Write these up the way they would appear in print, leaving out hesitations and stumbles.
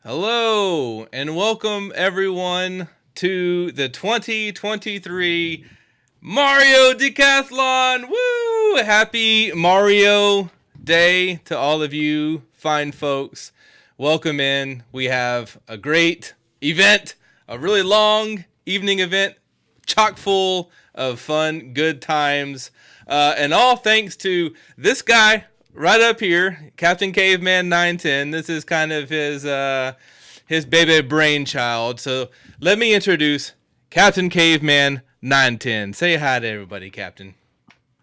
Hello and welcome everyone to the 2023 Mario Decathlon. Woo! Happy Mario Day to all of you fine folks. Welcome in. We have a great event, a really long evening event, chock full of fun, good times, and all thanks to this guy right up here, Captain Caveman 910. This is kind of his baby brainchild. So let me introduce Captain Caveman 910. Say hi to everybody, Captain.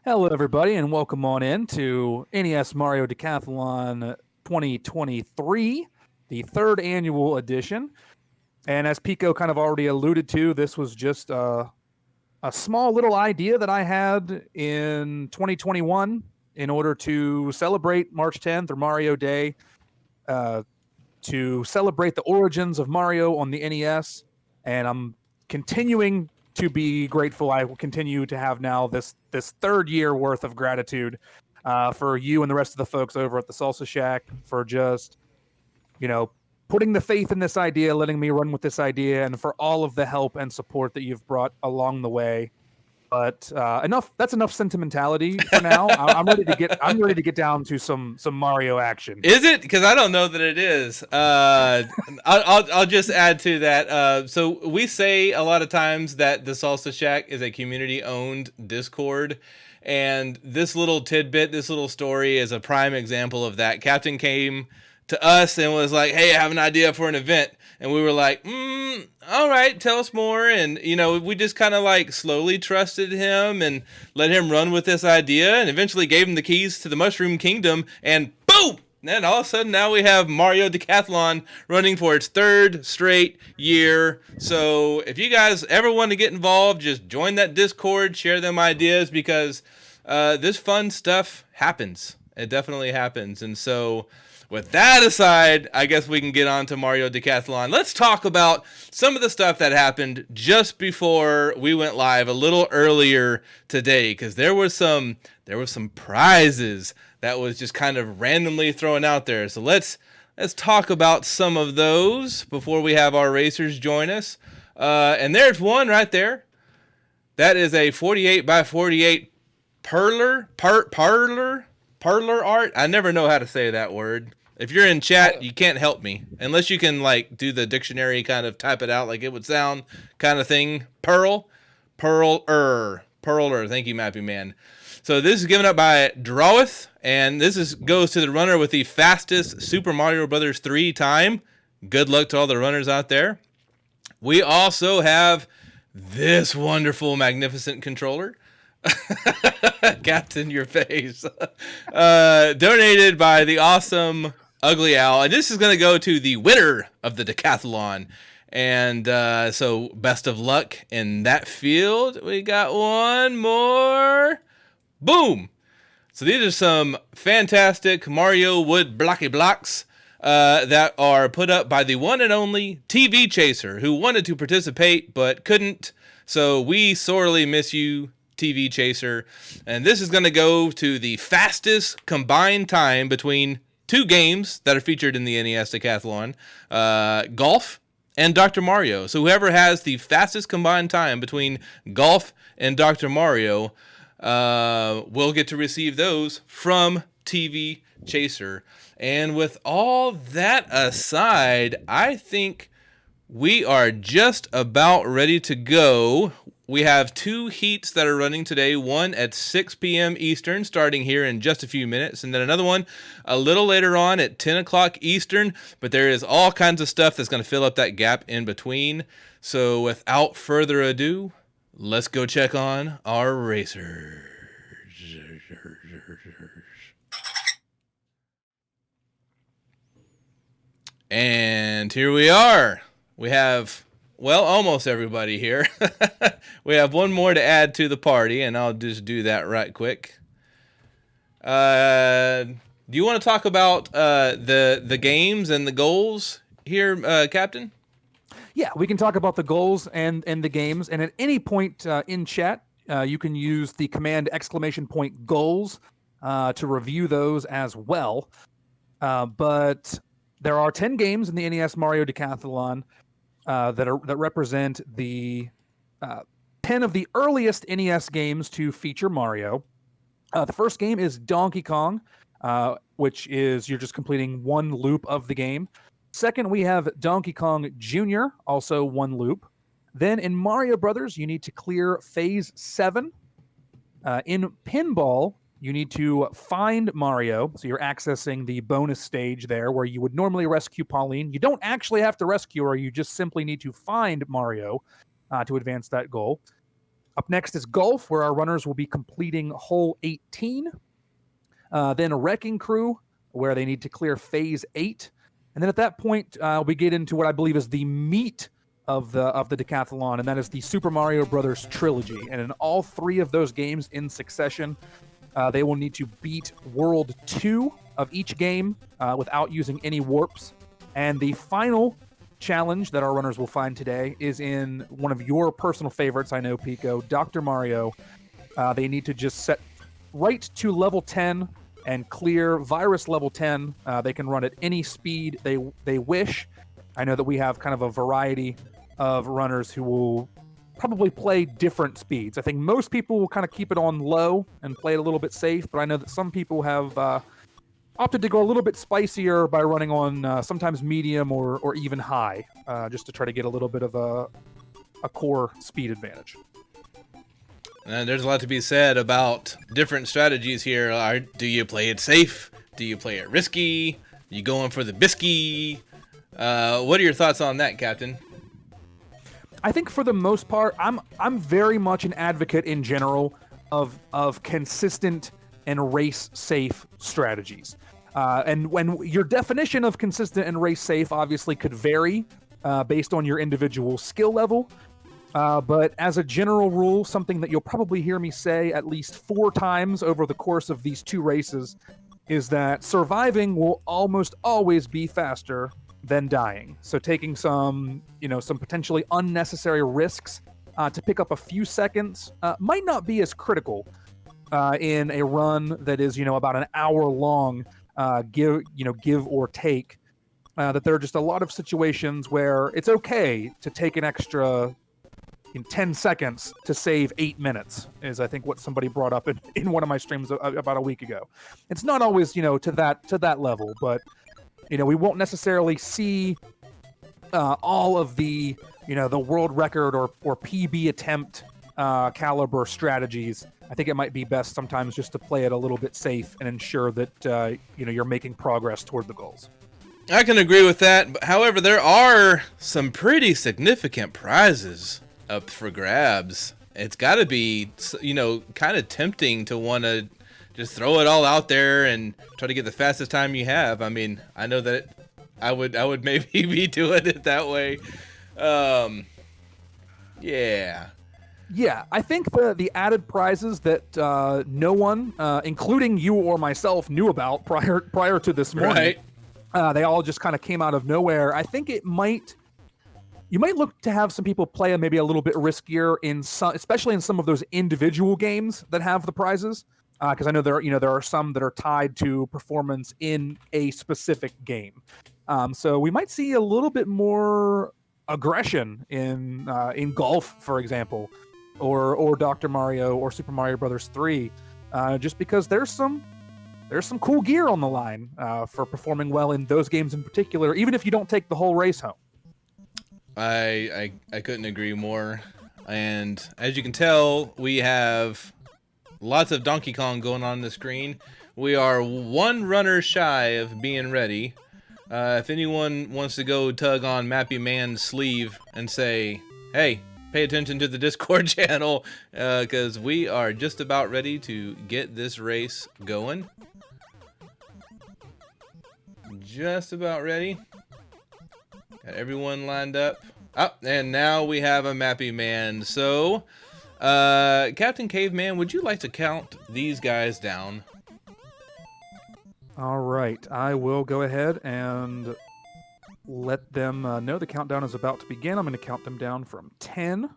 Hello, everybody, and welcome on in to NES Mario Decathlon 2023, the third annual edition. And as Pico kind of already alluded to, this was just a small little idea that I had in 2021 in order to celebrate March 10th or Mario Day, to celebrate the origins of Mario on the NES. And I'm continuing to be grateful. I will continue to have now this third year worth of gratitude for you and the rest of the folks over at the Salsa Shack for just, putting the faith in this idea, letting me run with this idea, and for all of the help and support that you've brought along the way. But enough. That's enough sentimentality for now. I'm ready to get down to some Mario action. Is it? Because I don't know that it is. I'll just add to that. So we say a lot of times that the Salsa Shack is a community-owned Discord, and this little tidbit, this little story, is a prime example of that. Captain came to us and was like, "Hey, I have an idea for an event," and we were like, all right, tell us more. And, we just kind of like slowly trusted him and let him run with this idea and eventually gave him the keys to the Mushroom Kingdom. And boom! And all of a sudden now we have Mario Decathlon running for its third straight year. So if you guys ever want to get involved, just join that Discord, share them ideas, because this fun stuff happens. It definitely happens. And so with that aside, I guess we can get on to Mario Decathlon. Let's talk about some of the stuff that happened just before we went live a little earlier today, because there were some prizes that was just kind of randomly thrown out there. So let's talk about some of those before we have our racers join us. And there's one right there. That is a 48 by 48 parlor art. I never know how to say that word. If you're in chat, you can't help me unless you can like do the dictionary, kind of type it out like it would sound, kind of thing. Pearler. Thank you, Mappy Man. So this is given up by Draweth, and this goes to the runner with the fastest Super Mario Brothers 3 time. Good luck to all the runners out there. We also have this wonderful, magnificent controller. Captain, your face. Donated by the awesome Ugly Owl. And this is going to go to the winner of the Decathlon. And so best of luck in that field. We got one more. Boom. So these are some fantastic Mario wood blocky blocks that are put up by the one and only TV Chaser, who wanted to participate but couldn't. So we sorely miss you, TV Chaser. And this is going to go to the fastest combined time between two games that are featured in the NES Decathlon, Golf and Dr. Mario. So whoever has the fastest combined time between Golf and Dr. Mario will get to receive those from TV Chaser. And with all that aside, I think we are just about ready to go. We have two heats that are running today, one at 6 p.m. Eastern, starting here in just a few minutes, and then another one a little later on at 10 o'clock Eastern, but there is all kinds of stuff that's going to fill up that gap in between. So without further ado, let's go check on our racers. And here we are. We have, well, almost everybody here. We have one more to add to the party, and I'll just do that right quick. Do you want to talk about the games and the goals here, Captain? Yeah, we can talk about the goals and the games. And at any point in chat, you can use the command !goals to review those as well. But There are 10 games in the NES Mario Decathlon that represent the 10 of the earliest NES games to feature Mario. The first game is Donkey Kong, which is you're just completing one loop of the game. Second, we have Donkey Kong Jr., also one loop. Then in Mario Brothers, you need to clear Phase 7. In Pinball, you need to find Mario. So you're accessing the bonus stage there where you would normally rescue Pauline. You don't actually have to rescue her. You just simply need to find Mario to advance that goal. Up next is Golf, where our runners will be completing hole 18. Then Wrecking Crew, where they need to clear Phase 8. And then at that point, we get into what I believe is the meat of the Decathlon, and that is the Super Mario Brothers trilogy. And in all three of those games in succession, they will need to beat World 2 of each game without using any warps. And the final challenge that our runners will find today is in one of your personal favorites, I know, Pico, Dr. Mario. They need to just set right to level 10 and clear Virus level 10. They can run at any speed they wish. I know that we have kind of a variety of runners who will probably play different speeds. I think most people will kind of keep it on low and play it a little bit safe, but I know that some people have opted to go a little bit spicier by running on sometimes medium or even high, just to try to get a little bit of a core speed advantage. And there's a lot to be said about different strategies here. Do you play it safe? Do you play it risky? You going for the bisky? What are your thoughts on that, Captain? I think for the most part, I'm very much an advocate in general of consistent and race safe strategies. And when your definition of consistent and race safe obviously could vary based on your individual skill level. But as a general rule, something that you'll probably hear me say at least 4 times over the course of these 2 races is that surviving will almost always be faster than dying. So taking some potentially unnecessary risks to pick up a few seconds might not be as critical in a run that is, about an hour long, give or take. That there are just a lot of situations where it's okay to take an extra 10 seconds to save 8 minutes, is I think what somebody brought up in one of my streams about a week ago. It's not always, to that level, but we won't necessarily see all of the, the world record or PB attempt caliber strategies. I think it might be best sometimes just to play it a little bit safe and ensure that, you're making progress toward the goals. I can agree with that. However, there are some pretty significant prizes up for grabs. It's got to be, kind of tempting to want to just throw it all out there and try to get the fastest time you have. I mean, I know that I would maybe be doing it that way. Yeah. Yeah, I think the added prizes that no one, including you or myself, knew about prior to this morning, right. They all just kind of came out of nowhere. I think you might look to have some people play maybe a little bit riskier especially in some of those individual games that have the prizes, because I know there are some that are tied to performance in a specific game. So we might see a little bit more aggression in Golf, for example, or Dr. Mario or Super Mario Brothers 3, just because there's some cool gear on the line for performing well in those games in particular, even if you don't take the whole race home. I couldn't agree more. And as you can tell, we have lots of Donkey Kong going on the screen. We are 1 runner shy of being ready. If anyone wants to go tug on Mappy Man's sleeve and say, hey, pay attention to the Discord channel, because we are just about ready to get this race going. Just about ready. Got everyone lined up. And now we have a Mappy Man. So, Captain Caveman, would you like to count these guys down? All right, I will go ahead and let them know the countdown is about to begin. I'm going to count them down from 10.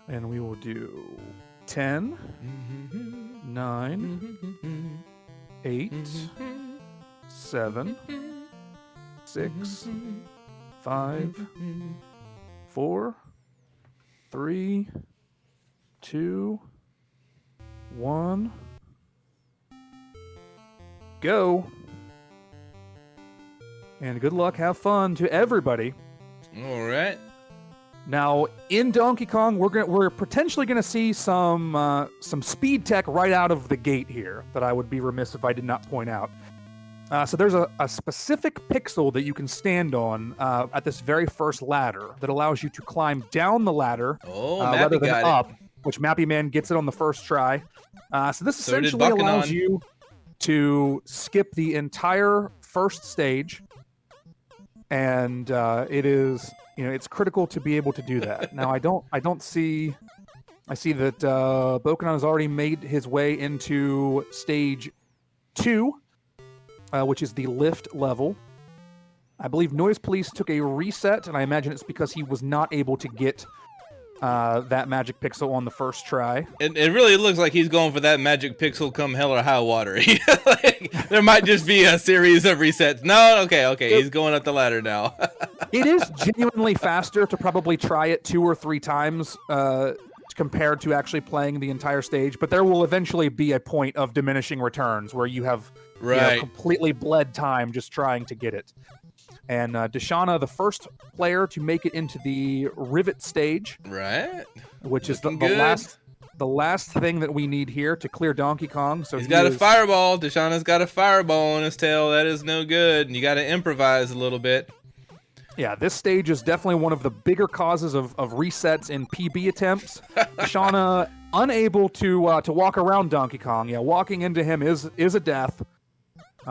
And we will do 10, 9, 8, 7, 6, 5, 4, 3, 2, 1. Go. And good luck, have fun to everybody. All right. Now, in Donkey Kong, we're potentially gonna see some speed tech right out of the gate here that I would be remiss if I did not point out. So there's a specific pixel that you can stand on at this very first ladder that allows you to climb down the ladder rather than up, which Mappy Man gets it on the first try. So this essentially allows you to skip the entire first stage, and it is, it's critical to be able to do that. Now, I see that Bokanon has already made his way into stage 2, which is the lift level. I believe Noise Police took a reset, and I imagine it's because he was not able to get that magic pixel on the first try. It really looks like he's going for that magic pixel come hell or high water. There might just be a series of resets. No, okay, he's going up the ladder now. It is genuinely faster to probably try it 2 or 3 times compared to actually playing the entire stage, but there will eventually be a point of diminishing returns where you have completely bled time just trying to get it. And Deshauna, the first player to make it into the rivet stage, right, which is the last thing that we need here to clear Donkey Kong. So he's got a fireball. Deshauna's got a fireball on his tail. That is no good, and you got to improvise a little bit. Yeah, this stage is definitely one of the bigger causes of resets in PB attempts. Deshauna unable to walk around Donkey Kong. Yeah, walking into him is a death.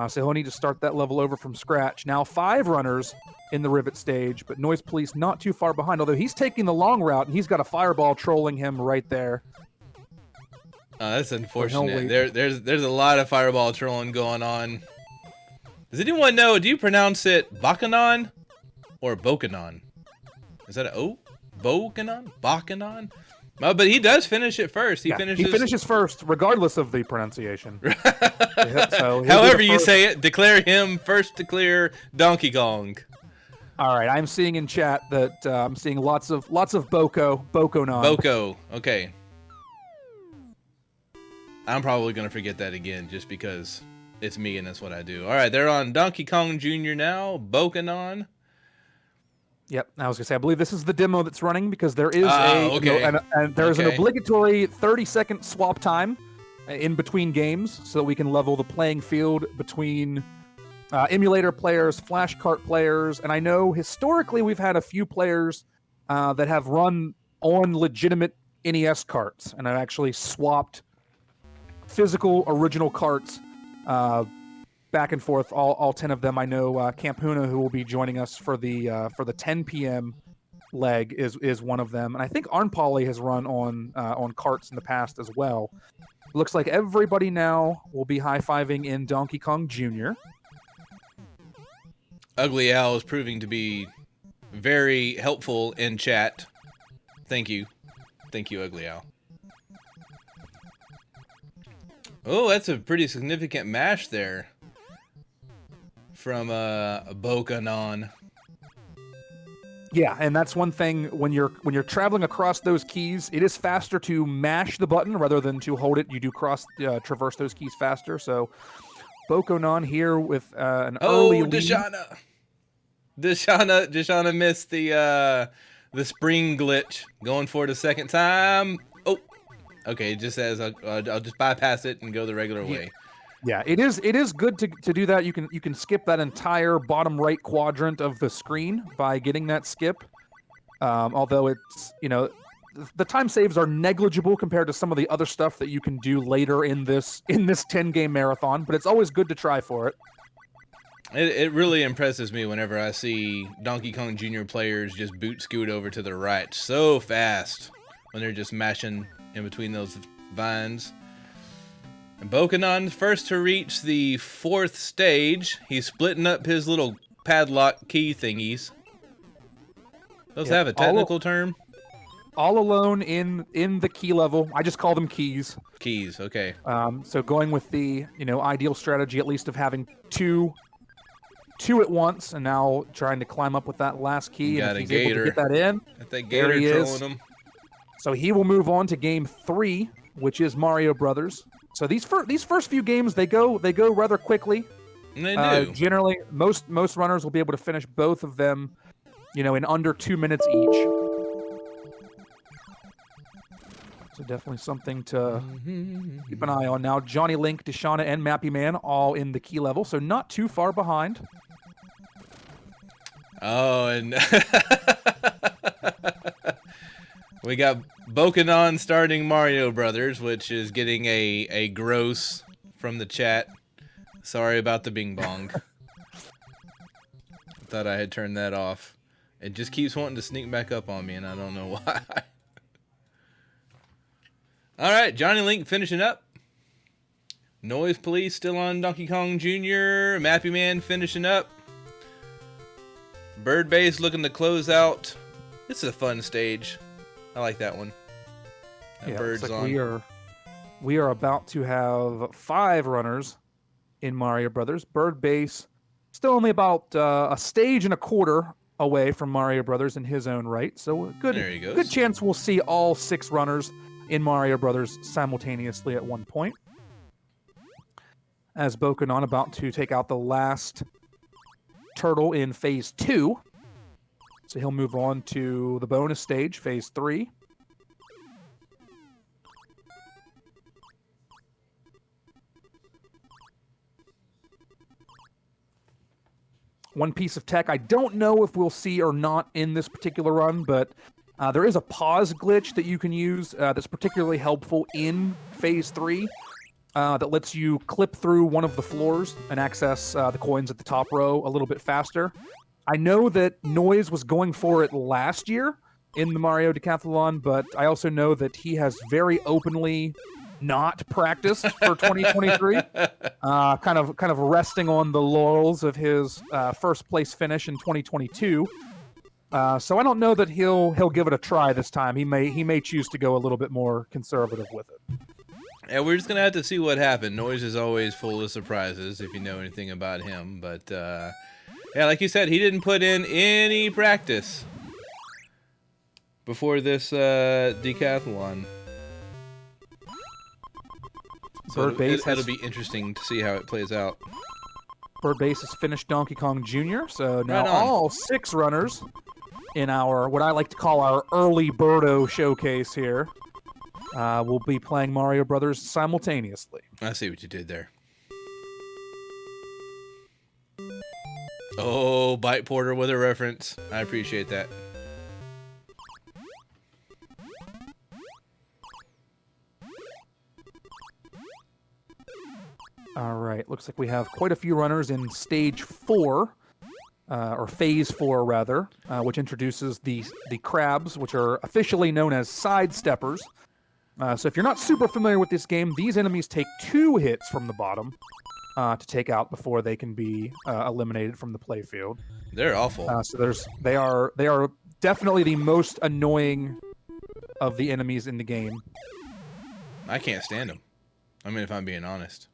So he'll need to start that level over from scratch. Now 5 runners in the rivet stage, but Noise Police not too far behind, although he's taking the long route, and he's got a fireball trolling him right there. That's unfortunate. There's a lot of fireball trolling going on. Does anyone know, do you pronounce it Bakanon or Bokanon? Is that an O? Bokanon? Bakanon? But he does finish it first. He finishes first, regardless of the pronunciation. So however you say it, declare him first to clear Donkey Kong. All right, I'm seeing in chat that I'm seeing lots of Bokanon. Boko, okay. I'm probably gonna forget that again just because it's me and that's what I do. All right, they're on Donkey Kong Jr. now. Bokanon. Yep, I was gonna say I believe this is the demo that's running because there is and there's an obligatory 30-second swap time in between games so that we can level the playing field between emulator players, flash cart players, and I know historically we've had a few players that have run on legitimate NES carts and have actually swapped physical original carts back and forth, all 10 of them. I know Camp Huna, who will be joining us for the 10 p.m. leg, is one of them, and I think Arn Pauly has run on carts in the past as well. It looks like everybody now will be high-fiving in Donkey Kong Jr. Ugly Al is proving to be very helpful in chat. Thank you, Ugly Al. Oh, that's a pretty significant mash there from Bokanon. Yeah, and that's one thing when you're traveling across those keys, it is faster to mash the button rather than to hold it. You do traverse those keys faster. So Bokanon here with an early lead. Deshauna missed the spring glitch, going for it a second time. Oh, okay. It just says I'll just bypass it and go the regular way. Yeah, it is good to do that. You can skip that entire bottom right quadrant of the screen by getting that skip. Although it's, the time saves are negligible compared to some of the other stuff that you can do later in this 10-game marathon, but it's always good to try for it. It really impresses me whenever I see Donkey Kong Jr. players just boot scoot over to the right so fast when they're just mashing in between those vines. And Bokanon's first to reach the 4th stage. He's splitting up his little padlock key thingies. Those have a technical term? All alone in the key level. I just call them keys. Keys, okay. So going with the ideal strategy, at least of having two 2 at once, and now trying to climb up with that last key. Got and a if he's able gator. to get that in, I think there Gator he trolling is. him. So he will move on to game 3, which is Mario Brothers. So these first few games they go rather quickly. And they do. Generally, most runners will be able to finish both of them, in under 2 minutes each. So definitely something to keep an eye on. Now, Johnny Link, Deshauna, and Mappy Man all in the key level, so not too far behind. Oh, and we got Bokanon starting Mario Brothers, which is getting a gross from the chat. Sorry about the bing bong. Thought I had turned that off. It just keeps wanting to sneak back up on me, and I don't know why. All right, Johnny Link finishing up. Noise Police still on Donkey Kong Jr. Mappy Man finishing up. Bird Base looking to close out. This is a fun stage. I like that one. That bird's like on. we are about to have 5 runners in Mario Brothers. Bird Base still only about a stage and a quarter away from Mario Brothers in his own right. So There he goes. good chance we'll see all 6 runners in Mario Brothers simultaneously at one point. As Bokanon about to take out the last turtle in phase 2. So he'll move on to the bonus stage, phase 3. One piece of tech I don't know if we'll see or not in this particular run, but there is a pause glitch that you can use that's particularly helpful in phase 3 that lets you clip through one of the floors and access the coins at the top row a little bit faster. I know that Noise was going for it last year in the Mario Decathlon, but I also know that he has very openly not practiced for 2023, kind of resting on the laurels of his first place finish in 2022. So I don't know that he'll give it a try this time. He may choose to go a little bit more conservative with it. Yeah, we're just gonna have to see what happened. Noise is always full of surprises if you know anything about him. But yeah, like you said, he didn't put in any practice before this decathlon. So it'll be interesting to see how it plays out. Bird Base has finished Donkey Kong Jr., so now Right on. all 6 runners in our, what I like to call our early Birdo showcase here, will be playing Mario Brothers simultaneously. I see what you did there. Oh, Bite Porter with a reference. I appreciate that. All right, looks like we have quite a few runners in stage 4, or phase 4 rather, which introduces the crabs, which are officially known as sidesteppers. So if you're not super familiar with this game, these enemies take 2 hits from the bottom to take out before they can be eliminated from the playfield. They're awful. So they are definitely the most annoying of the enemies in the game. I can't stand them. I mean, if I'm being honest.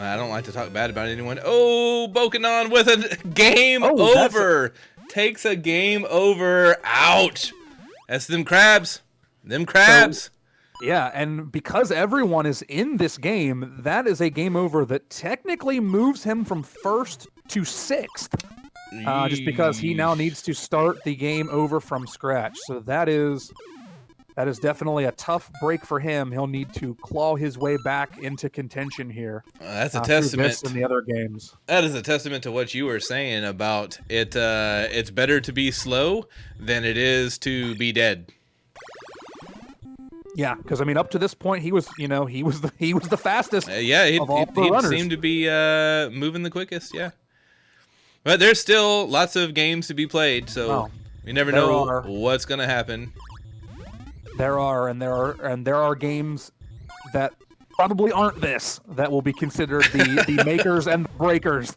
I don't like to talk bad about anyone. Oh, Bokanon with a game over. Takes a game over. Ouch. That's them crabs. Them crabs. So, yeah, and because everyone is in this game, that is a game over that technically moves him from 1st to 6th. Just because he now needs to start the game over from scratch. So that is definitely a tough break for him. He'll need to claw his way back into contention here. That's a testament. In the other games. That is a testament to what you were saying about it. It's better to be slow than it is to be dead. Yeah, because I mean, up to this point, he was the fastest. Yeah, he seemed to be moving the quickest. Yeah, but there's still lots of games to be played, so you never know what's gonna happen. There are games that probably aren't this that will be considered the makers and the breakers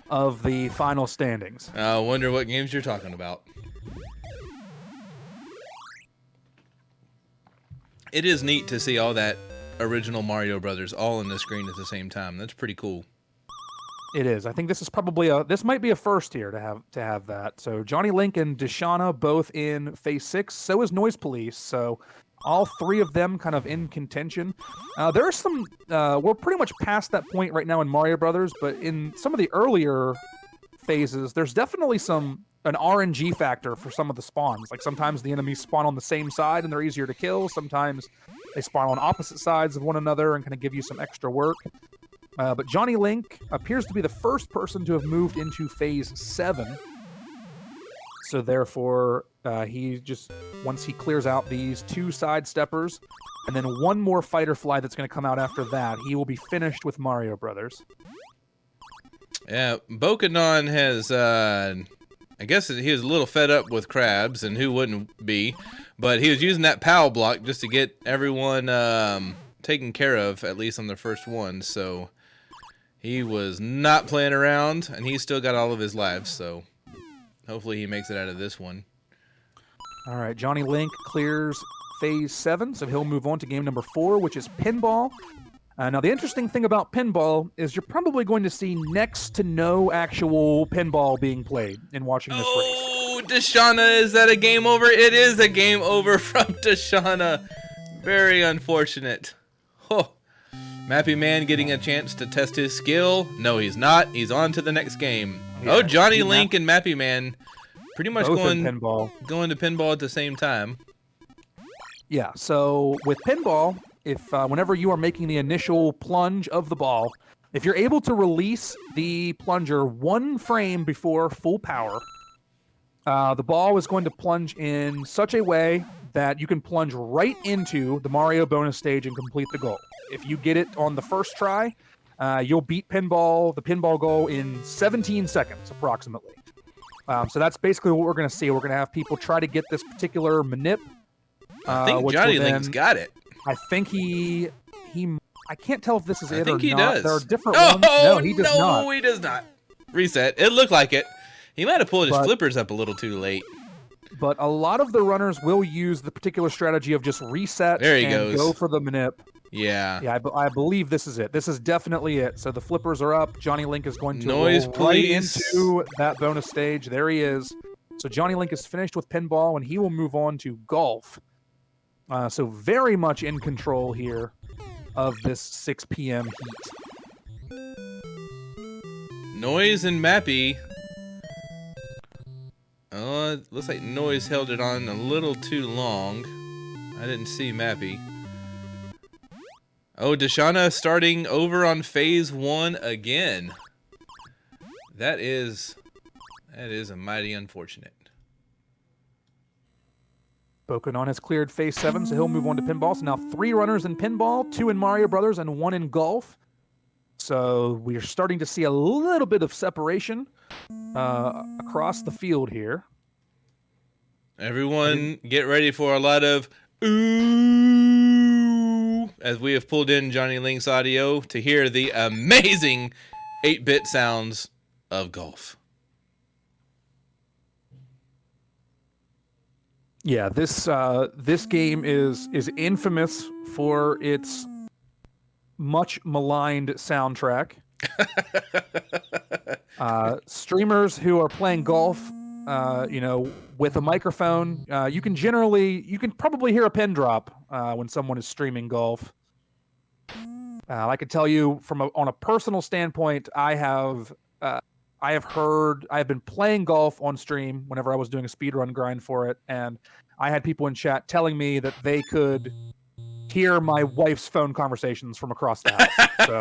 of the final standings. I wonder what games you're talking about. It is neat to see all that original Mario Brothers all on the screen at the same time. That's pretty cool. It is. I think this is probably this might be a first here to have that. So Johnny Link and Deshauna both in phase 6. So is Noise Police. So all three of them kind of in contention. There are some. We're pretty much past that point right now in Mario Brothers, but in some of the earlier phases, there's definitely an RNG factor for some of the spawns. Like sometimes the enemies spawn on the same side and they're easier to kill. Sometimes they spawn on opposite sides of one another and kind of give you some extra work. But Johnny Link appears to be the first person to have moved into phase 7. So therefore, he just, once he clears out these 2 sidesteppers and then one more fighter fly that's going to come out after that, he will be finished with Mario Brothers. Yeah, Bokanon has, I guess he was a little fed up with crabs, and who wouldn't be, but he was using that POW block just to get everyone taken care of, at least on the first one, so he was not playing around, and he's still got all of his lives, so hopefully he makes it out of this one. All right, Johnny Link clears phase 7, so he'll move on to game number 4, which is Pinball. Now, the interesting thing about Pinball is you're probably going to see next to no actual pinball being played in watching this race. Oh, Deshauna, is that a game over? It is a game over from Deshauna. Very unfortunate. Oh. Mappy Man getting a chance to test his skill. No, he's not. He's on to the next game. Yeah, oh, Johnny Link and Mappy Man pretty much going to pinball at the same time. Yeah, so with pinball, if whenever you are making the initial plunge of the ball, if you're able to release the plunger 1 frame before full power, the ball is going to plunge in such a way that you can plunge right into the Mario bonus stage and complete the goal. If you get it on the first try, you'll beat the pinball goal in 17 seconds, approximately. So that's basically what we're going to see. We're going to have people try to get this particular manip. I think Johnny Link's got it. I think he. I can't tell if this is it or not. I think he does. There are different ones. No, he does not. No, he does not. Reset. It looked like it. He might have pulled his flippers up a little too late. But a lot of the runners will use the particular strategy of just reset and go for the manip. Yeah. Yeah, I believe this is it. This is definitely it. So the flippers are up. Johnny Link is going to Noise roll right into that bonus stage. There he is. So Johnny Link is finished with pinball, and he will move on to golf. So very much in control here of this 6 p.m. heat. Noise and Mappy. Oh, it looks like Noise held it on a little too long. I didn't see Mappy. Oh, Deshauna starting over on phase 1 again. That is a mighty unfortunate. Bokanon has cleared phase 7, so he'll move on to pinball. So now 3 runners in pinball, 2 in Mario Brothers, and 1 in golf. So we are starting to see a little bit of separation across the field here. Everyone get ready for a lot of ooh as we have pulled in Johnny Link's audio to hear the amazing 8-bit sounds of golf. Yeah, this game is infamous for its much maligned soundtrack. Streamers who are playing golf, with a microphone, you can probably hear a pin drop when someone is streaming golf. I can tell you on a personal standpoint, I have been playing golf on stream whenever I was doing a speedrun grind for it, and I had people in chat telling me that they could hear my wife's phone conversations from across the house. So,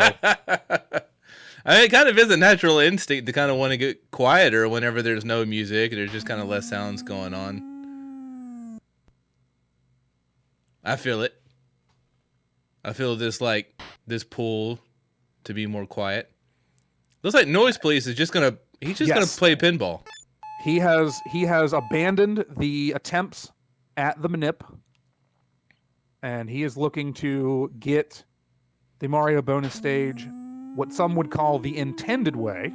I mean, it kind of is a natural instinct to kind of want to get quieter whenever there's no music. There's just kind of less sounds going on. I feel it. I feel this pull to be more quiet. Looks like Noise Police is gonna play pinball. He has abandoned the attempts at the manip, and he is looking to get the Mario bonus stage, what some would call the intended way.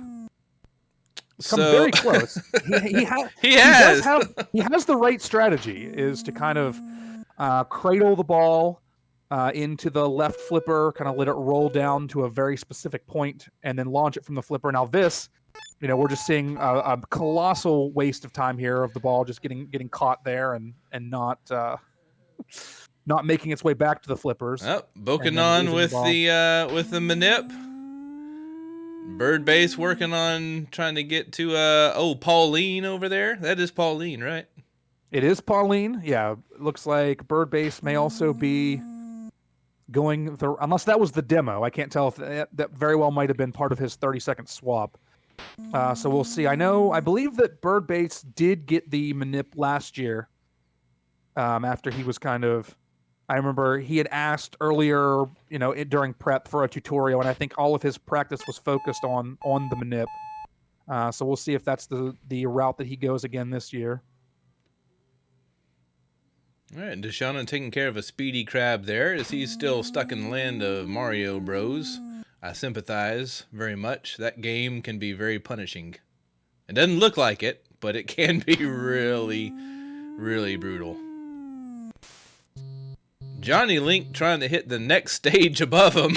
Come very close. He has the right strategy, is to kind of cradle the ball into the left flipper, kind of let it roll down to a very specific point, and then launch it from the flipper. Now this, we're just seeing a colossal waste of time here of the ball just getting caught there and not making its way back to the flippers. Oh, Bokanon with the manip. Bird Base working on trying to get to Pauline over there. That is Pauline, right? It is Pauline. Yeah, looks like Bird Base may also be going through, unless that was the demo. I can't tell if that very well might have been part of his 30-second swap. So we'll see. I believe that Bird Base did get the manip last year. After he was I remember he had asked earlier, during prep for a tutorial, and I think all of his practice was focused on the manip. So we'll see if that's the route that he goes again this year. All right, Deshauna taking care of a speedy crab there as he's still stuck in the land of Mario Bros. I sympathize very much. That game can be very punishing. It doesn't look like it, but it can be really, really brutal. Johnny Link trying to hit the next stage above him.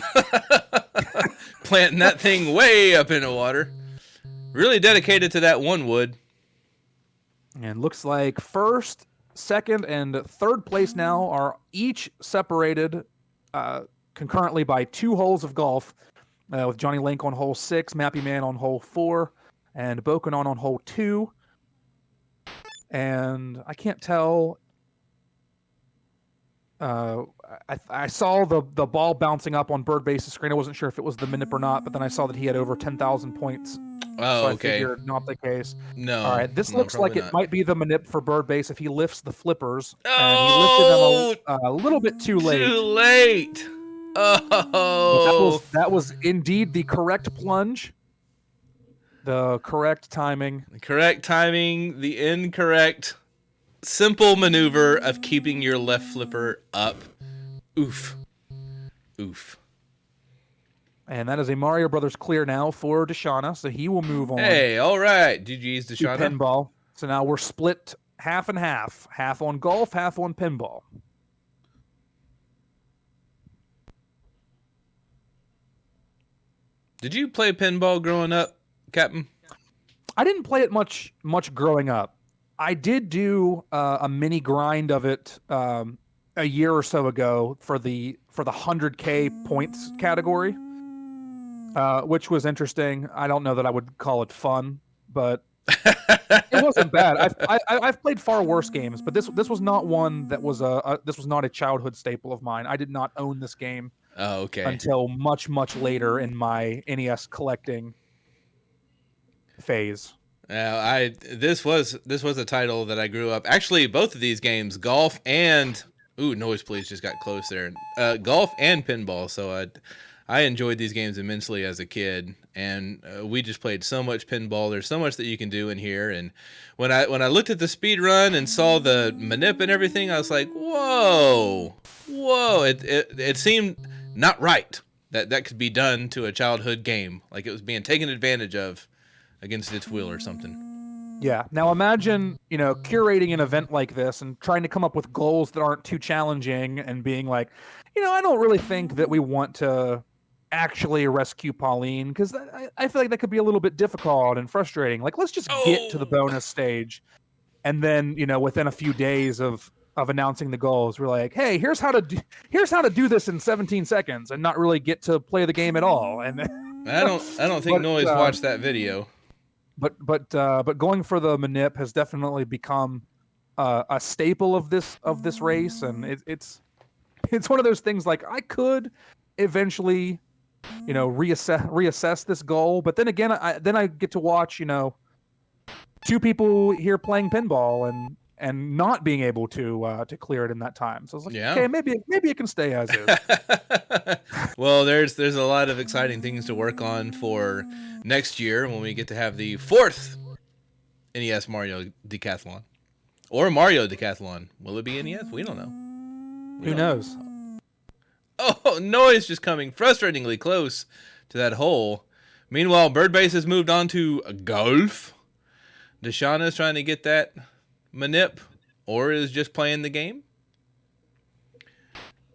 Planting that thing way up in the water. Really dedicated to that one wood. And looks like first, second, and third place now are each separated concurrently by 2 holes of golf, with Johnny Link on hole 6, Mappy Man on hole 4, and Bokanon on hole 2. And I can't tell. I saw the ball bouncing up on Bird Base's screen. I wasn't sure if it was the manip or not, but then I saw that he had over 10,000 points. Oh, so okay. I figured not the case. No. All right, this looks like it might be the manip for Bird Base if he lifts the flippers. Oh! And he lifted them a little bit too late. Too late! Oh! That was indeed the correct plunge. The correct timing. The correct timing, the incorrect simple maneuver of keeping your left flipper up. Oof. Oof. And that is a Mario Brothers clear now for Deshauna, so he will move on. Hey, all right. GG's, Deshauna. Pinball. So now we're split half and half. Half on golf, half on pinball. Did you play pinball growing up, Captain? I didn't play it much growing up. I did do a mini grind of it a year or so ago for the 100K points category, which was interesting. I don't know that I would call it fun, but it wasn't bad. I've played far worse games, but this was not one that was this was not a childhood staple of mine. I did not own this game until much later in my NES collecting phase. This was a title that I grew up. Actually, both of these games, golf and noise please just got close there. Golf and pinball. So I enjoyed these games immensely as a kid, and we just played so much pinball. There's so much that you can do in here, and when I looked at the speed run and saw the manip and everything, I was like, whoa. It seemed not right that could be done to a childhood game, like it was being taken advantage of against its will or something. Yeah. Now imagine, curating an event like this and trying to come up with goals that aren't too challenging and being like, I don't really think that we want to actually rescue Pauline, because I feel like that could be a little bit difficult and frustrating. Like, let's just get to the bonus stage. And then, within a few days of announcing the goals, we're like, hey, here's how to do this in 17 seconds and not really get to play the game at all. And I don't think Noise watched that video. But going for the manip has definitely become a staple of this race, and it's one of those things. Like, I could eventually, reassess this goal, but then again, I get to watch 2 people here playing pinball and not being able to clear it in that time. So I was like, okay, maybe it can stay as is. Well, there's a lot of exciting things to work on for next year when we get to have the 4th NES Mario Decathlon. Or Mario Decathlon. Will it be NES? We don't know. Who knows? Oh, Noise just coming frustratingly close to that hole. Meanwhile, Bird Base has moved on to golf. Deshauna is trying to get that manip, or is just playing the game.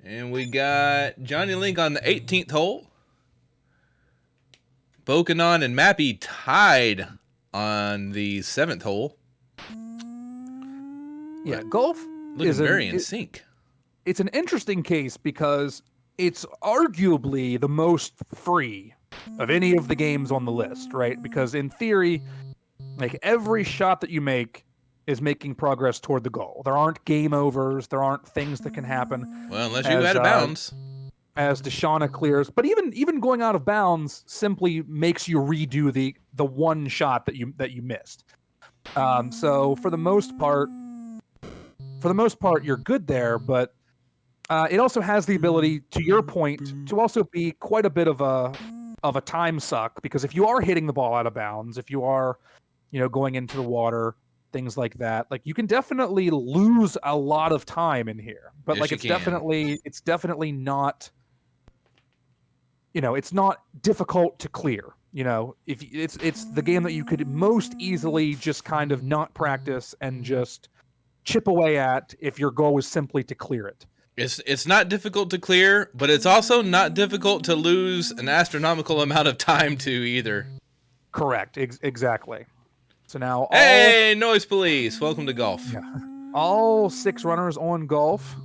And we got Johnny Link on the 18th hole. Bokanon and Mappy tied on the 7th hole. Yeah, golf looking very in sync. It's an interesting case because it's arguably the most free of any of the games on the list, right? Because in theory, like every shot that you make is making progress toward the goal. There aren't game overs. There aren't things that can happen. Well, unless you out of bounds. As Deshauna clears, but even going out of bounds simply makes you redo the one shot that you missed. So for the most part, you're good there. But it also has the ability, to your point, to also be quite a bit of a time suck, because if you are hitting the ball out of bounds, if you are, going into the water, things like that, like you can definitely lose a lot of time in here. But yes, like it's definitely not. It's not difficult to clear. If it's the game that you could most easily just kind of not practice and just chip away at if your goal is simply to clear it. It's not difficult to clear, but it's also not difficult to lose an astronomical amount of time to either. Correct. Exactly. So now, hey, noise police! Welcome to golf. Yeah. All 6 runners on golf.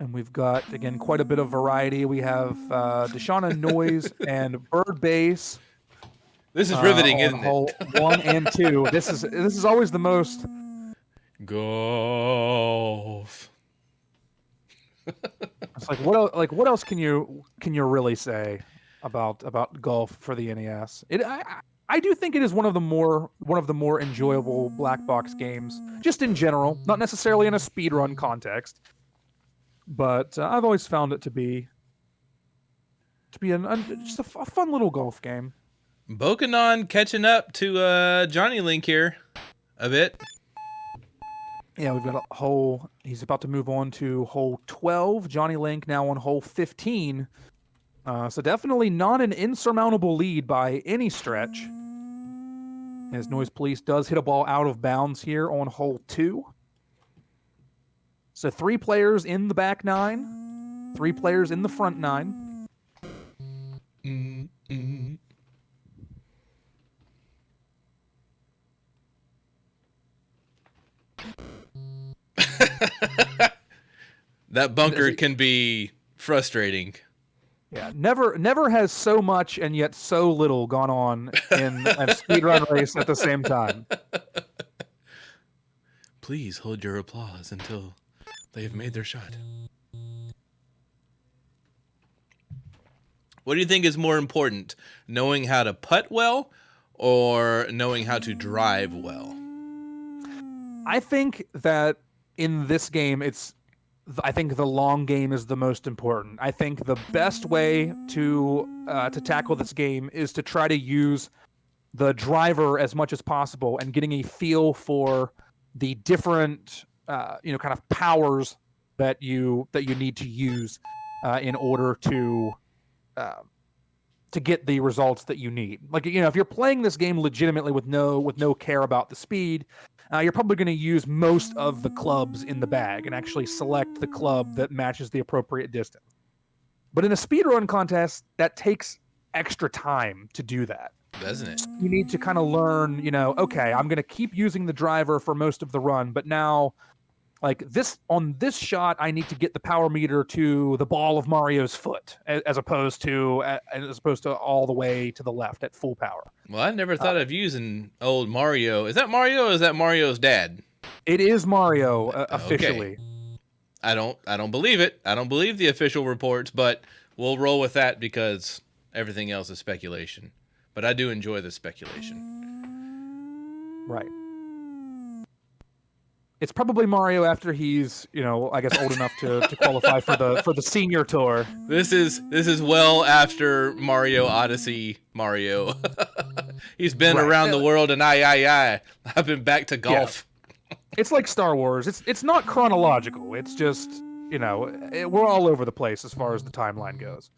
And we've got, again, quite a bit of variety. We have Deshauna Noise and Bird Base. This is riveting, isn't hole it? 1 and 2. This is always the most golf. It's like what else can you really say about golf for the NES? I do think it is one of the more enjoyable black box games, just in general, not necessarily in a speedrun context. But I've always found it to be just a fun little golf game. Bokanon catching up to Johnny Link here a bit. Yeah, we've got a hole. He's about to move on to hole 12. Johnny Link now on hole 15. So definitely not an insurmountable lead by any stretch. As Noise Police does hit a ball out of bounds here on hole 2. So 3 players in the back 9, 3 players in the front 9. That bunker can be frustrating. Yeah, never has so much and yet so little gone on in a speedrun race at the same time. Please hold your applause until they have made their shot. What do you think is more important, knowing how to putt well or knowing how to drive well? I think that in this game, I think the long game is the most important. I think the best way to tackle this game is to try to use the driver as much as possible and getting a feel for the different kind of powers that you need to use in order to get the results that you need. Like, if you're playing this game legitimately with no care about the speed, you're probably going to use most of the clubs in the bag and actually select the club that matches the appropriate distance. But in a speedrun contest, that takes extra time to do that. Doesn't it? You need to kind of learn, okay, I'm going to keep using the driver for most of the run, but now, like on this shot, I need to get the power meter to the ball of Mario's foot, as opposed to all the way to the left at full power. Well, I never thought of using old Mario. Is that Mario or is that Mario's dad? It is Mario officially. Okay. I don't believe it. I don't believe the official reports, but we'll roll with that because everything else is speculation. But I do enjoy the speculation. Right. It's probably Mario after he's, I guess old enough to qualify for the senior tour. This is well after Mario Odyssey Mario. He's been around the world and I've been back to golf. Yeah. It's like Star Wars. It's not chronological. It's just, we're all over the place as far as the timeline goes.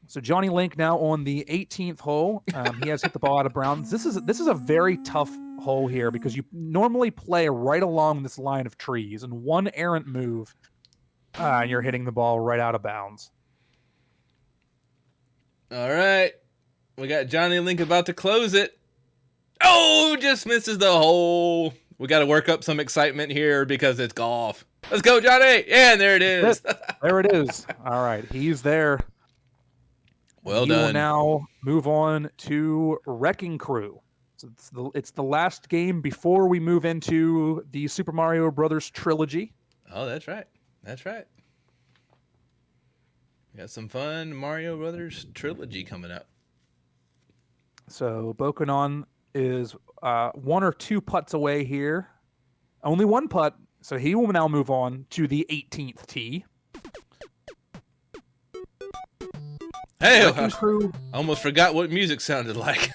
So Johnny Link now on the 18th hole. He has hit the ball out of bounds. This is a very tough hole here because you normally play right along this line of trees, and one errant move, and you're hitting the ball right out of bounds. All right. We got Johnny Link about to close it. Oh, just misses the hole. We got to work up some excitement here because it's golf. Let's go, Johnny. Yeah, and there it is. There it is. All right, he's there. Well we done. Will now move on to Wrecking Crew. So it's the last game before we move into the Super Mario Brothers trilogy. Oh, that's right. That's right. We got some fun Mario Brothers trilogy coming up. So Bokonon is 1 or 2 putts away here. Only 1 putt, so he will now move on to the 18th tee. Hey, I almost forgot what music sounded like.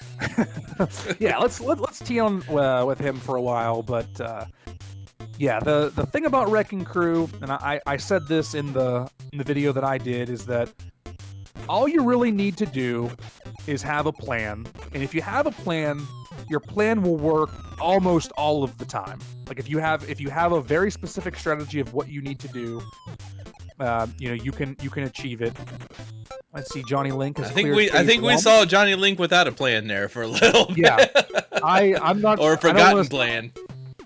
Yeah, let's tee on with him for a while, but yeah, the thing about Wrecking Crew, and I said this in the video that I did, is that all you really need to do is have a plan, and if you have a plan, your plan will work almost all of the time. Like if you have a very specific strategy of what you need to do, you can achieve it. Let's see, Johnny Link has I think we saw Johnny Link without a plan there for a little bit. Yeah, I'm not or a forgotten plan.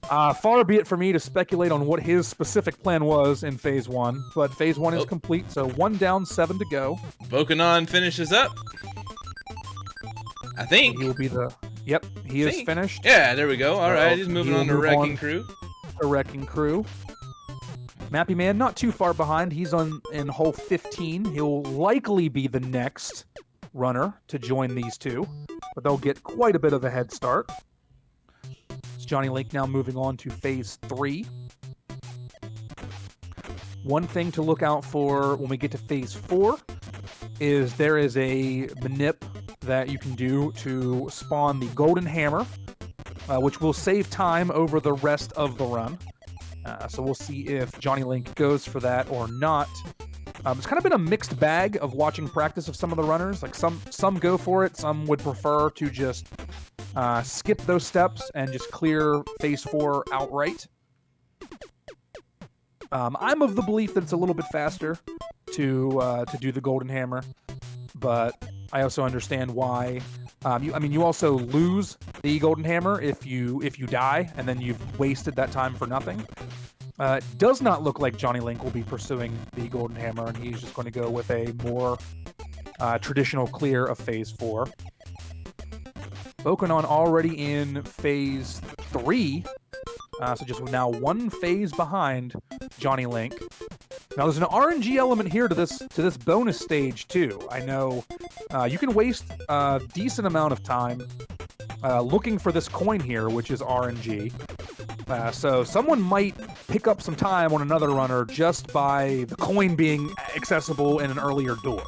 Far be it for me to speculate on what his specific plan was in Phase 1, but Phase 1 is complete, so 1 down, 7 to go. Bokonon finishes up. I think. He will be the... Yep, he is finished. Yeah, there we go. All right, he's moving on to Wrecking Crew. The Wrecking Crew. Mappy Man, not too far behind. He's in hole 15. He'll likely be the next runner to join these two, but they'll get quite a bit of a head start. It's Johnny Link now moving on to Phase 3. One thing to look out for when we get to Phase 4 is there is a manip that you can do to spawn the Golden Hammer, which will save time over the rest of the run. So we'll see if Johnny Link goes for that or not. It's kind of been a mixed bag of watching practice of some of the runners. Like some go for it, some would prefer to just skip those steps and just clear Phase 4 outright. I'm of the belief that it's a little bit faster to do the Golden Hammer, but I also understand why. You also lose the Golden Hammer if you die, and then you've wasted that time for nothing. It does not look like Johnny Link will be pursuing the Golden Hammer, and he's just going to go with a more traditional clear of Phase 4. Bokonon already in Phase 3, so just now 1 phase behind Johnny Link. Now there's an RNG element here to this bonus stage too. I know you can waste a decent amount of time looking for this coin here, which is RNG. So someone might pick up some time on another runner just by the coin being accessible in an earlier door.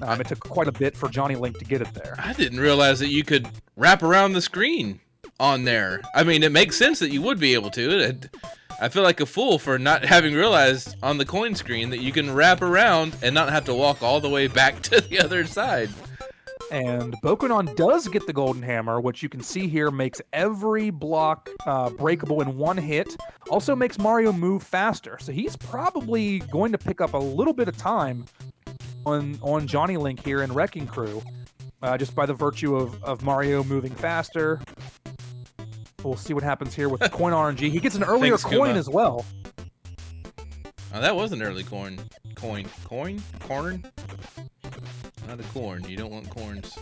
It took quite a bit for Johnny Link to get it there. I didn't realize that you could wrap around the screen on there. I mean, it makes sense that you would be able to. I feel like a fool for not having realized on the coin screen that you can wrap around and not have to walk all the way back to the other side. And Bokonon does get the Golden Hammer, which you can see here makes every block breakable in 1 hit. Also makes Mario move faster. So he's probably going to pick up a little bit of time on Johnny Link here in Wrecking Crew, just by the virtue of Mario moving faster. We'll see what happens here with the coin RNG. He gets an earlier coin as well. Oh, that was an early coin. Corn? Not a corn. You don't want corns.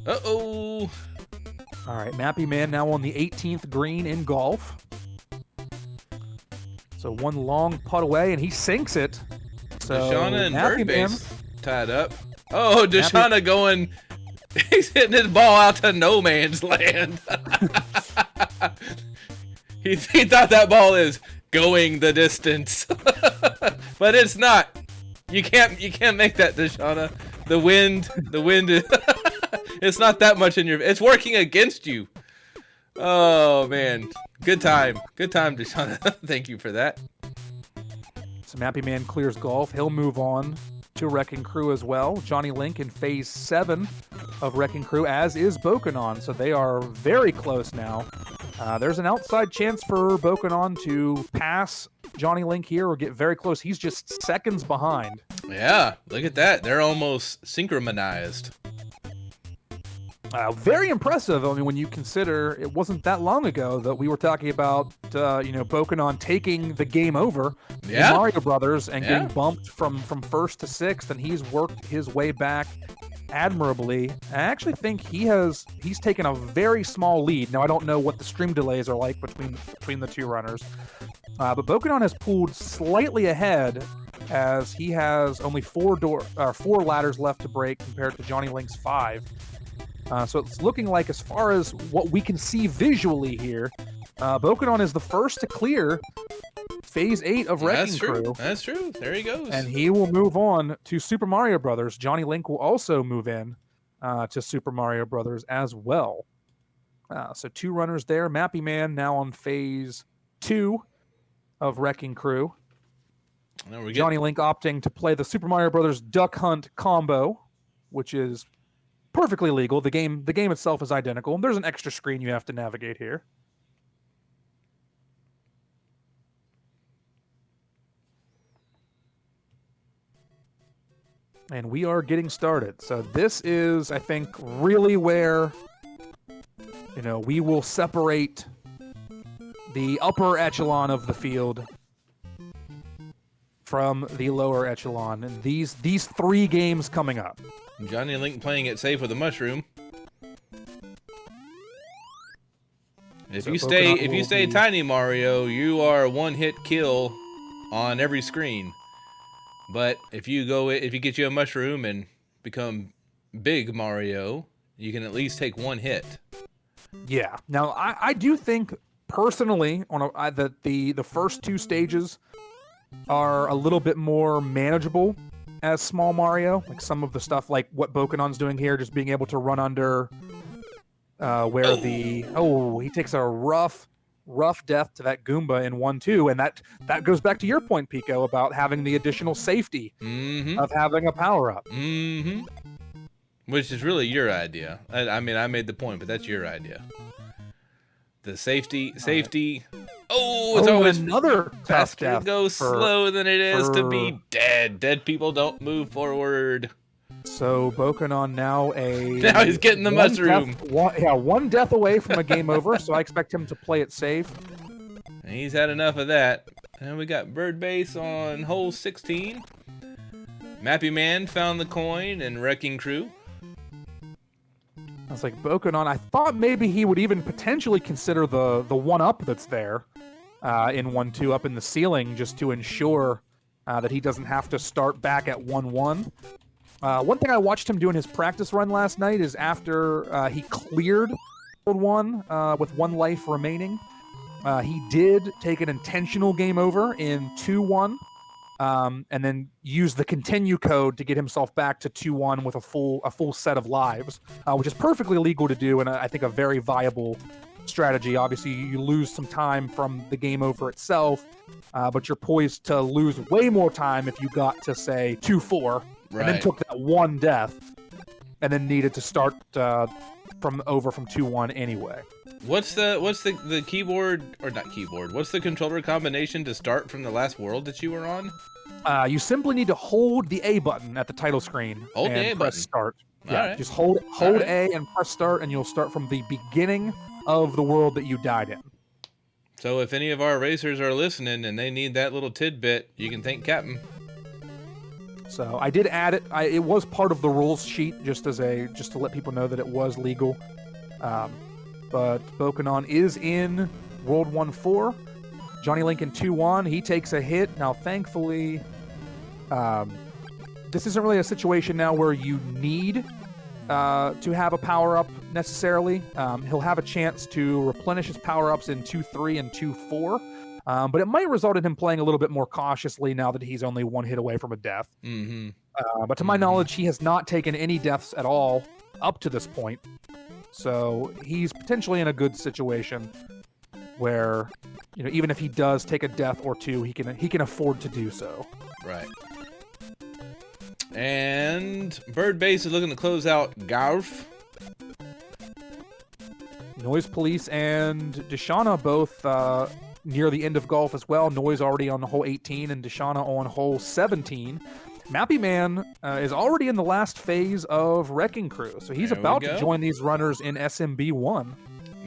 Uh-oh. All right, Mappy Man now on the 18th green in golf. So 1 long putt away, and he sinks it. So Deshauna and Bird Base tied up. Oh, Deshauna going... He's hitting his ball out to no man's land. he thought that ball is going the distance, but it's not. You can't make that, Deshauna. The wind is it's not that much in your. It's working against you. Oh man, good time, Deshauna. Thank you for that. So Mappy Man clears golf. He'll move on to Wrecking Crew as well. Johnny Link in Phase 7 of Wrecking Crew, as is Bokanon. So they are very close now. There's an outside chance for Bokanon to pass Johnny Link here or get very close. He's just seconds behind. Yeah, look at that. They're almost synchronized. Very impressive. I mean, when you consider it wasn't that long ago that we were talking about, Bokanon taking the game over in Mario Brothers and getting bumped from first to sixth, and he's worked his way back admirably. I actually think he's taken a very small lead. Now, I don't know what the stream delays are like between the two runners, but Bokanon has pulled slightly ahead as he has only four ladders left to break compared to Johnny Link's 5. So it's looking like, as far as what we can see visually here, Bokanon is the first to clear Phase 8 of Wrecking Crew. That's true. There he goes. And he will move on to Super Mario Brothers. Johnny Link will also move in to Super Mario Brothers as well. So 2 runners there. Mappy Man now on Phase 2 of Wrecking Crew. Johnny Link opting to play the Super Mario Brothers Duck Hunt combo, which is perfectly legal. The game itself is identical. There's an extra screen you have to navigate here. And we are getting started. So this is, I think, really where, we will separate the upper echelon of the field from the lower echelon. And these 3 games coming up. Johnny Link playing it safe with a mushroom. If you stay Tiny Mario, you are a one-hit kill on every screen. But if you get you a mushroom and become Big Mario, you can at least take 1 hit. Yeah. Now I do think personally that the first 2 stages are a little bit more manageable as Small Mario, like some of the stuff like what Bokanon's doing here, just being able to run under he takes a rough death to that Goomba in 1-2, and that goes back to your point, Pico, about having the additional safety of having a power-up. Mm-hmm. Which is really your idea. I mean, I made the point, but that's your idea. The safety. It's always another tough death. It goes slower than it is to be dead. Dead people don't move forward. So Bokanon now he's getting the mushroom. One death away from a game over. So I expect him to play it safe. He's had enough of that. And we got Bird Base on hole 16. Mappy Man found the coin and Wrecking Crew. I was like, Bokanon, I thought maybe he would even potentially consider the 1-up that's there in 1-2 up in the ceiling, just to ensure that he doesn't have to start back at 1-1. One thing I watched him do in his practice run last night is after he cleared World 1 with 1 life remaining, he did take an intentional game over in 2-1. And then use the continue code to get himself back to 2-1 with a full set of lives, which is perfectly legal to do, and I think a very viable strategy. Obviously, you lose some time from the game over itself, but you're poised to lose way more time if you got to, say, 2-4, and then took that 1 death, and then needed to start from 2-1 anyway. What's the keyboard, or not keyboard? What's the controller combination to start from the last world that you were on? You simply need to hold the A button at the title screen and press start. Yeah, just hold A and press start, and you'll start from the beginning of the world that you died in. So if any of our racers are listening and they need that little tidbit, you can thank Captain. So I did add it. It was part of the rules sheet, just to let people know that it was legal. But Bokanon is in World 1-4. Johnny Link in 2-1. He takes a hit. Now, thankfully, this isn't really a situation now where you need to have a power-up necessarily. He'll have a chance to replenish his power-ups in 2-3 and 2-4. But it might result in him playing a little bit more cautiously now that he's only 1 hit away from a death. Mm-hmm. But to my knowledge, he has not taken any deaths at all up to this point. So he's potentially in a good situation where, even if he does take a death or 2, he can afford to do so. Right. And Bird Base is looking to close out Garf Noise Police and Deshauna both near the end of golf as well. Noise already on hole 18 and Deshauna on hole 17. Mappy Man is already in the last phase of Wrecking Crew, so he's about to join these runners in SMB 1.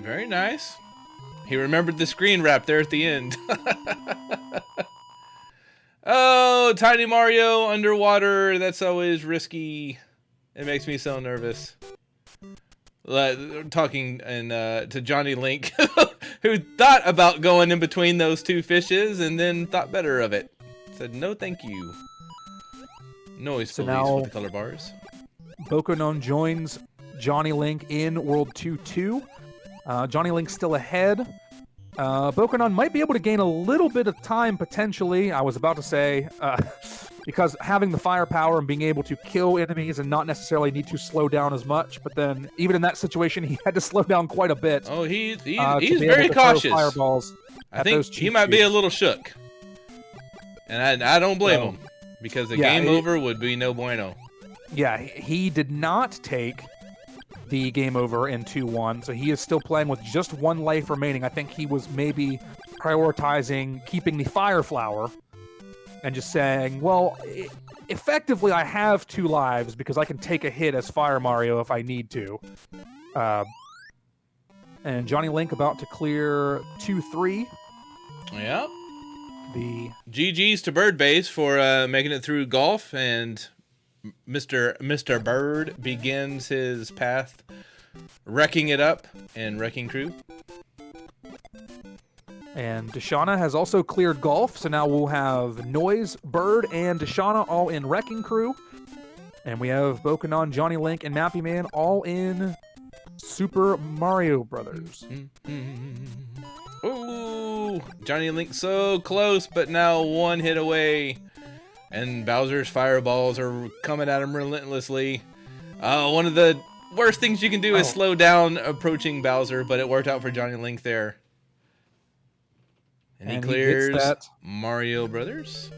Very nice. He remembered the screen wrap there at the end. Oh, Tiny Mario underwater. That's always risky. It makes me so nervous. Talking to Johnny Link, who thought about going in between those two fishes and then thought better of it. Said, no, thank you. Noise Police with the color bars. Bokonon joins Johnny Link in World 2-2. Johnny Link's still ahead. Bokonon might be able to gain a little bit of time, potentially. I was about to say, because having the firepower and being able to kill enemies and not necessarily need to slow down as much. But then, even in that situation, he had to slow down quite a bit. Oh, he's very cautious. Fireballs I think he might be a little shook. And I don't blame him, because the game over would be no bueno. Yeah, he did not take the game over in 2-1, so he is still playing with just one life remaining. I think he was maybe prioritizing keeping the Fire Flower and just saying, well, effectively I have 2 lives because I can take a hit as Fire Mario if I need to. And Johnny Link about to clear 2-3. Yep. The GG's to Bird Base for making it through golf, and Mr. Bird begins his path wrecking it up in Wrecking Crew. And Deshauna has also cleared golf, so now we'll have Noise, Bird, and Deshauna all in Wrecking Crew. And we have Bokonon, Johnny Link, and Mappy Man all in Super Mario Brothers. Ooh, Johnny Link so close, but now one hit away. And Bowser's fireballs are coming at him relentlessly. One of the worst things you can do is slow down approaching Bowser, but it worked out for Johnny Link there. And he clears Mario Brothers.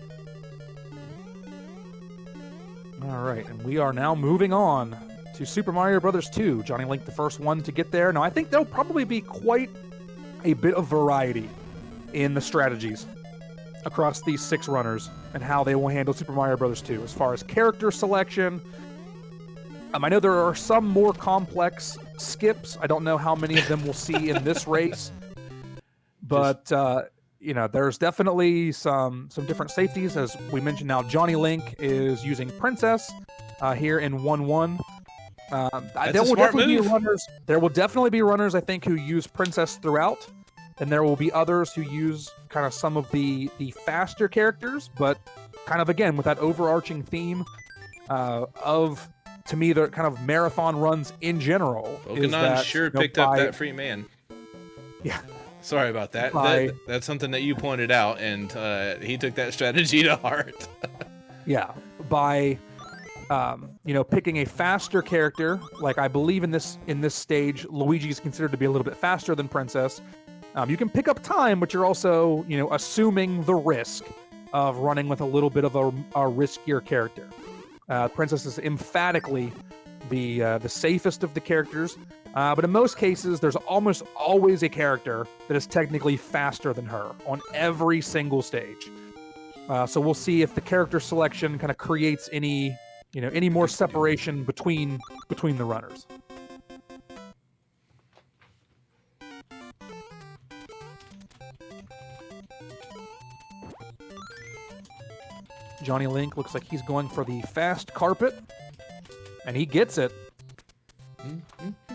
All right, and we are now moving on to Super Mario Brothers 2. Johnny Link, the first one to get there. Now, I think there'll probably be quite a bit of variety in the strategies across these 6 runners and how they will handle Super Mario Bros. 2 as far as character selection. I know there are some more complex skips. I don't know how many of them we'll see in this race, but there's definitely some different safeties. As we mentioned, now Johnny Link is using Princess here in 1-1. There will definitely be runners, I think, who use Princess throughout. And there will be others who use kind of some of the faster characters, but kind of, again, with that overarching theme of, to me, the kind of marathon runs in general. Bokonon sure picked up that free man. Yeah. Sorry about that. That's something that you pointed out, and he took that strategy to heart. Yeah. By, picking a faster character, like I believe in this stage, Luigi is considered to be a little bit faster than Princess. You can pick up time, but you're also, assuming the risk of running with a little bit of a riskier character. Princess is emphatically the safest of the characters, but in most cases, there's almost always a character that is technically faster than her on every single stage. So we'll see if the character selection kind of creates any more separation between the runners. Johnny Link looks like he's going for the fast carpet, and he gets it.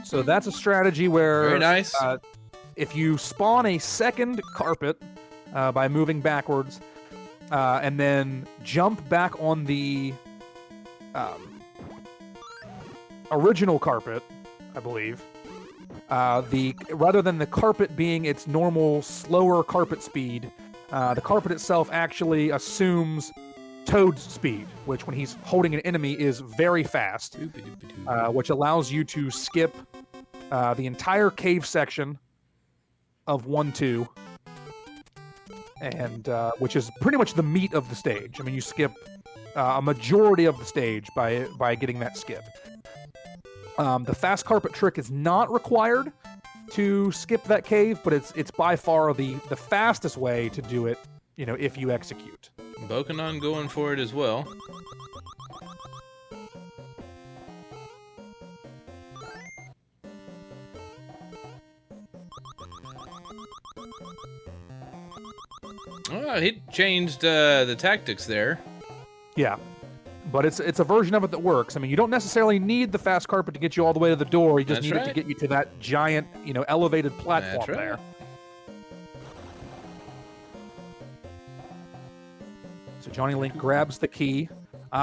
So that's a strategy where very nice. If you spawn a second carpet by moving backwards and then jump back on the original carpet, I believe, rather than the carpet being its normal slower carpet speed, the carpet itself actually assumes Toad's speed, which when he's holding an enemy is very fast, which allows you to skip the entire cave section of 1-2, and which is pretty much the meat of the stage. I mean, you skip a majority of the stage by getting that skip. The fast carpet trick is not required to skip that cave, but it's by far the fastest way to do it, you know, if you execute. Bokanon going for it as well. Oh, he changed the tactics there. Yeah, but it's a version of it that works. I mean, you don't necessarily need the fast carpet to get you all the way to the door. You just need it to get you to that giant, you know, elevated platform there. So Johnny Link grabs the key.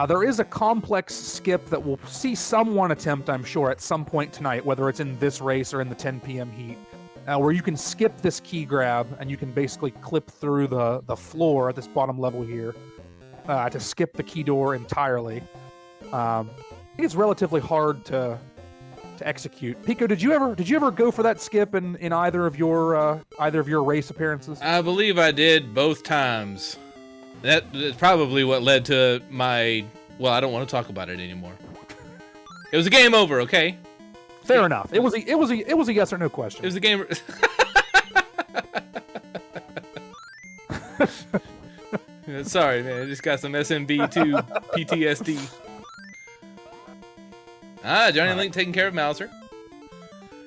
There is a complex skip that we'll see someone attempt, I'm sure, at some point tonight, whether it's in this race or in the 10 p.m. heat, where you can skip this key grab and you can basically clip through the floor at this bottom level here to skip the key door entirely. I think it's relatively hard to execute. Pico, did you ever go for that skip in either of your race appearances? I believe I did both times. That's probably what led to my... Well, I don't want to talk about it anymore. It was a game over, okay? Fair enough. It was a yes or no question. It was a game... Sorry, man. I just got some SMB2 PTSD. Johnny Link taking care of Mouser.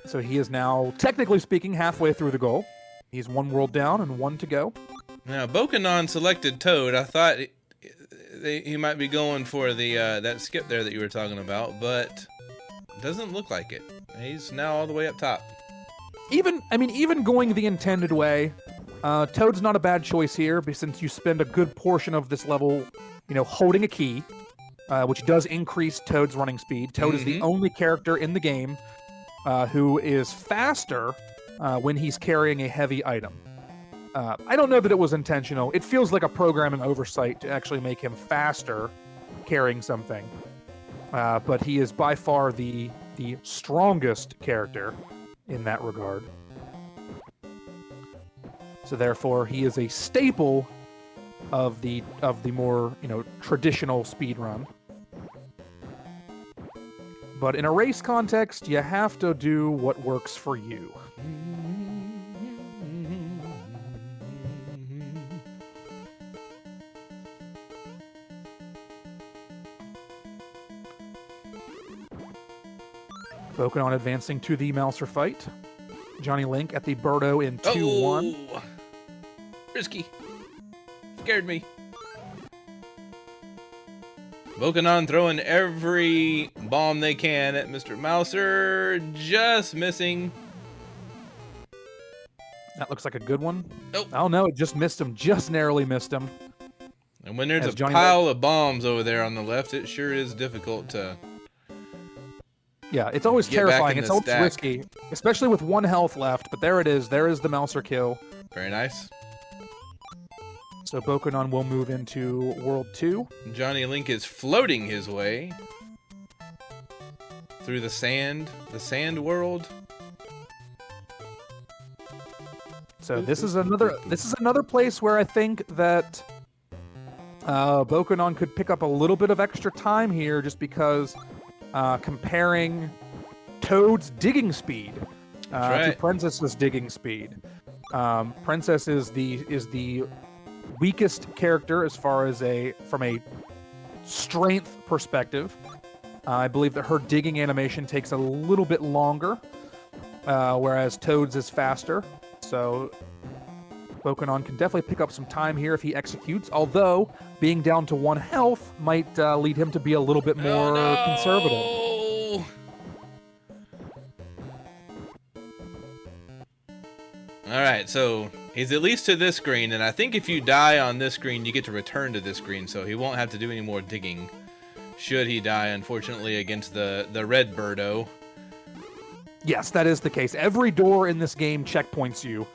So he is now, technically speaking, halfway through the goal. He's one world down and one to go. Now, Bokanon selected Toad. I thought he might be going for the that skip there that you were talking about, but it doesn't look like it. He's now all the way up top. Even going the intended way, Toad's not a bad choice here, since you spend a good portion of this level, you know, holding a key, which does increase Toad's running speed. Toad is the only character in the game who is faster when he's carrying a heavy item. I don't know that it was intentional. It feels like a programming oversight to actually make him faster carrying something. But he is by far the strongest character in that regard. So therefore, he is a staple of the more, you know, traditional speedrun. But in a race context, you have to do what works for you. Bokanon advancing to the Mouser fight. Johnny Link at the Birdo in 2-1. Oh, risky. Scared me. Bokanon throwing every bomb they can at Mr. Mouser. Just missing. That looks like a good one. Nope. Oh no, it just missed him. Just narrowly missed him. And when there's a pile of bombs over there on the left, it sure is difficult to... Yeah, it's always terrifying. It's always risky, especially with 1 health left. But there it is. There is the Mouser kill. Very nice. So Bokanon will move into World 2. Johnny Link is floating his way through the sand world. So this is another place where I think that Bokanon could pick up a little bit of extra time here, just because comparing Toad's digging speed to Princess's digging speed. Princess is the weakest character as far as from a strength perspective. I believe that her digging animation takes a little bit longer, whereas Toad's is faster. So Bokanon can definitely pick up some time here if he executes, although being down to 1 health might lead him to be a little bit more conservative. Alright, so he's at least to this screen, and I think if you die on this screen, you get to return to this screen, so he won't have to do any more digging should he die, unfortunately, against the red Birdo. Yes, that is the case. Every door in this game checkpoints you.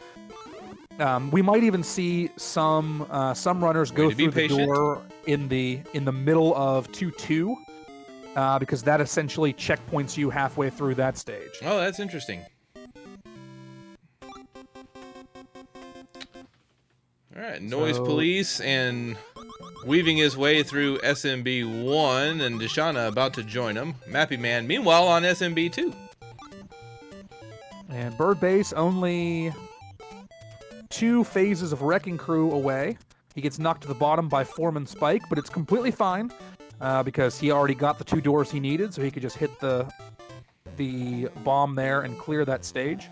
We might even see some runners go through the door in the middle of 2-2, because that essentially checkpoints you halfway through that stage. Oh, that's interesting. All right, Noise Police and weaving his way through SMB1, and Deshauna about to join him. Mappy Man, meanwhile, on SMB2. And Bird Base only 2 phases of Wrecking Crew away. He gets knocked to the bottom by Foreman Spike, but it's completely fine because he already got the 2 doors he needed, so he could just hit the bomb there and clear that stage.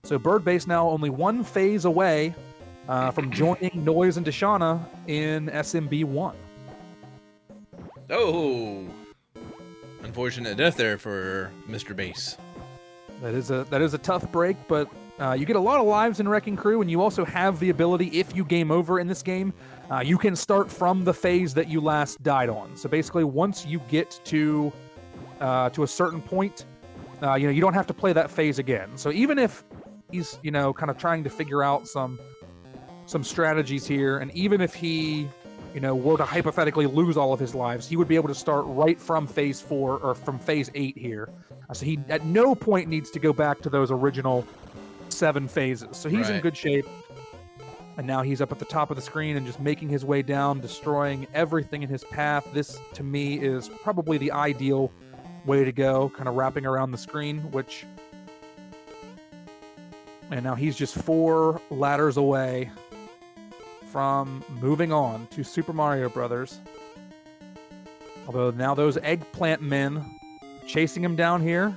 So Bird Base now only 1 phase away from joining Noise and Deshauna in SMB 1. Oh, unfortunate death there for Mr. Base. That is a tough break, but you get a lot of lives in Wrecking Crew, and you also have the ability, if you game over in this game, you can start from the phase that you last died on. So basically, once you get to a certain point, you don't have to play that phase again. So even if he's kind of trying to figure out some strategies here, and even if he were to hypothetically lose all of his lives, he would be able to start right from phase 4 or from phase 8 here. So he at no point needs to go back to those original 7 phases. So he's in good shape. And now he's up at the top of the screen and just making his way down, destroying everything in his path. This, to me, is probably the ideal way to go, kind of wrapping around the screen, and now he's just 4 ladders away from moving on to Super Mario Brothers. Although now those eggplant men chasing him down here.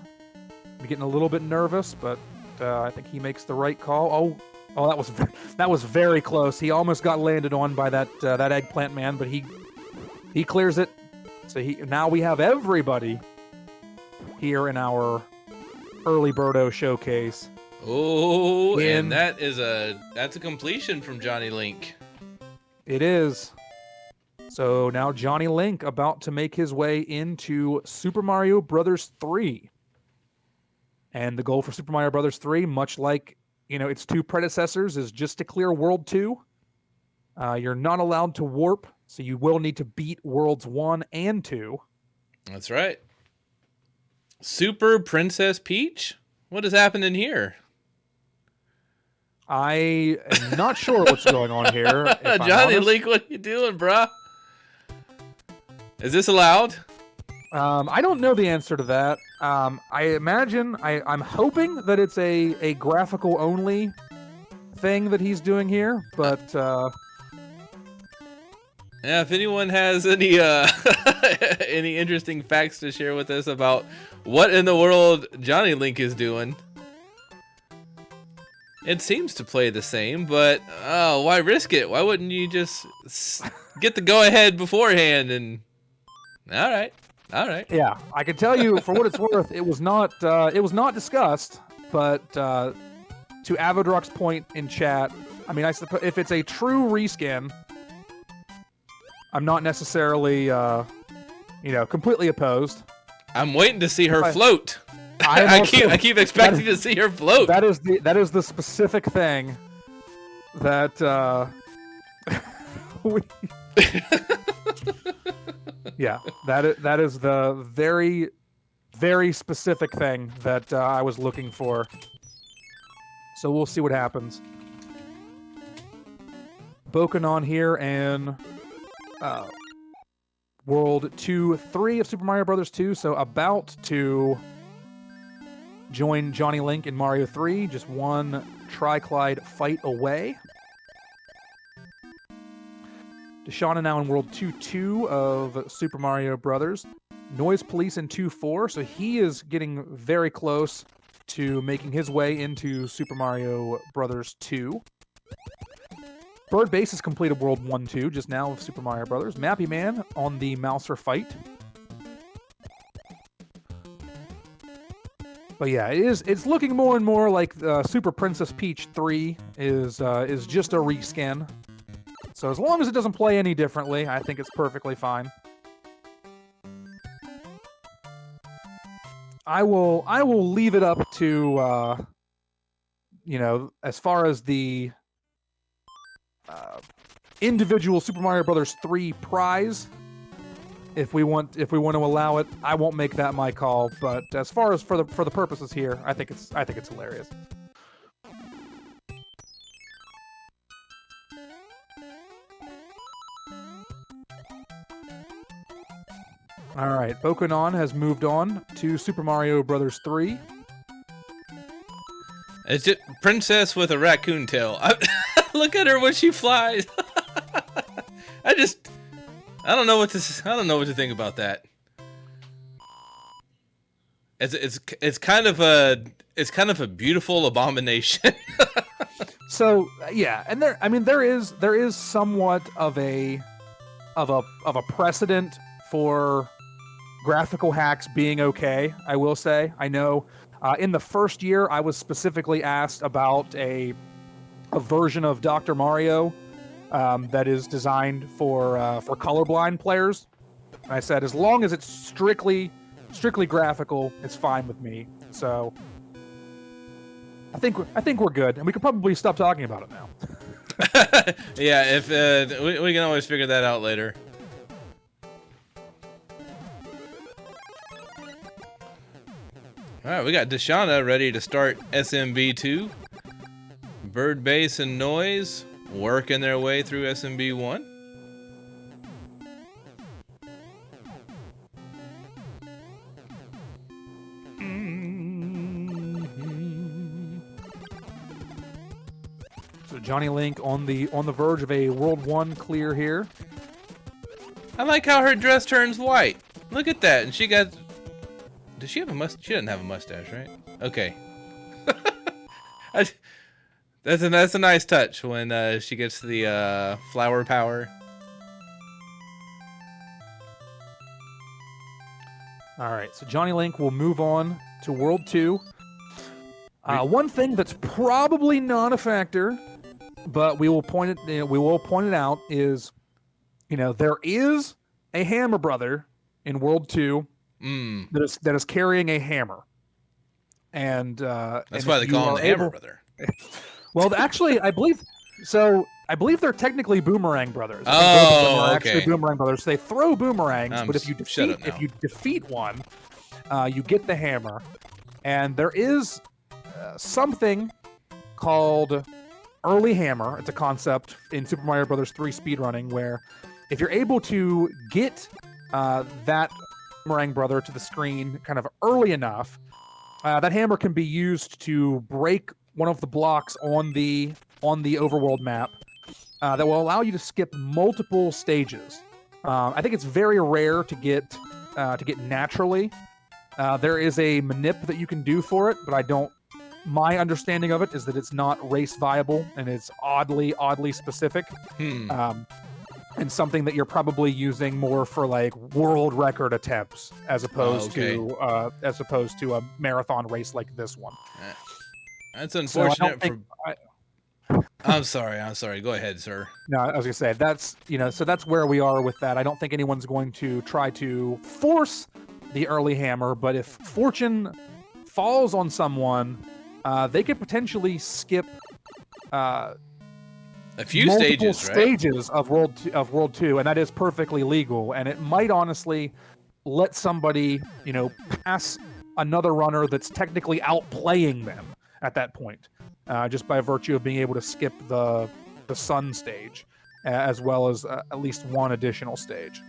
I'm getting a little bit nervous, but I think he makes the right call. Oh, that was very close. He almost got landed on by that eggplant man, but he clears it. So now we have everybody here in our early Birdo showcase. Oh, and that's a completion from Johnny Link. It is. So now Johnny Link about to make his way into Super Mario Brothers 3. And the goal for Super Mario Brothers 3, much like its 2 predecessors, is just to clear World 2. You're not allowed to warp, so you will need to beat Worlds 1 and 2. That's right. Super Princess Peach? What is happening here? I am not sure what's going on here. Johnny Link, what are you doing, bruh? Is this allowed? I don't know the answer to that. I imagine, I'm hoping that it's a graphical only thing that he's doing here, but yeah, if anyone has any any interesting facts to share with us about what in the world Johnny Link is doing. It seems to play the same, but why risk it? Why wouldn't you just get the go-ahead beforehand? And all right. Yeah, I can tell you for what it's worth, it was not discussed. But to Avodrock's point in chat, I mean, I suppose if it's a true reskin, I'm not necessarily completely opposed. I'm waiting to see her float. I keep expecting to see her float. That is the specific thing that yeah, that is the very, very specific thing that I was looking for. So we'll see what happens. Bokanon here and World 2, 3 of Super Mario Brothers 2, so about to join Johnny Link in Mario 3, just 1 Tri-Clyde fight away. Deshauna now in World 2-2 of Super Mario Brothers. Noise Police in 2-4, so he is getting very close to making his way into Super Mario Brothers 2. Bird Base has completed World 1-2 just now of Super Mario Brothers. Mappy Man on the Mouser fight. But yeah, it's looking more and more like Super Princess Peach 3 is just a reskin. So as long as it doesn't play any differently, I think it's perfectly fine. I will leave it up to as far as the individual Super Mario Brothers 3 prize. If we want to allow it, I won't make that my call. But as far as for the purposes here, I think it's hilarious. All right, Bokanon has moved on to Super Mario Brothers 3. It's just princess with a raccoon tail. Look at her when she flies. I don't know what to think about that. It's kind of a beautiful abomination. So yeah, and there is somewhat of a precedent for graphical hacks being okay. I will say, I know in the first year I was specifically asked about a version of Dr. Mario that is designed for colorblind players. And I said, as long as it's strictly graphical, it's fine with me. So I think we're good, and we could probably stop talking about it now. Yeah, if we can always figure that out later. All right, we got Deshauna ready to start SMB2. Bird Bass and Noise working their way through SMB1. So Johnny Link on the verge of a World 1 clear here. I like how her dress turns white. Look at that, and she got. Does she have a mustache? She doesn't have a mustache, right? Okay. That's a nice touch when she gets the flower power. All right, so Johnny Link will move on to World 2. One thing that's probably not a factor, but we will point it out is, there is a Hammer Brother in World 2 that is carrying a hammer, and that's why they call him the Hammer Brother. Well, actually, I believe they're technically Boomerang Brothers. Oh, okay. Actually, Boomerang Brothers. They throw boomerangs, but if you defeat one, you get the hammer. And there is something called early hammer. It's a concept in Super Mario Bros. 3 speedrunning where if you're able to get that Boomerang Brother to the screen kind of early enough, that hammer can be used to break one of the blocks on the overworld map that will allow you to skip multiple stages. I think it's very rare to get naturally. There is a manip that you can do for it, but my understanding of it is that it's not race viable and it's oddly specific. And something that you're probably using more for like world record attempts as opposed to a marathon race like this one. That's unfortunate. I'm sorry. Go ahead, sir. No, I was gonna say so that's where we are with that. I don't think anyone's going to try to force the early hammer, but if fortune falls on someone, they could potentially skip a few stages of World 2, and that is perfectly legal. And it might honestly let somebody, pass another runner that's technically outplaying them at that point, just by virtue of being able to skip the sun stage, as well as at least one additional stage.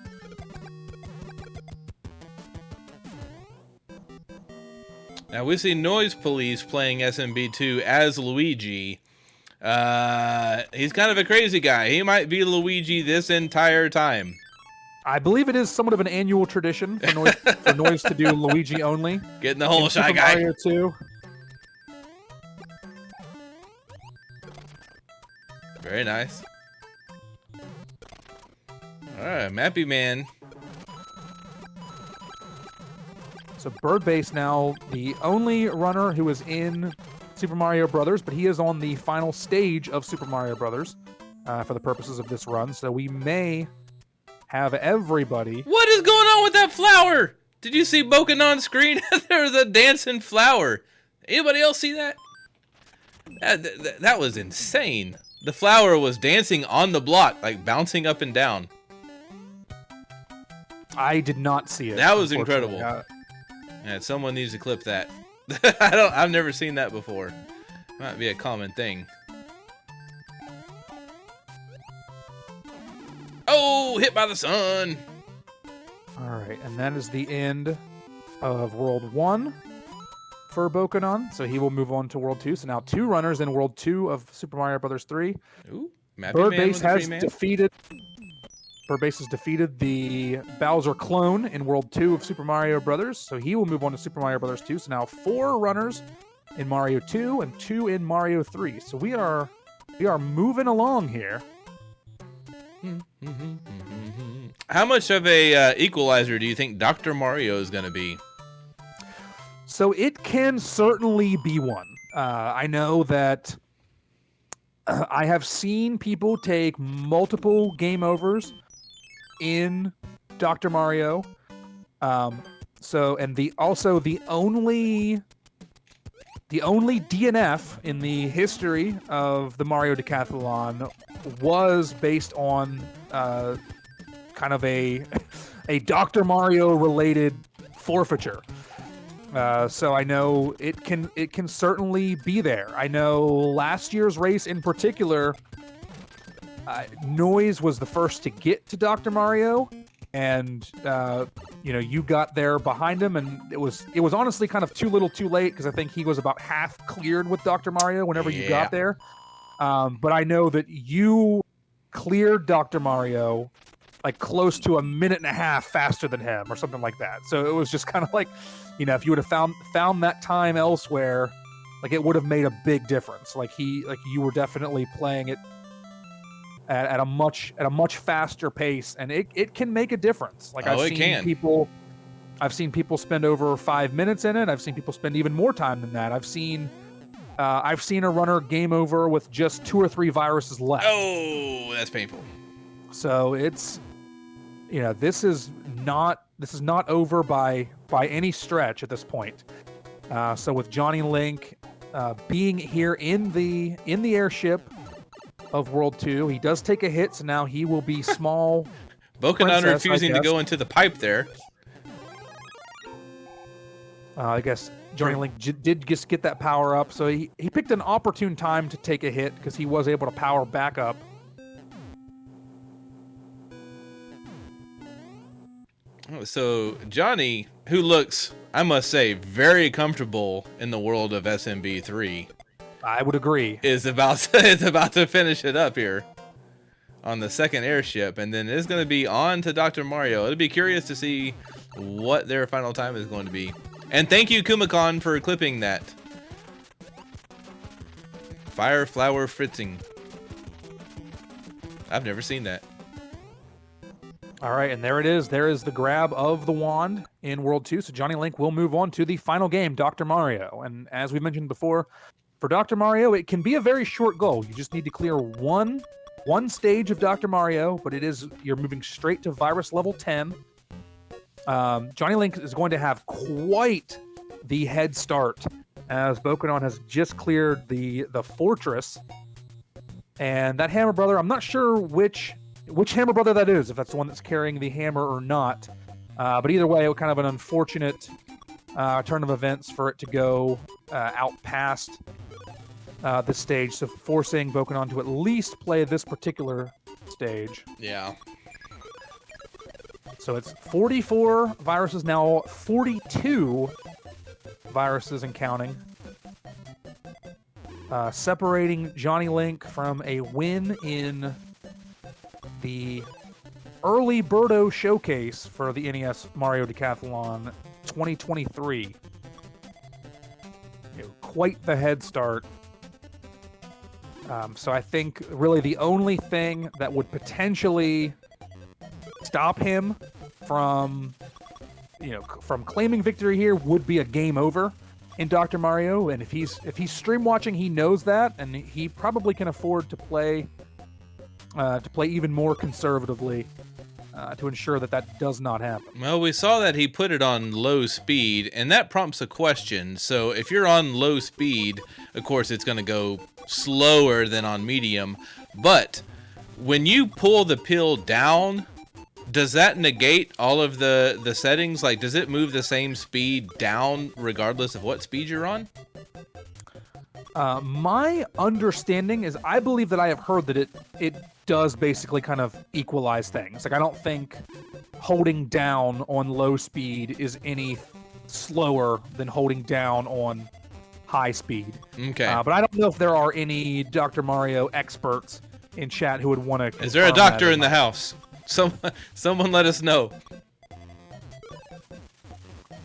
Now we see Noise Police playing SMB2 as Luigi. He's kind of a crazy guy. He might be Luigi this entire time. I believe it is somewhat of an annual tradition for Noise to do Luigi only. Getting the whole Shy Guy. Mario 2. Very nice. Alright, Mappy Man. So Bird Bass now the only runner who is in Super Mario Brothers, but he is on the final stage of Super Mario Brothers for the purposes of this run. So we may have everybody. What is going on with that flower? Did you see Boken on screen? There's a dancing flower. Anybody else see that? That was insane. The flower was dancing on the block, like bouncing up and down. I did not see it. That was incredible. Yeah, someone needs to clip that. I've never seen that before. Might be a common thing. Oh, hit by the sun. All right, and that is the end of World 1 for Bokonon, so he will move on to World 2. So now 2 runners in World 2 of Super Mario Bros. 3. Ooh, Bird Base has defeated the Bowser clone in World 2 of Super Mario Bros., so he will move on to Super Mario Bros. 2. So now 4 runners in Mario 2 and 2 in Mario 3. So we are moving along here. How much of a equalizer do you think Dr. Mario is going to be? So it can certainly be one. I know that I have seen people take multiple game overs in Dr. Mario. The only DNF in the history of the Mario Decathlon was based on kind of a Dr. Mario related forfeiture. So I know it can certainly be there. I know last year's race in particular, Noise was the first to get to Dr. Mario, and you got there behind him, and it was honestly kind of too little too late, because I think he was about half cleared with Dr. Mario whenever you got there. But I know that you cleared Dr. Mario like close to a minute and a half faster than him or something like that. So it was just kind of like, if you would have found that time elsewhere, like it would have made a big difference. You were definitely playing it at a much faster pace, and it can make a difference. Like I've seen people spend over 5 minutes in it. I've seen people spend even more time than that. I've seen a runner game over with just 2 or 3 viruses left. Oh, that's painful. So it's, this is not over by any stretch at this point. So with Johnny Link being here in the airship of World 2, he does take a hit, so now he will be small. Bokonon refusing to go into the pipe there. I guess Johnny Link did just get that power up, so he picked an opportune time to take a hit because he was able to power back up. So Johnny, who looks, I must say, very comfortable in the world of SMB 3, I would agree, is about to finish it up here on the second airship, and then it's going to be on to Dr. Mario. It'll be curious to see what their final time is going to be. And thank you, Kumikon, for clipping that. Fire flower fritzing. I've never seen that. All right, and there it is. There is the grab of the wand in World 2. So Johnny Link will move on to the final game, Dr. Mario. And as we mentioned before, for Dr. Mario, it can be a very short goal. You just need to clear one stage of Dr. Mario, but you're moving straight to virus level 10. Johnny Link is going to have quite the head start, as Bokonon has just cleared the fortress. And that Hammer Brother, I'm not sure which Hammer Brother that is, if that's the one that's carrying the hammer or not. But either way, it was kind of an unfortunate turn of events for it to go out past this stage, so forcing Bokonon to at least play this particular stage. Yeah. So it's 44 viruses now, 42 viruses and counting. Separating Johnny Link from a win in the early Birdo showcase for the NES Mario Decathlon 2023. Quite the head start. So I think really the only thing that would potentially stop him from claiming victory here would be a game over in Dr. Mario. And if he's stream watching, he knows that, and he probably can afford to play even more conservatively to ensure that does not happen. Well, we saw that he put it on low speed, and that prompts a question. So if you're on low speed, of course it's going to go slower than on medium. But when you pull the pill down, does that negate all of the settings? Like, does it move the same speed down regardless of what speed you're on? My understanding is, I believe that I have heard that it does basically kind of equalize things. Like, I don't think holding down on low speed is any slower than holding down on high speed. Okay. But I don't know if there are any Dr. Mario experts in chat who would want to. Is there a doctor in the house? Someone let us know.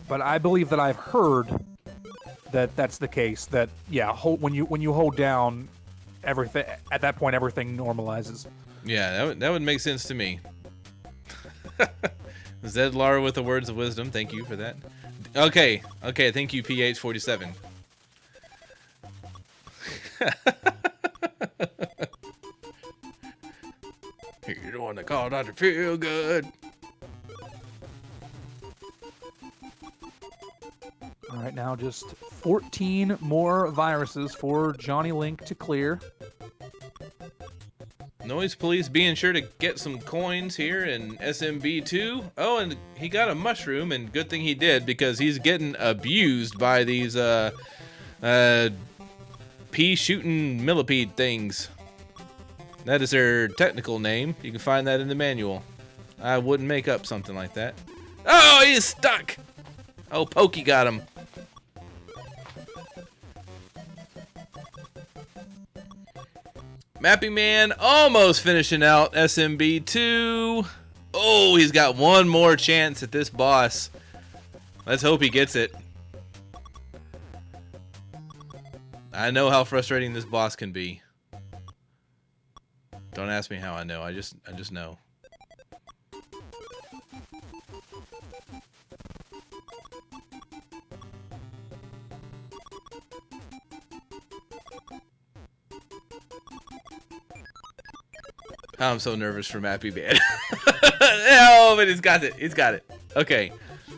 But I believe that I've heard that that's the case. That when you hold down everything at that point, everything normalizes. Yeah, that would make sense to me. Zed Lara with the words of wisdom. Thank you for that. Okay. Thank you, PH47. You don't want to call Dr. Feel Good. All right, now just 14 more viruses for Johnny Link to clear. Noise Police being sure to get some coins here in SMB2. Oh, and he got a mushroom, and good thing he did, because he's getting abused by these pea-shooting millipede things. That is their technical name. You can find that in the manual. I wouldn't make up something like that. Oh, he's stuck! Oh, Pokey got him. Mappy Man almost finishing out SMB2. Oh, he's got one more chance at this boss. Let's hope he gets it. I know how frustrating this boss can be. Don't ask me how I know. I just know. I'm so nervous for Mappy Man. Oh, but he's got it. He's got it. Okay.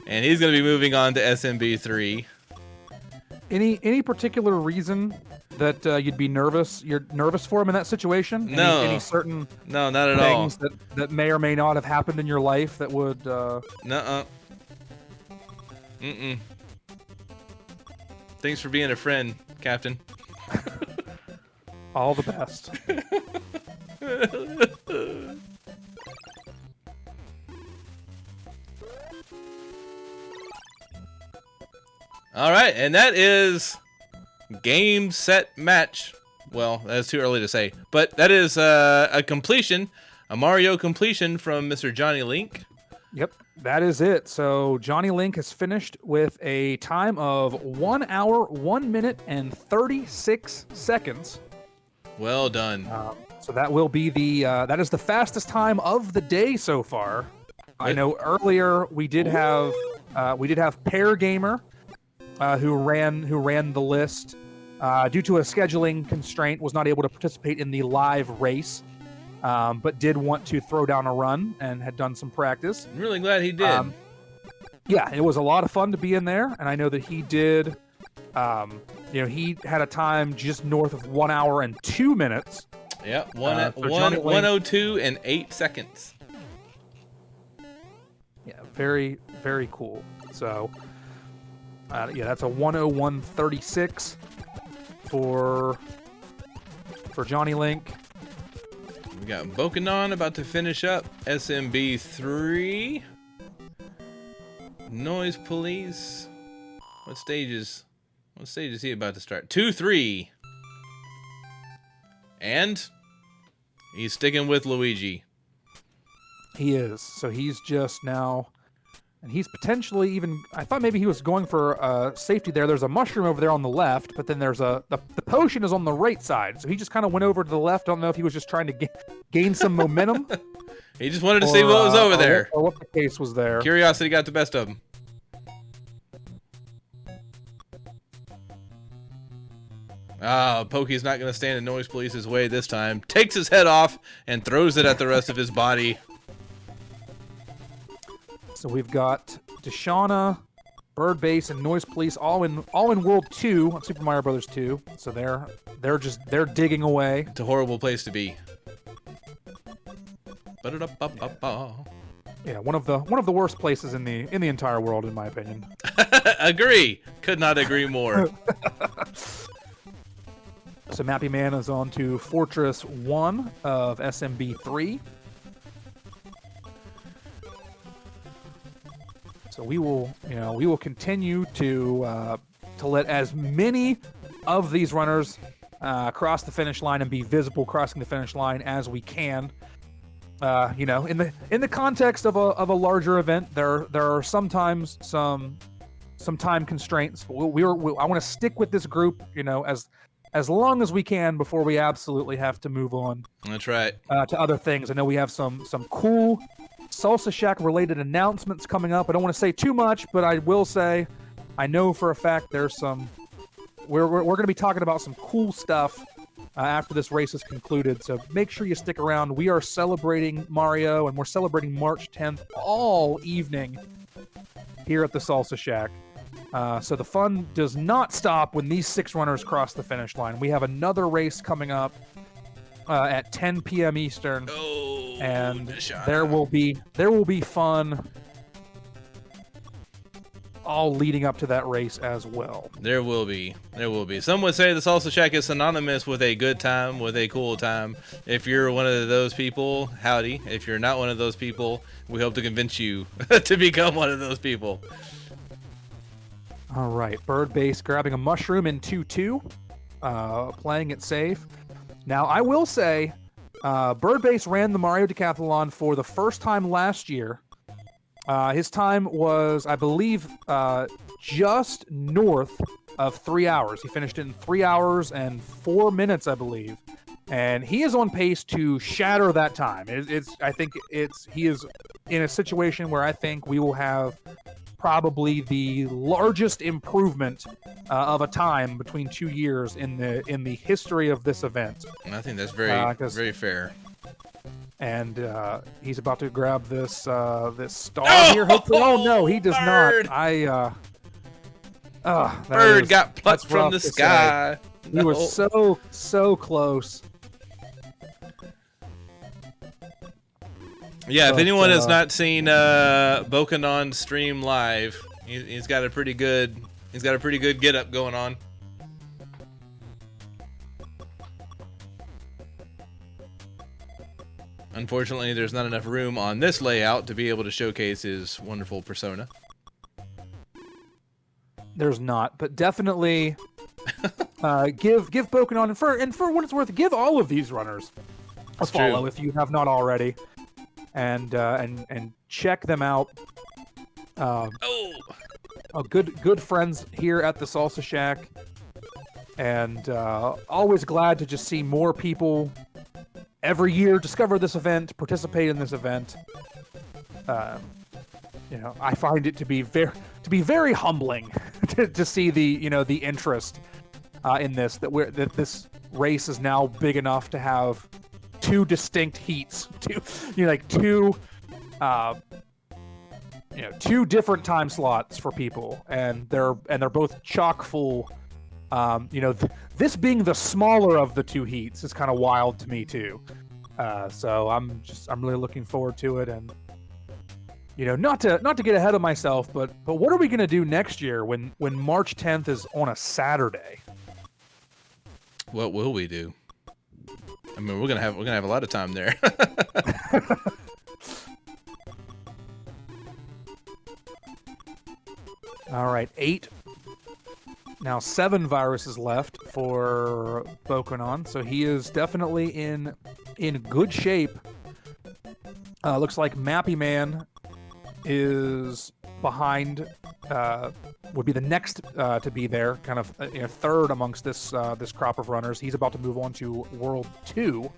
And he's going to be moving on to SMB3. Any particular reason that you'd be nervous? You're nervous for him in that situation? No. Any certain no, not at things all. that may or may not have happened in your life that would... Nuh-uh. Mm-mm. Thanks for being a friend, Captain. All the best. All right, and that is game, set, match. Well, that's too early to say, but that is a completion, a Mario completion from Mr. Johnny Link. Yep, that is it. So Johnny Link has finished with a time of 1 hour, 1 minute, and 36 seconds. Well done. So that will be that is the fastest time of the day so far. I know earlier we did have Pear Gamer who ran the list due to a scheduling constraint, was not able to participate in the live race, but did want to throw down a run and had done some practice. I'm really glad he did. Yeah, it was a lot of fun to be in there, and I know that he did. He had a time just north of 1 hour and 2 minutes. Yeah, 1:02 and 8 seconds. Yeah, very, very cool. So, that's a 1:01:36 for Johnny Link. We got Bokanon about to finish up SMB3. Noise Police. What stage is he about to start? 2-3. And he's sticking with Luigi. He is. So he's just now, and he's potentially even, I thought maybe he was going for safety there. There's a mushroom over there on the left, but then there's the potion is on the right side. So he just kind of went over to the left. I don't know if he was just trying to gain some momentum. He just wanted to see what was over there. Or what the case was there. Curiosity got the best of him. Pokey's not going to stand in Noise Police's way this time. Takes his head off and throws it at the rest of his body. So we've got Deshauna, Bird Base, and Noise Police all in World 2 on Super Mario Brothers 2. So they're digging away. It's a horrible place to be. Yeah, one of the worst places in the entire world, in my opinion. Agree. Could not agree more. So Mappy Man is on to Fortress 1 of SMB3. So we will continue to let as many of these runners cross the finish line and be visible crossing the finish line as we can. In the context of a larger event, there are sometimes some time constraints. But I want to stick with this group, as long as we can before we absolutely have to move on. That's right. To other things. I know we have some cool Salsa Shack related announcements coming up. I don't want to say too much, but I will say, I know for a fact there's some. We're going to be talking about some cool stuff after this race is concluded. So make sure you stick around. We are celebrating Mario, and we're celebrating March 10th all evening here at the Salsa Shack. So the fun does not stop when these 6 runners cross the finish line. We have another race coming up at 10 p.m. Eastern, and there will be fun all leading up to that race as well. There will be. Some would say the Salsa Shack is synonymous with a good time, with a cool time. If you're one of those people, howdy. If you're not one of those people, we hope to convince you to become one of those people. All right, Bird Base grabbing a mushroom in 2-2, playing it safe. Now, I will say, Bird Base ran the Mario Decathlon for the first time last year. His time was, I believe, just north of 3 hours. He finished in 3 hours and 4 minutes, I believe. And he is on pace to shatter that time. He is in a situation where I think we will have probably the largest improvement of a time between 2 years in the history of this event. I think that's very fair. And he's about to grab this star here. Hopefully, no, he does Bird. not. Bird got plucked from the sky. He was so close. Yeah, if anyone has not seen Bokanon stream live, he's got a pretty good get up going on. Unfortunately, there's not enough room on this layout to be able to showcase his wonderful persona. There's not, but definitely give Bokanon and for what it's worth, give all of these runners a follow if you have not already, and check them out. Good friends here at the Salsa Shack, and always glad to just see more people every year discover this event, participate in this event. I find it to be very humbling to see the interest in this. That this race is now big enough to have 2 distinct heats, two different time slots for people, and they're both chock full. This being the smaller of the 2 heats is kind of wild to me too. So I'm really looking forward to it, and not to get ahead of myself, but what are we gonna do next year when March 10th is on a Saturday? What will we do? I mean, we're gonna have a lot of time there. All right, 7 viruses left for Bokanon, so he is definitely in good shape. Looks like Mappy Man is behind, would be the next to be there, kind of third amongst this crop of runners. He's about to move on to World 2.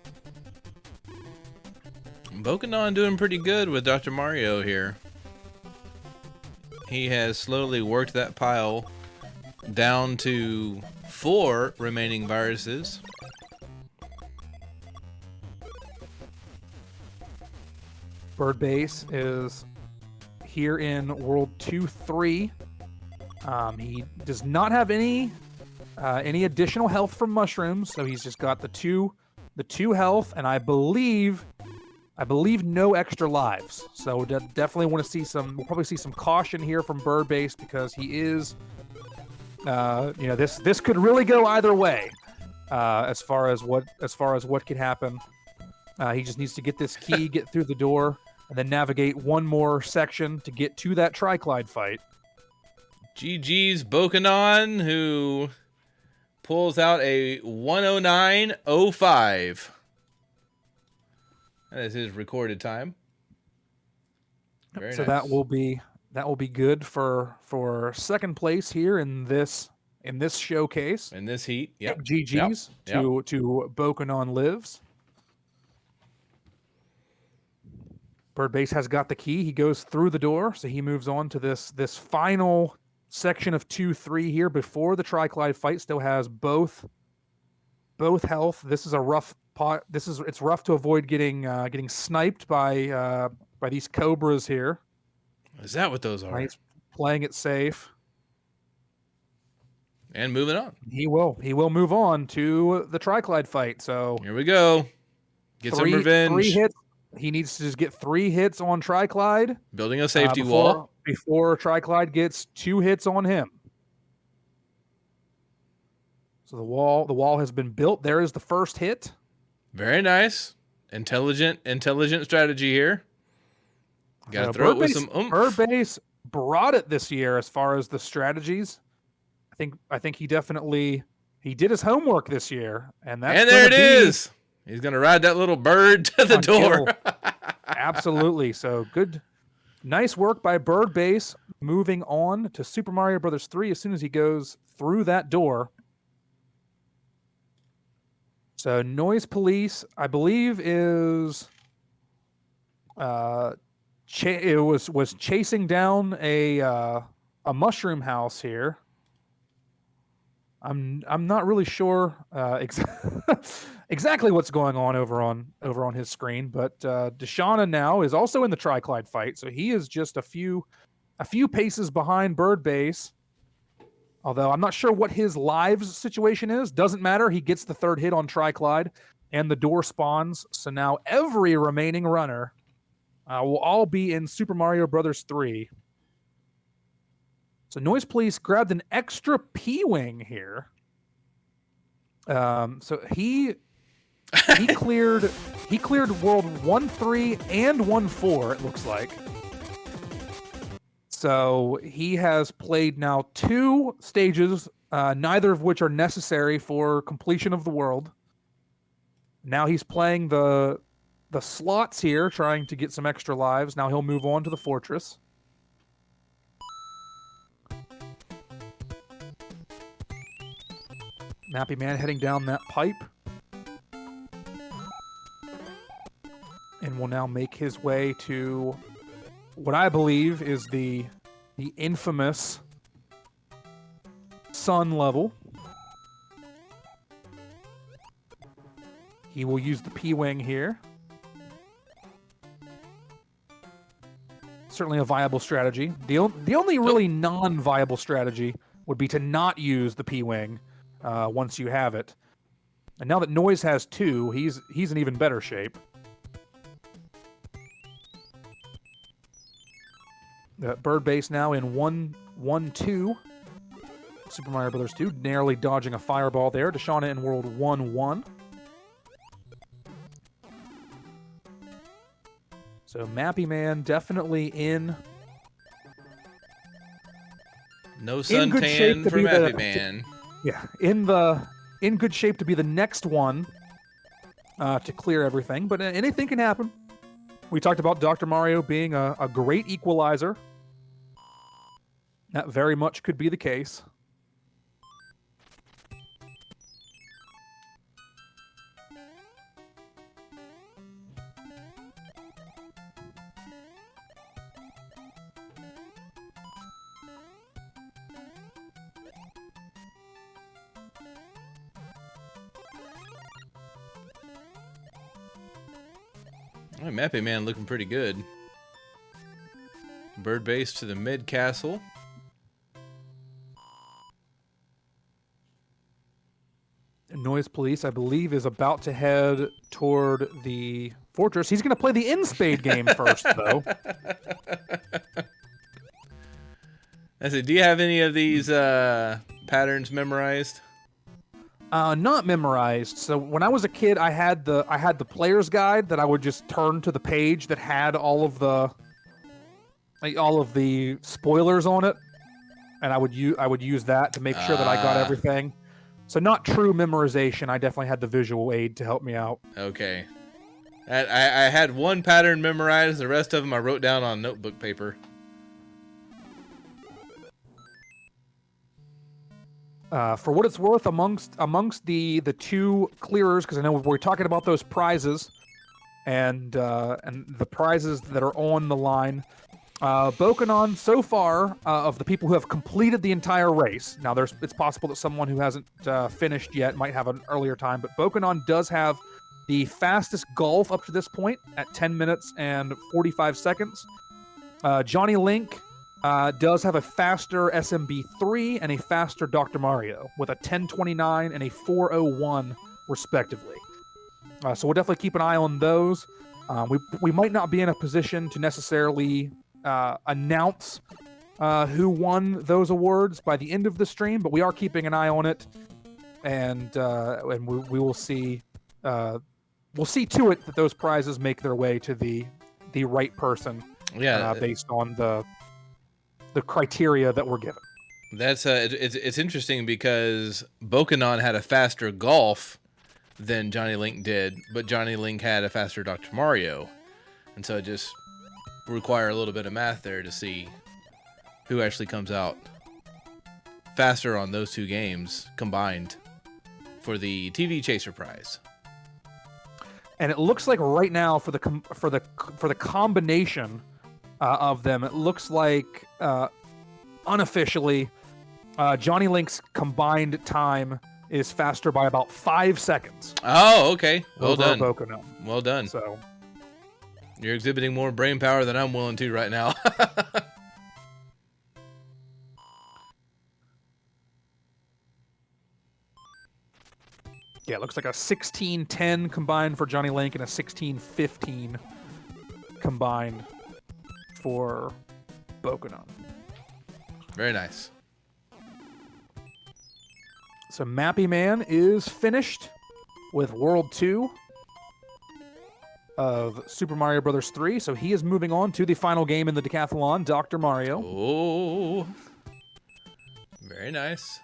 Bokanon doing pretty good with Dr. Mario here. He has slowly worked that pile down to 4 remaining viruses. Bird Base is here in World 2-3. He does not have any additional health from mushrooms, so he's just got the two health, and I believe no extra lives. So definitely want to see we'll probably see some caution here from Bird Base, because he is, this could really go either way, as far as what could happen. He just needs to get this key, get through the door, and then navigate one more section to get to that Triclide fight. GG's Bokanon, who pulls out a 109.05. That is his recorded time. Very so nice. that will be good for second place here in this showcase. In this heat. Yep. GG's to Bokanon Lives. Bird Base has got the key. He goes through the door, so he moves on to this final section of 2-3 here before the Triclide fight. Still has both health. This is a rough pot. It's rough to avoid getting sniped by these cobras here. Is that what those are? He's playing it safe. And moving on. He will move on to the Triclide fight. So here we go. Get some revenge. 3 hits. He needs to just get 3 hits on Triclide. Building a safety wall. Before Triclide gets 2 hits on him. So the wall has been built. There is the first hit. Very nice. Intelligent strategy here. Got to throw it with some oomph. Bird Base brought it this year as far as the strategies. I think he did his homework this year, and there it is. He's gonna ride that little bird to the door. Absolutely. So good, nice work by Bird Base. Moving on to Super Mario Brothers 3 as soon as he goes through that door. So Noise Police, I believe, is was chasing down a mushroom house here. I'm not really sure exactly what's going on over on his screen, but Deshauna now is also in the Triclide fight, so he is just a few paces behind Bird Base. Although I'm not sure what his lives situation is. Doesn't matter. He gets the 3rd hit on Triclide, and the door spawns. So now every remaining runner will all be in Super Mario Brothers 3. So Noise Police grabbed an extra P-Wing here. So he cleared world 1-3 and 1-4, it looks like. So he has played now 2 stages, neither of which are necessary for completion of the world. Now he's playing the slots here, trying to get some extra lives. Now he'll move on to the fortress. Mappy Man heading down that pipe. And will now make his way to what I believe is the infamous sun level. He will use the P-Wing here. Certainly a viable strategy. The only really non-viable strategy would be to not use the P-Wing once you have it. And now that Noise has 2, he's in even better shape. Bird Base now in 1-1-2. Super Mario Brothers 2 narrowly dodging a fireball there. Deshauna in world 1-1. So Mappy Man definitely in no suntan for Mappy Man. Yeah, in good shape to be the next one to clear everything, but anything can happen. We talked about Dr. Mario being a great equalizer. That very much could be the case. All right, Mappy Man looking pretty good. Bird Base to the mid castle. Noise Police, I believe, is about to head toward the fortress. He's going to play the in-spade game first, though. I said, do you have any of these patterns memorized? Not memorized. So when I was a kid, I had the player's guide that I would just turn to the page that had all of the spoilers on it, and I would use that to make sure that I got everything. So not true memorization. I definitely had the visual aid to help me out. Okay. I had one pattern memorized. The rest of them I wrote down on notebook paper. For what it's worth, amongst the two clearers, because I know we're talking about those prizes, and the prizes that are on the line. Bokanon, so far, of the people who have completed the entire race. Now, it's possible that someone who hasn't finished yet might have an earlier time, but Bokanon does have the fastest golf up to this point at 10 minutes and 45 seconds. Johnny Link does have a faster SMB3 and a faster Dr. Mario with a 10:29 and a 4:01 respectively. So we'll definitely keep an eye on those. We might not be in a position to necessarily announce who won those awards by the end of the stream, but we are keeping an eye on it, and we will see. We'll see to it that those prizes make their way to the right person. Yeah, based on the criteria that we're given. That's it's interesting because Bokanon had a faster golf than Johnny Link did, but Johnny Link had a faster Dr. Mario, and so it just require a little bit of math there to see who actually comes out faster on those two games combined for the TV Chaser prize. And it looks like right now for the combination of them, it looks like unofficially Johnny Link's combined time is faster by about 5 seconds. Oh, okay. Well done. Bokanon. Well done. So you're exhibiting more brain power than I'm willing to right now. yeah, it looks like a 16:10 combined for Johnny Link and a 16:15 combined for Bokanon. Very nice. So Mappy Man is finished with World 2 of Super Mario Bros. 3. So he is moving on to the final game in the Decathlon, Dr. Mario. Oh, very nice.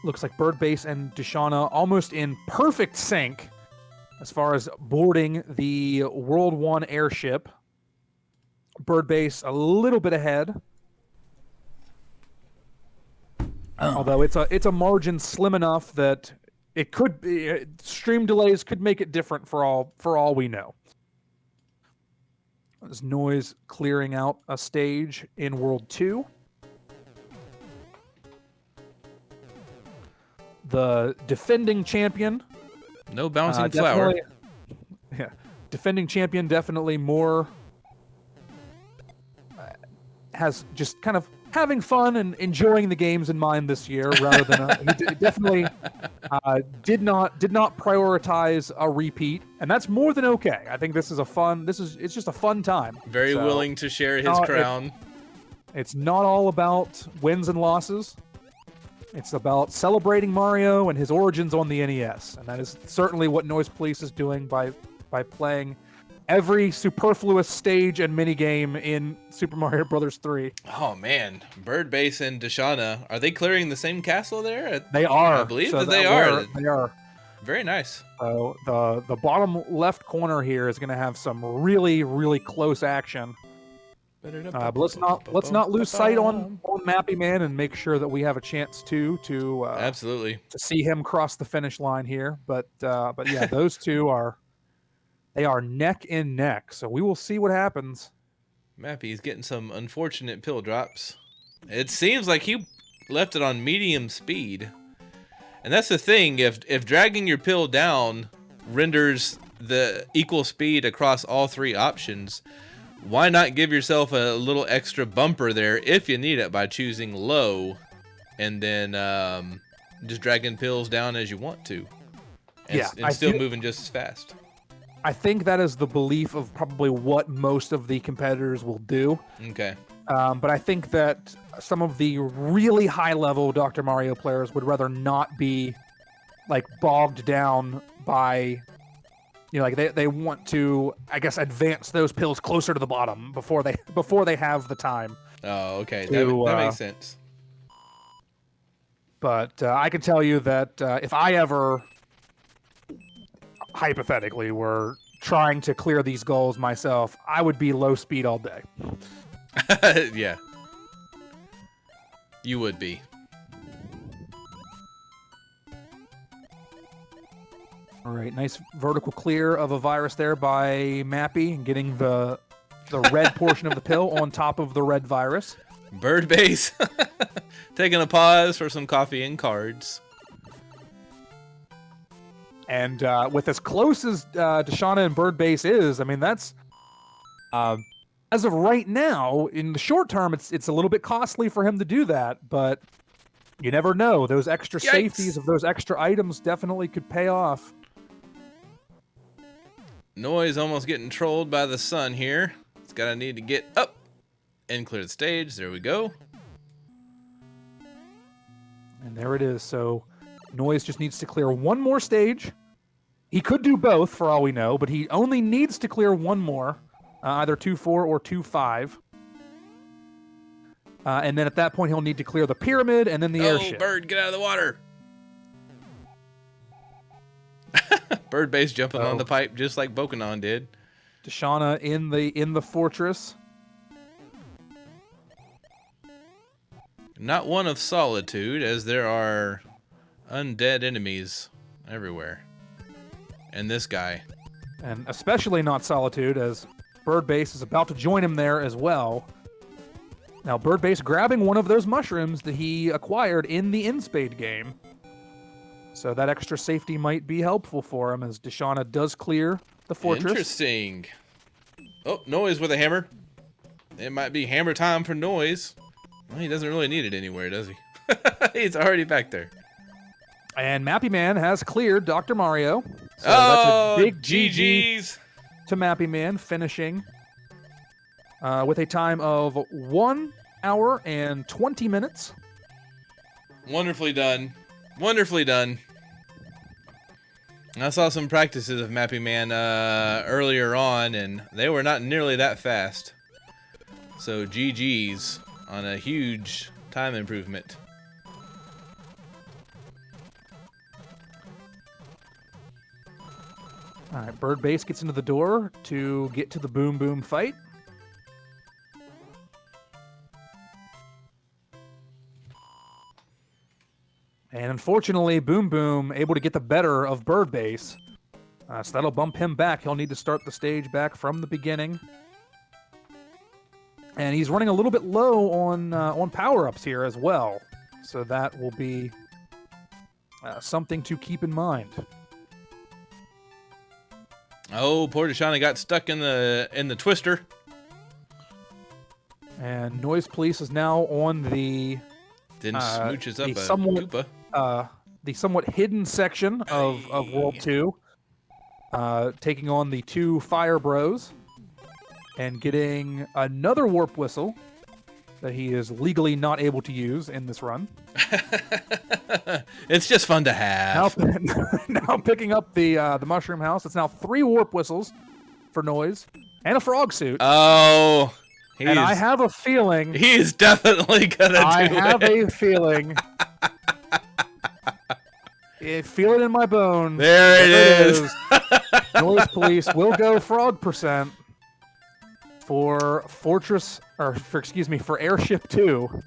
Looks like Birdbase and Deshauna almost in perfect sync as far as boarding the World 1 airship. Birdbase a little bit ahead. Although it's a margin slim enough that it could be, stream delays could make it different for all we know. There's noise clearing out a stage in World 2. The defending champion. No bouncing flower. Yeah. Defending champion definitely more has just kind of having fun and enjoying the games in mind this year rather than he definitely did not prioritize a repeat, and that's more than okay. I think it's just a fun time. Very willing to share his crown. It's not all about wins and losses. It's about celebrating Mario and his origins on the NES, and that is certainly what Noise Police is doing by playing every superfluous stage and minigame in Super Mario Bros. 3. Oh man, Birdbase and Deshauna, are they clearing the same castle there? They are. I believe that they are. They are. Very nice. So the bottom left corner here is going to have some really, really close action. But let's not lose sight on Mappy Man and make sure that we have a chance to absolutely to see him cross the finish line here. But yeah, those two are neck and neck. So we will see what happens. Mappy's getting some unfortunate pill drops. It seems like he left it on medium speed, and that's the thing. If dragging your pill down renders the equal speed across all three options, why not give yourself a little extra bumper there if you need it by choosing low and then just dragging pills down as you want to and still moving just as fast. I think that is the belief of probably what most of the competitors will do. Okay. But I think that some of the really high-level Dr. Mario players would rather not be like bogged down by You know, like they want to, I guess, advance those pills closer to the bottom before they have the time. Oh, okay. To, That makes sense. But I can tell you that if I ever, hypothetically, were trying to clear these goals myself, I would be low speed all day. Yeah. You would be. All right, nice vertical clear of a virus there by Mappy, getting the red portion of the pill on top of the red virus. Bird base. Taking a pause for some coffee and cards. And with as close as Deshauna and Bird Base is, I mean, that's as of right now, in the short term, it's a little bit costly for him to do that, but you never know. Those extra Yikes. safeties of those extra items definitely could pay off. Noise almost getting trolled by the sun here. It's gotta need to get up and clear the stage. There we go. And there it is. So Noise just needs to clear one more stage. He could do both for all we know, but he only needs to clear one more, either 2-4 or 2-5. And then at that point, he'll need to clear the pyramid and then the airship. Oh, bird, get out of the water. Bird base jumping on the pipe just like Bokanon did. Deshauna in the fortress. Not one of solitude, as there are undead enemies everywhere. And this guy. And especially not solitude, as Bird Base is about to join him there as well. Now, Bird Base grabbing one of those mushrooms that he acquired in the InSpade game. So that extra safety might be helpful for him as Deshauna does clear the fortress. Interesting. Oh, Noise with a hammer. It might be hammer time for Noise. Well, he doesn't really need it anywhere, does he? He's already back there. And Mappy Man has cleared Dr. Mario. So oh, that's a big GG's to Mappy Man, finishing with a time of 1 hour and 20 minutes. Wonderfully done. Wonderfully done. I saw some practices of Mappy Man earlier on, and they were not nearly that fast. So GG's on a huge time improvement. All right, Bird Base gets into the door to get to the Boom Boom fight. And unfortunately, Boom Boom able to get the better of Bird Base. So that'll bump him back. He'll need to start the stage back from the beginning. And he's running a little bit low on power-ups here as well. So that will be something to keep in mind. Oh, poor Deshauna got stuck in the twister. And Noise Police is now on the Then smooches up a Koopa. The somewhat hidden section of World 2, taking on the two Fire Bros and getting another Warp Whistle that he is legally not able to use in this run. It's just fun to have. Now picking up the Mushroom House. It's now 3 Warp Whistles for Noise and a Frog Suit. Oh, and I have a feeling he's definitely gonna do it. I have a feeling. Feel it in my bones. There it is. Noise Police will go Frog percent for for Airship 2.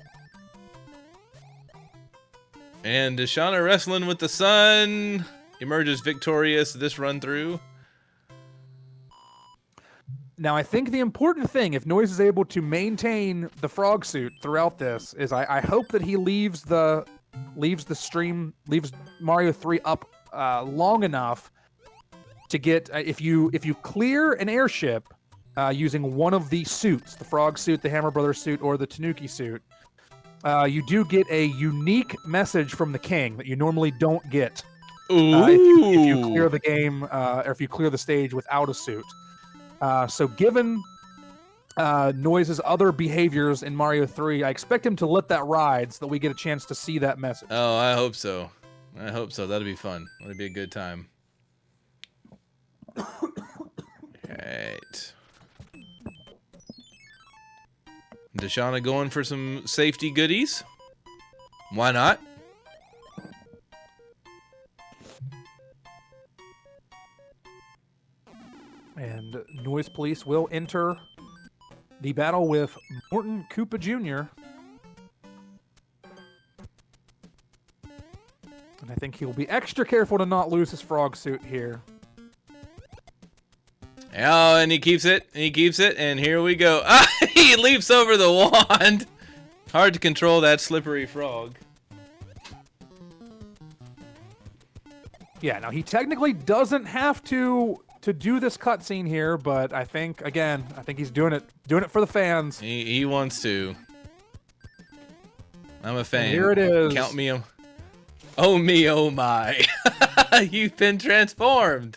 And Deshauna wrestling with the sun emerges victorious this run through. Now, I think the important thing, if Noise is able to maintain the Frog Suit throughout this, is I hope that he leaves Mario 3 up long enough to get if you clear an airship using one of the suits, the Frog Suit, the Hammer Brothers suit, or the Tanuki suit, you do get a unique message from the king that you normally don't get if you clear the game or if you clear the stage without a suit. So given Noise's other behaviors in Mario 3, I expect him to let that ride so that we get a chance to see that message. Oh, I hope so. That'll be fun. That'll be a good time. Alright. Deshauna going for some safety goodies. Why not? And Noise Police will enter the battle with Morton Koopa Jr. And I think he'll be extra careful to not lose his frog suit here. Oh, and he keeps it, and here we go. Ah, he leaps over the wand. Hard to control that slippery frog. Yeah, now he technically doesn't have to do this cutscene here, but I think he's doing it for the fans. He wants to. I'm a fan. And here it is. Count me. Oh me, oh my. You've been transformed.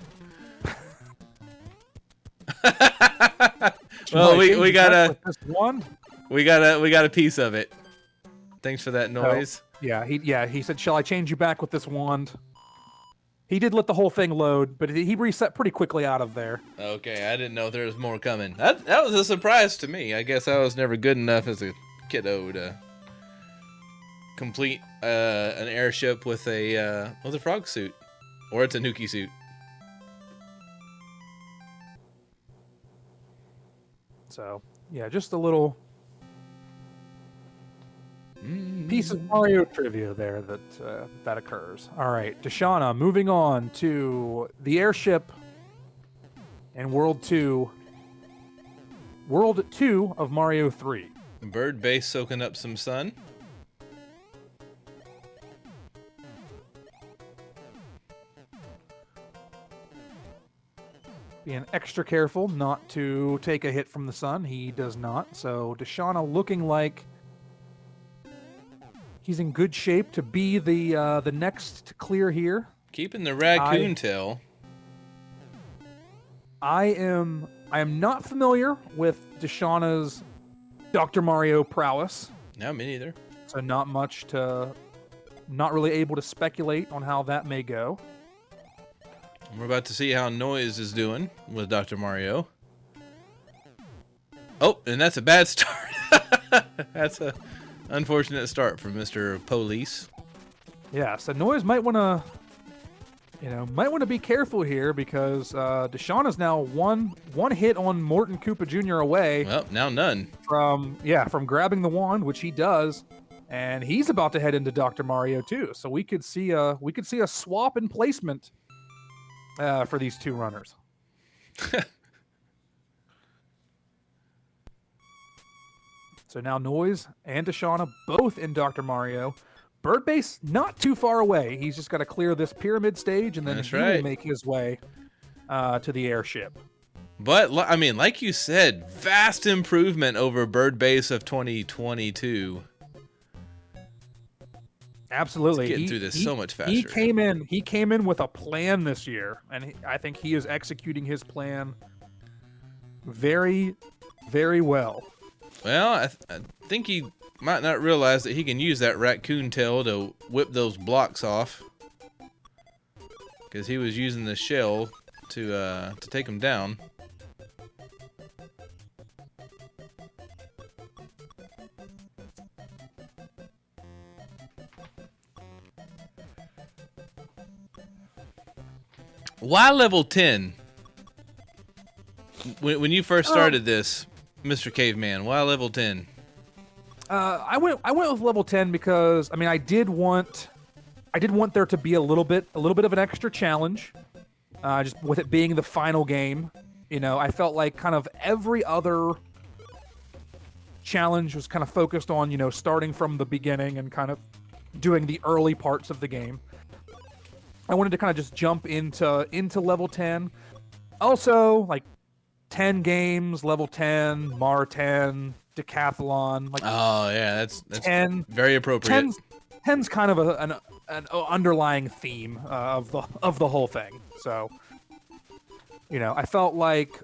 Well, we got a piece of it. Thanks for that noise. Oh, yeah, he said, "Shall I change you back with this wand?" He did let the whole thing load, but he reset pretty quickly out of there. Okay, I didn't know there was more coming. That was a surprise to me. I guess I was never good enough as a kiddo to complete an airship with a frog suit, or it's a Nuki suit. So yeah, just a little piece of Mario trivia there that occurs. All right, Deshauna, moving on to the airship and World 2 of Mario 3. Bird base soaking up some sun. Being extra careful not to take a hit from the sun. He does not. So Deshauna looking like he's in good shape to be the next to clear here. Keeping the raccoon tail. I am not familiar with Deshauna's Dr. Mario prowess. No, me neither. So not really able to speculate on how that may go. We're about to see how Noise is doing with Dr. Mario. Oh, and that's a bad start. That's a unfortunate start for Mr. Police. Yeah, so Noise might want to be careful here because Deshauna's now one hit on Morton Koopa Jr. away. Well, now none. From grabbing the wand, which he does, and he's about to head into Dr. Mario too. So we could see a swap in placement for these two runners. So now Noise and Deshauna both in Dr. Mario. Bird base not too far away. He's just got to clear this pyramid stage, and then he will make his way to the airship. But I mean, like you said, vast improvement over Bird base of 2022. Absolutely, he's getting through this so much faster. He came in with a plan this year, and I think he is executing his plan very, very well. Well, I think he might not realize that he can use that raccoon tail to whip those blocks off, because he was using the shell to take them down. Why level 10? When you first started this, Mr. Caveman, why level 10? I went with level 10 because I did want there to be a little bit of an extra challenge, just with it being the final game. I felt like kind of every other challenge was kind of focused on starting from the beginning and kind of doing the early parts of the game. I wanted to kind of just jump into level 10. Also, like 10 games, level 10, Mar10, Decathlon. Like, oh yeah, that's 10, very appropriate. 10's kind of an underlying theme of the whole thing. So, I felt like,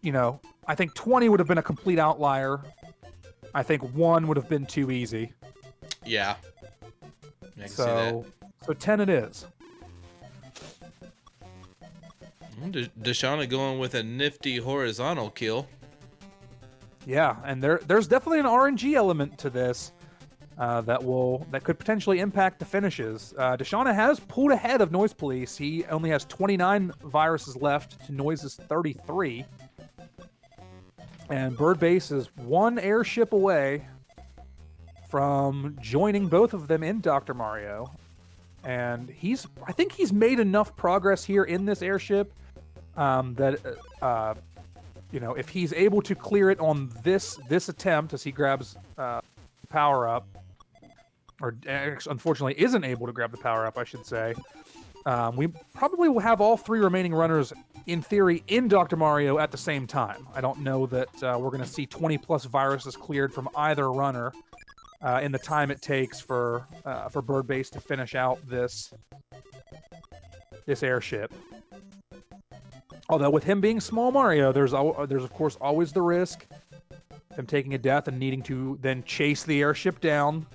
I think 20 would have been a complete outlier. I think 1 would have been too easy. Yeah. I can see that. So 10 it is. Deshauna going with a nifty horizontal kill. Yeah, and there's definitely an RNG element to this that could potentially impact the finishes. Deshauna has pulled ahead of Noise Police. He only has 29 viruses left to Noise's 33. And Bird Base is one airship away from joining both of them in Dr. Mario. And I think he's made enough progress here in this airship that if he's able to clear it on this attempt as he grabs power up, or unfortunately isn't able to grab the power up, I should say, we probably will have all three remaining runners in theory in Dr. Mario at the same time. I don't know that we're going to see 20 plus viruses cleared from either runner in the time it takes for Bird Base to finish out this airship. Although with him being Small Mario, there's of course always the risk of him taking a death and needing to then chase the airship down,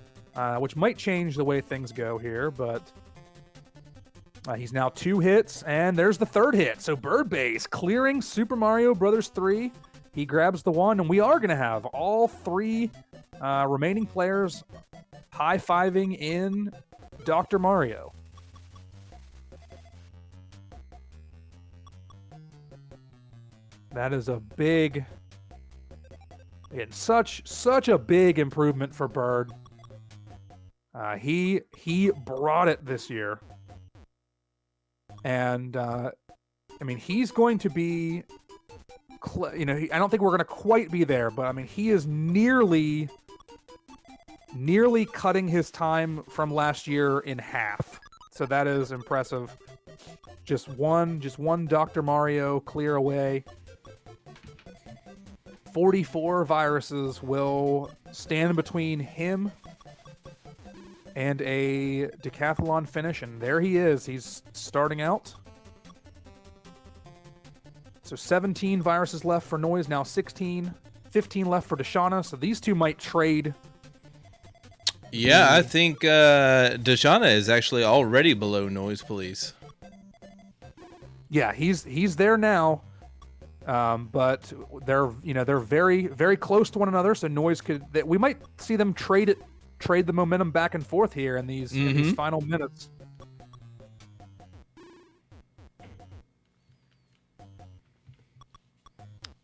which might change the way things go here. But he's now 2 hits, and there's the 3rd hit. So Bird Base clearing Super Mario Brothers 3. He grabs the 1, and we are going to have all 3 remaining players high-fiving in Dr. Mario. That is a big, again, such a big improvement for Bird. He brought it this year, and he's going to be, I don't think we're going to quite be there, but he is nearly cutting his time from last year in half. So that is impressive. Just one Dr. Mario clear away. 44 viruses will stand between him and a decathlon finish, and there he is. He's starting out. So 17 viruses left for Noise, now 16. 15 left for Deshauna, so these two might trade. Yeah, I think Deshauna is actually already below Noise Police. Yeah, he's there now. But they're very, very close to one another. So Noise we might see them trade the momentum back and forth here in these final minutes.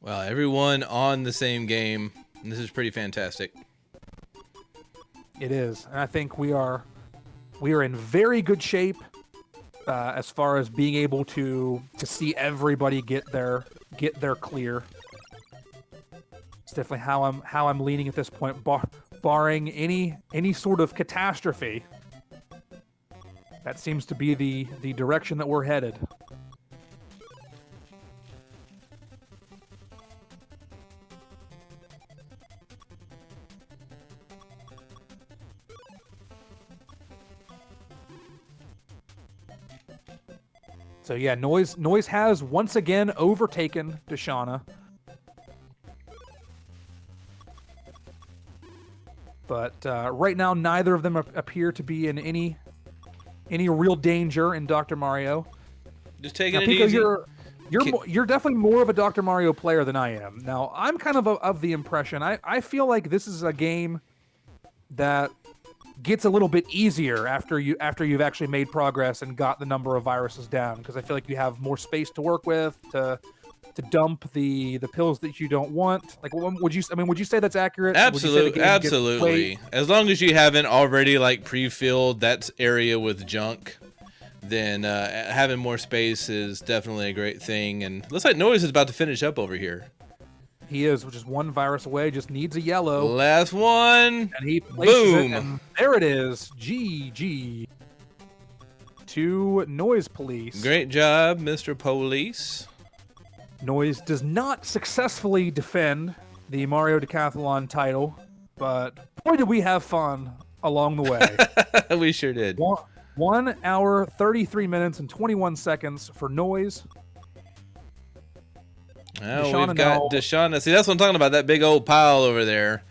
Well, everyone on the same game. This is pretty fantastic. It is, and I think we are in very good shape as far as being able to see everybody get their clear. It's definitely how I'm leaning at this point, barring any sort of catastrophe. That seems to be the direction that we're headed. So yeah, Noise has once again overtaken Deshauna. But right now, neither of them appear to be in any real danger in Dr. Mario. Just taking now, it Pico, easy. You're definitely more of a Dr. Mario player than I am. Now, I'm kind of the impression. I feel like this is a game that gets a little bit easier after you've actually made progress and got the number of viruses down, because I feel like you have more space to work with to dump the pills that you don't want. Like, would you say that's accurate? Absolutely. As long as you haven't already pre-filled that area with junk, then having more space is definitely a great thing. And looks like Noise is about to finish up over here. He is, which is one virus away, just needs a yellow. Last one. And he places Boom. it, and there it is. GG. To Noise Police. Great job, Mr. Police. Noise does not successfully defend the Mario Decathlon title, but boy, did we have fun along the way. We sure did. 1 hour, 33 minutes, and 21 seconds for Noise. Well, we've got Deshauna. See, that's what I'm talking about, that big old pile over there.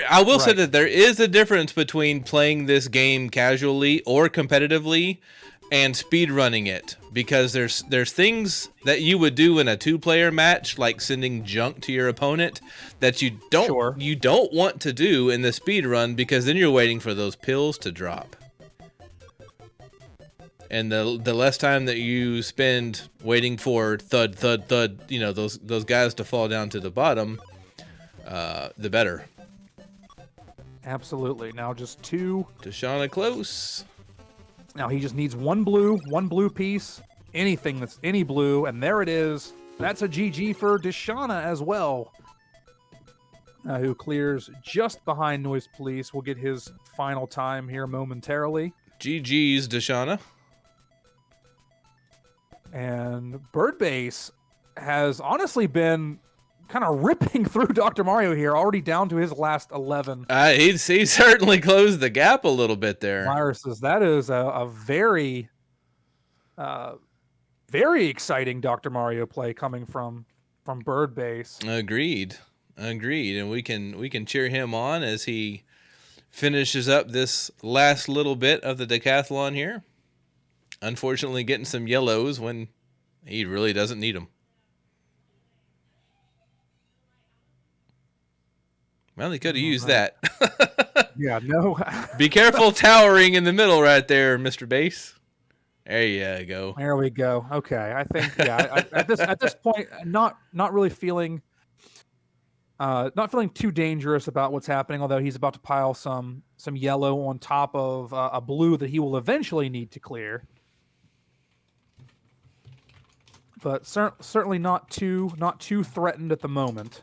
I will say that there is a difference between playing this game casually or competitively and speed running it, because there's things that you would do in a 2-player match, like sending junk to your opponent, that you don't want to do in the speed run, because then you're waiting for those pills to drop. And the less time that you spend waiting for thud, you know, those guys to fall down to the bottom, the better. Absolutely. Now just 2. Deshauna close. Now he just needs one blue piece, anything that's any blue, and there it is. That's a GG for Deshauna as well, who clears just behind Noise Police. We'll get his final time here momentarily. GG's, Deshauna. And Birdbase has honestly been kind of ripping through Dr. Mario here, already down to his last 11. He certainly closed the gap a little bit there. Viruses. That is a very, very exciting Dr. Mario play coming from Birdbase. Agreed. And we can cheer him on as he finishes up this last little bit of the decathlon here. Unfortunately, getting some yellows when he really doesn't need them. Well, he could have used that. Yeah, no. Be careful towering in the middle right there, Mr. Base. There you go. There we go. Okay, I think at this point, not really feeling, not feeling too dangerous about what's happening. Although he's about to pile some yellow on top of a blue that he will eventually need to clear. But certainly not too threatened at the moment.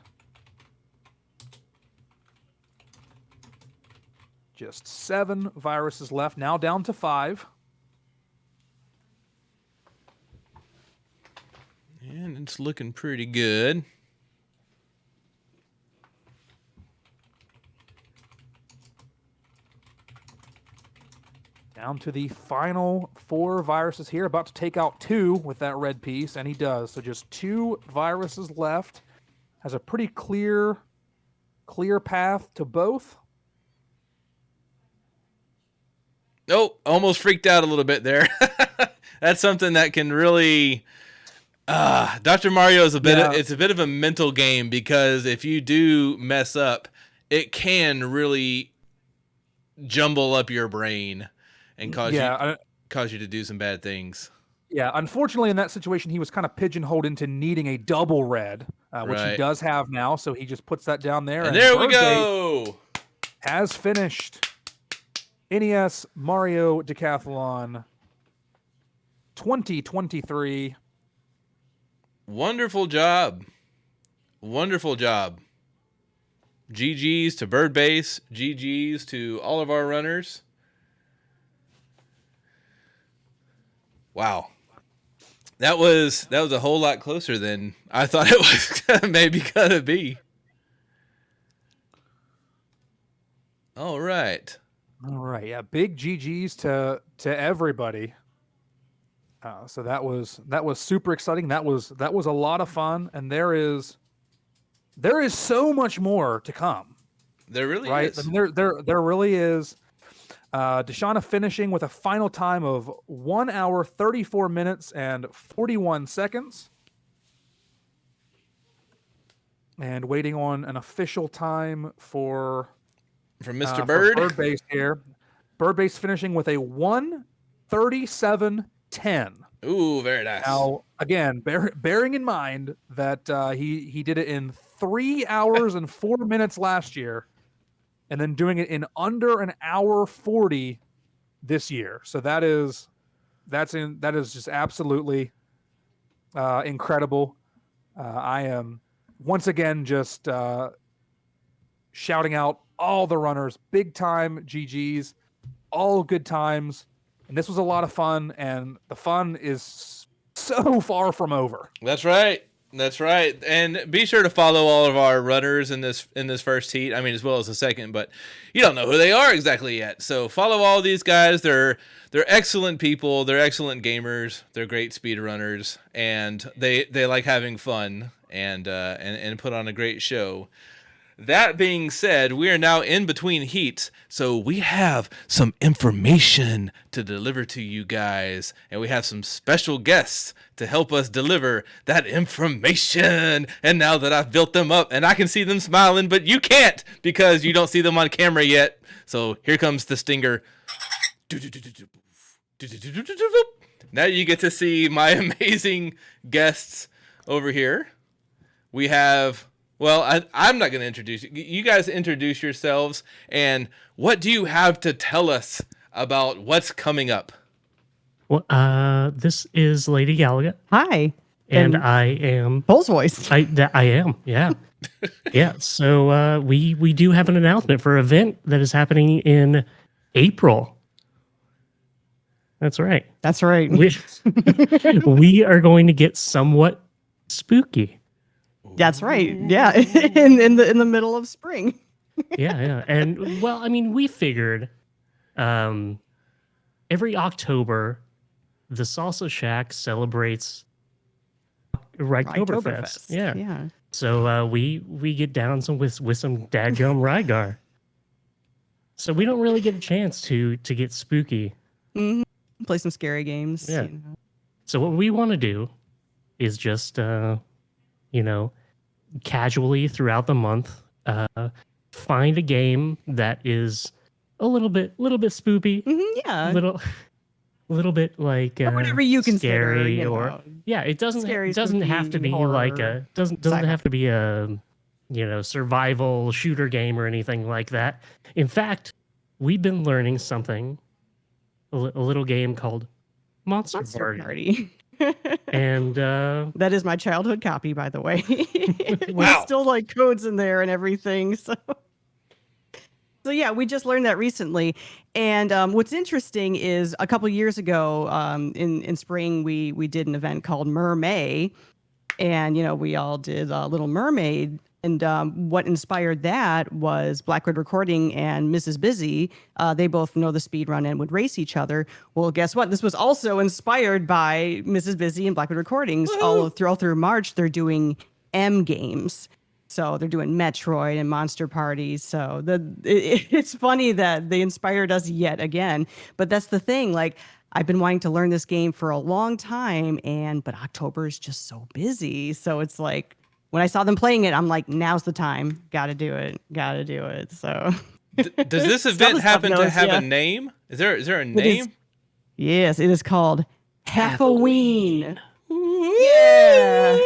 Just 7 viruses left, now down to 5. And it's looking pretty good. Down to the final 4 viruses here, about to take out 2 with that red piece, and he does. So just 2 viruses left. Has a pretty clear path to both. Oh, almost freaked out a little bit there. That's something that can really... Dr. Mario is it's a bit of a mental game, because if you do mess up, it can really jumble up your brain and cause you to do some bad things. Yeah, unfortunately in that situation he was kind of pigeonholed into needing a double red, which he does have now, so he just puts that down there. And there we go! Has finished NES Mario Decathlon 2023. Wonderful job. Wonderful job. GG's to Birdbase. GG's to all of our runners. Wow. That was a whole lot closer than I thought it was maybe going to be. All right. Yeah, big GG's to everybody. So that was super exciting. That was a lot of fun, and there is so much more to come. There really is. I mean, there really is. Deshauna finishing with a final time of 1 hour 34 minutes and 41 seconds, and waiting on an official time from Mr. Bird. Birdbase here. Birdbase finishing with a 1:37:10. Ooh, very nice. Now, again, bearing in mind that he did it in 3 hours and 4 minutes last year, and then doing it in under an hour 40 this year. So that is just absolutely incredible. I am once again just shouting out all the runners, big time GGs, all good times. And this was a lot of fun, and the fun is so far from over. That's right. And be sure to follow all of our runners in this first heat. I mean, as well as the second, but you don't know who they are exactly yet. So follow all these guys. They're excellent people. They're excellent gamers. They're great speed runners, and they like having fun and put on a great show. that being said, we are now in between heats, so we have some information to deliver to you guys, and we have some special guests to help us deliver that information. And now that I've built them up, and I can see them smiling, but you can't because you don't see them on camera yet. So here comes the stinger. Now you get to see my amazing guests over here. We have... Well, I'm not going to introduce you. You guys introduce yourselves, and what do you have to tell us about what's coming up? Well, this is Lady Gallagher. Hi. And I am... Bull's voice. I am, yeah. Yeah, so we do have an announcement for an event that is happening in April. That's right. That's right. We are going to get somewhat spooky. That's right. Yeah, in the middle of spring. Yeah. And well, I mean, we figured every October the Salsa Shack celebrates Riketoberfest. Yeah. So we get down with some dadgum Rygar. So we don't really get a chance to get spooky. Mm-hmm. Play some scary games. Yeah. So what we want to do is just casually throughout the month, find a game that is a little bit spoopy. Mm-hmm, yeah. Little bit like or whatever you consider, scary, it doesn't have to be horror, like doesn't have to be a survival shooter game or anything like that. In fact, we've been learning something, a little game called Monster Party. And that is my childhood copy, by the way. Wow. There's still like codes in there and everything. So yeah, we just learned that recently. And what's interesting is a couple years ago, in spring, we did an event called Mermaid, and we all did Little Mermaid. And what inspired that was Blackwood Recording and Mrs. Busy. They both know the speed run and would race each other. Well, guess what? This was also inspired by Mrs. Busy and Blackwood Recordings. All through March, they're doing M games. So they're doing Metroid and Monster Party. So it's funny that they inspired us yet again. But that's the thing. Like, I've been wanting to learn this game for a long time, but October is just so busy. So it's like, when I saw them playing it, I'm like, now's the time. Gotta do it. So does this event happen to have a name? Is there a name? Yes, it is called Halloween. Yeah.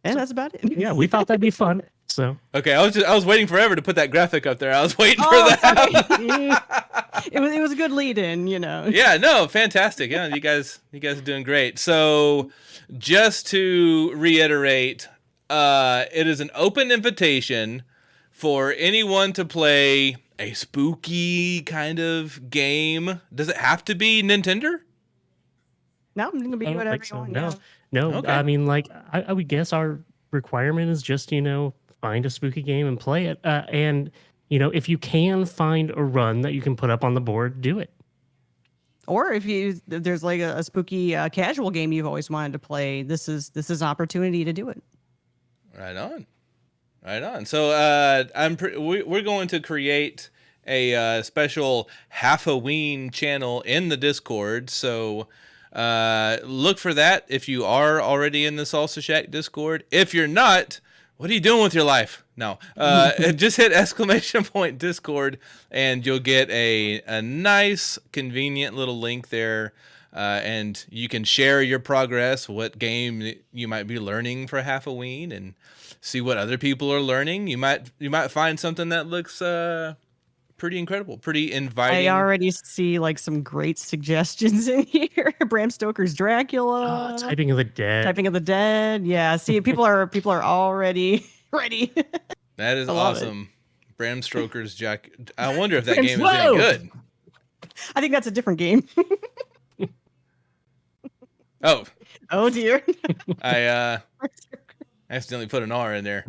And that's about it. Yeah, we thought that'd be fun. So okay, I was waiting forever to put that graphic up there. I was waiting for that. It was a good lead in, Yeah, no, fantastic. Yeah, you guys are doing great. So just to reiterate, it is an open invitation for anyone to play a spooky kind of game. Does it have to be Nintendo? No, it can be whatever you want. No. Okay. I mean, like, I would guess our requirement is just, find a spooky game and play it. And, if you can find a run that you can put up on the board, do it. Or if there's like a spooky casual game you've always wanted to play, this is an opportunity to do it. Right on. So we're going to create a special Halloween channel in the Discord. So look for that if you are already in the Salsa Shack Discord. If you're not, what are you doing with your life? No, just hit !! Discord and you'll get a nice, convenient little link there. And you can share your progress, what game you might be learning for Halloween, and see what other people are learning. You might find something that looks pretty incredible, pretty inviting. I already see like some great suggestions in here. Bram Stoker's Dracula. Typing of the Dead. Yeah. See, people are already ready. That is awesome. Bram Stoker's Jack. I wonder if that game is any good. I think that's a different game. Oh dear. I accidentally put an R in there.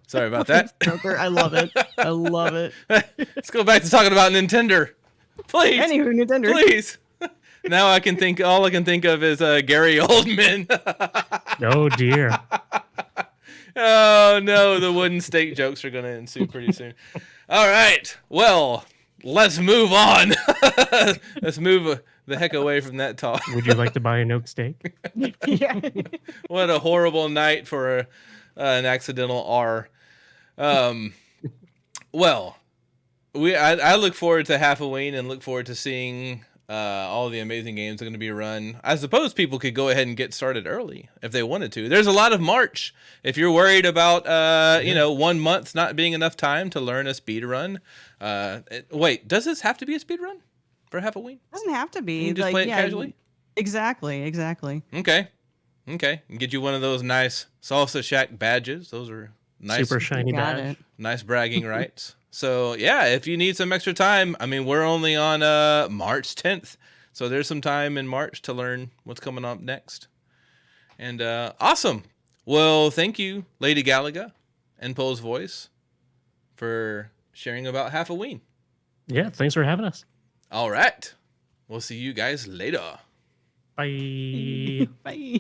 Sorry about that. Joker, I love it. Let's go back to talking about Nintendo. Please. Anywho, Nintendo. Please. Now all I can think of is Gary Oldman. Oh dear. Oh no, the wooden stake jokes are gonna ensue pretty soon. All right, well, let's move on. Let's move the heck away from that talk. Would you like to buy an oak steak? Yeah. What a horrible night for an accidental R. Well, I look forward to Halloween and look forward to seeing all the amazing games that are going to be run. I suppose people could go ahead and get started early if they wanted to. There's a lot of March. If you're worried about 1 month not being enough time to learn a speed run, wait, does this have to be a speed run for Halloween? Doesn't have to be. You can just play it casually? Exactly. Okay. Get you one of those nice Salsa Shack badges. Those are nice. Super shiny Got badge. it. Nice bragging rights. So yeah, if you need some extra time, I mean, we're only on March 10th, so there's some time in March to learn what's coming up next. And awesome. Well, thank you, Lady Galaga and Poe's Voice, for sharing about Halloween. Yeah, thanks for having us. All right, we'll see you guys later. Bye. Bye.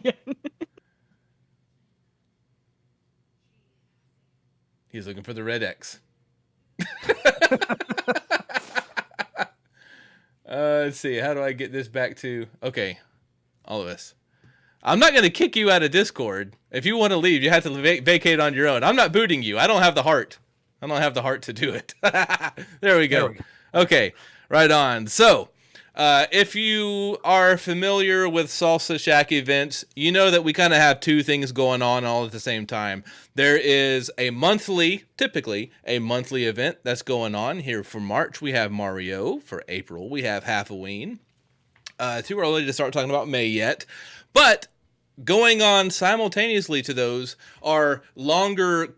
He's looking for the red X. Let's see. How do I get this back to... Okay. All of us. I'm not going to kick you out of Discord. If you want to leave, you have to vacate on your own. I'm not booting you. I don't have the heart. I don't have the heart to do it. There we go. Okay. Right on. So... if you are familiar with Salsa Shack events, you know that we kind of have two things going on all at the same time. There is typically a monthly event that's going on. Here for March, we have Mario. For April, we have Halloween. Too early to start talking about May yet. But going on simultaneously to those are longer,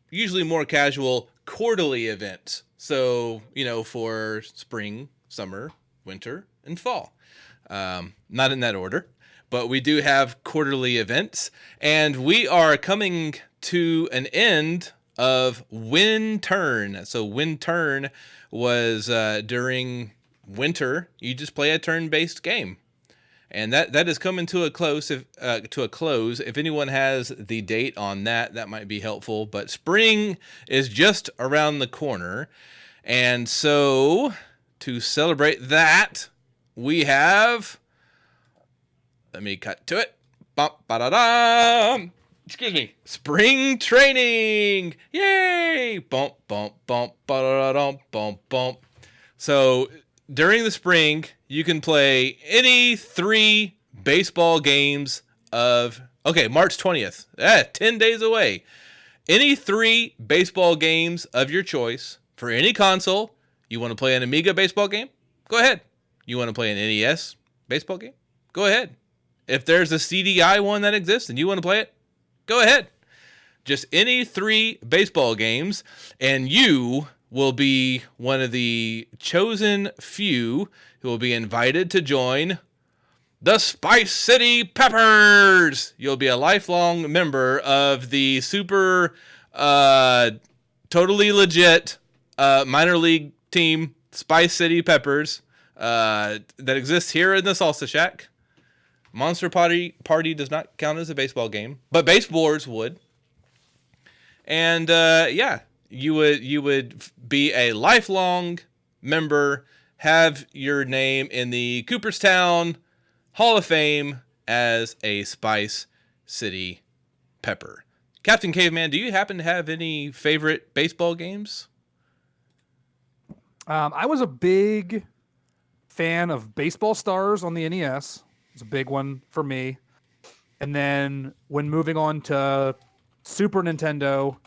usually more casual, quarterly events. So, for spring, summer, winter, and fall. Not in that order, but we do have quarterly events, and we are coming to an end of Win Turn. So Win Turn was during winter. You just play a turn-based game, and that is coming to a close. If anyone has the date on that, that might be helpful. But spring is just around the corner, and so to celebrate that, we have... Let me cut to it. Excuse me. Spring training. Yay! Bump, bump, bump, ba-da-da-dum, bump, bump. So during the spring, you can play any 3 baseball games of... Okay, March 20th. 10 days away. Any 3 baseball games of your choice for any console. You want to play an Amiga baseball game? Go ahead. You want to play an NES baseball game? Go ahead. If there's a CDI one that exists and you want to play it, go ahead. Just any 3 baseball games, and you will be one of the chosen few who will be invited to join the Spice City Peppers. You'll be a lifelong member of the super totally legit minor league team Spice City Peppers that exists here in the Salsa Shack. Monster Party does not count as a baseball game, but baseboards would. And you would be a lifelong member, have your name in the Cooperstown Hall of Fame as a Spice City Pepper. Captain Caveman, do you happen to have any favorite baseball games? I was a big fan of Baseball Stars on the NES. It's a big one for me. And then when moving on to Super Nintendo,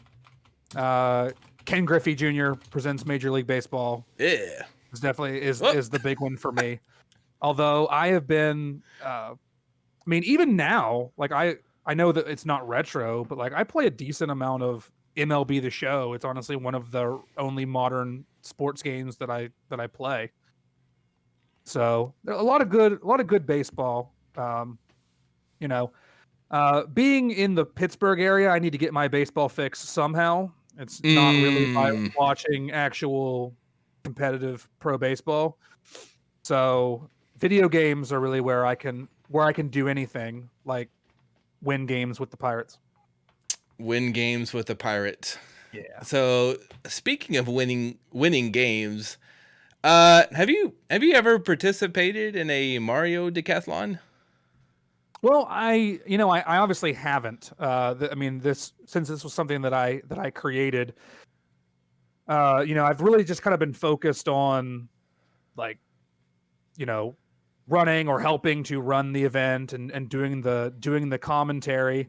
Ken Griffey Jr. Presents Major League Baseball. Yeah, is definitely is the big one for me. Although I have been, even now, like I know that it's not retro, but like I play a decent amount of MLB The Show. It's honestly one of the only modern sports games that I play. So a lot of good baseball. Being in the Pittsburgh area, I need to get my baseball fix somehow. It's not really by watching actual competitive pro baseball. So video games are really where I can do anything, like win games with the Pirates. Win games with the Pirates. Yeah. So speaking of winning games, have you ever participated in a Mario Decathlon? Well, I obviously haven't. I mean, since this was something that I created, I've really just kind of been focused on, like, running or helping to run the event and doing the commentary.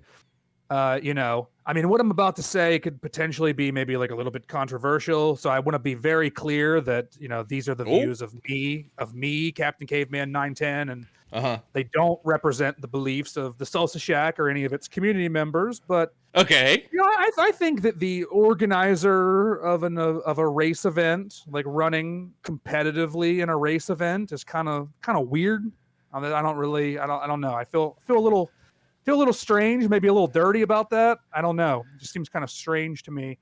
I mean, what I'm about to say could potentially be maybe like a little bit controversial. So I want to be very clear that, these are the views of me, Captain Caveman 910, and they don't represent the beliefs of the Salsa Shack or any of its community members. But okay, I think that the organizer of a race event, like running competitively in a race event, is kind of weird. I don't know. I feel a little strange, maybe a little dirty about that. I don't know. It just seems kind of strange to me.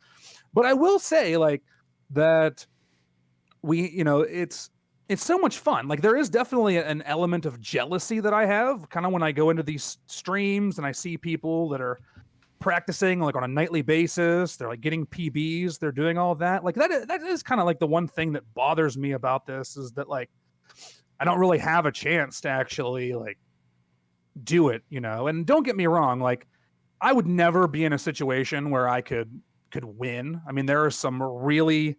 But I will say, like, that it's so much fun. Like, there is definitely an element of jealousy that I have kind of when I go into these streams and I see people that are practicing like on a nightly basis. They're like getting PBs. They're doing all of that. Like, that is kind of like the one thing that bothers me about this, is that, like, I don't really have a chance to actually, like, do it, and don't get me wrong, like, I would never be in a situation where I could win. I mean, there are some really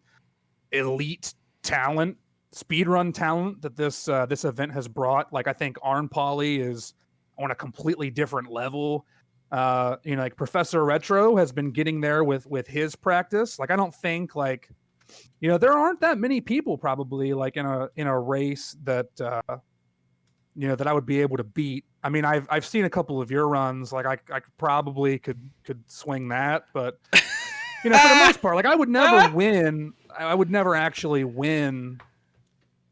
elite talent, speedrun talent that this event has brought. Like, I think Arn Pauly is on a completely different level. Like Professor Retro has been getting there with his practice. Like, I don't think, like, there aren't that many people probably, like, in a race that that I would be able to beat. I mean, I've seen a couple of your runs. Like, I probably could swing that, but for the most part, like, I would never win. I would never actually win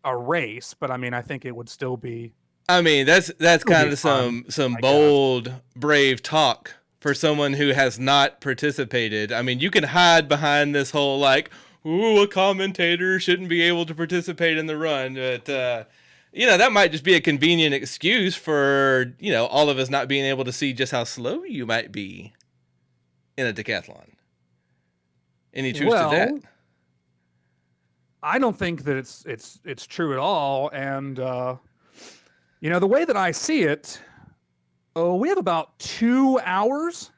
a race, but I mean, I think it would still be. I mean, that's kind of some bold, brave talk for someone who has not participated. I mean, you can hide behind this whole, like, ooh, a commentator shouldn't be able to participate in the run, but that might just be a convenient excuse for, all of us not being able to see just how slow you might be in a decathlon. Any truth to that? I don't think that it's true at all. And, the way that I see it, we have about 2 hours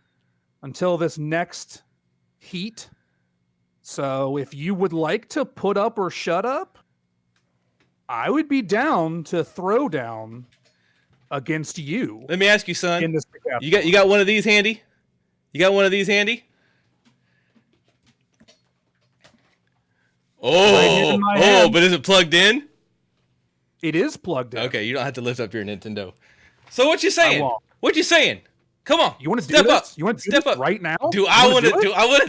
until this next heat. So if you would like to put up or shut up, I would be down to throw down against you. Let me ask you, son. You got one of these handy? You got one of these handy? Oh, but is it plugged in? It is plugged in. Okay, you don't have to lift up your Nintendo. So what you saying? What you saying? Come on. You want to step do up? This? You want to step do up right now? I want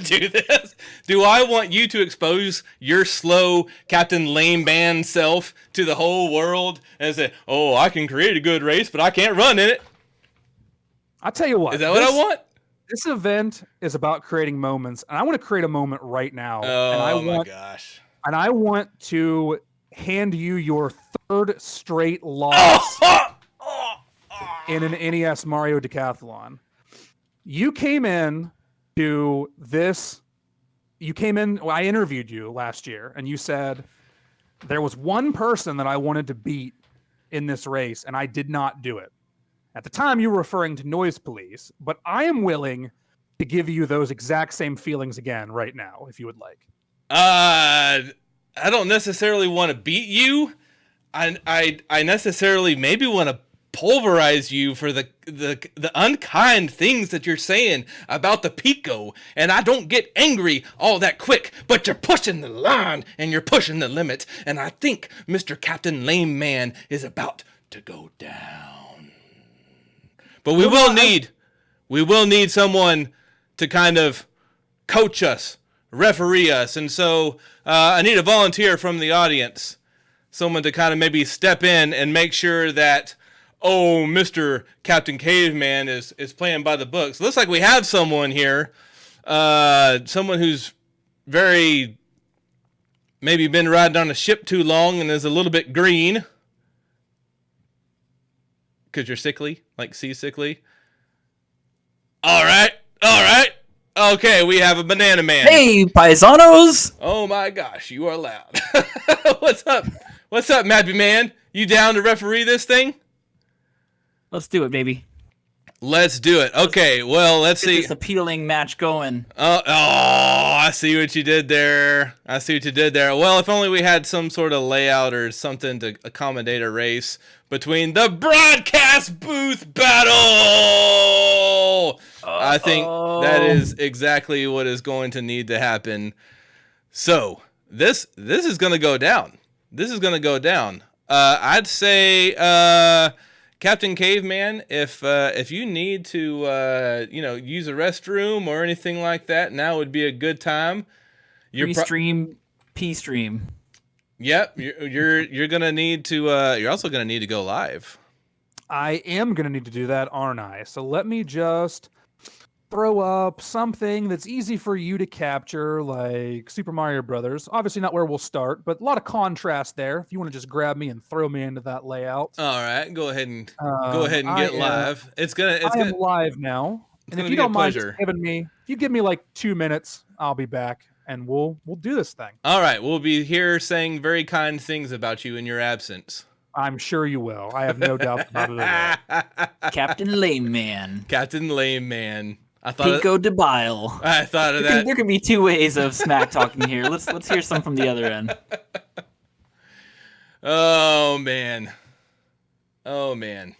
to do this? Do I want you to expose your slow Captain Lame Man self to the whole world and say, "Oh, I can create a good race, but I can't run in it"? I'll tell you what. Is that what I want? This event is about creating moments, and I want to create a moment right now. Oh, my gosh. And I want to hand you your third straight loss in an NES Mario Decathlon. You came in to this. I interviewed you last year, and you said there was one person that I wanted to beat in this race, and I did not do it. At the time, you were referring to Noise Police, but I am willing to give you those exact same feelings again right now, if you would like. I don't necessarily want to beat you. I necessarily maybe want to pulverize you for the unkind things that you're saying about the Pico. And I don't get angry all that quick, but you're pushing the line and you're pushing the limit. And I think Mr. Captain Lame Man is about to go down. But we will need someone to kind of coach us, referee us. And so I need a volunteer from the audience, someone to kind of maybe step in and make sure that, Mr. Captain Caveman is playing by the books. Looks like we have someone here, someone who's maybe been riding on a ship too long and is a little bit green. Because you're sickly, like seasickly. All right. Okay, we have a banana man. Hey, paisanos! Oh my gosh, you are loud. What's up? What's up, Mappy Man? You down to referee this thing? Let's do it, baby. Let's do it. Okay, well, let's Get see. this appealing match going. I see what you did there. Well, if only we had some sort of layout or something to accommodate a race between the broadcast booth battle. I think that is exactly what is going to need to happen. So this is going to go down. I'd say Captain Caveman, if you need to use a restroom or anything like that, now would be a good time. Pre-stream, P-stream. Yep, you're gonna need to. You're also gonna need to go live. I am going to need to do that, aren't I? So let me just throw up something that's easy for you to capture, like Super Mario Brothers. Obviously not where we'll start, but a lot of contrast there. If you want to just grab me and throw me into that layout. All right, go ahead and I get live. am live now. And if you don't mind just if you give me like 2 minutes, I'll be back and we'll do this thing. All right, we'll be here saying very kind things about you in your absence. I'm sure you will. I have no doubt about it at all. Captain Lame Man. Captain Lame Man. I thought Pico de Bile. I thought of that. There can be two ways of smack talking here. Let's hear some from the other end. Oh man. I'm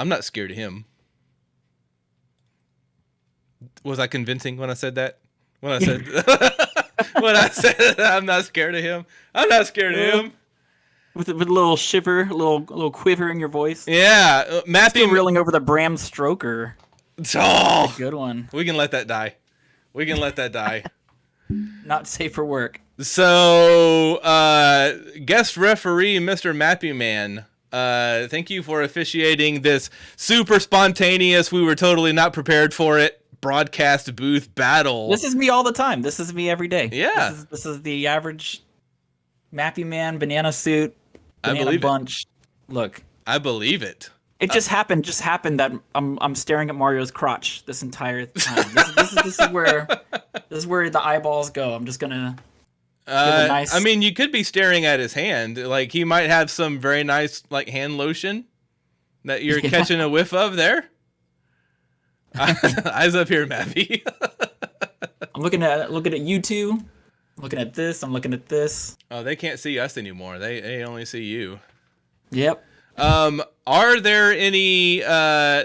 not scared of him. Was I convincing when I said that? When I said I'm not scared of him. I'm not scared of him. With a little shiver, a little quiver in your voice. Yeah, Still reeling over the Bram Stoker. Oh, good one. We can let that die. Not safe for work. So, guest referee, Mr. Mappy Man, thank you for officiating this super spontaneous, we were totally not prepared for it, broadcast booth battle. This is me all the time. This is me every day. Yeah. This is the average Mappy Man, banana suit, banana I believe bunch. Look. I believe it. It just happened that I'm staring at Mario's crotch this entire time. This is where the eyeballs go. I'm just gonna give a nice... I mean, you could be staring at his hand. Like, he might have some very nice, like, hand lotion that you're catching a whiff of there. Eyes up here, Mappy. I'm looking at you two. I'm looking at this. I'm looking at this. Oh, they can't see us anymore. They only see you. Yep. Are there any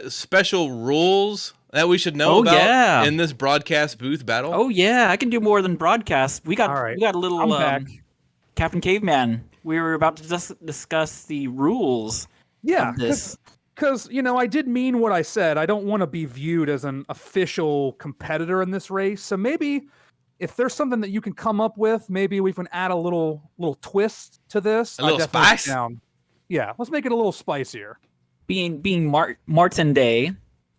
special rules that we should know about in this broadcast booth battle? Oh yeah, I can do more than broadcast. We got a little Captain Caveman. We were about to discuss the rules. Yeah, of this. Because, I did mean what I said. I don't want to be viewed as an official competitor in this race. So maybe if there's something that you can come up with, maybe we can add a little twist to this. A little spice? Yeah, let's make it a little spicier. Being Mar10 Day,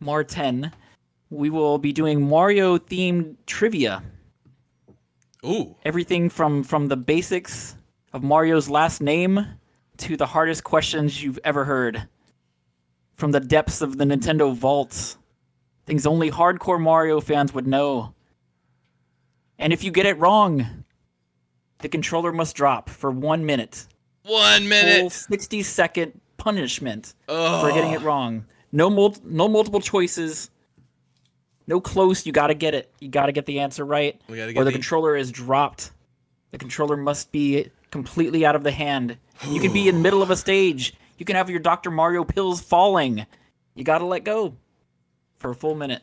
Mar10, we will be doing Mario-themed trivia. Ooh. Everything from the basics of Mario's last name to the hardest questions you've ever heard. From the depths of the Nintendo vaults. Things only hardcore Mario fans would know. And if you get it wrong, the controller must drop for 1 minute. 1 minute. Full 60-second punishment for getting it wrong. No multiple choices. No close. You gotta get it. You gotta get the answer right. Or the controller is dropped. The controller must be completely out of the hand. You could be in the middle of a stage. You can have your Dr. Mario pills falling. You gotta let go for a full minute.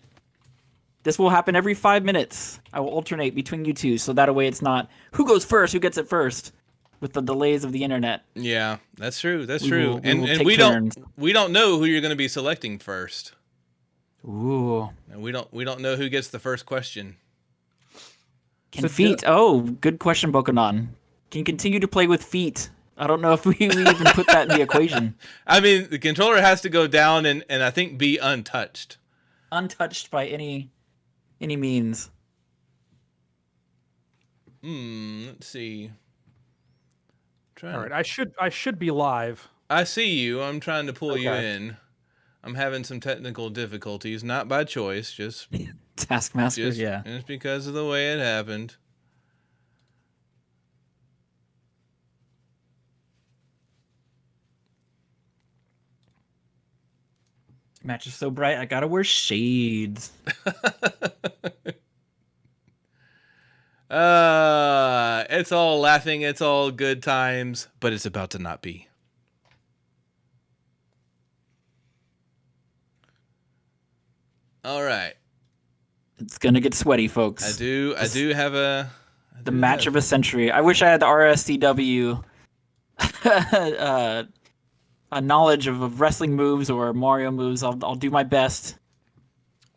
This will happen every 5 minutes. I will alternate between you two, so that way it's not who goes first, who gets it first, with the delays of the internet. Yeah, that's true. That's true. And we turns. don't know who you're going to be selecting first. Ooh. And we don't know who gets the first question. Can feet? Oh, good question, Bokonon. Can you continue to play with feet? I don't know if we even put that in the equation. I mean, the controller has to go down and I think be untouched. Untouched by any means. Let's see. All right, I should be live. I see you. I'm trying to pull you in. I'm having some technical difficulties, not by choice, just Taskmaster, just because of the way it happened. Match is so bright, I gotta wear shades. It's all laughing, it's all good times, but it's about to not be. All right. It's gonna get sweaty, folks. I do have the match of a century. I wish I had the RSCW a knowledge of wrestling moves or Mario moves. I'll do my best.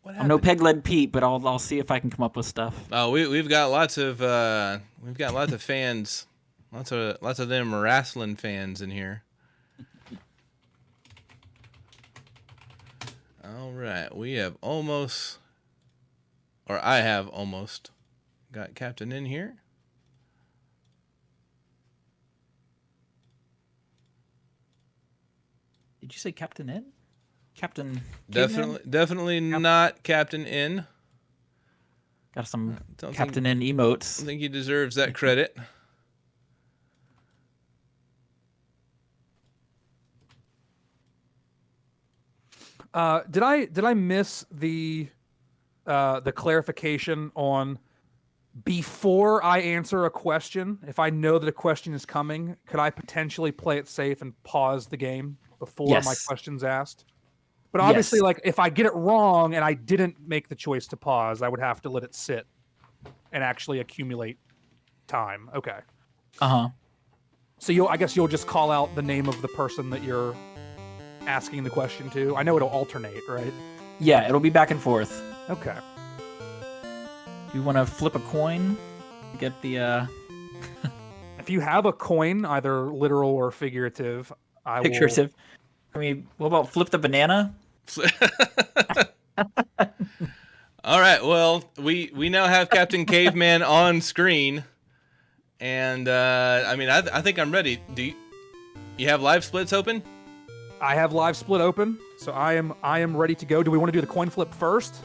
I'm no Peg Leg Pete, but I'll see if I can come up with stuff. Oh, we've got lots of fans, lots of them wrestling fans in here. All right, I have almost got Captain in here. Did you say Captain in? Captain? Definitely not Captain in. Got some Captain in emotes. I think he deserves that credit. Did I miss the clarification on before I answer a question? If I know that a question is coming, could I potentially play it safe and pause the game before my question's asked? But obviously, like if I get it wrong and I didn't make the choice to pause, I would have to let it sit and actually accumulate time. Okay. So I guess you'll just call out the name of the person that you're asking the question to. I know it'll alternate, right? Yeah, it'll be back and forth. Okay. Do you want to flip a coin to get the If you have a coin, either literal or figurative, figurative. I mean, what about flip the banana? All right. Well, we now have Captain Caveman on screen, and I think I'm ready. Do you have live splits open? I have live split open, so I am ready to go. Do we want to do the coin flip first?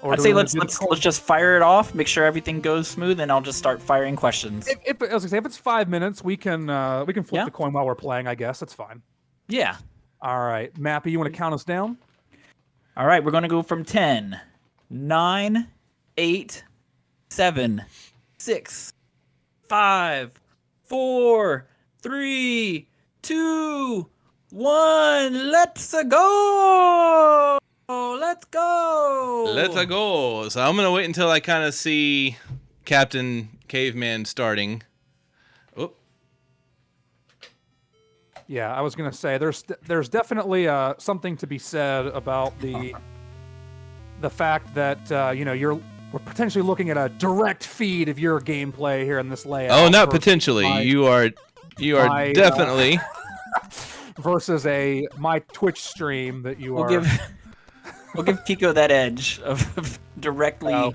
Or I'd say let's just fire it off, make sure everything goes smooth, and I'll just start firing questions. If it's 5 minutes, we can flip the coin while we're playing. I guess that's fine. Yeah. All right, Mappy, you want to count us down? All right, we're gonna go from 10, 9, 8, 7, 6, 5, 4, 3, 2, 1. Let's go! Let's go! Let's go! So I'm gonna wait until I kind of see Captain Caveman starting. Oop. Yeah, I was gonna say there's definitely something to be said about the fact that we're potentially looking at a direct feed of your gameplay here in this layout. Oh, not potentially. You are definitely versus my Twitch stream that you are. We'll give Pico that edge of directly. I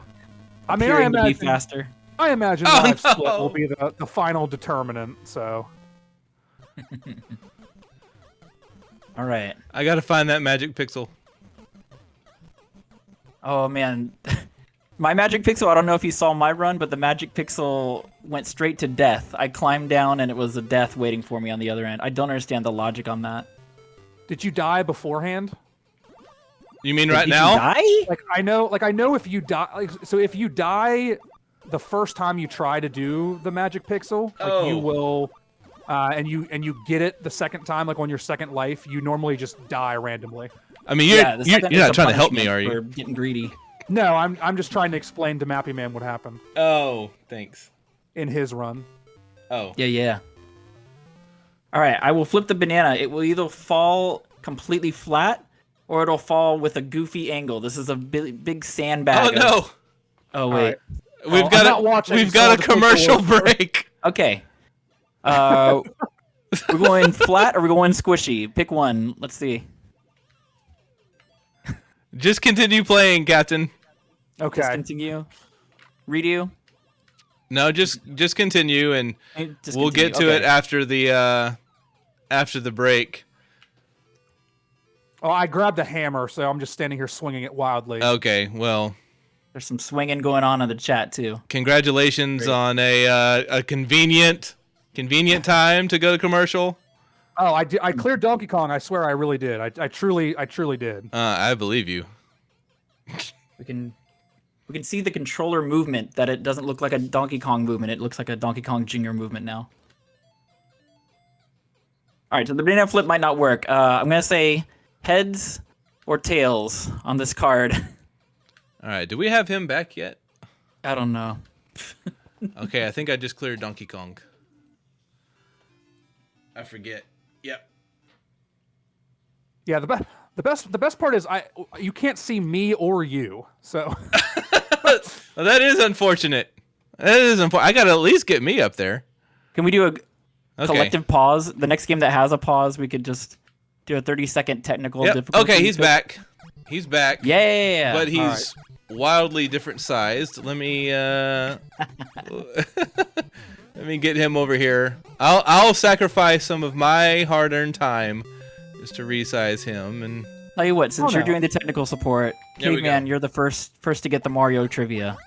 imagine to be faster. I imagine live split will be the final determinant. So. All right. I gotta find that magic pixel. Oh man, my magic pixel. I don't know if you saw my run, but the magic pixel went straight to death. I climbed down, and it was a death waiting for me on the other end. I don't understand the logic on that. Did you die beforehand? You mean right now? Die? I know if you die. So if you die the first time you try to do the magic pixel, you will. And you get it the second time, like on your second life, you normally just die randomly. I mean, you're not trying to help me, are you? For getting greedy. No, I'm just trying to explain to Mappy Man what happened. Oh, thanks. In his run. Oh. Yeah. All right, I will flip the banana. It will either fall completely flat, or it'll fall with a goofy angle. This is a big sandbag. Oh no! Oh wait, right. We've got a commercial break. Okay. We're going flat or we're going squishy. Pick one. Let's see. Just continue playing, Captain. Okay. Just continue. Redo. No, just continue, and we'll get to it after the after the break. Oh, I grabbed a hammer, so I'm just standing here swinging it wildly. Okay, well, there's some swinging going on in the chat too. Congratulations on a convenient time to go to commercial. Oh, I cleared Donkey Kong. I swear, I really did. I truly did. I believe you. We can see the controller movement. That it doesn't look like a Donkey Kong movement. It looks like a Donkey Kong Jr. movement now. All right, so the banana flip might not work. I'm gonna say heads or tails on this card. All right, do we have him back yet? I don't know. Okay, I think I just cleared Donkey Kong. I forget. Yep. Yeah, the best part is you can't see me or you. So Well, that is unfortunate. I gotta at least get me up there. Can we do a collective pause? The next game that has a pause, we could just do a 30-second technical difficulty. Okay, he's back. He's back. Yeah. But he's wildly different sized. Let me let me get him over here. I'll sacrifice some of my hard-earned time just to resize him. And tell you what, since you're doing the technical support, Caveman, you're the first to get the Mario trivia.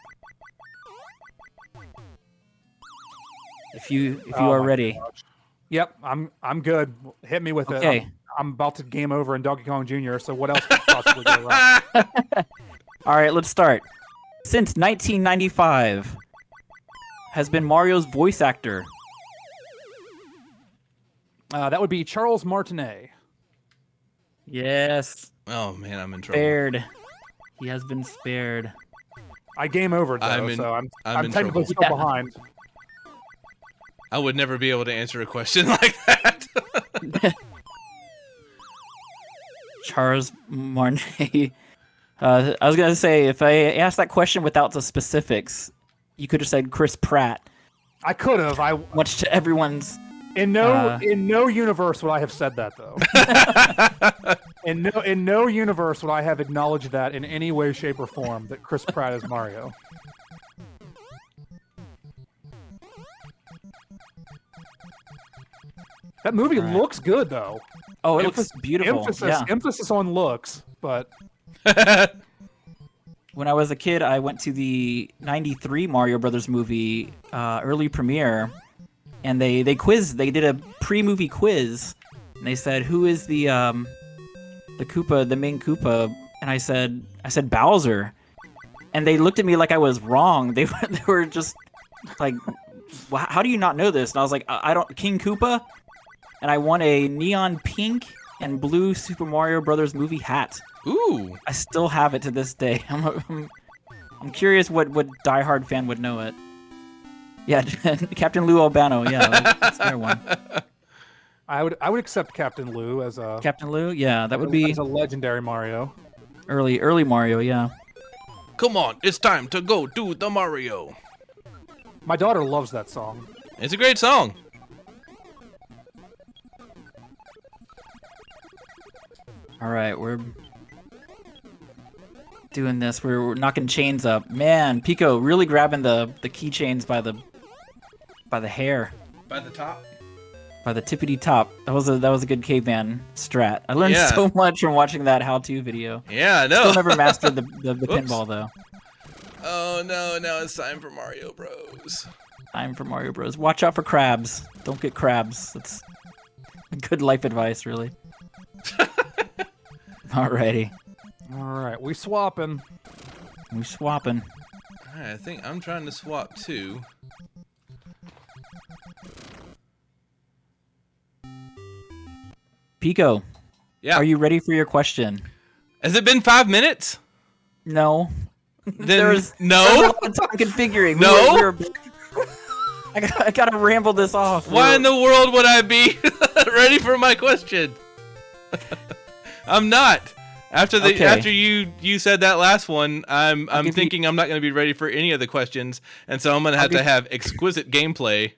If you are ready. Gosh. Yep, I'm good. Hit me with it. I'm about to game over in Donkey Kong Jr., so what else could possibly go wrong? All right, let's start. Since 1995, has been Mario's voice actor? That would be Charles Martinet. Yes. Oh man, I'm in trouble. Spared. He has been spared. I game over though, so I'm technically still behind. I would never be able to answer a question like that. Charles Martinet. I was gonna say, if I asked that question without the specifics, you could have said Chris Pratt. I could have. Much to everyone's. In no universe would I have said that though. in no universe would I have acknowledged that in any way, shape, or form that Chris Pratt is Mario. That movie looks good though. Oh, it looks beautiful. Emphasis on looks, but. When I was a kid, I went to the '93 Mario Brothers movie early premiere, and they did a pre-movie quiz, and they said, "Who is the Koopa, the main Koopa?" And I said Bowser, and they looked at me like I was wrong. They were just like, well, "How do you not know this?" And I was like, "I don't, King Koopa," and I won a neon pink and blue Super Mario Brothers movie hat. Ooh! I still have it to this day. I'm curious what diehard fan would know it. Yeah, Captain Lou Albano. Yeah, that's their one. I would accept Captain Lou as a Captain Lou. Yeah, that would be as a legendary Mario. Early Mario. Yeah. Come on, it's time to go do the Mario. My daughter loves that song. It's a great song. All right, we're doing this. We're knocking chains up. Man, Pico really grabbing the keychains by the hair. By the top. By the tippity top. That was a good caveman strat. I learned so much from watching that how-to video. Yeah, I know. Still never mastered the pinball though. Oh no, now it's time for Mario Bros. Time for Mario Bros. Watch out for crabs. Don't get crabs. That's good life advice, really. Alrighty. Alright, we swapping. Alright, I think I'm trying to swap too. Pico. Yeah. Are you ready for your question? Has it been 5 minutes? No. There's no? There's a lot of time configuring. No? I gotta ramble this off. Why in the world would I be ready for my question? I'm not. After you said that last one, I'm thinking I'm not going to be ready for any of the questions, and so I'm going to have exquisite gameplay.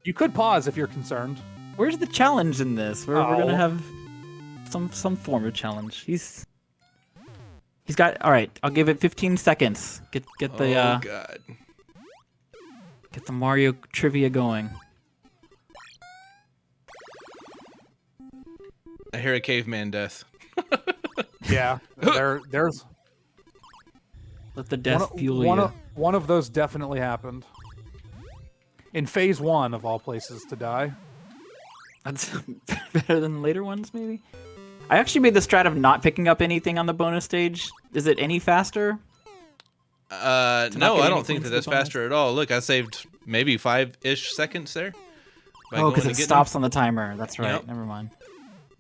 You could pause if you're concerned. Where's the challenge in this? We're going to have some form of challenge. He's got. All right, I'll give it 15 seconds. Get the God. Get the Mario trivia going. I hear a caveman death. Yeah, there's Let the death fuel you. One of those definitely happened. In phase 1 of all places to die. That's better than later ones, maybe? I actually made the strat of not picking up anything on the bonus stage. Is it any faster? No, I don't think that's faster at all. Look, I saved maybe 5-ish seconds there. Oh, because it stops on the timer. That's right. Yep. Never mind.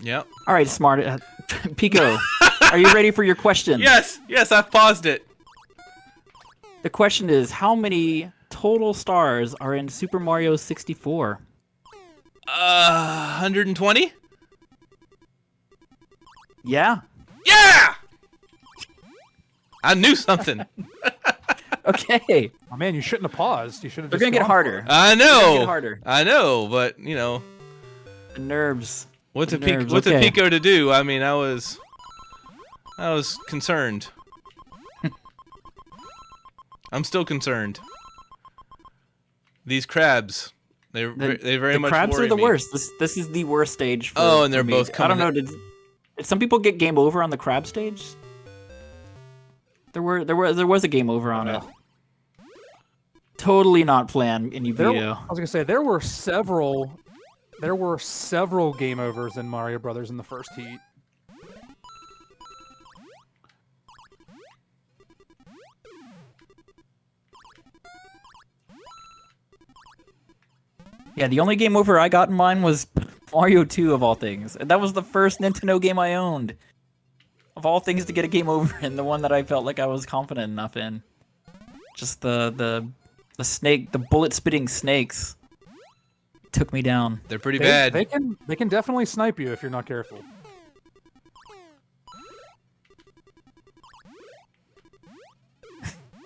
Yep. All right, smart. Pico, are you ready for your question? Yes, I've paused it. The question is, how many total stars are in Super Mario 64? 120? Yeah. Yeah! I knew something. Okay. Oh man, you shouldn't have paused. You should have. They're gonna get harder. I know. They're gonna get harder. I know, but you know. The nerves. What's a Pico to do? I mean, I was concerned. I'm still concerned. These crabs, they very much crabs worry are the me. worst. This is the worst stage. And they're me. both coming. I don't know. Did some people get game over on the crab stage? There was a game over on it. Totally not planned in Uvito. I was gonna say there were several game overs in Mario Brothers in the first heat. Yeah, the only game over I got in mine was Mario 2 of all things. And that was the first Nintendo game I owned. Of all things to get a game over, and the one that I felt like I was confident enough in. Just the bullet spitting snakes took me down. They're pretty bad. They can definitely snipe you if you're not careful.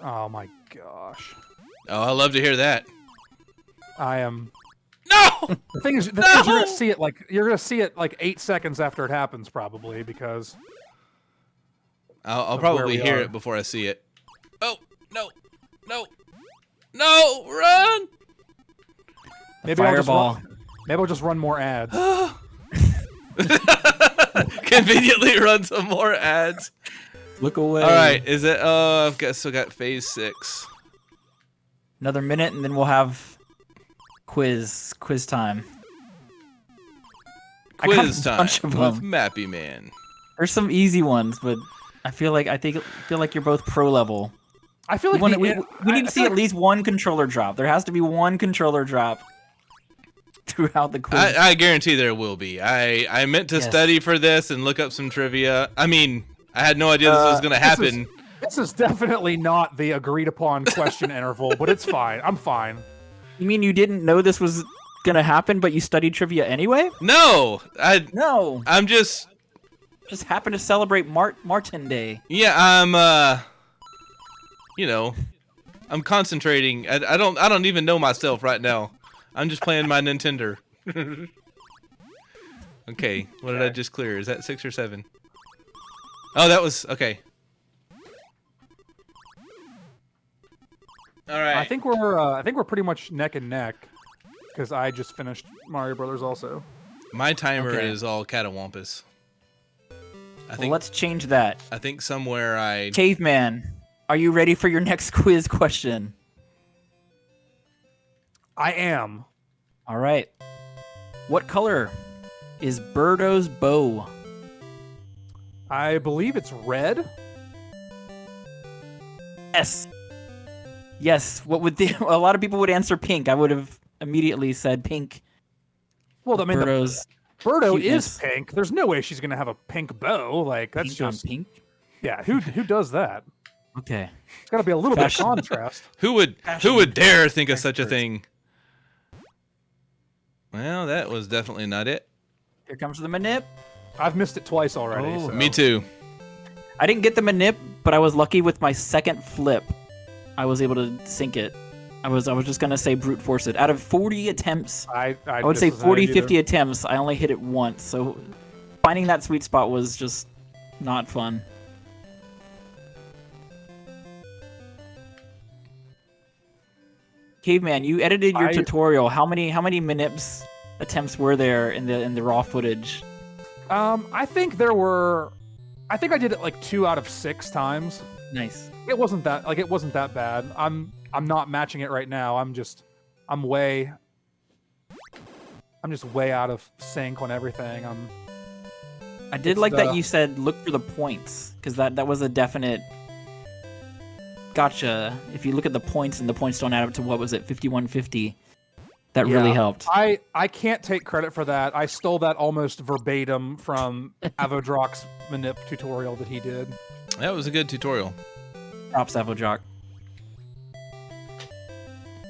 Oh my gosh. Oh, I love to hear that. I am. No. The thing is you're gonna see it like 8 seconds after it happens, probably, because I'll probably hear it before I see it. Oh no! Run! Maybe I'll just run more ads. Conveniently run some more ads. Look away. All right, is it? I've still got phase 6. Another minute, and then we'll have quiz time. Quiz time bunch of with them. Mappy Man. There's some easy ones, but I feel like you're both pro level. I feel like we need to see at least one controller drop. There has to be one controller drop throughout the quiz. I guarantee there will be. I meant to study for this and look up some trivia. I mean, I had no idea this was going to happen. This is definitely not the agreed upon question interval, but it's fine. I'm fine. You mean you didn't know this was going to happen, but you studied trivia anyway? No, I'm just happened to celebrate Mar10 Day. Yeah, I'm I'm concentrating. I don't even know myself right now. I'm just playing my Nintendo. Okay, what did I just clear? Is that 6 or 7? Oh, that was okay. All right. I think we're pretty much neck and neck because I just finished Mario Brothers also. My timer is all catawampus. Let's change that. I think somewhere Caveman, are you ready for your next quiz question? I am. All right. What color is Birdo's bow? I believe it's red. Yes. What would a lot of people would answer pink. I would have immediately said pink. Well, I mean, Birdo cuteness. is pink. There's no way she's gonna have a pink bow. Like that's pink just on pink. Yeah, who does that? Okay. It's got to be a little bit of contrast. Who would dare think of such a thing? Well, that was definitely not it. Here comes the manip. I've missed it twice already. Oh, so. Me too. I didn't get the manip, but I was lucky with my second flip. I was able to sink it. I was just gonna say brute force it. Out of 40 attempts, I would say 40, 50 attempts, I only hit it once. So finding that sweet spot was just not fun. Caveman, you edited your tutorial. How many manips attempts were there in the raw footage? I think I did it like 2 out of 6 times. Nice. It wasn't that bad. I'm not matching it right now. I'm just way out of sync on everything. I did like that you said look for the points, because that was a definite gotcha. If you look at the points and the points don't add up to, what was it, 5150, that really helped. I can't take credit for that. I stole that almost verbatim from Avodrock's manip tutorial that he did. That was a good tutorial. Props, Avodrock.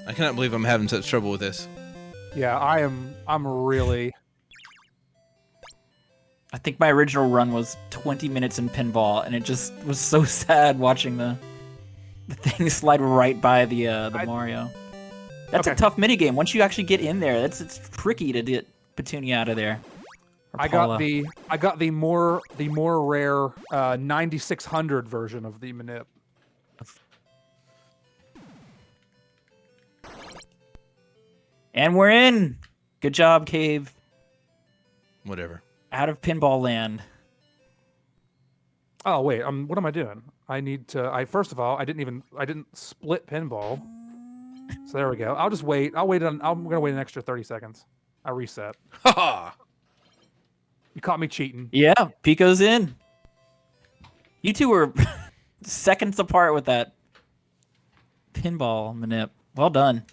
I cannot believe I'm having such trouble with this. Yeah, I'm really... I think my original run was 20 minutes in Pinball, and it just was so sad watching the thing slide right by the Mario. That's a tough minigame. Once you actually get in there, it's tricky to get Petunia out of there. I got the more rare 9600 version of the manip. And we're in. Good job, Cave. Whatever. Out of Pinball Land. Oh wait, what am I doing? I need to. First of all, I didn't split Pinball. So there we go. I'll just wait. I'm gonna wait an extra 30 seconds. I reset. Ha! You caught me cheating. Yeah, Pico's in. You two were seconds apart with that Pinball manip. Well done.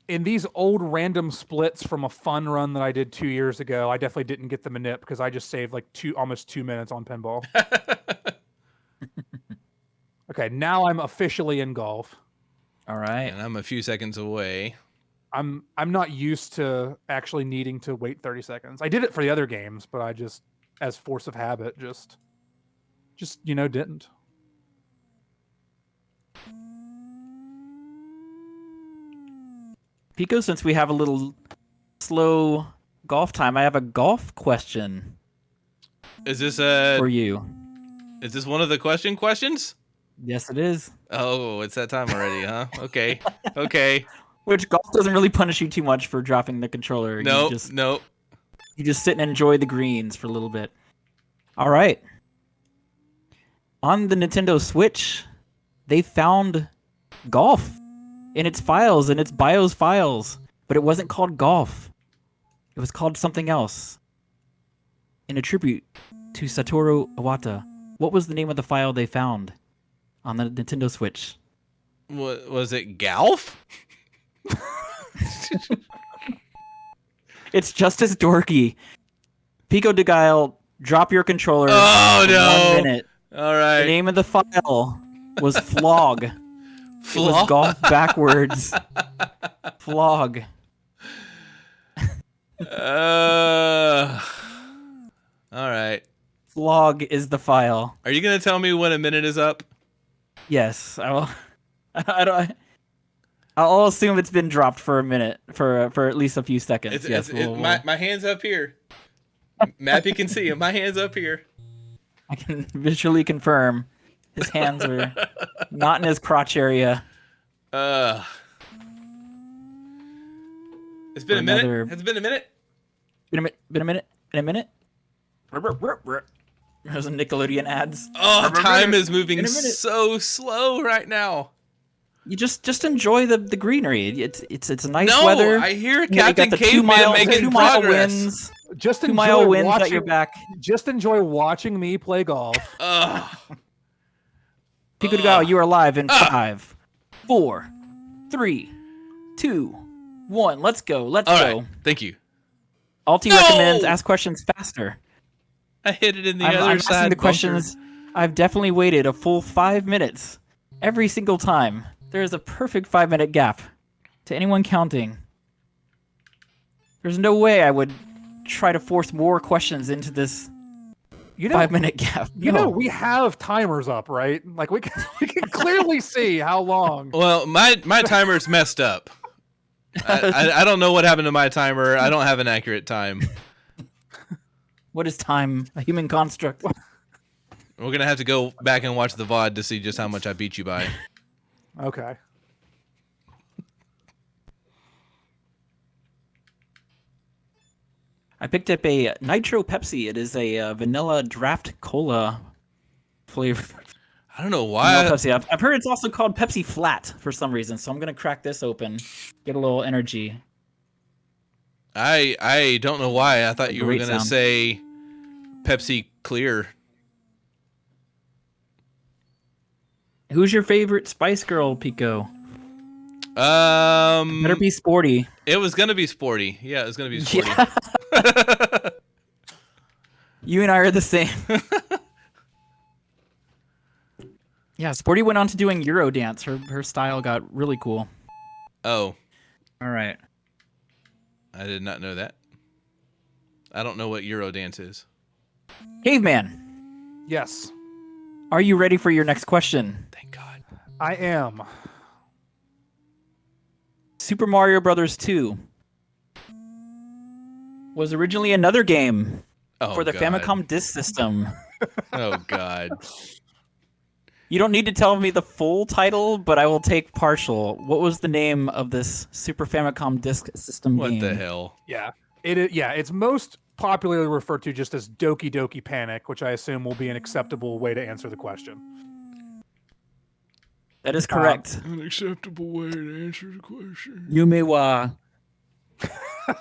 In these old random splits from a fun run that I did 2 years ago, I definitely didn't get the manip because I just saved like almost 2 minutes on Pinball. Okay, now I'm officially in golf. All right. And I'm a few seconds away. I'm not used to actually needing to wait 30 seconds. I did it for the other games, but I just, as force of habit, just didn't. Pico, since we have a little slow golf time, I have a golf question. Is this for you? Is this one of the questions? Yes, it is. Oh, it's that time already, huh? Okay. Okay. Which golf doesn't really punish you too much for dropping the controller. No. You just sit and enjoy the greens for a little bit. All right. On the Nintendo Switch, they found golf in its files, in its BIOS files, but it wasn't called golf. It was called something else. In a tribute to Satoru Iwata, what was the name of the file they found on the Nintendo Switch? What was it? Golf? It's just as dorky. Pico de Guile, drop your controller. Oh, no. 1 minute. All right. The name of the file was Flog. It was golf backwards. Flog. All right. Flog is the file. Are you gonna tell me when a minute is up? Yes, I will. I'll assume it's been dropped for a minute, for at least a few seconds. My hand's up here. Mappy can see him. My hand's up here. I can visually confirm his hands are not in his crotch area. It's been a minute. Has it been a minute? Been a minute. There's a Nickelodeon ads. Oh, time is moving so slow right now. You just enjoy the greenery. It's nice no, weather. I hear Captain Caveman making progress. Winds. Just 2 mile winds at your back. Just enjoy watching me play golf. Pico de Guile, you are live in 5, 4, 3, 2, 1. Let's go. Let's All go. Right. Thank you. Alti recommends ask questions faster. I hit it in the I'm other side. Asking the questions. I've definitely waited a full 5 minutes every single time. There is a perfect 5-minute gap to anyone counting. There's no way I would try to force more questions into this 5-minute gap. You know, we have timers up, right? Like we can clearly see how long. Well, my timer's messed up. I don't know what happened to my timer. I don't have an accurate time. What is time? A human construct. We're gonna have to go back and watch the VOD to see just how much I beat you by. Okay. I picked up a Nitro Pepsi. It is a vanilla draft cola flavor. I don't know why. Pepsi. I've heard it's also called Pepsi Flat for some reason, so I'm going to crack this open, get a little energy. I don't know why. I thought you were going to sound. say Pepsi Clear. Who's your favorite Spice Girl, Pico? Better be sporty. It was gonna be sporty. Yeah, it was gonna be sporty. Yeah. You and I are the same. Yeah, Sporty went on to doing Eurodance. Her style got really cool. Oh. All right. I did not know that. I don't know what Eurodance is. Caveman. Yes. Are you ready for your next question? Thank God. I am. Super Mario Brothers 2 was originally another game for the Famicom Disk System. Oh, God. You don't need to tell me the full title, but I will take partial. What was the name of this Super Famicom Disk System game? What the hell? Yeah. It's most popularly referred to just as Doki Doki Panic, which I assume will be an acceptable way to answer the question. That is correct. An acceptable way to answer the question. Yume wa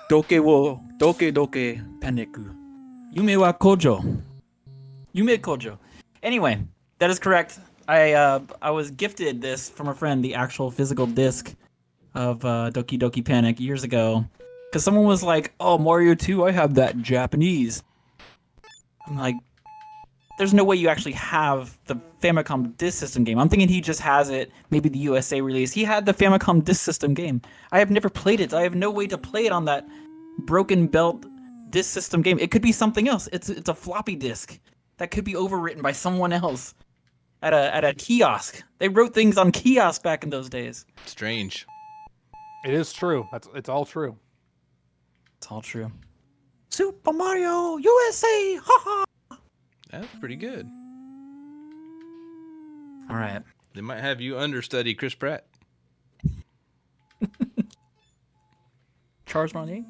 Doke Paniku. Yume wa Kojo. Yume Kojo. Anyway, that is correct. I was gifted this from a friend, the actual physical disc of Doki Doki Panic years ago. Because someone was like, oh, Mario 2, I have that in Japanese. I'm like, there's no way you actually have the Famicom Disk System game. I'm thinking he just has it, maybe the USA release. He had the Famicom Disk System game. I have never played it. I have no way to play it on that broken belt Disk System game. It could be something else. It's a floppy disk that could be overwritten by someone else at a kiosk. They wrote things on kiosks back in those days. Strange. It is true. It's all true. It's all true. Super Mario USA! Ha ha! That's pretty good. All right. They might have you understudy Chris Pratt. Charles Martinet?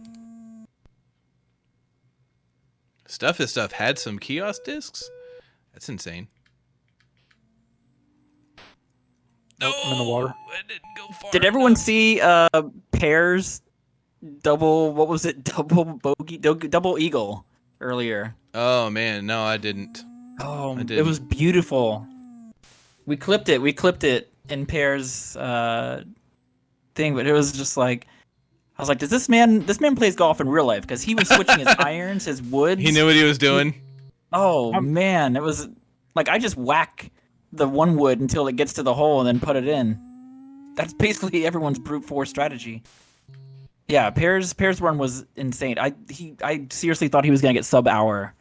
This stuff had some kiosk discs? That's insane. Nope, I'm in the water. I didn't go far Did everyone enough. see Pear's double, what was it? Double Eagle earlier. Oh, man. No, I didn't. Oh, I it didn't. was beautiful. We clipped it in Pear's thing, but it was just like, I was like, this man plays golf in real life, because he was switching his irons, his woods. He knew what he was doing. Man, it was like, I just whack the one wood until it gets to the hole and then put it in. That's basically everyone's brute force strategy. Yeah, Pear's run was insane. I seriously thought he was gonna get sub-hour,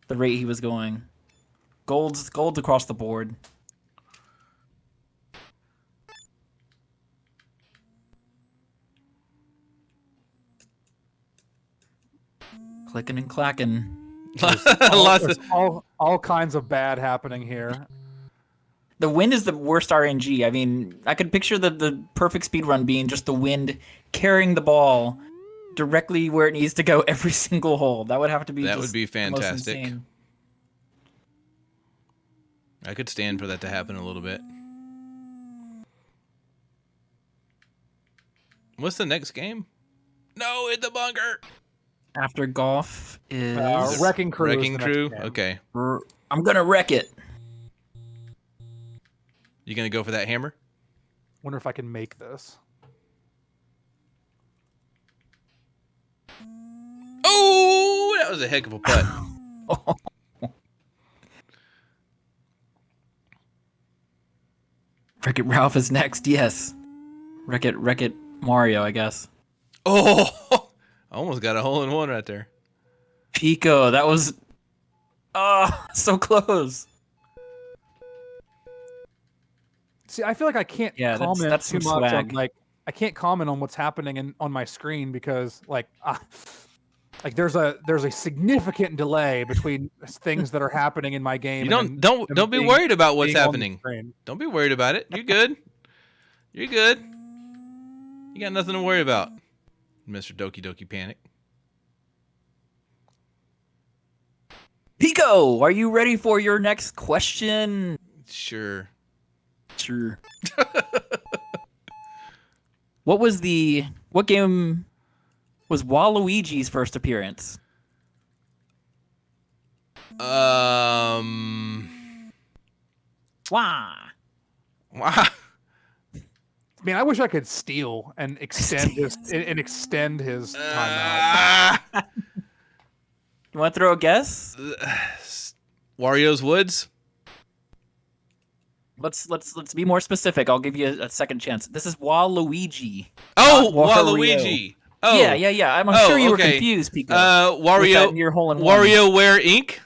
the rate he was going. Golds across the board. Clicking and clacking. There's all kinds of bad happening here. The wind is the worst RNG. I mean, I could picture the perfect speed run being just the wind carrying the ball directly where it needs to go every single hole. That would have to be That just would be the most fantastic. insane. I could stand for that to happen a little bit. What's the next game? No, in the bunker. After golf is Wrecking Crew. Wrecking is the Crew? next game. Okay. I'm gonna wreck it. You gonna go for that hammer? Wonder if I can make this. Oh, that was a heck of a putt. Wreck-It Ralph is next. Yes. Wreck-It Mario, I guess. Oh, I almost got a hole in one right there. Pico, that was so close. See, I feel like I can't comment that's too some much on, swag. like, I can't comment on what's happening on my screen because like there's a significant delay between things that are happening in my game. You don't be worried about what's happening. Don't be worried about it. You're good. You're good. You got nothing to worry about, Mr. Doki Doki Panic. Pico, are you ready for your next question? Sure. What game was Waluigi's first appearance? Wow. I mean, I wish I could steal and extend his timeout. You want to throw a guess? Wario's Woods. Let's be more specific. I'll give you a second chance. This is Waluigi. Oh, not Waluigi. Oh, yeah. I'm sure you were confused, Pico. Wario. Your hole in one. WarioWare Inc.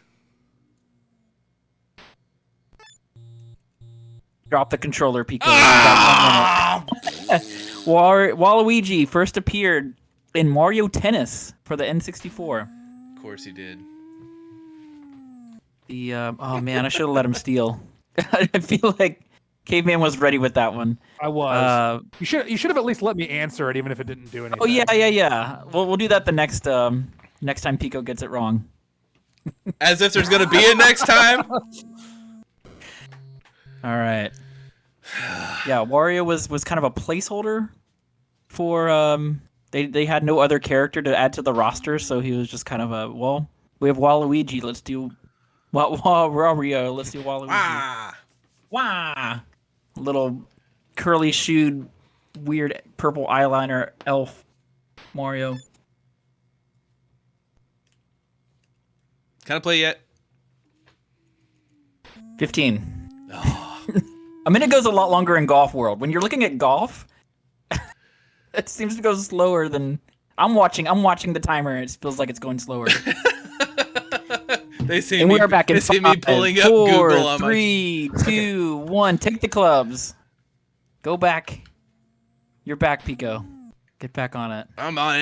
Drop the controller, Pico. Ah! Waluigi first appeared in Mario Tennis for the N64. Of course he did. Oh man, I should have let him steal. I feel like Caveman was ready with that one. I was. You should have at least let me answer it, even if it didn't do anything. Oh yeah. We'll do that the next time Pico gets it wrong. As if there's gonna be a next time. All right. Yeah, Wario was kind of a placeholder for they had no other character to add to the roster, so he was just kind of we have Waluigi, let's do Wario, let's do Waluigi. Wah! Little curly shoed, weird purple eyeliner elf Mario. Can I play yet? 15. A minute goes a lot longer in Golf World. When you're looking at golf, it seems to go slower than I'm watching the timer. It feels like it's going slower. They see we are back in 5, me pulling 4, up Google on 3, 2, 1. Take the clubs. Go back. You're back, Pico. Get back on it. I'm on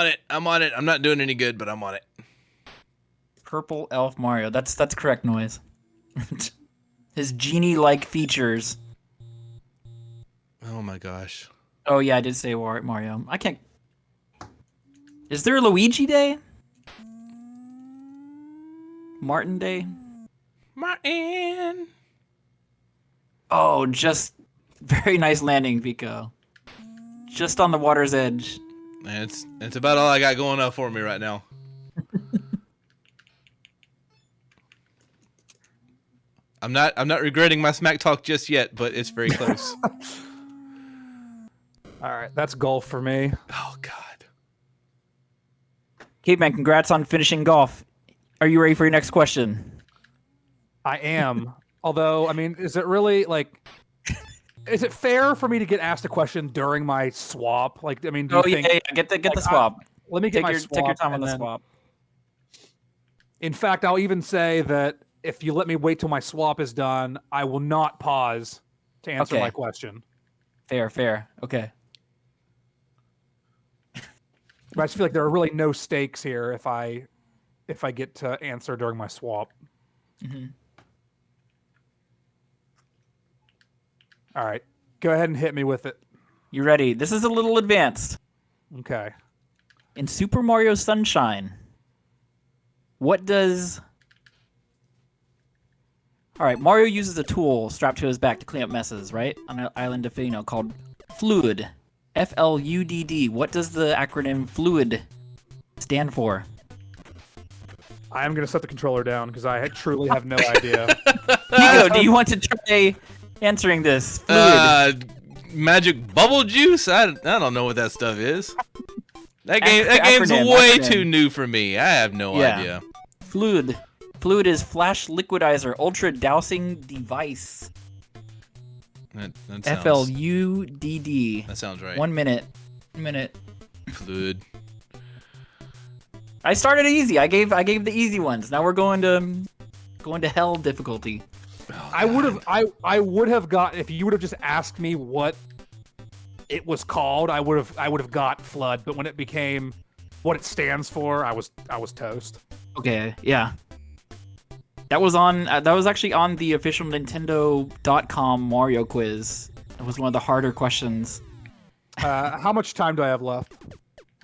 it. I'm not doing any good, but I'm on it. Purple elf Mario. That's correct noise. His genie-like features. Oh my gosh. Oh yeah, I did say Mario. I can't. Is there a Luigi Day? Martin Day? Martin. Oh, just very nice landing, Pico. Just on the water's edge. It's about all I got going up for me right now. I'm not regretting my smack talk just yet, but it's very close. All right, that's golf for me. Oh God. Caveman, congrats on finishing golf. Are you ready for your next question? I am. Although, I mean, is it really is it fair for me to get asked a question during my swap? Like, I mean, do you think, yeah. Get the swap. Let me get my swap. Take your time on the then, swap. In fact, I'll even say that if you let me wait till my swap is done, I will not pause to answer my question. Fair. Okay. But I just feel like there are really no stakes here if I get to answer during my swap. Mm-hmm. All right. Go ahead and hit me with it. You ready? This is a little advanced. Okay. In Super Mario Sunshine, what does... All right, Mario uses a tool strapped to his back to clean up messes, right? On an island of Fino called Fluid. F-L-U-D-D. What does the acronym Fluid stand for? I am going to set the controller down because I truly have no idea. Pico, do you want to try answering this? Fluid. Magic bubble juice? I don't know what that stuff is. That game's way too new for me. I have no idea. Fluid. Fluid is flash liquidizer ultra dousing device. That sounds, F-L-U-D-D. That sounds right. 1 minute. Fluid. I started easy. I gave the easy ones. Now we're going to hell difficulty. Oh, I would have got, if you would have just asked me what it was called, I would have got Flood, but when it became what it stands for, I was toast. Okay, yeah. That was actually on the official Nintendo.com Mario quiz. It was one of the harder questions. How much time do I have left?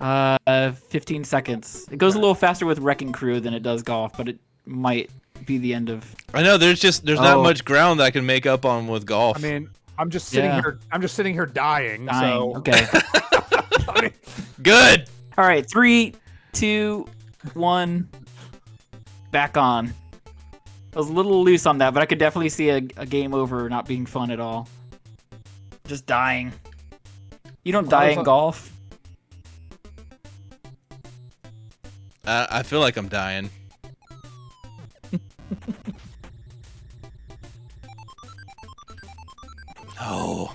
15 seconds. It goes a little faster with Wrecking Crew than it does golf, but it might be the end of. I know there's not much ground that I can make up on with golf. I mean, I'm just sitting here. I'm just sitting here dying. So Okay. Good. All right. 3, 2, 1. Back on. I was a little loose on that, but I could definitely see a game over not being fun at all. Just dying. You don't die in golf. I feel like I'm dying. Oh.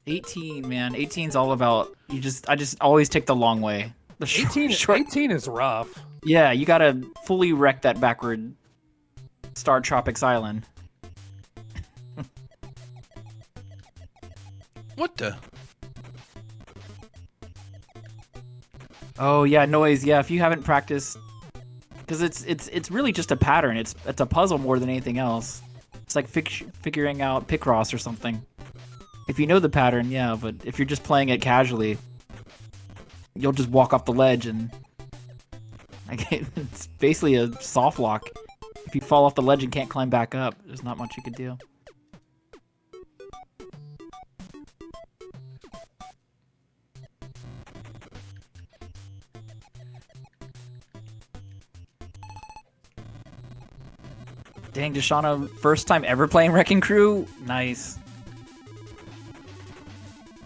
Man. 18's all about I just always take the long way. The 18 is rough. Yeah, you gotta fully wreck that backward Star Tropics Island. What the? Oh yeah, noise. Yeah, if you haven't practiced, because it's really just a pattern. It's a puzzle more than anything else. It's like figuring out Picross or something. If you know the pattern, yeah, but if you're just playing it casually, you'll just walk off the ledge and it's basically a soft lock. If you fall off the ledge and can't climb back up, there's not much you could do. Dang, Deshauna, first time ever playing Wrecking Crew? Nice.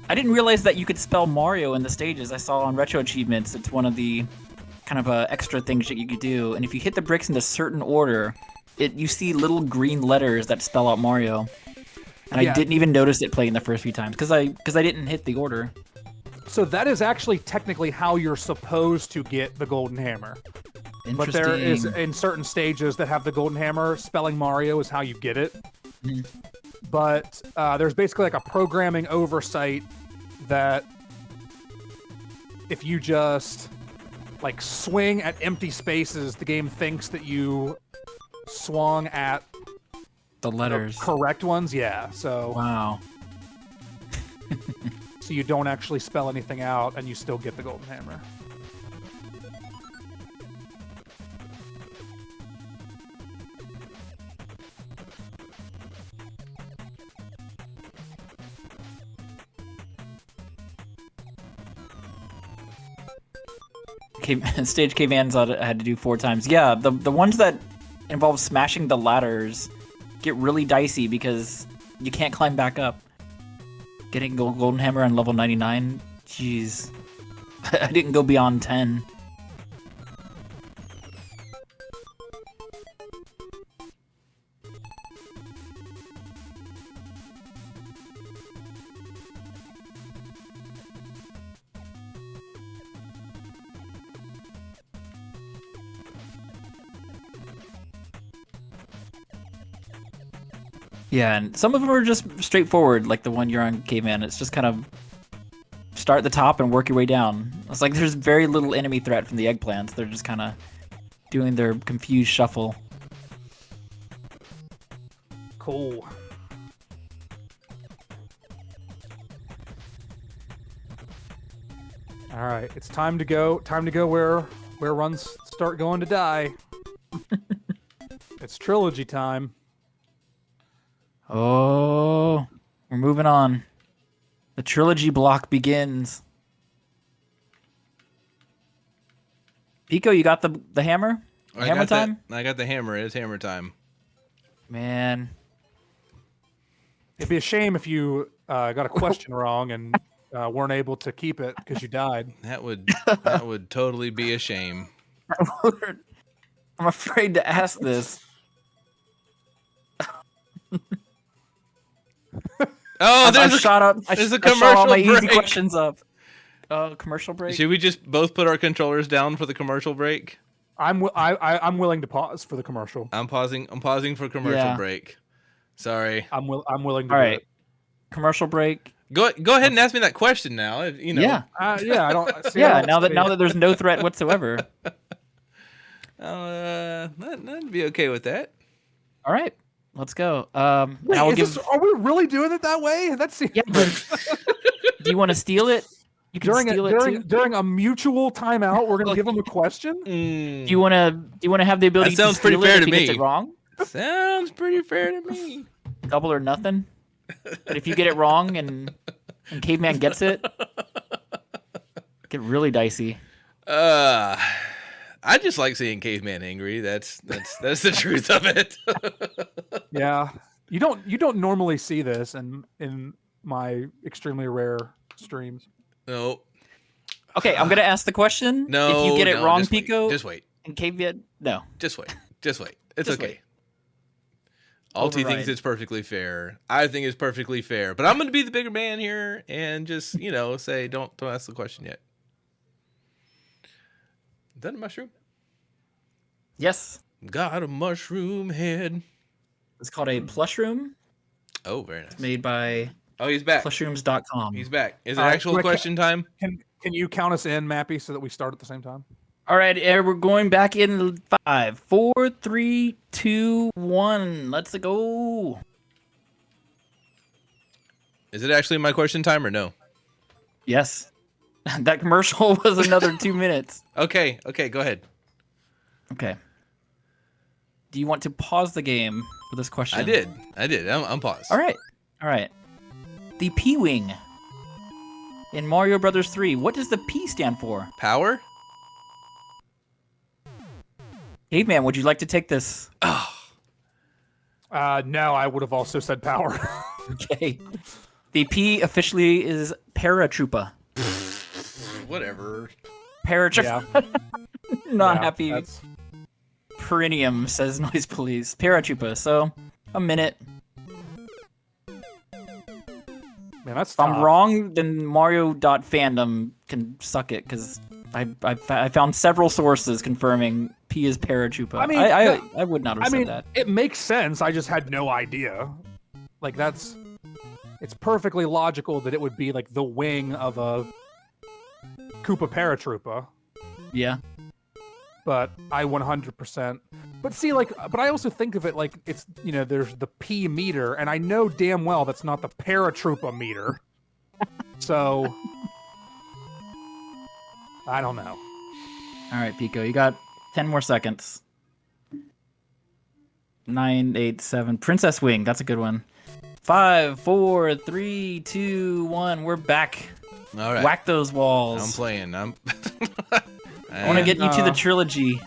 I didn't realize that you could spell Mario in the stages. I saw on Retro Achievements, it's one of the kind of extra things that you could do. And if you hit the bricks in a certain order, you see little green letters that spell out Mario. And I didn't even notice it playing the first few times because I didn't hit the order. So that is actually technically how you're supposed to get the golden hammer. But there is, in certain stages that have the golden hammer, spelling Mario is how you get it. Mm-hmm. But there's basically like a programming oversight that if you just like swing at empty spaces, the game thinks that you swung at the letters. The correct ones, yeah. So wow. So you don't actually spell anything out and you still get the golden hammer. Stage K-Vans I had to do 4 times. Yeah, the ones that involve smashing the ladders get really dicey because you can't climb back up. Getting golden hammer on level 99, jeez. I didn't go beyond 10. Yeah, and some of them are just straightforward, like the one you're on Caveman. It's just kind of start at the top and work your way down. It's like there's very little enemy threat from the eggplants. They're just kind of doing their confused shuffle. Cool. All right, it's time to go. Time to go where runs start going to die. It's trilogy time. Oh, we're moving on. The trilogy block begins. Pico, you got the hammer? Hammer time? I got the hammer. It's hammer time. Man. It'd be a shame if you got a question wrong and weren't able to keep it because you died. That would totally be a shame. I'm afraid to ask this. Oh, there's a commercial all my break. Easy questions up. Commercial break. Should we just both put our controllers down for the commercial break? I'm willing to pause for the commercial. I'm pausing for commercial break. Sorry. I'm willing to. All do right. it. Commercial break. Go ahead and ask me that question now. You know. Yeah. Yeah. I don't. See, yeah. Now that there's no threat whatsoever. I'd be okay with that. All right. Let's go. Wait, now we'll are we really doing it that way? That's yeah. But do you want to steal it? You can steal it too. During a mutual timeout, we're gonna give him a question. Do you wanna have the ability? That sounds to pretty steal fair it if to he gets me. it wrong? Sounds pretty fair to me. Double or nothing. But if you get it wrong and Caveman gets it, get really dicey. I just like seeing Caveman angry. That's the truth of it. Yeah, you don't normally see this in my extremely rare streams. No. Okay, I'm gonna ask the question. No. If you get it wrong, just Pico. Just wait. And Caveman, no. Just wait. It's Just okay. wait. Alti thinks it's perfectly fair. I think it's perfectly fair. But I'm going to be the bigger man here and just, say, don't ask the question yet. Is that a mushroom? Yes. Got a mushroom head. It's called a plush room. Oh, very nice. It's made by he's back. Plushrooms.com. He's back. Is it actual question time? Can you count us in, Mappy, so that we start at the same time? All right, we're going back in 5, 4, 3, 2, 1. Let's go. Is it actually my question time or no? Yes. That commercial was another 2 minutes. Okay, go ahead. Okay. Do you want to pause the game for this question? I did. I'm paused. All right. The P-Wing in Mario Brothers 3. What does the P stand for? Power? Caveman, would you like to take this? Oh. No, I would have also said power. Okay. The P officially is Paratroopa. Whatever. Paratroopa. Yeah. Not Yeah, happy. that's- Perineum, says Noise Police. Paratroopa. So, a minute. Man, that's If I'm tough. wrong, then Mario.fandom can suck it, because I found several sources confirming P is Paratroopa. I mean, I would not have said that. it makes sense. I just had no idea. Like, it's perfectly logical that it would be like the wing of a Koopa Paratroopa. Yeah. But I 100%. But see, but I also think of it like it's, there's the P meter, and I know damn well that's not the Paratroopa meter. So, I don't know. All right, Pico, you got 10 more seconds. 9, 8, 7. Princess Wing, that's a good one. 5, 4, 3, 2, 1. We're back. All right. Whack those walls. I'm playing. I want to get you to the trilogy.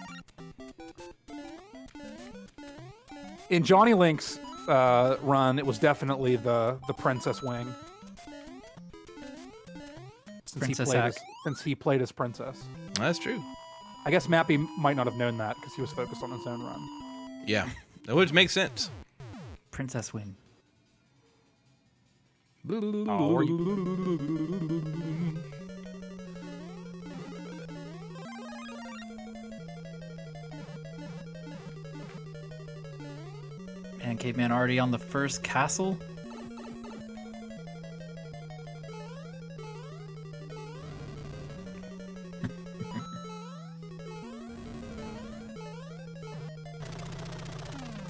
In Johnny Link's run, it was definitely the Princess Wing. Since he played as princess. That's true. I guess Mappy might not have known that because he was focused on his own run. Yeah, which makes sense. Princess Wing. And Caveman already on the first castle.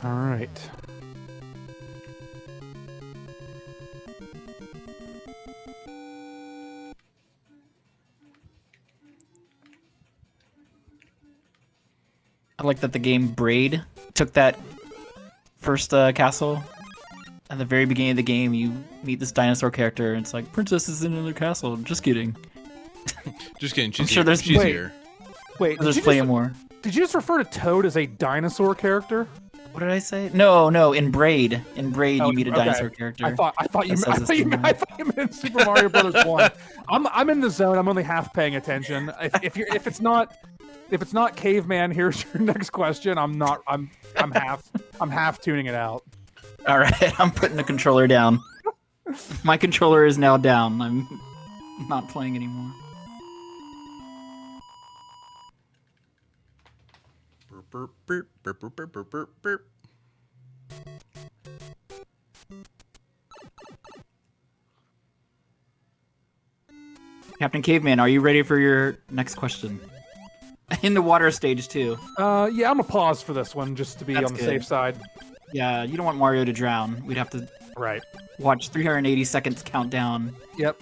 All right. I like that the game Braid took that first castle. At the very beginning of the game, you meet this dinosaur character, and it's like, Princess is in another castle. Just kidding. Just kidding. I'm sure there's she's here. Wait, There's plenty more. Did you just refer to Toad as a dinosaur character? What did I say? No. In Braid, Oh, you meet a okay. dinosaur character. I thought you That says meant it's in Super Mario Brothers 1. I'm in the zone. I'm only half paying attention. If it's not Caveman, here's your next question. I'm half tuning it out. All right, I'm putting the controller down. My controller is now down. I'm not playing anymore. Burp, burp, burp, burp, burp, burp, burp, burp. Captain Caveman, are you ready for your next question? In the water stage too. Yeah, I'm gonna pause for this one just to be That's on the good. safe side. Yeah, you don't want Mario to drown. We'd have to Right. watch 380 seconds countdown. Yep.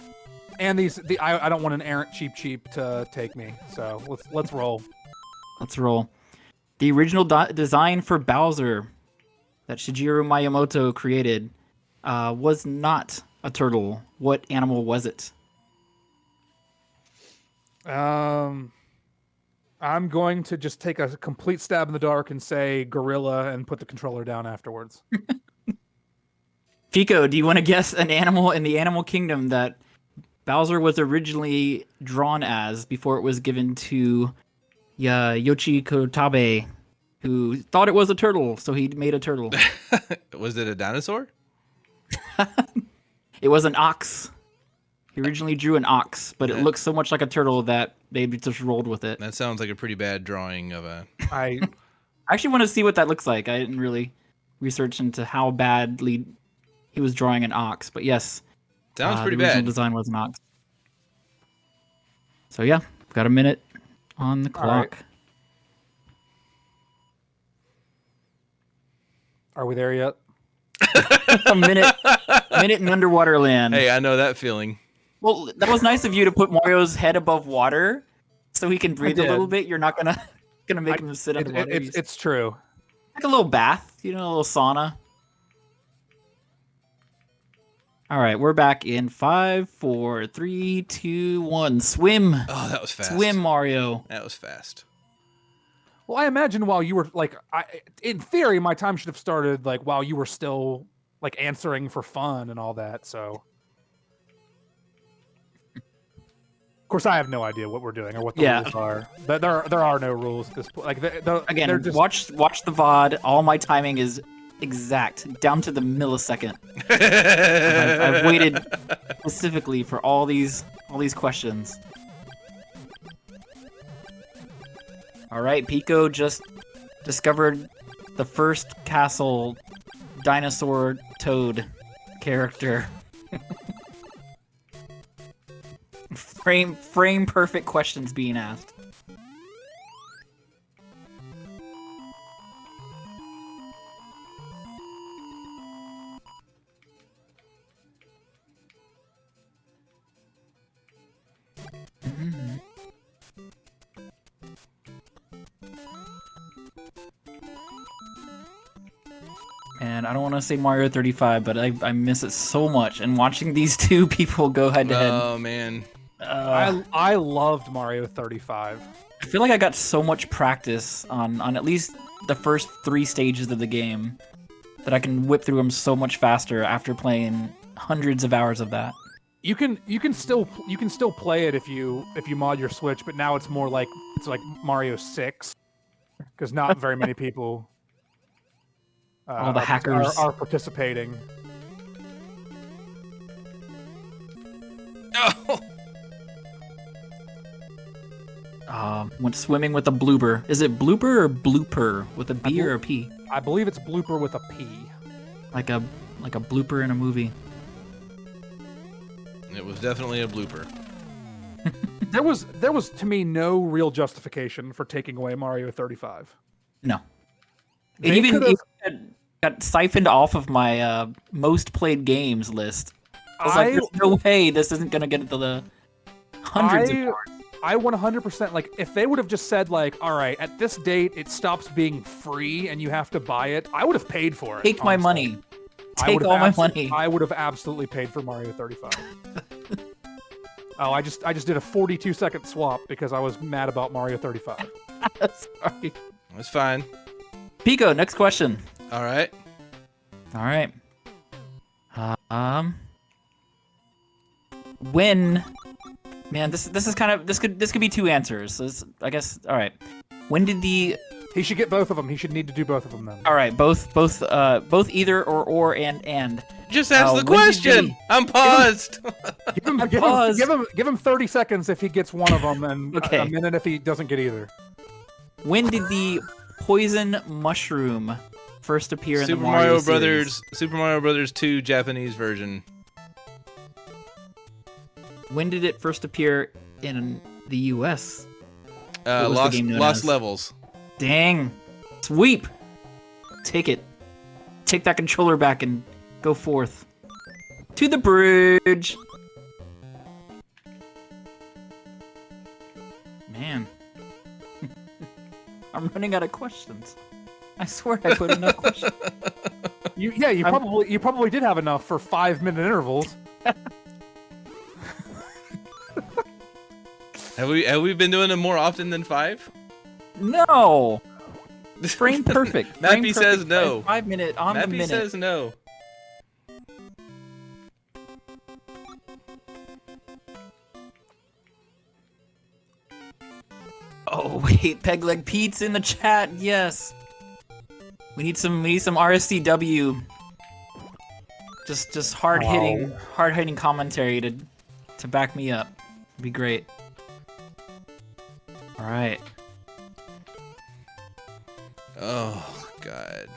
And I don't want an errant cheap to take me. So let's roll. Let's roll. The original design for Bowser that Shigeru Miyamoto created was not a turtle. What animal was it? I'm going to just take a complete stab in the dark and say gorilla and put the controller down afterwards. Pico, do you want to guess an animal in the animal kingdom that Bowser was originally drawn as before it was given to Yoshi Kotabe, who thought it was a turtle, so he made a turtle? Was it a dinosaur? It was an ox. He originally drew an ox, but it looks so much like a turtle that they just rolled with it. That sounds like a pretty bad drawing of a... I actually want to see what that looks like. I didn't really research into how badly he was drawing an ox, but yes. Sounds pretty the original bad. Design was an ox. So yeah, we've got a minute on the clock. Right. Are we there yet? a minute in underwater land. Hey, I know that feeling. Well, that was nice of you to put Mario's head above water so he can breathe a little bit. You're not gonna make him sit in the water. It's true. Like a little bath, a little sauna. All right, we're back in 5, 4, 3, 2, 1. Swim. Oh, that was fast. Swim, Mario. That was fast. Well, I imagine while you were in theory, my time should have started while you were still answering for fun and all that. So, of course, I have no idea what we're doing or what the rules are. There are no rules at this point. Again, watch the VOD. All my timing is exact, down to the millisecond. I've waited specifically for all these questions. All right, Pico just discovered the first castle dinosaur toad character. frame perfect questions being asked. And I don't want to say Mario 35, but I miss it so much. And watching these two people go head to head. Oh man, I loved Mario 35. I feel like I got so much practice on at least the first 3 stages of the game that I can whip through them so much faster after playing hundreds of hours of that. You can still play it if you mod your Switch, but now it's more like Mario 6 because not very many people. All the hackers are participating. Oh. Went swimming with a blooper. Is it blooper or blooper with a B or a P? I believe it's blooper with a P. Like a blooper in a movie. It was definitely a blooper. There was to me no real justification for taking away Mario 35. No. It even got siphoned off of my most played games list. I was like, there's no way this isn't going to get into the hundreds of hours. I 100% if they would have just said all right, at this date it stops being free and you have to buy it, I would have paid for it. Take my money. Take all my money. I would have absolutely paid for Mario 35. Oh, I just did a 42-second swap because I was mad about Mario 35. Sorry. That's fine. Pico, next question. All right. When? Man, this is kind of this could be 2 answers. So I guess. All right. When did the? He should get both of them. He should need to do both of them then. All right, both either or and. Just ask the question. I'm paused. Give him 30 seconds if he gets one of them, and a minute if he doesn't get either. When did the poison mushroom first appear in the Super Mario series? Brothers, Super Mario Brothers 2 Japanese version. When did it first appear in the U.S.? Lost Levels. Dang. Sweep. Take it. Take that controller back and go forth. To the bridge. Man. I'm running out of questions. I swear I put enough questions. You probably did have enough for 5-minute intervals. Have we been doing it more often than 5? No. Frame perfect. Mappy says no. 5 minute on the minute. Mappy says no. Oh wait, Peg Leg Pete's in the chat. Yes. We need some RSCW. Just hard hitting commentary to back me up. It'd be great. All right. Oh God.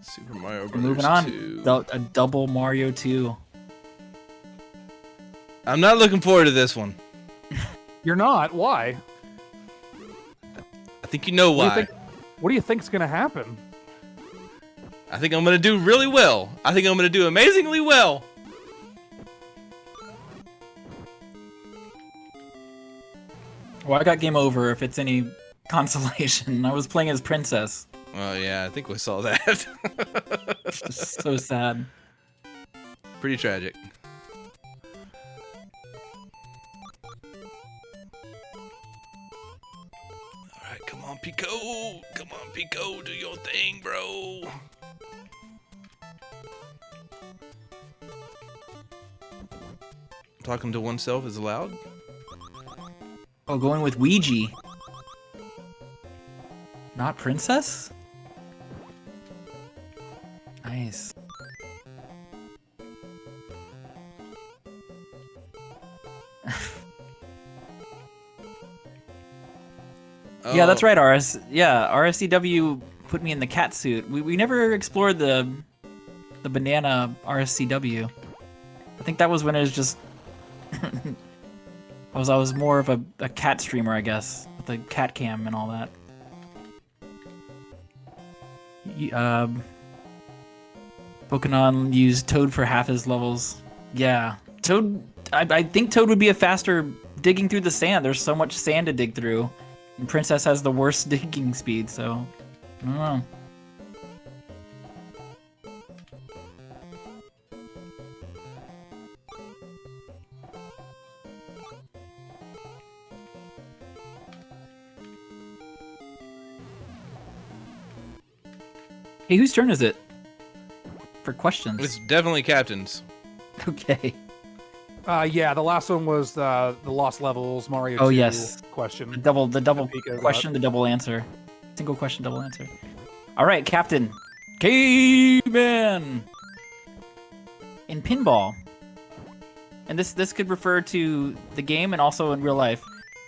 Super Mario Bros. Moving on. 2. A double Mario 2. I'm not looking forward to this one. You're not. Why? I think you know why. What do you think's gonna happen? I think I'm gonna do really well. I think I'm gonna do amazingly well. Well, I got game over if it's any consolation. I was playing as Princess. Oh yeah, I think we saw that. It's just so sad. Pretty tragic. Alright, come on, Pico! Come on, Pico, do your thing, bro! Talking to oneself is allowed? Oh, going with Ouija. Not Princess? Nice. Yeah, that's right, RSCW put me in the cat suit. We never explored the banana RSCW. I think that was when it was just I was more of a cat streamer, I guess, with the cat cam and all that. Pokemon used Toad for half his levels. Yeah, Toad. I think Toad would be a faster digging through the sand. There's so much sand to dig through. And Princess has the worst digging speed, so I don't know. Hey, whose turn is it? For questions. It's definitely Captain's. Okay. Yeah, the last one was the Lost Levels Mario 2 question. The double question, the double answer. Single question, double answer. All right, Captain. Caveman. In pinball, and this could refer to the game and also in real life.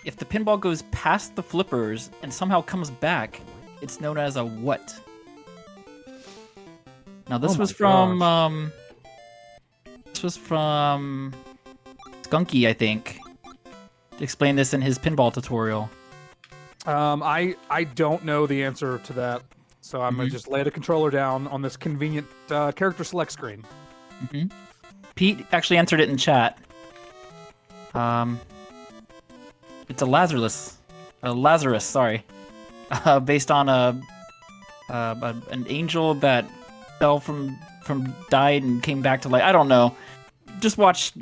If the pinball goes past the flippers and somehow comes back, it's known as a what? Now this was from Skunky, I think. Explain this in his pinball tutorial. I don't know the answer to that, so I'm gonna just lay the controller down on this convenient character select screen. Pete actually answered it in chat. It's a Lazarus, sorry, based on an angel that fell from died and came back to life. I don't know. Just watch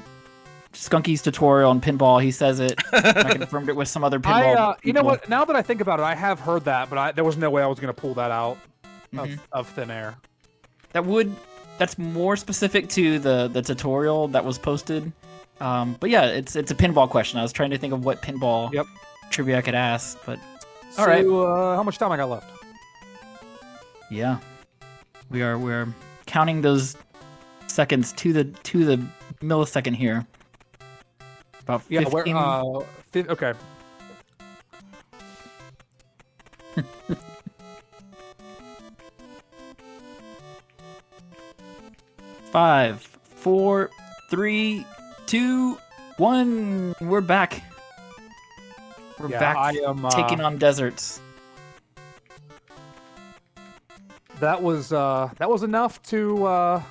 Skunky's tutorial on pinball. He says it. I confirmed it with some other pinball. You know what? Now that I think about it, I have heard that, but there was no way I was going to pull that out of thin air. That's more specific to the tutorial that was posted. But yeah, it's a pinball question. I was trying to think of what pinball trivia I could ask, but all right. How much time I got left? Yeah, we're counting those seconds to the millisecond here. About 15. Yeah, okay. Five, 4, 3, 2, 1. We're back. We're back. I am taking on deserts. That was enough to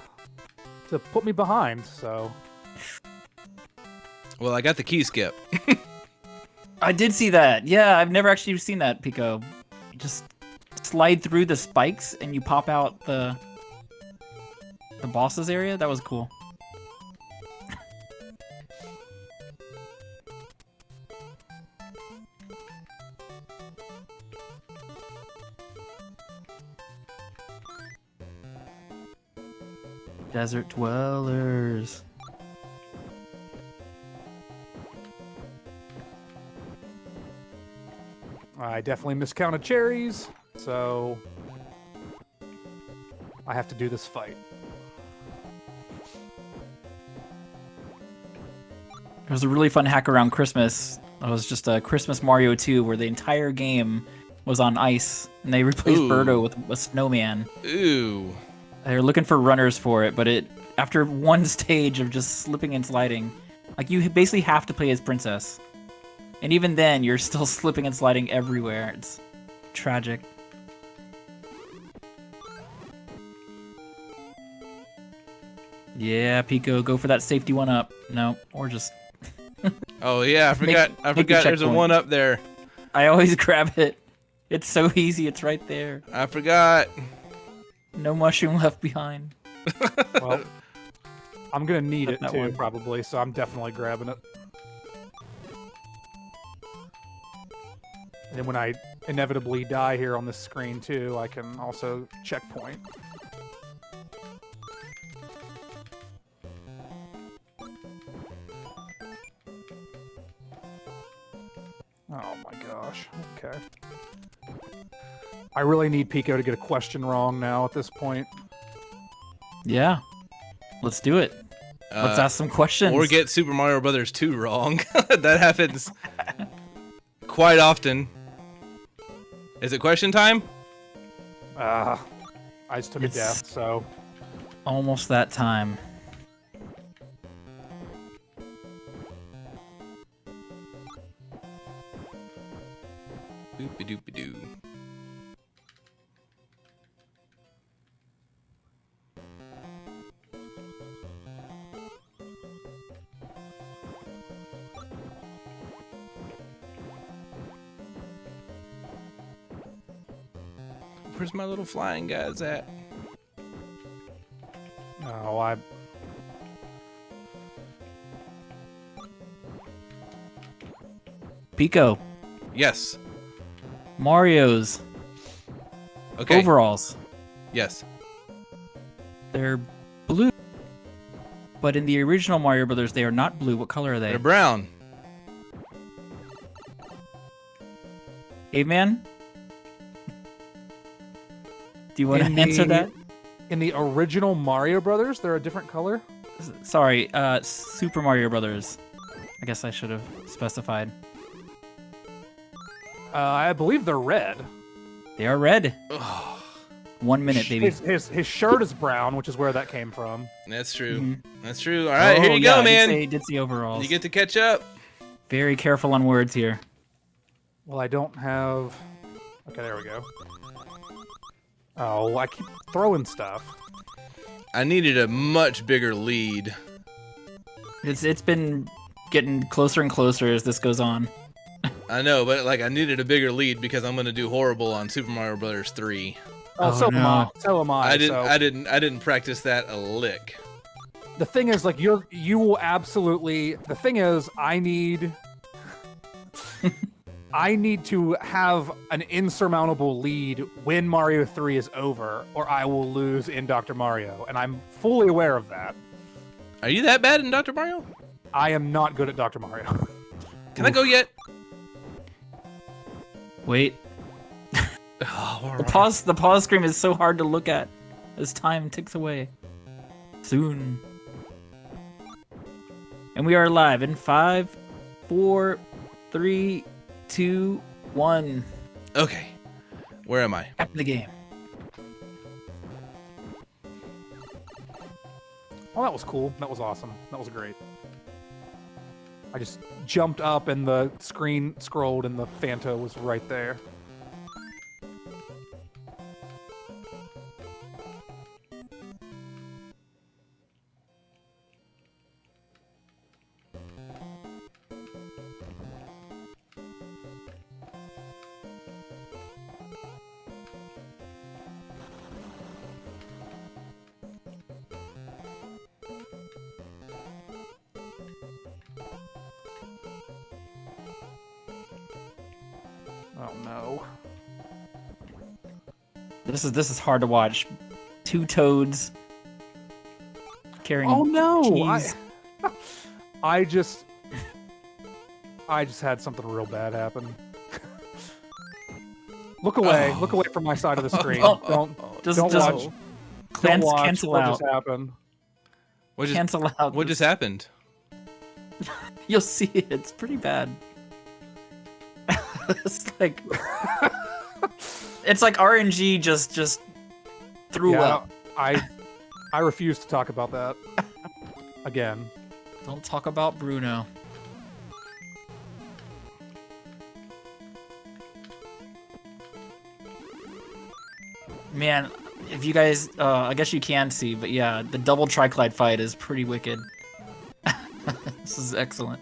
put me behind. So. Well, I got the key skip. I did see that. Yeah, I've never actually seen that, Pico. You just slide through the spikes and you pop out the bosses area. That was cool. Desert dwellers. I definitely miscounted cherries, so I have to do this fight. It was a really fun hack around Christmas. It was just a Christmas Mario 2 where the entire game was on ice, and they replaced Birdo with a snowman. Ooh. They were looking for runners for it, but after one stage of just slipping and sliding, like you basically have to play as Princess. And even then, you're still slipping and sliding everywhere. It's tragic. Yeah, Pico, go for that safety one up. No, or just... Oh yeah, I forgot there's a one up there. I always grab it. It's so easy, it's right there. I forgot. No mushroom left behind. Well, I'm gonna need it too, one. probably, so I'm definitely grabbing it. And then when I inevitably die here on this screen too, I can also checkpoint. Oh my gosh. Okay. I really need Pico to get a question wrong now at this point. Yeah. Let's do it. Let's ask some questions. Or get Super Mario Brothers 2 wrong. That happens quite often. Is it question time? I just took a death, so... Almost that time. Doopy-doopy-doo. Where's my little flying guys at? Oh, Pico. Yes. Mario's. Okay. Overalls. Yes. They're blue. But in the original Mario Brothers, they are not blue. What color are they? They're brown. Caveman? Do you want to answer that? In the original Mario Brothers, they're a different color? Sorry, Super Mario Brothers. I guess I should have specified. I believe they're red. They are red. 1 minute, baby. His shirt is brown, which is where that came from. That's true. Mm-hmm. That's true. All right, here you go, man. I did see overalls. You get to catch up. Very careful on words here. Well, I don't have... Okay, there we go. Oh, I keep throwing stuff. I needed a much bigger lead. It's been getting closer and closer as this goes on. I know, but like I needed a bigger lead because I'm gonna do horrible on Super Mario Brothers 3. So am I. So am I. I didn't practice that a lick. The thing is, like, you will absolutely. The thing is, I need to have an insurmountable lead when Mario 3 is over, or I will lose in Dr. Mario, and I'm fully aware of that. Are you that bad in Dr. Mario? I am not good at Dr. Mario. Can I go yet? Wait. Oh, the pause screen is so hard to look at as time ticks away. Soon. And we are live in 5, 4, 3, 2, 1. Okay. Where am I? After the game. Oh, that was cool. That was awesome. That was great. I just jumped up and the screen scrolled and the Fanta was right there. Oh no. This is hard to watch. Two toads carrying cheese. I just had something real bad happen. Look away. Look away from my side of the screen. Don't watch. Cancel what out. just happened. Cancel out. What just happened? You'll see it. It's pretty bad. It's like RNG just threw up. I refuse to talk about that again. Don't talk about Bruno. Man, if you guys, I guess you can see, but yeah, the double triclide fight is pretty wicked. This is excellent.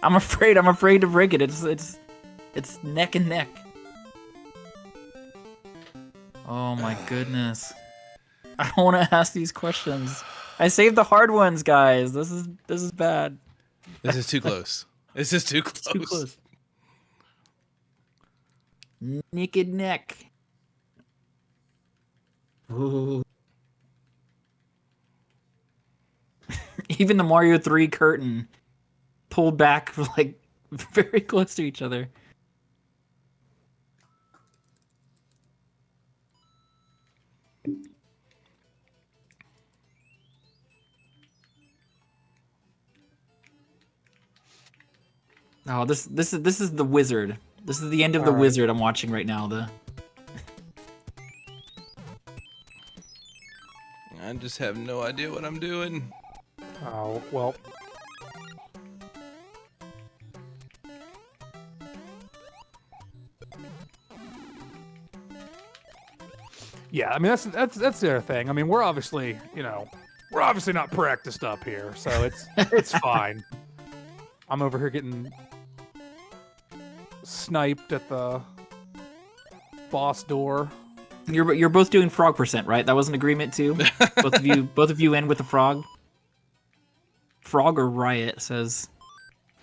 I'm afraid to break it. It's neck and neck. Oh my goodness. I don't want to ask these questions. I saved the hard ones, guys. This is bad. This is too close. This is too close. Too close. Naked neck. Ooh. Even the Mario 3 curtain pulled back like very close to each other. Oh, this is the wizard. This is the end of the wizard I'm watching right now. I just have no idea what I'm doing. Oh, well. Yeah, I mean that's the other thing. I mean, we're obviously not practiced up here, so it's fine. I'm over here getting sniped at the boss door. You're both doing frog percent, right? That was an agreement too. both of you end with the frog. Frog or riot, says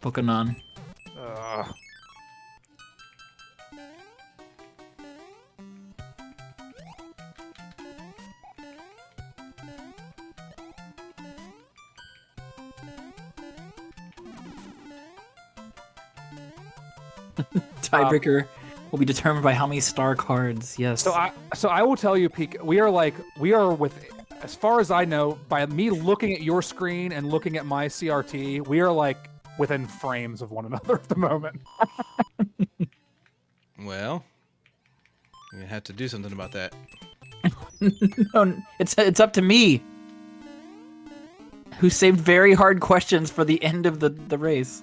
Pokenon. Tiebreaker will be determined by how many star cards. Yes. So I will tell you, Peek, we are with, as far as I know, by me looking at your screen and looking at my CRT, we are like within frames of one another at the moment. Well, you have to do something about that. No, it's up to me, who saved very hard questions for the end of the race.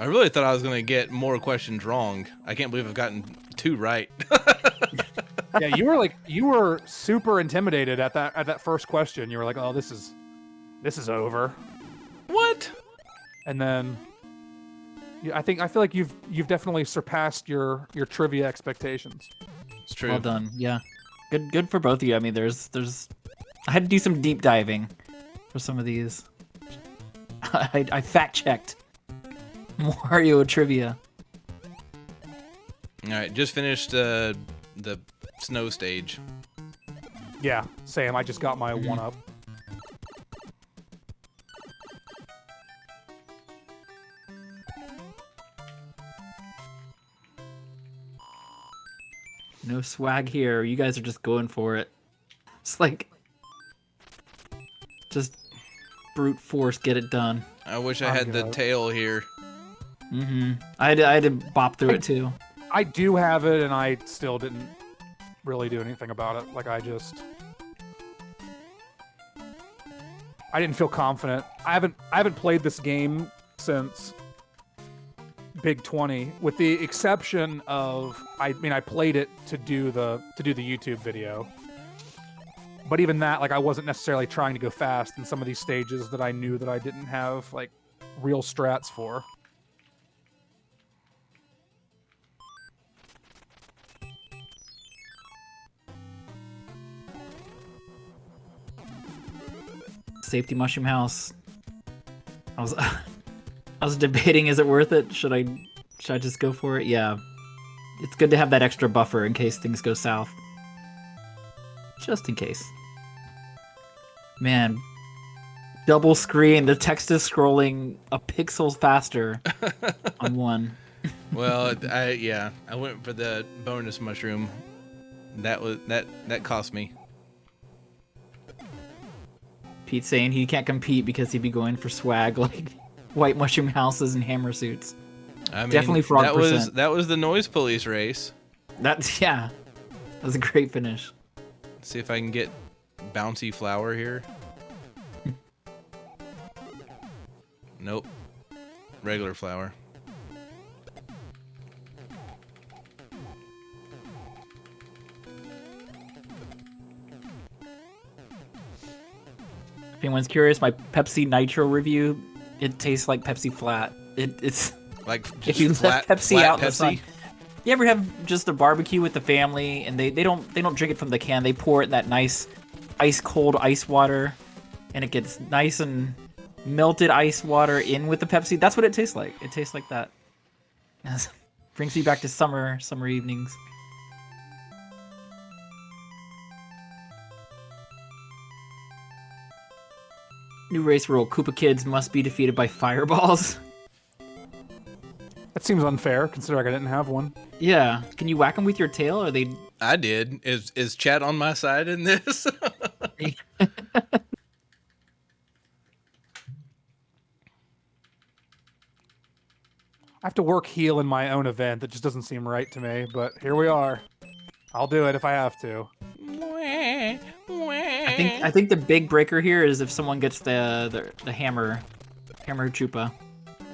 I really thought I was going to get more questions wrong. I can't believe I've gotten 2 right. Yeah, you were super intimidated at that first question. You were like, "Oh, this is over." What? And then I feel like you've definitely surpassed your trivia expectations. It's true. Well done. Yeah. Good for both of you. I mean, there's I had to do some deep diving for some of these. I fact checked Mario trivia. All right, just finished the snow stage. Yeah, Sam, I just got my 1-up. No swag here. You guys are just going for it. It's like just brute force, get it done. I wish I had the tail here. I had to bop through it too. I do have it, and I still didn't really do anything about it. Like I didn't feel confident. I haven't played this game since Big 20, with the exception of I played it to do the YouTube video. But even that, like I wasn't necessarily trying to go fast in some of these stages that I knew that I didn't have like real strats for. Safety mushroom house. I I was debating, is it worth it? Should I just go for it? Yeah. It's good to have that extra buffer in case things go south. Just in case. Man. Double screen, the text is scrolling a pixel faster on one. Well, I went for the bonus mushroom. That cost me. Pete's saying he can't compete because he'd be going for swag like white mushroom houses and hammer suits. I mean, definitely frog percent. That was the noise police race. That was a great finish. Let's see if I can get bouncy flower here. Nope. Regular flower. If anyone's curious, my Pepsi Nitro review, it tastes like Pepsi Flat. It's like if you flat, let Pepsi flat out in Pepsi. the sun. You ever have just a barbecue with the family and they don't drink it from the can. They pour it in that nice ice cold ice water and it gets nice and melted ice water in with the Pepsi. That's what it tastes like. It tastes like that. Brings me back to summer evenings. New race rule: Koopa kids must be defeated by fireballs. That seems unfair, considering I didn't have one. Yeah, can you whack them with your tail, or they? I did. Is Chad on my side in this? I have to work heel in my own event. That just doesn't seem right to me, but here we are. I'll do it if I have to. I think the big breaker here is if someone gets the hammer chupa,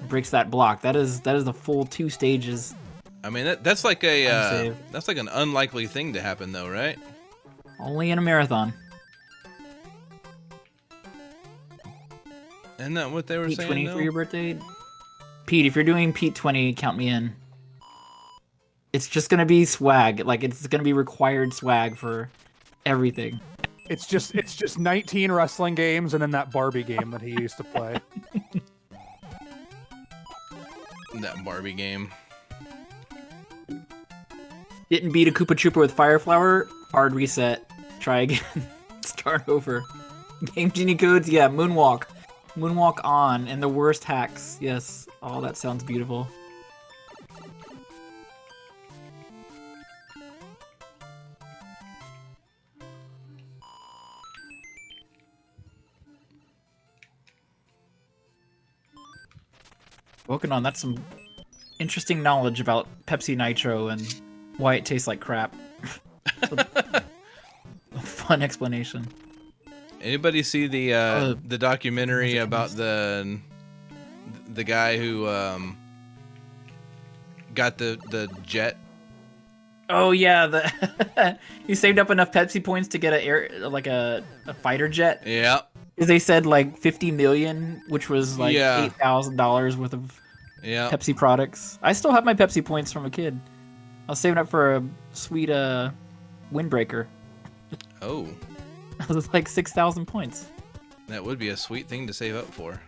breaks that block. That is the full 2 stages. I mean that's like that's like an unlikely thing to happen though, right? Only in a marathon. Isn't that what they were Pete saying? 20 though? for your birthday. Pete, if you're doing Pete 20, count me in. It's just gonna be swag. Like it's gonna be required swag for everything. It's just 19 wrestling games and then that Barbie game that he used to play. That Barbie game. Didn't beat a Koopa Troopa with Fire Flower. Hard reset. Try again. Start over. Game Genie codes. Yeah, Moonwalk. Moonwalk on. And the worst hacks. Yes. Oh, that sounds beautiful. Woken on. That's some interesting knowledge about Pepsi Nitro and why it tastes like crap. A fun explanation. Anybody see the documentary about the guy who got the jet? Oh yeah, he saved up enough Pepsi points to get a fighter jet. Yeah. They said like 50 million, which was like $8,000 worth of Pepsi products. I still have my Pepsi points from a kid. I was saving up for a sweet windbreaker. Oh. It was like 6,000 points. That would be a sweet thing to save up for.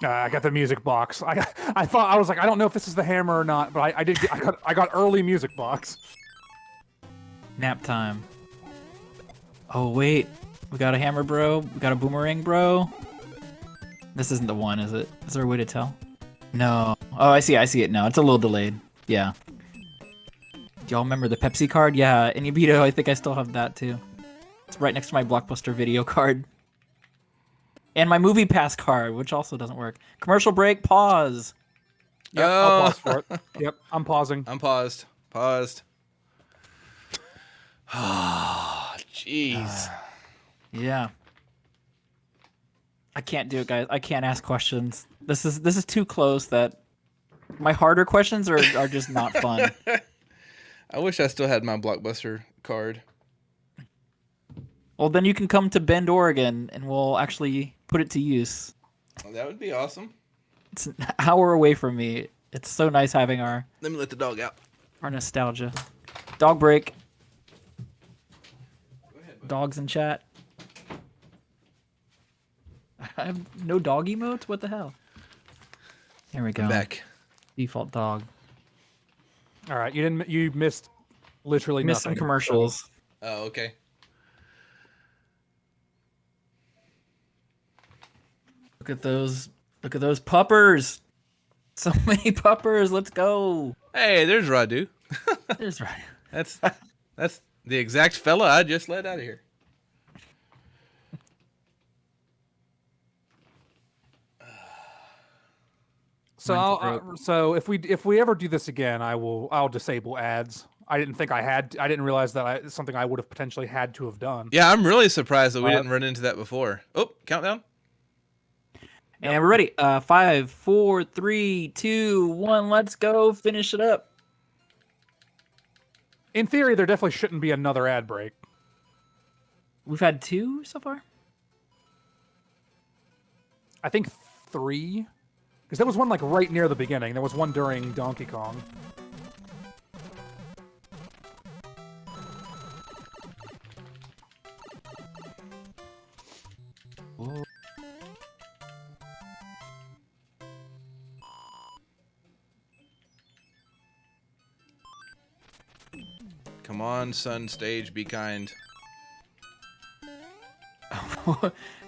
I got the music box. I thought I was like, I don't know if this is the hammer or not, but I did. I got early music box. Nap time. Oh wait, we got a hammer, bro. We got a boomerang, bro. This isn't the one, is it? Is there a way to tell? No. Oh, I see it now. It's a little delayed. Yeah. Do y'all remember the Pepsi card? Yeah, Inubito, I think I still have that too. It's right next to my Blockbuster video card. And my Movie Pass card, which also doesn't work. Commercial break, pause. Yep, I'll pause for it. Yep, I'm pausing. I'm paused. Paused. Oh, jeez. Yeah. I can't do it, guys. I can't ask questions. This is too close that my harder questions are just not fun. I wish I still had my Blockbuster card. Well, then you can come to Bend, Oregon, and we'll actually put it to use. That would be awesome. It's an hour away from me. It's so nice having our... Let me let the dog out. Our nostalgia. Dog break. Go ahead, Dogs in chat. I have no dog emotes? What the hell? Here we go. I'm back. Default dog. All right, you missed literally Missed nothing. some commercials. Oh, okay. Look at those puppers. So many puppers. Let's go. Hey, there's Radu. There's right. That's the exact fella I just let out of here. So if we ever do this again, I'll disable ads. I didn't realize that something I would have potentially had to have done. Yeah, I'm really surprised that we didn't run into that before. Oh, countdown. And we're ready. 5, 4, 3, 2, 1. Let's go. Finish it up. In theory, there definitely shouldn't be another ad break. We've had 2 so far. I think 3, because there was one like right near the beginning. There was one during Donkey Kong. Come on, Sun Stage, be kind.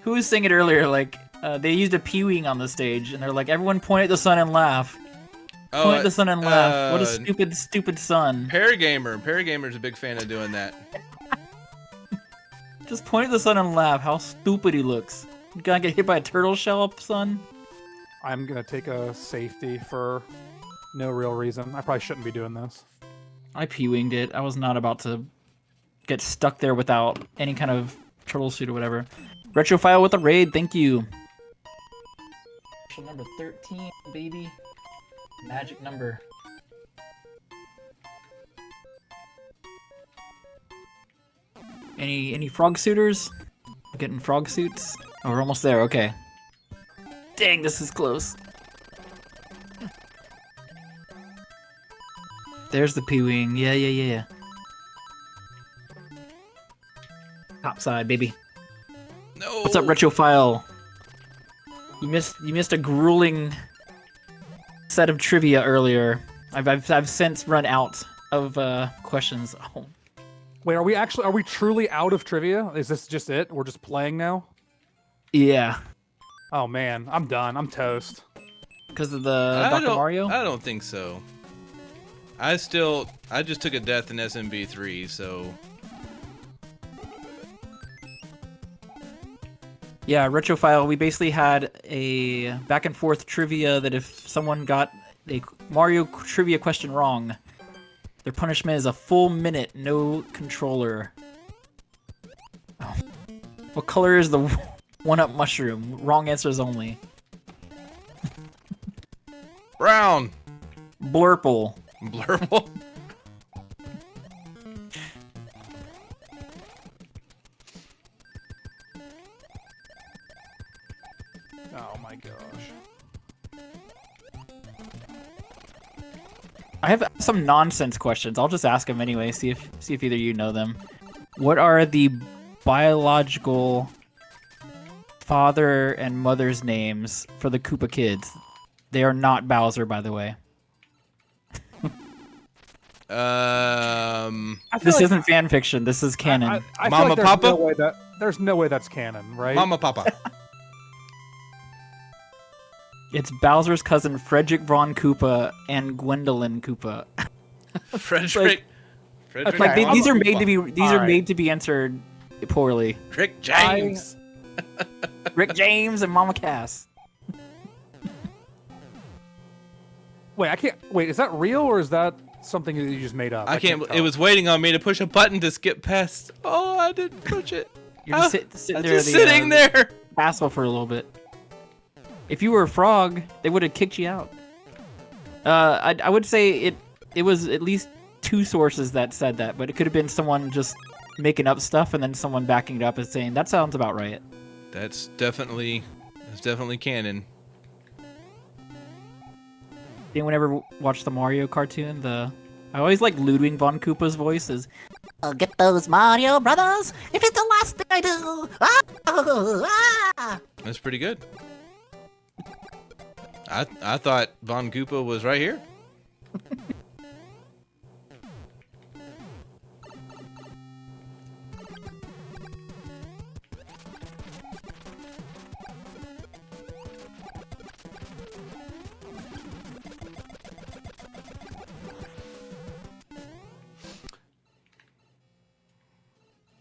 Who was saying it earlier? Like they used a peewing on the stage, and they're like, "Everyone point at the sun and laugh." Point at the sun and laugh. What a stupid sun. Paragamer's a big fan of doing that. Just point at the sun and laugh. How stupid he looks. You gonna get hit by a turtle shell up, son? I'm gonna take a safety for no real reason. I probably shouldn't be doing this. I P-winged it. I was not about to get stuck there without any kind of turtle suit or whatever. Retrophile with a raid, thank you. Number 13, baby. Magic number. Any frog suiters? Getting frog suits? Oh, we're almost there, okay. Dang, this is close. There's the P-wing. Yeah. Top side, baby. No. What's up, Retrophile? You missed a grueling set of trivia earlier. I've since run out of questions. Oh. Wait, are we truly out of trivia? Is this just it? We're just playing now? Yeah. Oh man, I'm done. I'm toast. Because of the Dr. Mario? I don't think so. I just took a death in SMB3, so. Yeah, Retrophile, we basically had a back and forth trivia that if someone got a Mario trivia question wrong, their punishment is a full minute, no controller. Oh. What color is the one-up mushroom? Wrong answers only. Brown. Blurple. Blurple. Oh my gosh. I have some nonsense questions. I'll just ask them anyway. See if either you know them. What are the biological father and mother's names for the Koopa kids? They are not Bowser, by the way. This isn't fan fiction. This is canon. I Mama, feel like Papa? There's no way that's canon, right? Mama, Papa. It's Bowser's cousin Frederick Von Koopa and Gwendolyn Koopa. Frederick. Like these are made to be answered poorly. Rick James. Rick James and Mama Cass. Wait, I can't. Wait, is that real or is that something that you just made up? I can't. tell. It was waiting on me to push a button to skip past. Oh, I didn't push it. You're just sitting there. Just sitting there. Castle for a little bit. If you were a frog, they would have kicked you out. I would say it was at least 2 sources that said that, but it could have been someone just making up stuff and then someone backing it up and saying that sounds about right. That's definitely canon. Anyone ever watch the Mario cartoon? I always like Ludwig von Koopa's voice. I'll get those Mario Brothers if it's the last thing I do. That's pretty good. I thought Von Koopa was right here.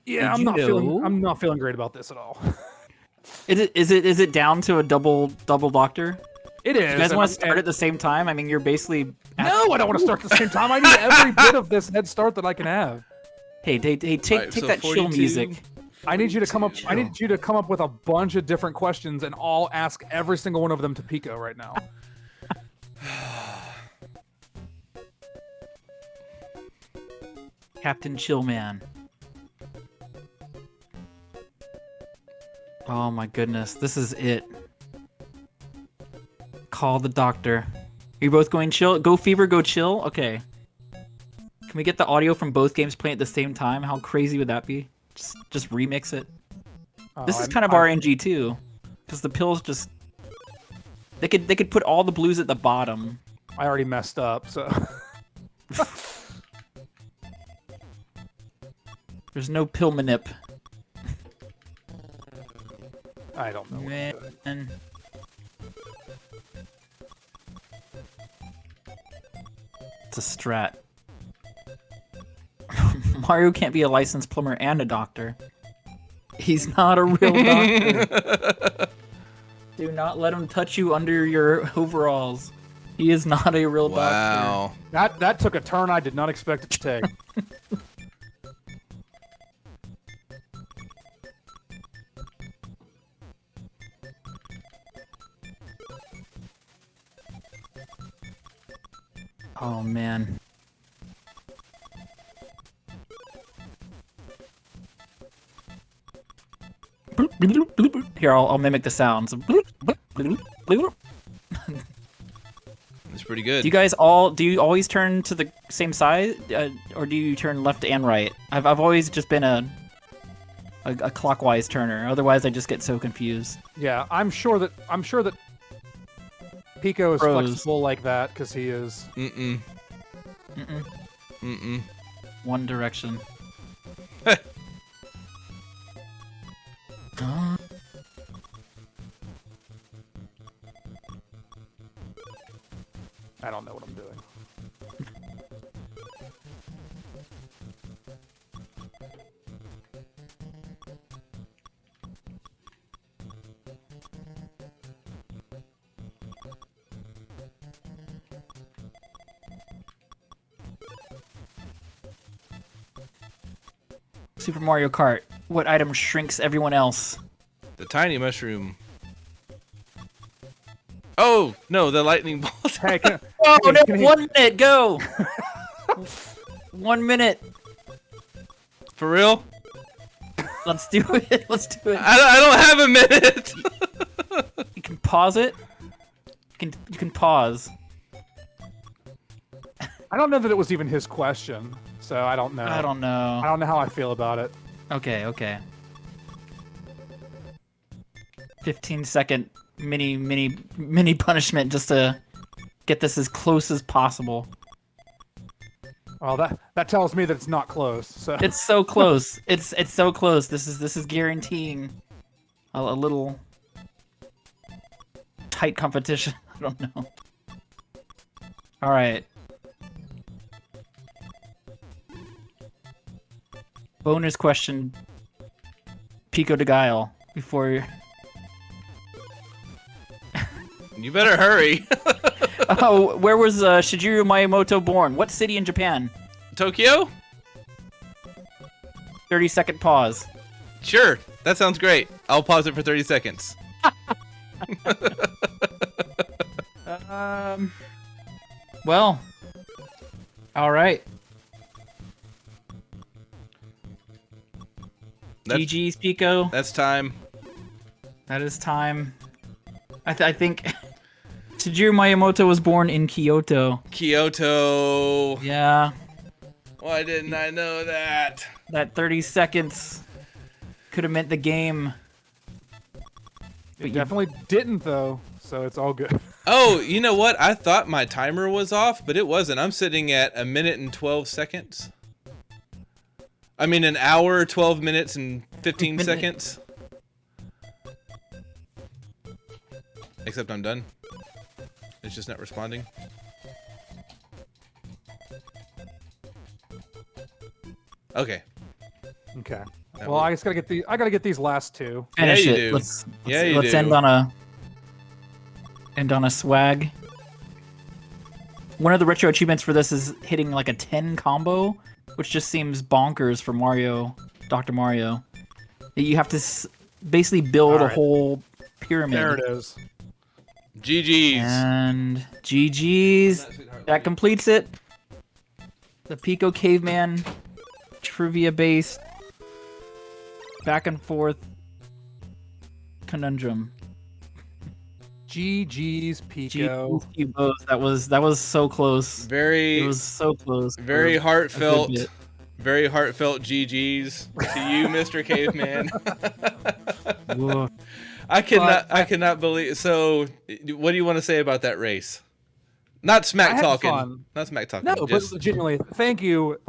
Yeah, I'm not feeling great about this at all. Is it down to a double doctor? It is. You guys want to start at the same time? I mean, you're basically. No, I don't want to start at the same time. I need every bit of this head start that I can have. Hey, take that 42. chill music. I need you to come up. I need you to come up with a bunch of different questions, and I'll ask every single one of them to Pico right now. Captain Chillman. Oh my goodness, this is it. Call the doctor. Are you both going chill? Go Fever, go chill? Okay. Can we get the audio from both games playing at the same time? How crazy would that be? Just remix it. This is kind of RNG too. Because the pills just... They could put all the blues at the bottom. I already messed up, so... There's no pill manip. I don't know. Man. It's a strat. Mario can't be a licensed plumber and a doctor. He's not a real doctor. Do not let him touch you under your overalls. He is not a real doctor. Wow. That took a turn I did not expect it to take. Oh man. Here, I'll mimic the sounds. It's pretty good. Do you always turn to the same side, or do you turn left and right? I've always just been a clockwise turner. Otherwise, I just get so confused. Yeah, I'm sure that Pico is flexible like that because he is. One Direction. I don't know what I'm doing. Super Mario Kart. What item shrinks everyone else? The tiny mushroom. Oh no, the lightning bolt. Hey, 1 minute, go. 1 minute. For real? Let's do it. Let's do it. I don't have a minute. You can pause it. You can pause. I don't know that it was even his question, so I don't know. I don't know. I don't know how I feel about it. Okay. 15-second mini punishment just to get this as close as possible. Well, that tells me that it's not close. So it's so close. It's so close. This is guaranteeing a little tight competition. I don't know. All right. Bonus question. Pico de Gallo before you. You better hurry. Oh, where was Shigeru Miyamoto born? What city in Japan? Tokyo? 30-second pause. Sure, that sounds great. I'll pause it for 30 seconds. Well. All right. GG's, Pico. That's time. That is time. I think Shigeru Miyamoto was born in Kyoto. Kyoto. Yeah. Why didn't I know that? That 30 seconds could have meant the game. It definitely didn't, though, so it's all good. Oh, you know what? I thought my timer was off, but it wasn't. I'm sitting at 1 minute and 12 seconds. I mean, an hour, 12 minutes, and 15 seconds. Except I'm done. It's just not responding. Okay. Okay. Well, I just gotta get these last two. Finish you it. do. Let's you do. end on a swag. One of the retro achievements for this is hitting like a 10 combo, which just seems bonkers for Mario, Dr. Mario. You have to basically build a whole pyramid. There it is. GG's. And GG's. That completes it. The Pico Caveman trivia based back and forth conundrum. GG's Pico. GG's you both. That was so close. It was so close. Very heartfelt. Very heartfelt GG's to you, Mr. Caveman. I cannot believe. So, what do you want to say about that race? Not smack talking. Not smack talking. No, but genuinely, thank you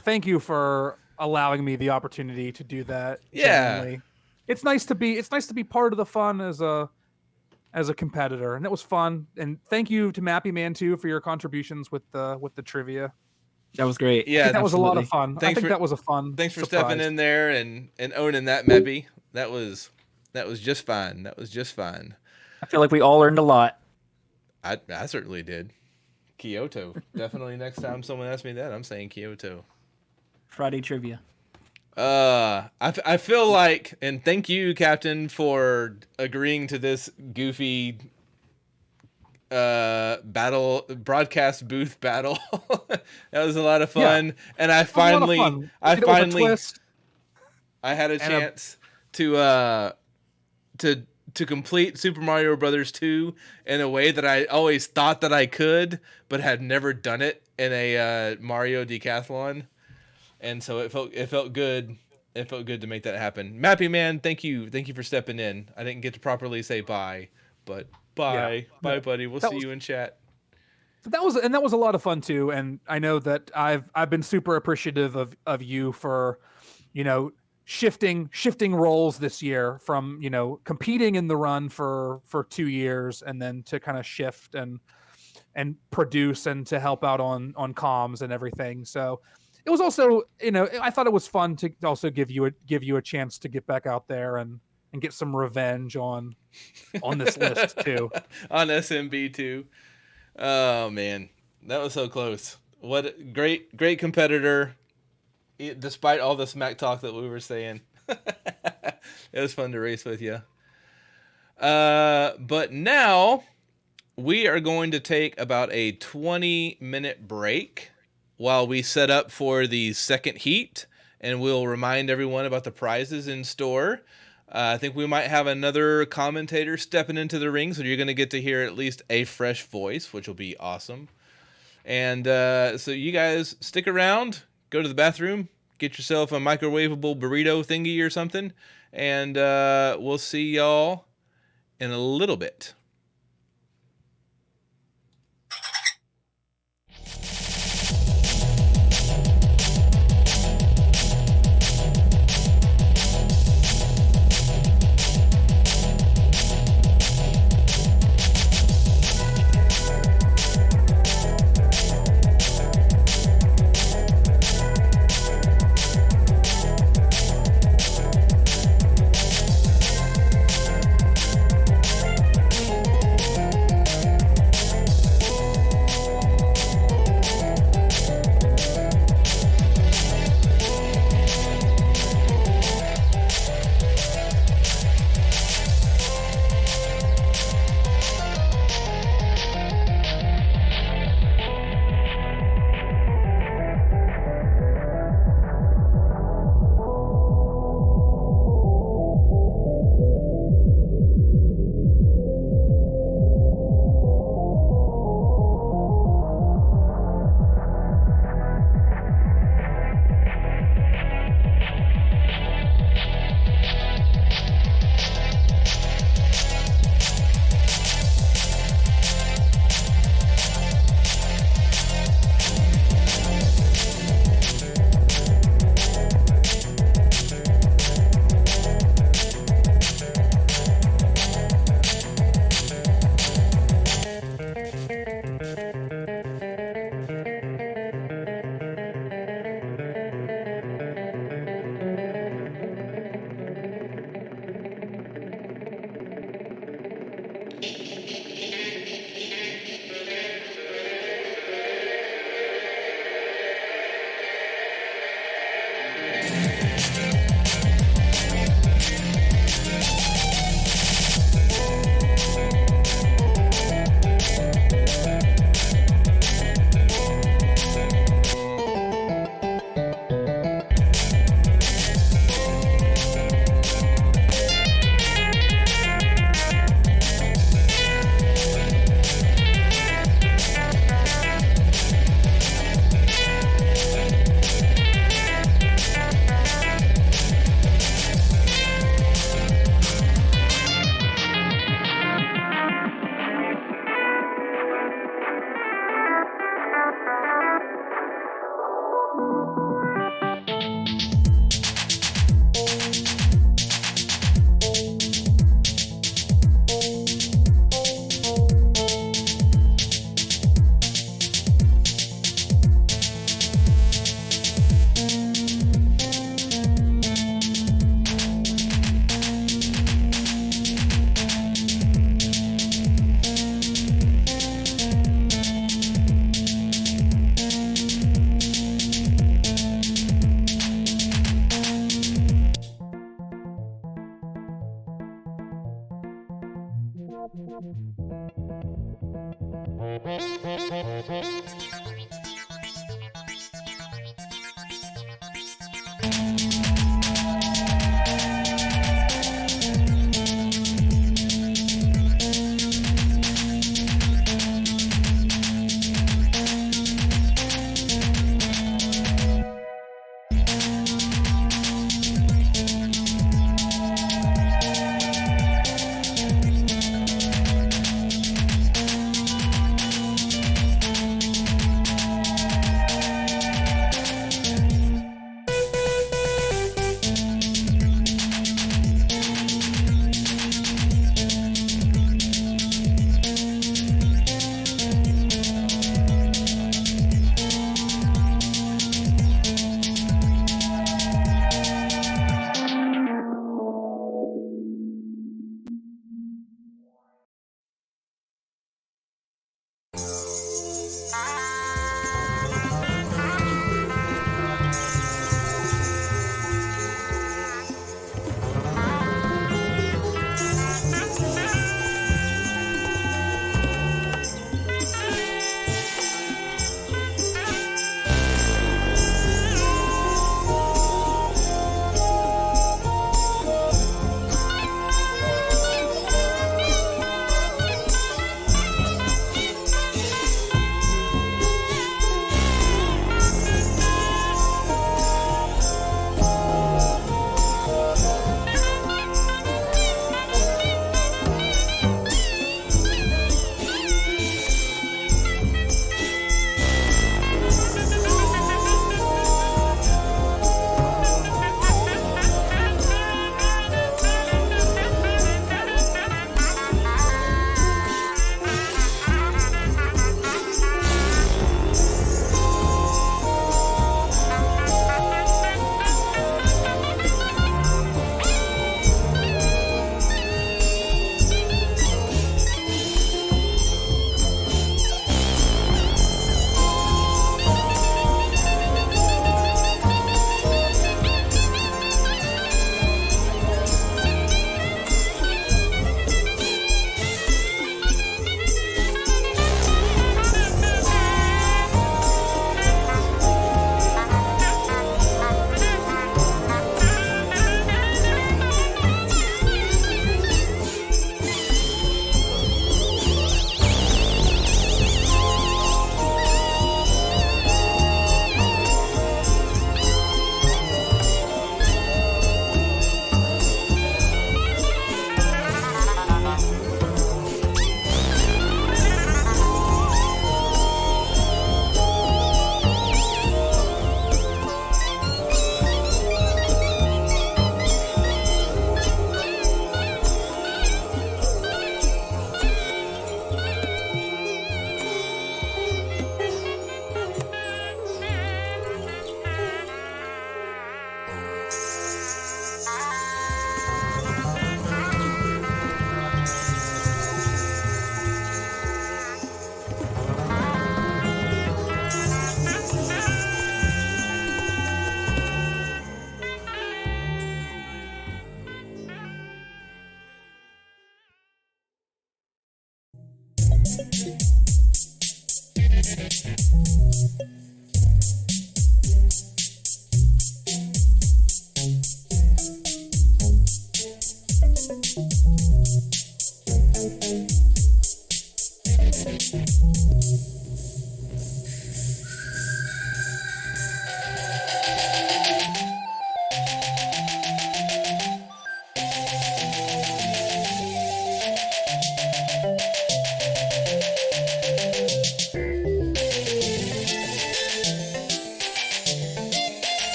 for allowing me the opportunity to do that. Yeah, genuinely. It's nice to be part of the fun as a competitor, and it was fun. And thank you to Mappy Man too for your contributions with the trivia. That was great. Yeah, that was a lot of fun. Thanks that was a fun. Thanks for surprise. stepping in there and owning that, Mappy. That was just fine. That was just fine. I feel like we all learned a lot. I certainly did. Kyoto. Definitely next time someone asks me that, I'm saying Kyoto. Friday trivia. I feel like, and thank you, Captain, for agreeing to this goofy broadcast booth battle. That was a lot of fun. Yeah. And I had a chance to complete Super Mario Brothers 2 in a way that I always thought that I could, but had never done it in a Mario Decathlon. And so it felt good. It felt good to make that happen. Mappy Man, thank you for stepping in. I didn't get to properly say bye, but bye, buddy. We'll see you in chat. So that was a lot of fun too. And I know that I've been super appreciative of you for, shifting roles this year from, competing in the run for 2 years and then to kind of shift and produce and to help out on comms and everything. So it was also, I thought it was fun to also give you a chance to get back out there and get some revenge on this list too. On SMB too. Oh man, that was so close. What a great competitor, despite all the smack talk that we were saying. It was fun to race with you. But now we are going to take about a 20-minute break while we set up for the second heat, and we'll remind everyone about the prizes in store. I think we might have another commentator stepping into the ring, so you're going to get to hear at least a fresh voice, which will be awesome. And so you guys stick around, go to the bathroom, get yourself a microwavable burrito thingy or something, and we'll see y'all in a little bit.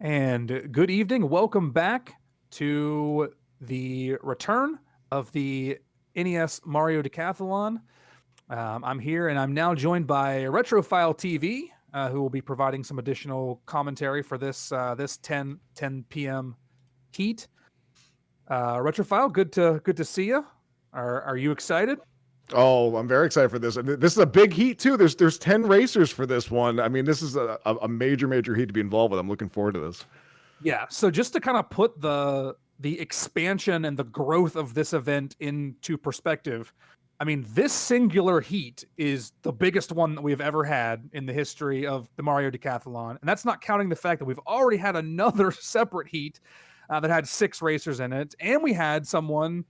And good evening. Welcome back to the return of the NES Mario Decathlon. I'm here, and I'm now joined by Retrophile TV, who will be providing some additional commentary for this 10 p.m. heat. Retrophile, good to see you. Are you excited? Oh, I'm very excited for this. This is a big heat too. There's 10 racers for this one. I mean, this is a major heat to be involved with. I'm looking forward to this. Yeah. So just to kind of put the expansion and the growth of this event into perspective, I mean, this singular heat is the biggest one that we've ever had in the history of the Mario Decathlon, and that's not counting the fact that we've already had another separate heat that had 6 racers in it, and we had someone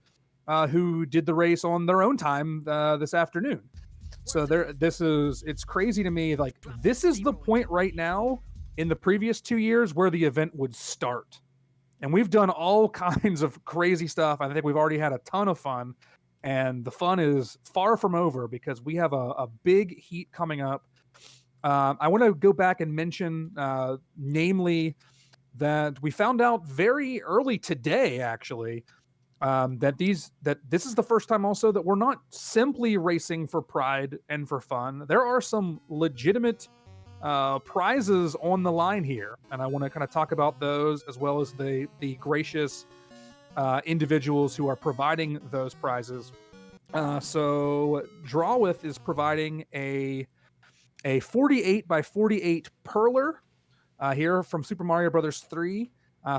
who did the race on their own time this afternoon. So it's crazy to me. Like, this is the point right now in the previous 2 years where the event would start. And we've done all kinds of crazy stuff. I think we've already had a ton of fun, and the fun is far from over because we have a big heat coming up. I want to go back and mention, namely, that we found out very early today, actually, that this is the first time also that we're not simply racing for pride and for fun. There are some legitimate prizes on the line here, and I want to kind of talk about those, as well as the gracious individuals who are providing those prizes. So Drawwith is providing a 48 by 48 perler here from Super Mario Brothers 3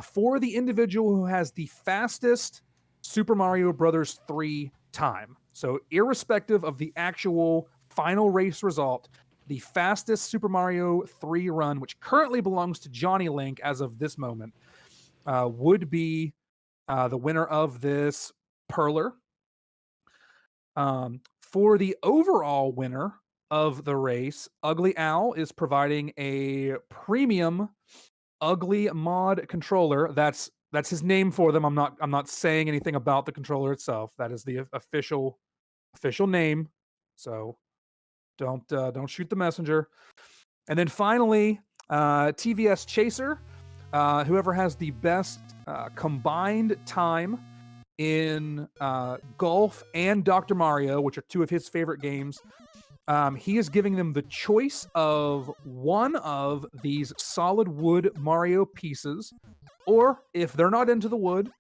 for the individual who has the fastest Super Mario Brothers 3 time. So irrespective of the actual final race result, the fastest Super Mario 3 run, which currently belongs to Johnny Link as of this moment, would be the winner of this perler. For the overall winner of the race, Ugly Owl is providing a premium Ugly Mod controller. That's his name for them. I'm not saying anything about the controller itself. That is the official name. So don't shoot the messenger. And then finally, TVS Chaser, whoever has the best combined time in Golf and Dr. Mario, which are two of his favorite games. He is giving them the choice of one of these solid wood Mario pieces, or if they're not into the wood,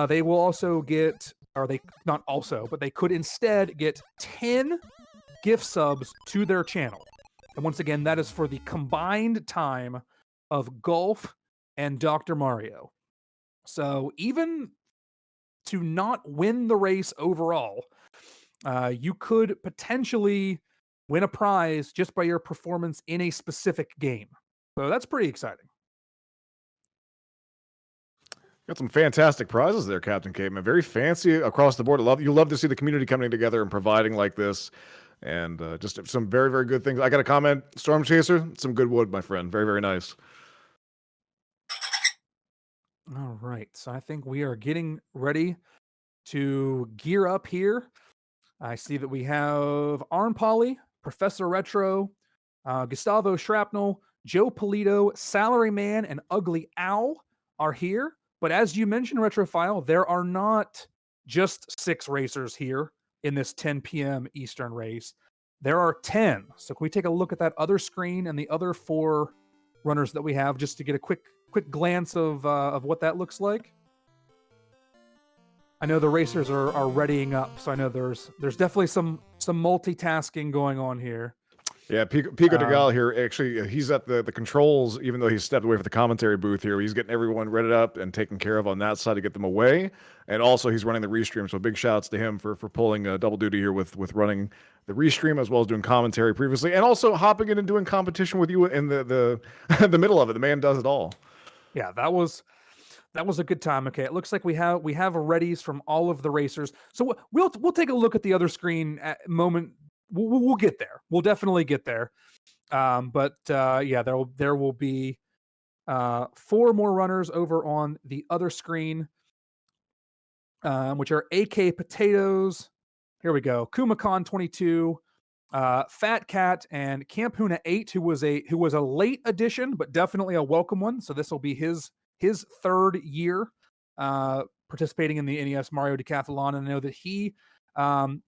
they will also get, or they not also, but they could instead get 10 gift subs to their channel. And once again, that is for the combined time of Golf and Dr. Mario. So even to not win the race overall, you could potentially win a prize just by your performance in a specific game. So that's pretty exciting. Got some fantastic prizes there, Captain Caveman. Very fancy across the board. You love to see the community coming together and providing like this. And just some very, very good things. I got a comment, Storm Chaser, some good wood, my friend. Very, very nice. All right, so I think we are getting ready to gear up here. I see that we have Arn Polly, Professor Retro, Gustavo Shrapnel, Joe Polito, Salaryman, and Ugly Owl are here. But as you mentioned, Retrophile, there are not just 6 racers here in this 10 p.m. Eastern race. There are 10. So can we take a look at that other screen and the other 4 runners that we have just to get a quick glance of what that looks like? I know the racers are readying up, so I know there's definitely some multitasking going on here. Yeah, Pico DeGal here, actually, he's at the controls, even though he's stepped away from the commentary booth here. He's getting everyone readied up and taken care of on that side to get them away. And also, he's running the restream, so big shouts to him for pulling double duty here with running the restream as well as doing commentary previously, and also hopping in and doing competition with you in the the middle of it. The man does it all. Yeah, that was a good time. Okay, it looks like we have readies from all of the racers. So we'll take a look at the other screen at moment. We'll get there. We'll definitely get there. But yeah, there will be 4 more runners over on the other screen, which are AK Potatoes. Here we go. Kumacon 22, Fat Cat, and Camp Huna 8, who was a late addition, but definitely a welcome one. So this will be his 3rd year participating in the NES Mario Decathlon, and I know that he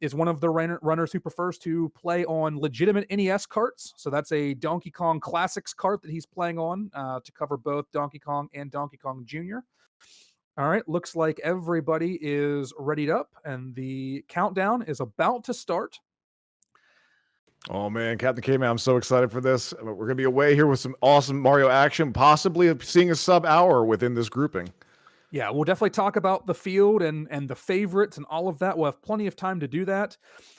is one of the runners who prefers to play on legitimate NES carts. So that's a Donkey Kong Classics cart that he's playing on to cover both Donkey Kong and Donkey Kong Jr. All right, looks like everybody is readied up, and the countdown is about to start. Oh man, Captain Caveman, I'm so excited for this. We're going to be away here with some awesome Mario action, possibly seeing a sub-hour within this grouping. Yeah, we'll definitely talk about the field and the favorites and all of that. We'll have plenty of time to do that.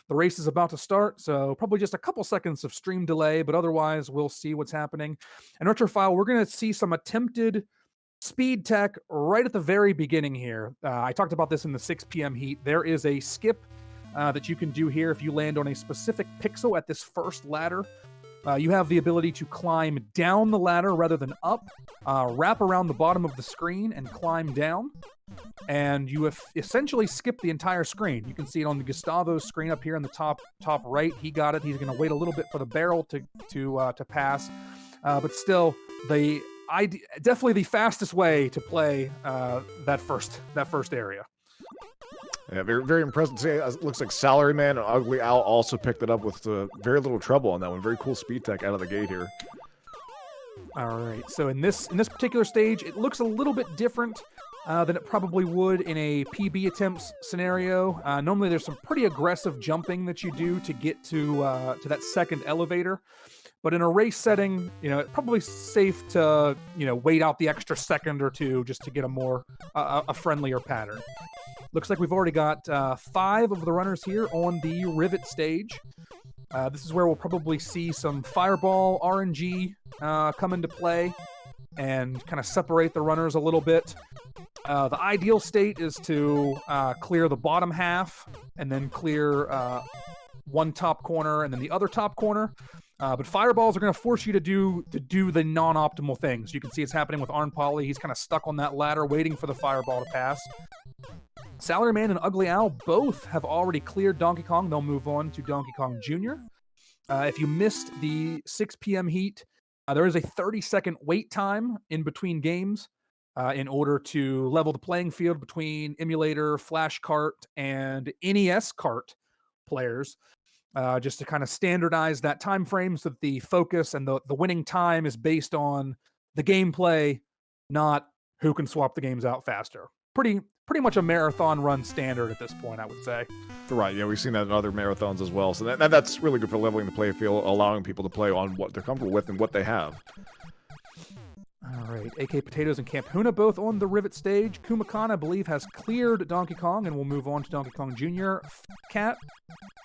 The race is about to start, so probably just a couple seconds of stream delay, but otherwise we'll see what's happening. And Retrophile, we're going to see some attempted speed tech right at the very beginning here. I talked about this in the 6 p.m. heat. There is a skip that you can do here if you land on a specific pixel at this first ladder. You have the ability to climb down the ladder rather than up, wrap around the bottom of the screen and climb down. And you have essentially skipped the entire screen. You can see it on the Gustavo's screen up here in the top right. He got it. He's going to wait a little bit for the barrel to pass. But still, definitely the fastest way to play that first area. Yeah, very, very impressive. It looks like Salaryman and Ugly Owl also picked it up with very little trouble on that one. Very cool speed tech out of the gate here. All right, so in this particular stage, it looks a little bit different than it probably would in a PB attempts scenario. Normally, there's some pretty aggressive jumping that you do to get to that second elevator. But in a race setting, it's probably safe to wait out the extra second or two just to get a friendlier pattern. Looks like we've already got 5 of the runners here on the Rivet stage. This is where we'll probably see some Fireball RNG come into play and kind of separate the runners a little bit. The ideal state is to clear the bottom half and then clear one top corner and then the other top corner. But fireballs are going to force you to do the non-optimal things. You can see it's happening with Arn Polly. He's kind of stuck on that ladder waiting for the fireball to pass. Salaryman and Ugly Owl both have already cleared Donkey Kong. They'll move on to Donkey Kong Jr. If you missed the 6 p.m. heat, There is a 30-second wait time in between games in order to level the playing field between emulator, flash cart, and NES cart players, just to kind of standardize that time frame so that the focus and the winning time is based on the gameplay, not who can swap the games out faster. Pretty much a marathon run standard at this point, I would say. Right, yeah, we've seen that in other marathons as well. So that's really good for leveling the play field, allowing people to play on what they're comfortable with and what they have. All right, AK Potatoes and Camp Huna both on the Rivet stage. Kumakan, I believe, has cleared Donkey Kong, and we'll move on to Donkey Kong Jr. Cat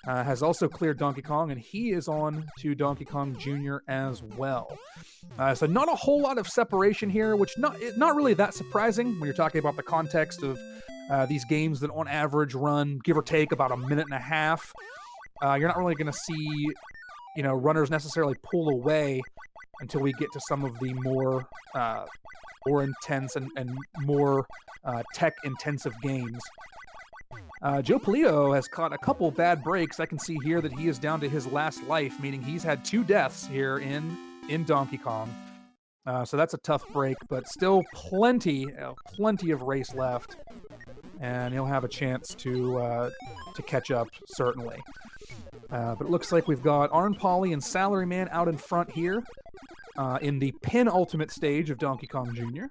has also cleared Donkey Kong, and he is on to Donkey Kong Jr. as well. So not a whole lot of separation here, which not really that surprising when you're talking about the context of these games that on average run, give or take, about a minute and a half. You're not really going to see, runners necessarily pull away until we get to some of the more intense and more tech-intensive games. Joe Polito has caught a couple bad breaks. I can see here that he is down to his last life, meaning he's had 2 deaths here in Donkey Kong. So that's a tough break, but still plenty of race left, and he'll have a chance to catch up, certainly. But it looks like we've got Arn Polly and Salaryman out in front here in the penultimate stage of Donkey Kong Jr.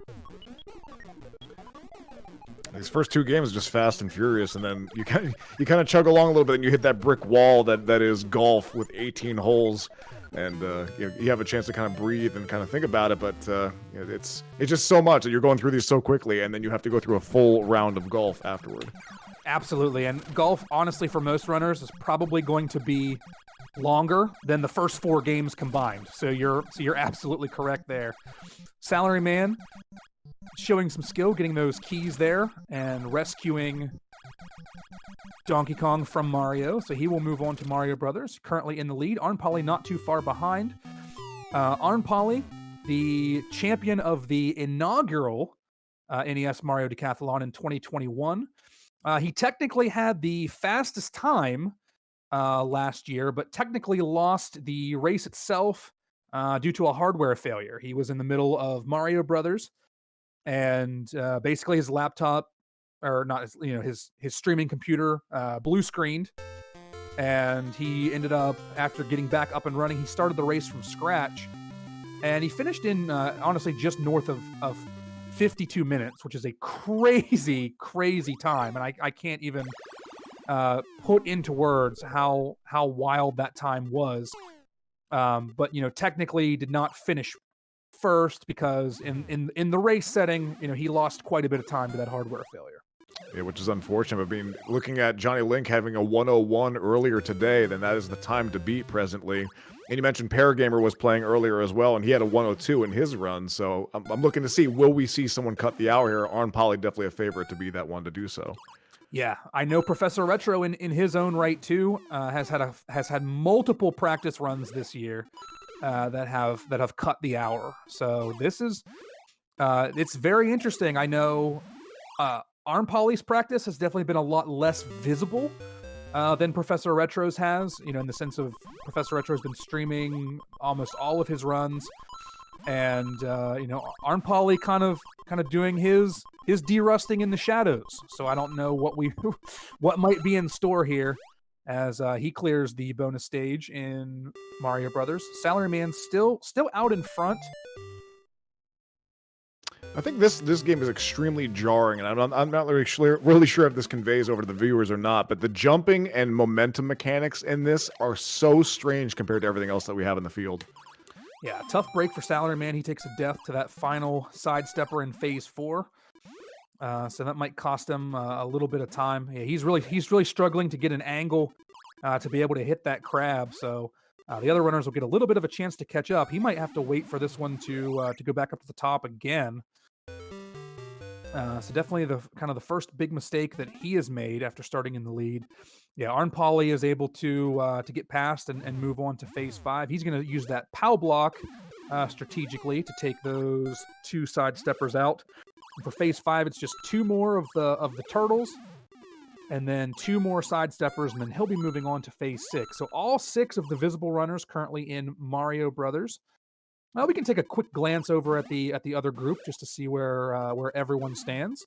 These first 2 games are just fast and furious, and then you kind of chug along a little bit, and you hit that brick wall that is golf with 18 holes, and you have a chance to kind of breathe and kind of think about it. But it's just so much that you're going through these so quickly, and then you have to go through a full round of golf afterward. Absolutely, and golf, honestly, for most runners, is probably going to be longer than the first 4 games combined. So you're absolutely correct there. Salaryman showing some skill, getting those keys there, and rescuing Donkey Kong from Mario. So he will move on to Mario Brothers, currently in the lead. Arn Polly not too far behind. Arn Polly, the champion of the inaugural NES Mario Decathlon in 2021. He technically had the fastest time last year, but technically lost the race itself due to a hardware failure. He was in the middle of Mario Brothers, and basically his laptop, or not, his streaming computer blue screened, and he ended up, after getting back up and running, he started the race from scratch, and he finished in honestly just north of 52 minutes, which is a crazy time, and I can't even put into words how wild that time was. But technically did not finish first because in the race setting, he lost quite a bit of time to that hardware failure. Yeah, which is unfortunate. But looking at Johnny Link having a 101 earlier today, then that is the time to beat presently. And you mentioned Paragamer was playing earlier as well, and he had a 102 in his run. So I'm looking to see, will we see someone cut the hour here? Arn Polly definitely a favorite to be that one to do so. Yeah, I know Professor Retro in his own right too has had multiple practice runs this year that have cut the hour. So this is it's very interesting. I know Arn Polly's practice has definitely been a lot less visible than Professor Retro's has. In the sense of Professor Retro's been streaming almost all of his runs, and Arn Polly kind of doing his derusting in the shadows. So I don't know what might be in store here as he clears the bonus stage in Mario Brothers. Salaryman still out in front. I think this game is extremely jarring, and I'm not really sure if this conveys over to the viewers or not, but the jumping and momentum mechanics in this are so strange compared to everything else that we have in the field. Yeah, tough break for Salaryman. He takes a death to that final sidestepper in Phase 4. So that might cost him a little bit of time. Yeah, he's really struggling to get an angle to be able to hit that crab. So the other runners will get a little bit of a chance to catch up. He might have to wait for this one to go back up to the top again. So definitely the first big mistake that he has made after starting in the lead. Yeah, Arn Polly is able to get past and move on to Phase 5. He's going to use that POW block strategically to take those 2 sidesteppers out. And for Phase 5, it's just 2 more of the turtles, and then 2 more sidesteppers, and then he'll be moving on to Phase 6. So all 6 of the visible runners currently in Mario Brothers. We can take a quick glance over at the other group just to see where everyone stands.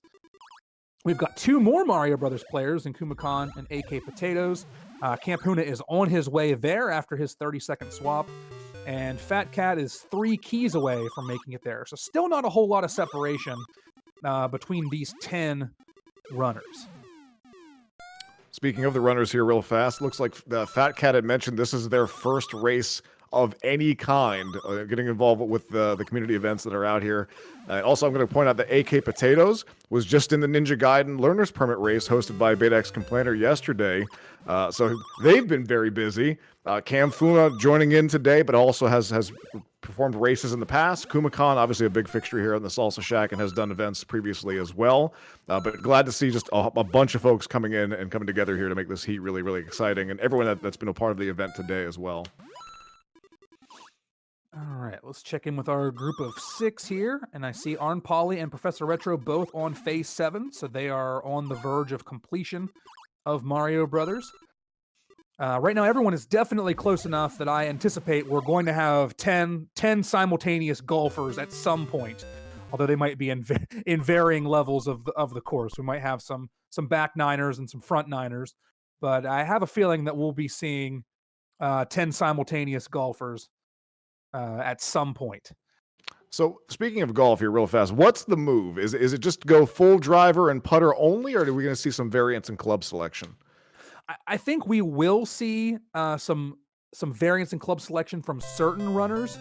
We've got 2 more Mario Brothers players in Kumakan and AK Potatoes. Camp Huna is on his way there after his 30-second swap. And Fat Cat is 3 keys away from making it there. So still not a whole lot of separation between these 10 runners. Speaking of the runners here real fast, looks like the Fat Cat had mentioned this is their first race of any kind, getting involved with the community events that are out here. Also, I'm going to point out that AK Potatoes was just in the Ninja Gaiden Learner's Permit race hosted by BetaX Complainer yesterday. So they've been very busy. Cam Funa joining in today, but also has performed races in the past. Kumakan, obviously a big fixture here in the Salsa Shack and has done events previously as well. But glad to see just a bunch of folks coming in and coming together here to make this heat really, really exciting. And everyone that's been a part of the event today as well. All right, let's check in with our group of 6 here. And I see Arn Polly and Professor Retro both on phase 7. So they are on the verge of completion of Mario Brothers. Right now, everyone is definitely close enough that I anticipate we're going to have 10 simultaneous golfers at some point. Although they might be in varying levels of the course. We might have some back niners and some front niners. But I have a feeling that we'll be seeing 10 simultaneous golfers at some point. So speaking of golf here real fast, what's the move? Is it just go full driver and putter only, or are we going to see some variance in club selection? I think we will see some variance in club selection from certain runners.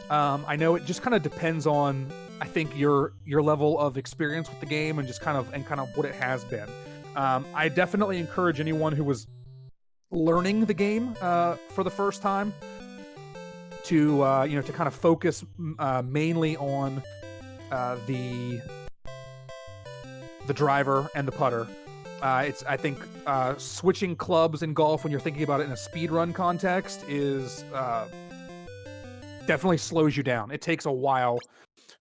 I know it just kind of depends on, I think, your level of experience with the game and just kind of what it has been. I definitely encourage anyone who was learning the game for the first time to kind of focus mainly on the driver and the putter. I think switching clubs in golf when you're thinking about it in a speed run context is definitely slows you down. It takes a while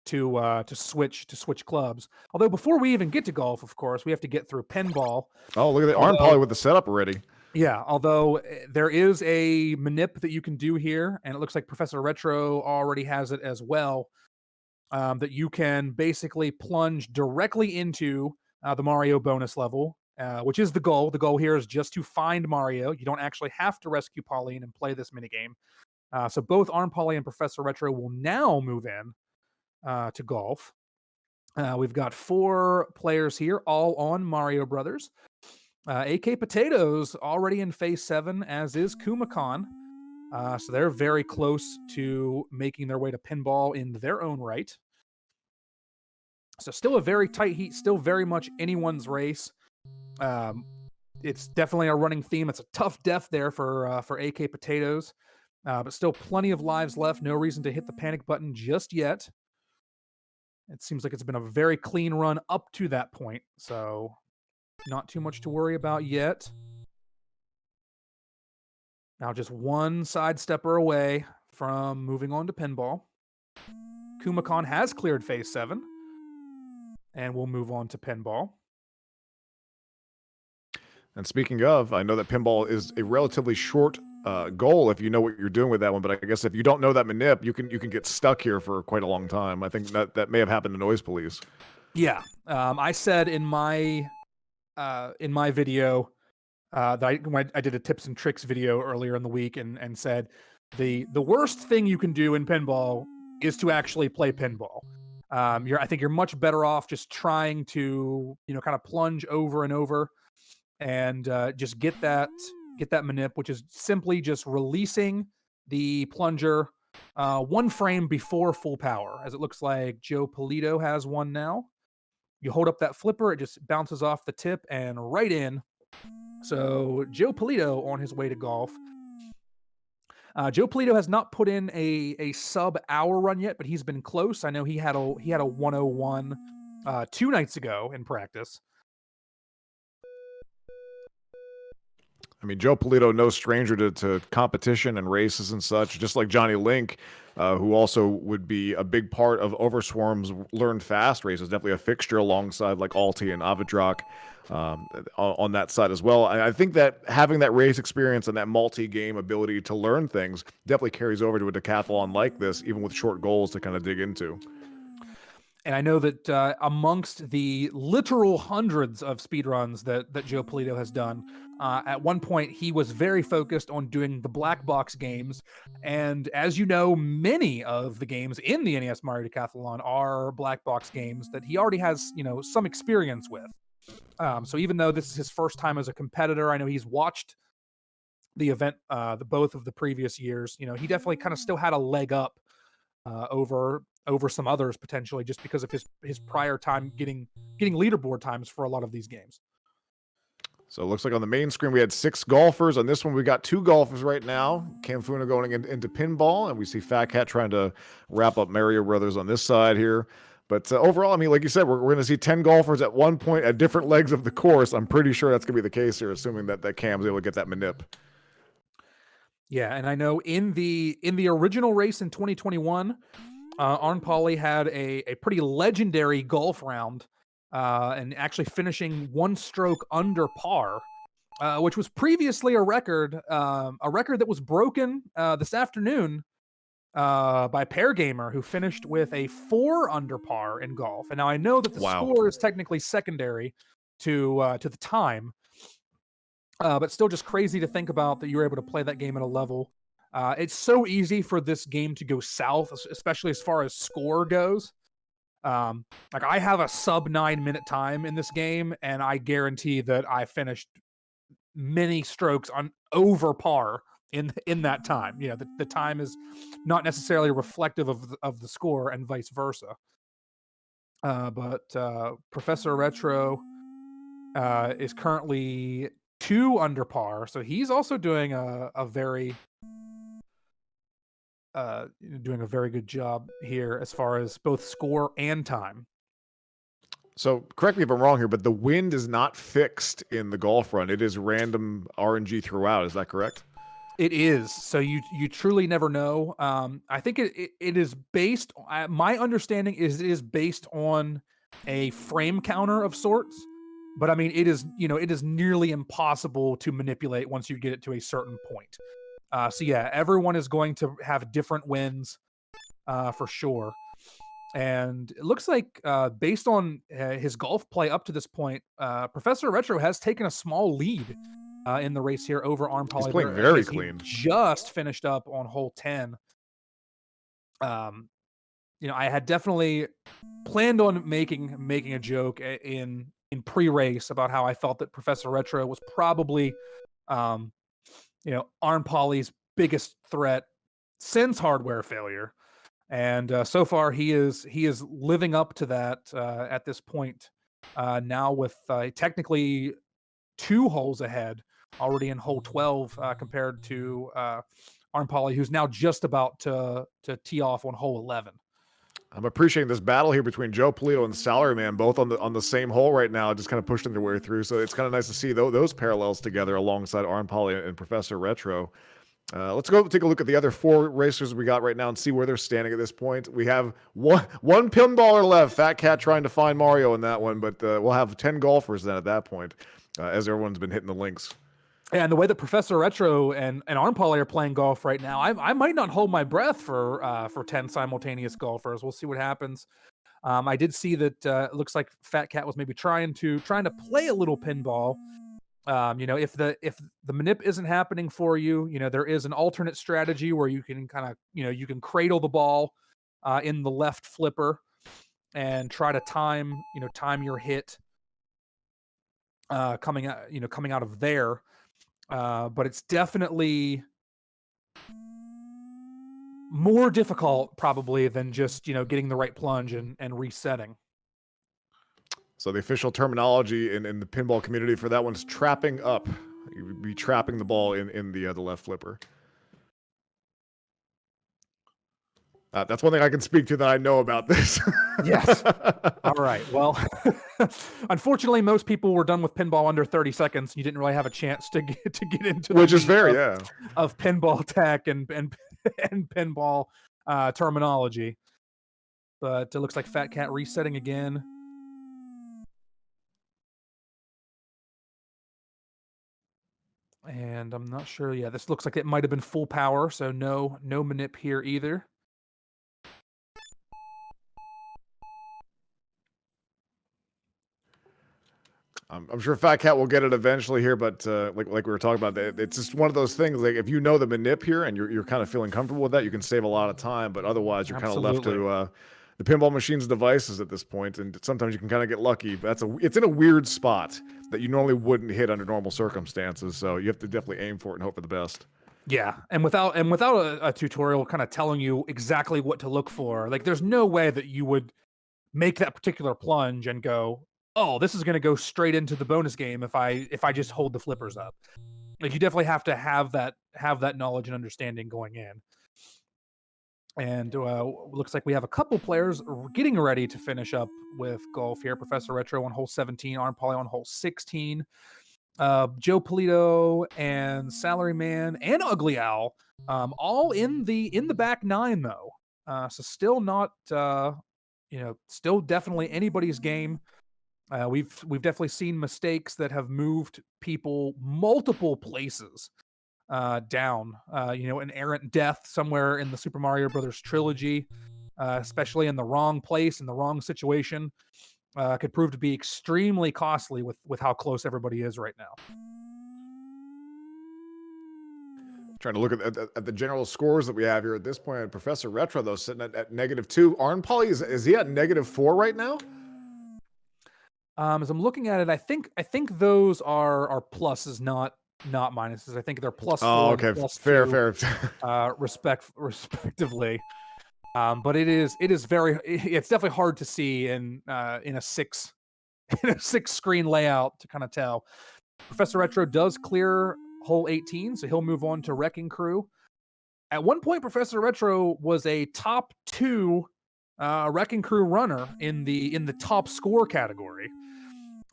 to switch clubs. Although before we even get to golf, of course, we have to get through pinball. Oh, look at that Arn Polly with the setup already. Yeah, although there is a manip that you can do here, and it looks like Professor Retro already has it as well, that you can basically plunge directly into the Mario bonus level, which is the goal. The goal here is just to find Mario. You don't actually have to rescue Pauline and play this minigame. So both Arn Polly and Professor Retro will now move in to golf. We've got 4 players here, all on Mario Brothers. AK Potatoes already in phase 7, as is Kumakan. So they're very close to making their way to pinball in their own right. So still a very tight heat, still very much anyone's race. It's definitely a running theme. It's a tough death there for AK Potatoes, but still plenty of lives left. No reason to hit the panic button just yet. It seems like it's been a very clean run up to that point, so not too much to worry about yet. Now just one sidestepper away from moving on to pinball. Kumakan has cleared phase 7, and we'll move on to pinball. And speaking of, I know that pinball is a relatively short goal if you know what you're doing with that one, but I guess if you don't know that manip, you can get stuck here for quite a long time. I think that may have happened to Noise Police. Yeah, I said in my video that I did a tips and tricks video earlier in the week and said the worst thing you can do in pinball is to actually play pinball. I think you're much better off just trying to kind of plunge over and over and just get that manip, which is simply just releasing the plunger 1 frame before full power, as it looks like Joe Polito has one now. You hold up that flipper, it just bounces off the tip and right in. So Joe Polito on his way to golf. Joe Polito has not put in a sub-hour run yet, but he's been close. I know he had a 101 2 nights ago in practice. I mean, Joe Polito, no stranger to competition and races and such, just like Johnny Link. who also would be a big part of Overswarm's Learn Fast races. Definitely a fixture alongside like Alti and Avidrock on that side as well. I think that having that race experience and that multi-game ability to learn things definitely carries over to a decathlon like this, even with short goals to kind of dig into. And I know that amongst the literal hundreds of speedruns that Joe Polito has done, at one point he was very focused on doing the black box games. And as you know, many of the games in the NES Mario Decathlon are black box games that he already has, some experience with. So even though this is his first time as a competitor, I know he's watched the event, both of the previous years. He definitely kind of still had a leg up over some others potentially, just because of his prior time getting leaderboard times for a lot of these games. So it looks like on the main screen we had 6 golfers. On this one we got 2 golfers right now. Camfuna going into pinball, and we see Fat Cat trying to wrap up Mario Brothers on this side here. But overall, I mean, like you said, we're going to see 10 golfers at one point at different legs of the course. I'm pretty sure that's going to be the case here, assuming that Cam's able to get that manip. Yeah, and I know in the original race in 2021, Arn Pauly had a pretty legendary golf round, and actually finishing 1 stroke under par, which was previously a record that was broken this afternoon by Pair Gamer, who finished with a 4 under par in golf. And now I know that the score is technically secondary to the time, but still just crazy to think about that you were able to play that game at a level. It's so easy for this game to go south, especially as far as score goes. Like I have a sub 9-minute time in this game, and I guarantee that I finished many strokes on over par in that time. The time is not necessarily reflective of the score, and vice versa. But Professor Retro is currently 2 under par, so he's also doing a very good job here as far as both score and time. So correct me if I'm wrong here, but the wind is not fixed in the golf run. It is random RNG throughout. Is that correct? It is. So you truly never know. I think it is based. My understanding is it is based on a frame counter of sorts. But I mean, it is nearly impossible to manipulate once you get it to a certain point. So yeah, everyone is going to have different wins for sure. And it looks like based on his golf play up to this point, Professor Retro has taken a small lead in the race here over Arn Pauly. He's playing very clean. He just finished up on hole 10. I had definitely planned on making a joke in pre-race about how I felt that Professor Retro was probably Arn Pauly's biggest threat since hardware failure. And so far he is living up to that at this point, now with technically 2 holes ahead already in hole 12 compared to Arn Pauly, who's now just about to tee off on hole 11. I'm appreciating this battle here between Joe Polito and Salaryman, both on the same hole right now, just kind of pushing their way through. So it's kind of nice to see those parallels together alongside Arn Pauly and Professor Retro. Let's go take a look at the other 4 racers we got right now and see where they're standing at this point. We have one pinballer left, Fat Cat trying to find Mario in that one, but we'll have 10 golfers then at that point, as everyone's been hitting the links. And the way that Professor Retro and Arn Pauly are playing golf right now, I might not hold my breath for 10 simultaneous golfers. We'll see what happens. I did see that it looks like Fat Cat was maybe trying to play a little pinball. If the manip isn't happening for you, there is an alternate strategy where you can kind of, you can cradle the ball in the left flipper and try to time your hit coming out of there. But it's definitely more difficult probably than just, getting the right plunge and resetting. So the official terminology in the pinball community for that one's trapping up. You would be trapping the ball in the left flipper. That's one thing I can speak to that I know about this. Yes. All right. Well, unfortunately, most people were done with pinball under 30 seconds. You didn't really have a chance to get into which is fair, of pinball tech and pinball terminology. But it looks like Fat Cat resetting again. And I'm not sure. Yeah, this looks like it might have been full power, so no manip here either. I'm sure Fat Cat will get it eventually here, but like we were talking about, it's just one of those things. Like if you know the manip here and you're kind of feeling comfortable with that, you can save a lot of time. But otherwise, you're kind of left to the pinball machine's devices at this point, and sometimes you can kind of get lucky. But it's in a weird spot that you normally wouldn't hit under normal circumstances. So you have to definitely aim for it and hope for the best. Yeah, and without a tutorial kind of telling you exactly what to look for, like there's no way that you would make that particular plunge and go, oh, this is going to go straight into the bonus game if I just hold the flippers up. Like you definitely have to have that knowledge and understanding going in. And looks like we have a couple players getting ready to finish up with golf here. Professor Retro on hole 17, Arm Poly on hole 16. Joe Polito and Salaryman and Ugly Owl, all in the back nine though. So still not, still definitely anybody's game. We've definitely seen mistakes that have moved people multiple places down. An errant death somewhere in the Super Mario Brothers trilogy, especially in the wrong place in the wrong situation, could prove to be extremely costly with how close everybody is right now. Trying to look at the general scores that we have here at this point. Professor Retro, though, sitting at -2. Arn Poly, is he at -4 right now? As I'm looking at it, I think those are pluses, not minuses. I think they're +4. Oh, okay, fair. Respectively. But it's definitely hard to see in a six screen layout to kind of tell. Professor Retro does clear hole 18, so he'll move on to Wrecking Crew. At one point, Professor Retro was a top 2 Wrecking Crew runner in the top score category.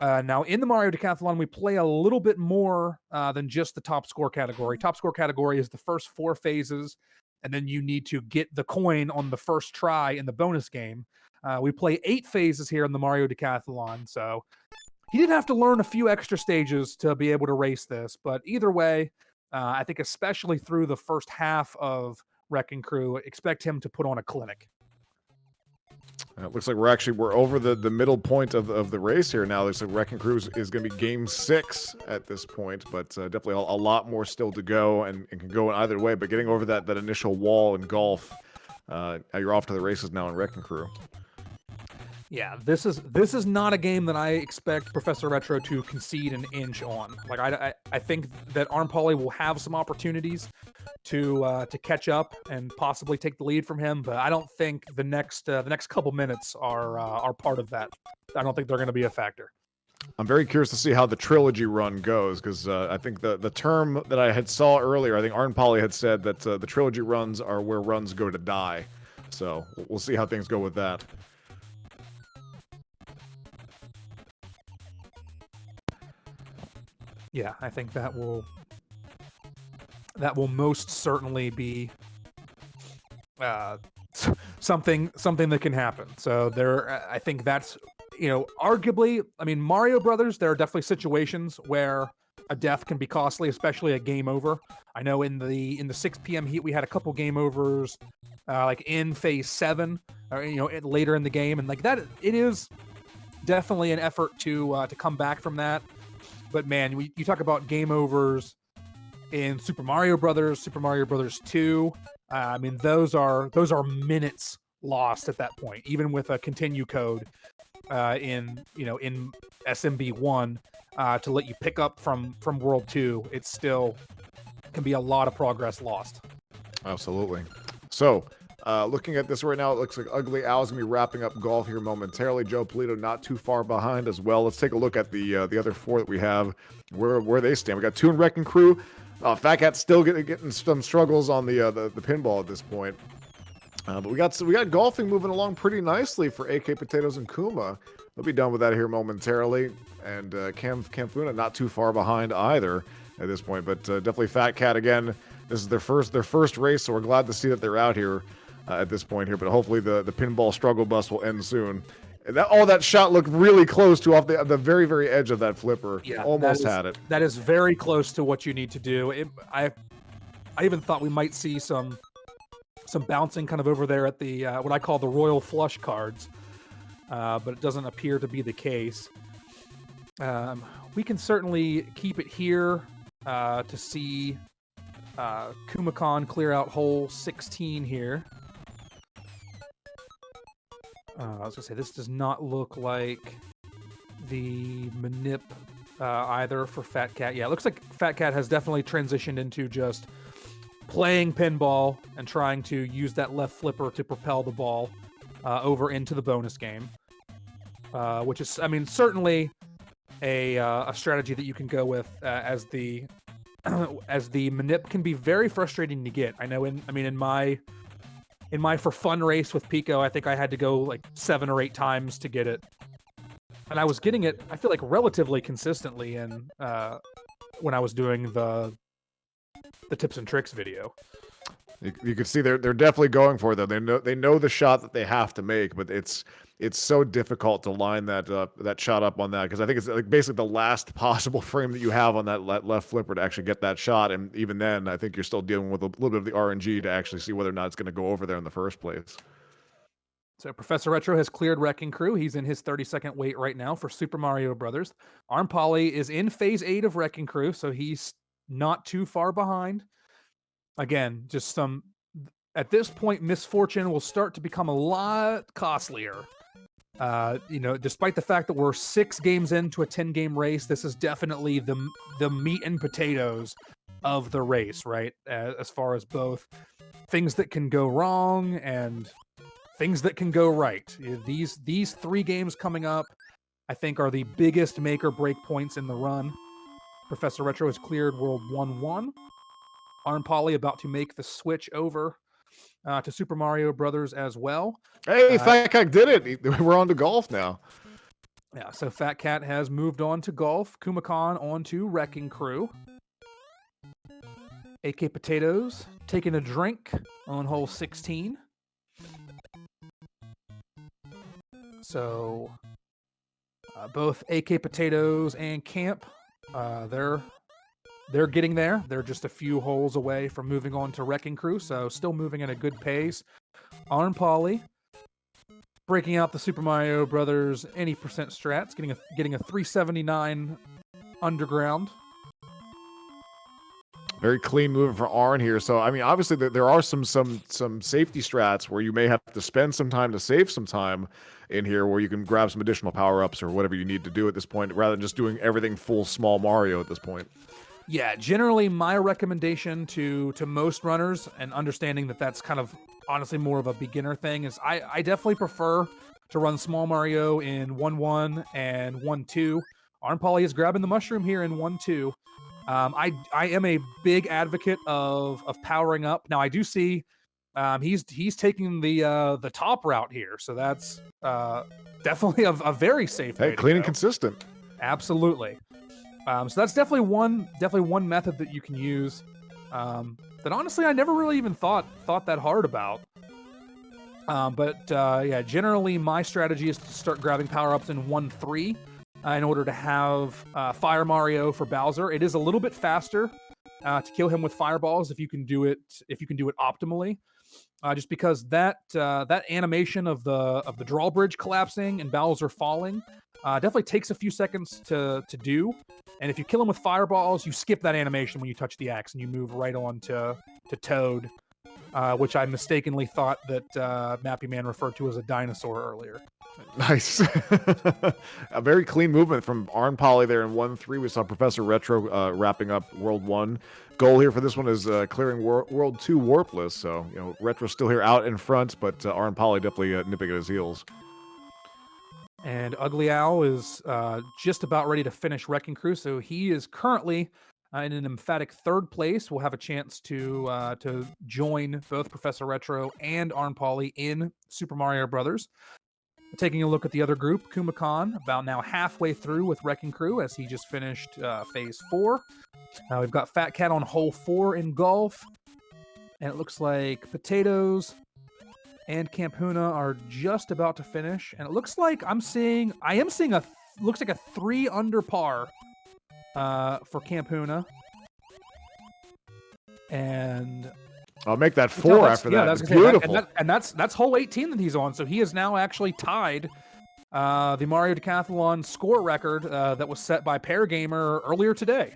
Now, in the Mario Decathlon, we play a little bit more than just the top score category. Top score category is the first 4 phases, and then you need to get the coin on the first try in the bonus game. We play 8 phases here in the Mario Decathlon, so he did have to learn a few extra stages to be able to race this. But either way, I think especially through the first half of Wrecking Crew, expect him to put on a clinic. It looks like we're over the middle point of the race here now. It looks like Wrecking Crew is going to be game 6 at this point, but definitely a lot more still to go and can go in either way. But getting over that initial wall in golf, you're off to the races now in Wrecking Crew. Yeah, this is not a game that I expect Professor Retro to concede an inch on. Like I think that Arm Poly will have some opportunities to catch up and possibly take the lead from him, but I don't think the next couple minutes are part of that. I don't think they're going to be a factor. I'm very curious to see how the trilogy run goes, because I think the term that I had saw earlier, I think Arn Poly had said that the trilogy runs are where runs go to die. So we'll see how things go with that. Yeah, I think that will most certainly be something that can happen. So I think that's, arguably, I mean, Mario Brothers, there are definitely situations where a death can be costly, especially a game over. I know in the 6 p.m. heat, we had a couple game overs, like in phase 7, or later in the game, and like that, it is definitely an effort to come back from that. But man, you talk about game overs in Super Mario Brothers, Super Mario Brothers 2. I mean, those are minutes lost at that point, even with a continue code in SMB1 to let you pick up from World 2. It still can be a lot of progress lost. Absolutely. So, looking at this right now, it looks like Ugly Owl's going to be wrapping up golf here momentarily. Joe Polito not too far behind as well. Let's take a look at the other 4 that we have, where they stand. We got 2 in Wrecking Crew. Fat Cat's still getting some struggles on the pinball at this point. But we got golfing moving along pretty nicely for AK Potatoes and Kuma. They'll be done with that here momentarily. And Camfuna not too far behind either at this point. But definitely Fat Cat again. This is their first race, so we're glad to see that they're out here. at this point here. But hopefully the pinball struggle bus will end soon. That shot looked really close to off the very, very edge of that flipper. Yeah, almost had it. That is very close to what you need to do. I even thought we might see some bouncing kind of over there at the what I call the royal flush cards, but it doesn't appear to be the case. We can certainly keep it here to see Kumakan clear out hole 16 here. I was gonna say this does not look like the manip either for Fat Cat. Yeah, it looks like Fat Cat has definitely transitioned into just playing pinball and trying to use that left flipper to propel the ball over into the bonus game, which is, I mean, certainly a strategy that you can go with as the manip can be very frustrating to get. I know in my for fun race with Pico, I think I had to go like 7 or 8 times to get it, and I was getting it, I feel like, relatively consistently in when I was doing the tips and tricks video. You can see they're definitely going for it, though. They know the shot that they have to make, but it's so difficult to line that shot up on that, because I think it's like basically the last possible frame that you have on that left flipper to actually get that shot, and even then, I think you're still dealing with a little bit of the RNG to actually see whether or not it's going to go over there in the first place. So Professor Retro has cleared Wrecking Crew. He's in his 32nd wait right now for Super Mario Brothers. Arm Polly is in Phase 8 of Wrecking Crew, so he's not too far behind. Again, just at this point, misfortune will start to become a lot costlier. Despite the fact that we're 6 games into a 10-game race, this is definitely the meat and potatoes of the race, right? As far as both things that can go wrong and things that can go right. These 3 games coming up, I think, are the biggest make or break points in the run. Professor Retro has cleared World 1-1. Arm Polly about to make the switch over to Super Mario Brothers as well. Hey, Fat Cat did it. We're on to golf now. Yeah, so Fat Cat has moved on to golf. Kumakan on to Wrecking Crew. AK Potatoes taking a drink on hole 16. So both AK Potatoes and Camp, they're getting there. They're just a few holes away from moving on to Wrecking Crew, so still moving at a good pace. Arm Polly breaking out the Super Mario Brothers any percent strats, getting a 379 underground. Very clean moving for Arn here. So, I mean, obviously there are some safety strats where you may have to spend some time to save some time in here, where you can grab some additional power-ups or whatever you need to do at this point, rather than just doing everything full small Mario at this point. Yeah, generally my recommendation to most runners, and understanding that that's kind of honestly more of a beginner thing, is I definitely prefer to run small Mario in 1-1 and 1-2. Arm Polly is grabbing the mushroom here in 1-2. I am a big advocate of powering up. Now I do see he's taking the top route here, so that's definitely a very safe way to clean go. And consistent. Absolutely. So that's definitely one method that you can use that honestly I never really even thought that hard about. But generally my strategy is to start grabbing power-ups in 1-3 in order to have Fire Mario for Bowser. It is a little bit faster to kill him with fireballs if you can do it optimally. Just because that animation of the drawbridge collapsing and Bowser falling definitely takes a few seconds to do. And if you kill him with fireballs, you skip that animation when you touch the axe and you move right on to Toad, which I mistakenly thought that Mappy Man referred to as a dinosaur earlier. Nice. A very clean movement from Arn Polly there in 1-3. We saw Professor Retro wrapping up World 1. Goal here for this one is clearing World 2 Warpless. So, Retro's still here out in front, but Arn Polly definitely nipping at his heels. And Ugly Owl is just about ready to finish Wrecking Crew, so he is currently in an emphatic 3rd place. We'll have a chance to join both Professor Retro and Arm Polly in Super Mario Brothers. Taking a look at the other group, Kumakan, about now halfway through with Wrecking Crew as he just finished Phase 4. We've got Fat Cat on hole 4 in golf. And it looks like Potatoes and Campuna are just about to finish, and it looks like I am seeing looks like a 3 under par for Campuna. And I'll make that 4 after that. That's beautiful. And that's hole 18 that he's on. So he is now actually tied the Mario Decathlon score record that was set by Pair Gamer earlier today.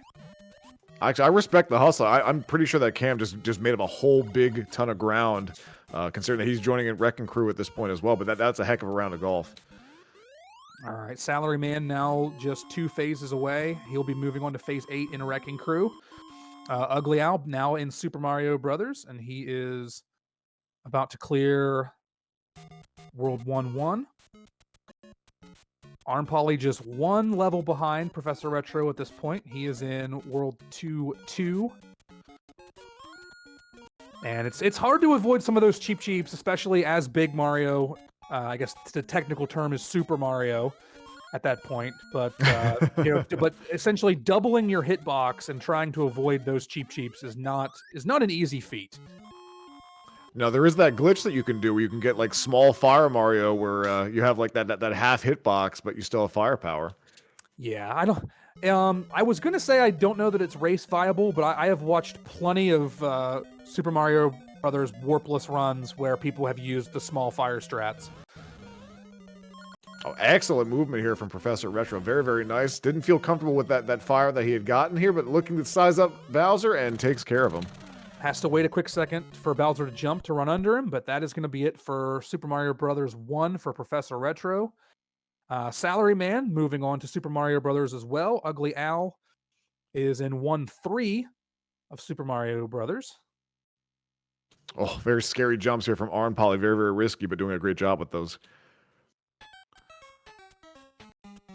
Actually, I respect the hustle. I'm pretty sure that Cam just made up a whole big ton of ground, considering that he's joining in Wrecking Crew at this point as well. But that's a heck of a round of golf. All right, Salaryman now just 2 phases away. He'll be moving on to phase 8 in Wrecking Crew. Ugly Al now in Super Mario Brothers, and he is about to clear World 1-1. Arm Poly just 1 level behind Professor Retro at this point. He is in World 2-2. And it's hard to avoid some of those cheaps, especially as Big Mario. I guess the technical term is Super Mario at that point, but but essentially doubling your hitbox and trying to avoid those cheaps is not an easy feat. Now there is that glitch that you can do where you can get like small Fire Mario, where you have like that half hitbox, but you still have firepower. Yeah, I don't. I was gonna say I don't know that it's race viable, but I have watched plenty of Super Mario Brothers Warpless runs where people have used the small fire strats. Oh, excellent movement here from Professor Retro. Very, very nice. Didn't feel comfortable with that fire that he had gotten here, but looking to size up Bowser and takes care of him. Has to wait a quick second for Bowser to jump to run under him, but that is going to be it for Super Mario Brothers 1 for Professor Retro. Salaryman moving on to Super Mario Brothers as well. Ugly Al is in 1-3 of Super Mario Brothers. Oh, very scary jumps here from Arn Poly. Very, very risky, but doing a great job with those.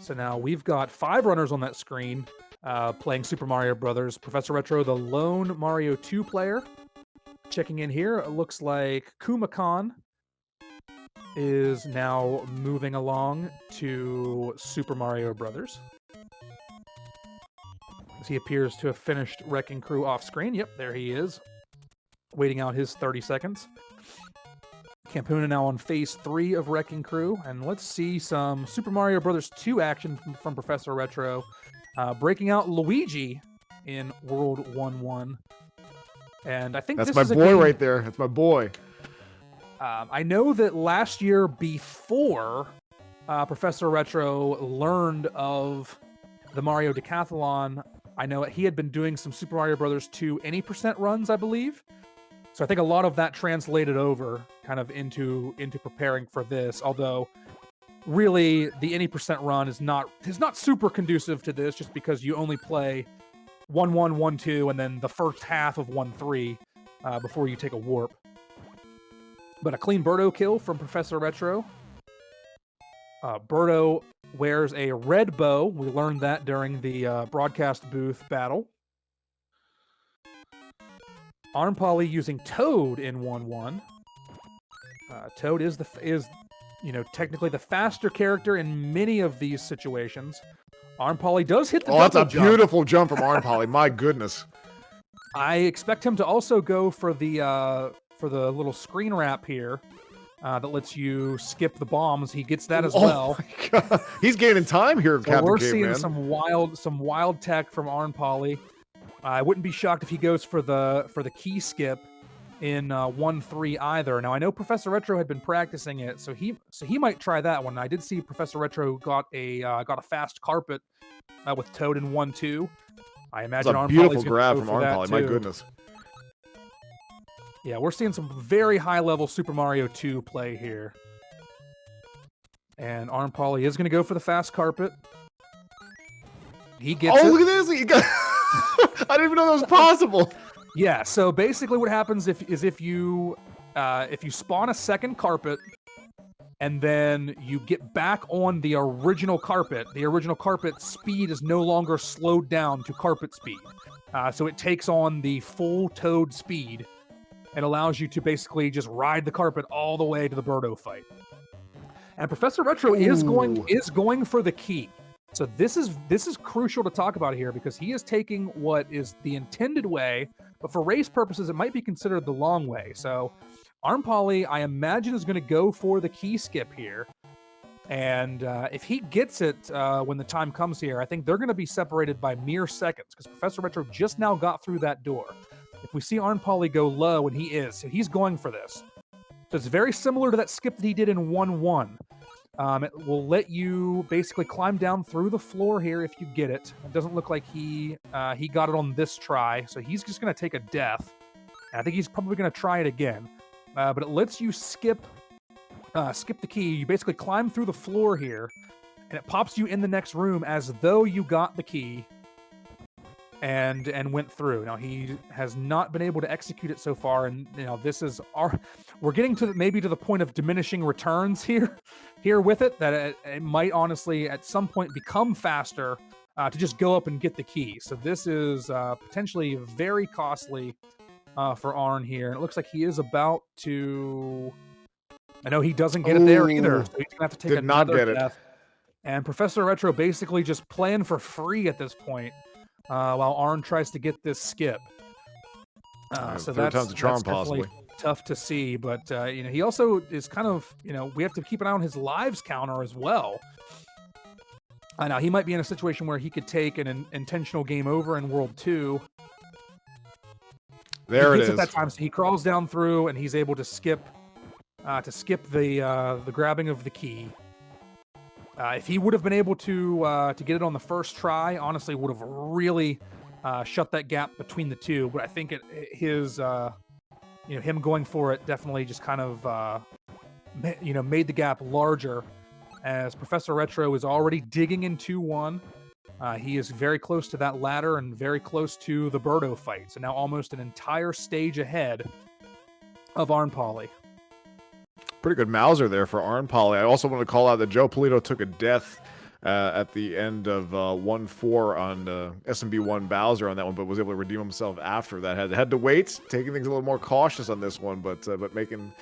So now we've got 5 runners on that screen playing Super Mario Brothers. Professor Retro, the lone Mario 2 player. Checking in here, it looks like Kumakan is now moving along to Super Mario Brothers. As he appears to have finished Wrecking Crew off screen. Yep, there he is. Waiting out his 30 seconds. Campuna now on phase 3 of Wrecking Crew, and let's see some Super Mario Brothers 2 action from Professor Retro, breaking out Luigi in World 1-1. And I think that's this my is boy right there. That's my boy. I know that last year, before Professor Retro learned of the Mario Decathlon, I know he had been doing some Super Mario Brothers 2 any % runs, I believe. So I think a lot of that translated over kind of into preparing for this, although really the any % run is not super conducive to this, just because you only play 1-1, 1-2, and then the first half of 1-3 before you take a warp. But a clean Birdo kill from Professor Retro. Birdo wears a red bow. We learned that during the broadcast booth battle. Arm Poly using Toad in 1-1. Toad is technically the faster character in many of these situations. Arm Poly does hit the that's a jump. Beautiful jump from Arm Poly. My goodness. I expect him to also go for the little screen wrap here that lets you skip the bombs. He gets that as well. My God. He's gaining time here, so Captain we're Caveman. seeing some wild tech from Arm Poly. I wouldn't be shocked if he goes for the key skip in 1-3 either. Now I know Professor Retro had been practicing it, so he might try that one. I did see Professor Retro got a fast carpet with Toad in 1-2. I imagine That's a Arm beautiful Poly's grab go from for Arm Poly. My too. goodness. Yeah, we're seeing some very high level Super Mario 2 play here. And Arm Poly is going to go for the fast carpet. He gets it. Look at this! He got... I didn't even know that was possible. Yeah, so basically what happens if you spawn a second carpet and then you get back on the original carpet speed is no longer slowed down to carpet speed. So it takes on the full Toad speed and allows you to basically just ride the carpet all the way to the Birdo fight. And Professor Retro is going for the key. So this is crucial to talk about here, because he is taking what is the intended way, but for race purposes, it might be considered the long way. So Arm Polly, I imagine, is going to go for the key skip here. And if he gets it when the time comes here, I think they're going to be separated by mere seconds because Professor Retro just now got through that door. If we see Arm Polly go low, and he is, so he's going for this. So it's very similar to that skip that he did in 1-1. It will let you basically climb down through the floor here if you get it. It doesn't look like he got it on this try, so he's just going to take a death. And I think he's probably going to try it again. But it lets you skip the key. You basically climb through the floor here, and it pops you in the next room as though you got the key and went through. Now, he has not been able to execute it so far, and this is we're getting to maybe to the point of diminishing returns here with it, that it might honestly at some point become faster to just go up and get the key. So this is potentially very costly for Arn here. And it looks like he is about to... I know he doesn't get it there either, so he's going to have to take another death. And Professor Retro basically just playing for free at this point while Arn tries to get this skip. So that's definitely tough to see. But, he also is kind of, we have to keep an eye on his lives counter as well. Now, he might be in a situation where he could take an intentional game over in World 2. There it is. At that time, so he crawls down through, and he's able to skip the grabbing of the key. If he would have been able to get it on the first try, honestly, would have really shut that gap between the two. But I think him going for it definitely just kind of made the gap larger. As Professor Retro is already digging in 2-1. He is very close to that ladder and very close to the Birdo fight. So now almost an entire stage ahead of Arn Polly. Pretty good Mauser there for Arn Polly. I also want to call out that Joe Polito took a death at the end of 1-4 on SMB1 Bowser on that one, but was able to redeem himself after that. Had to wait, taking things a little more cautious on this one, but making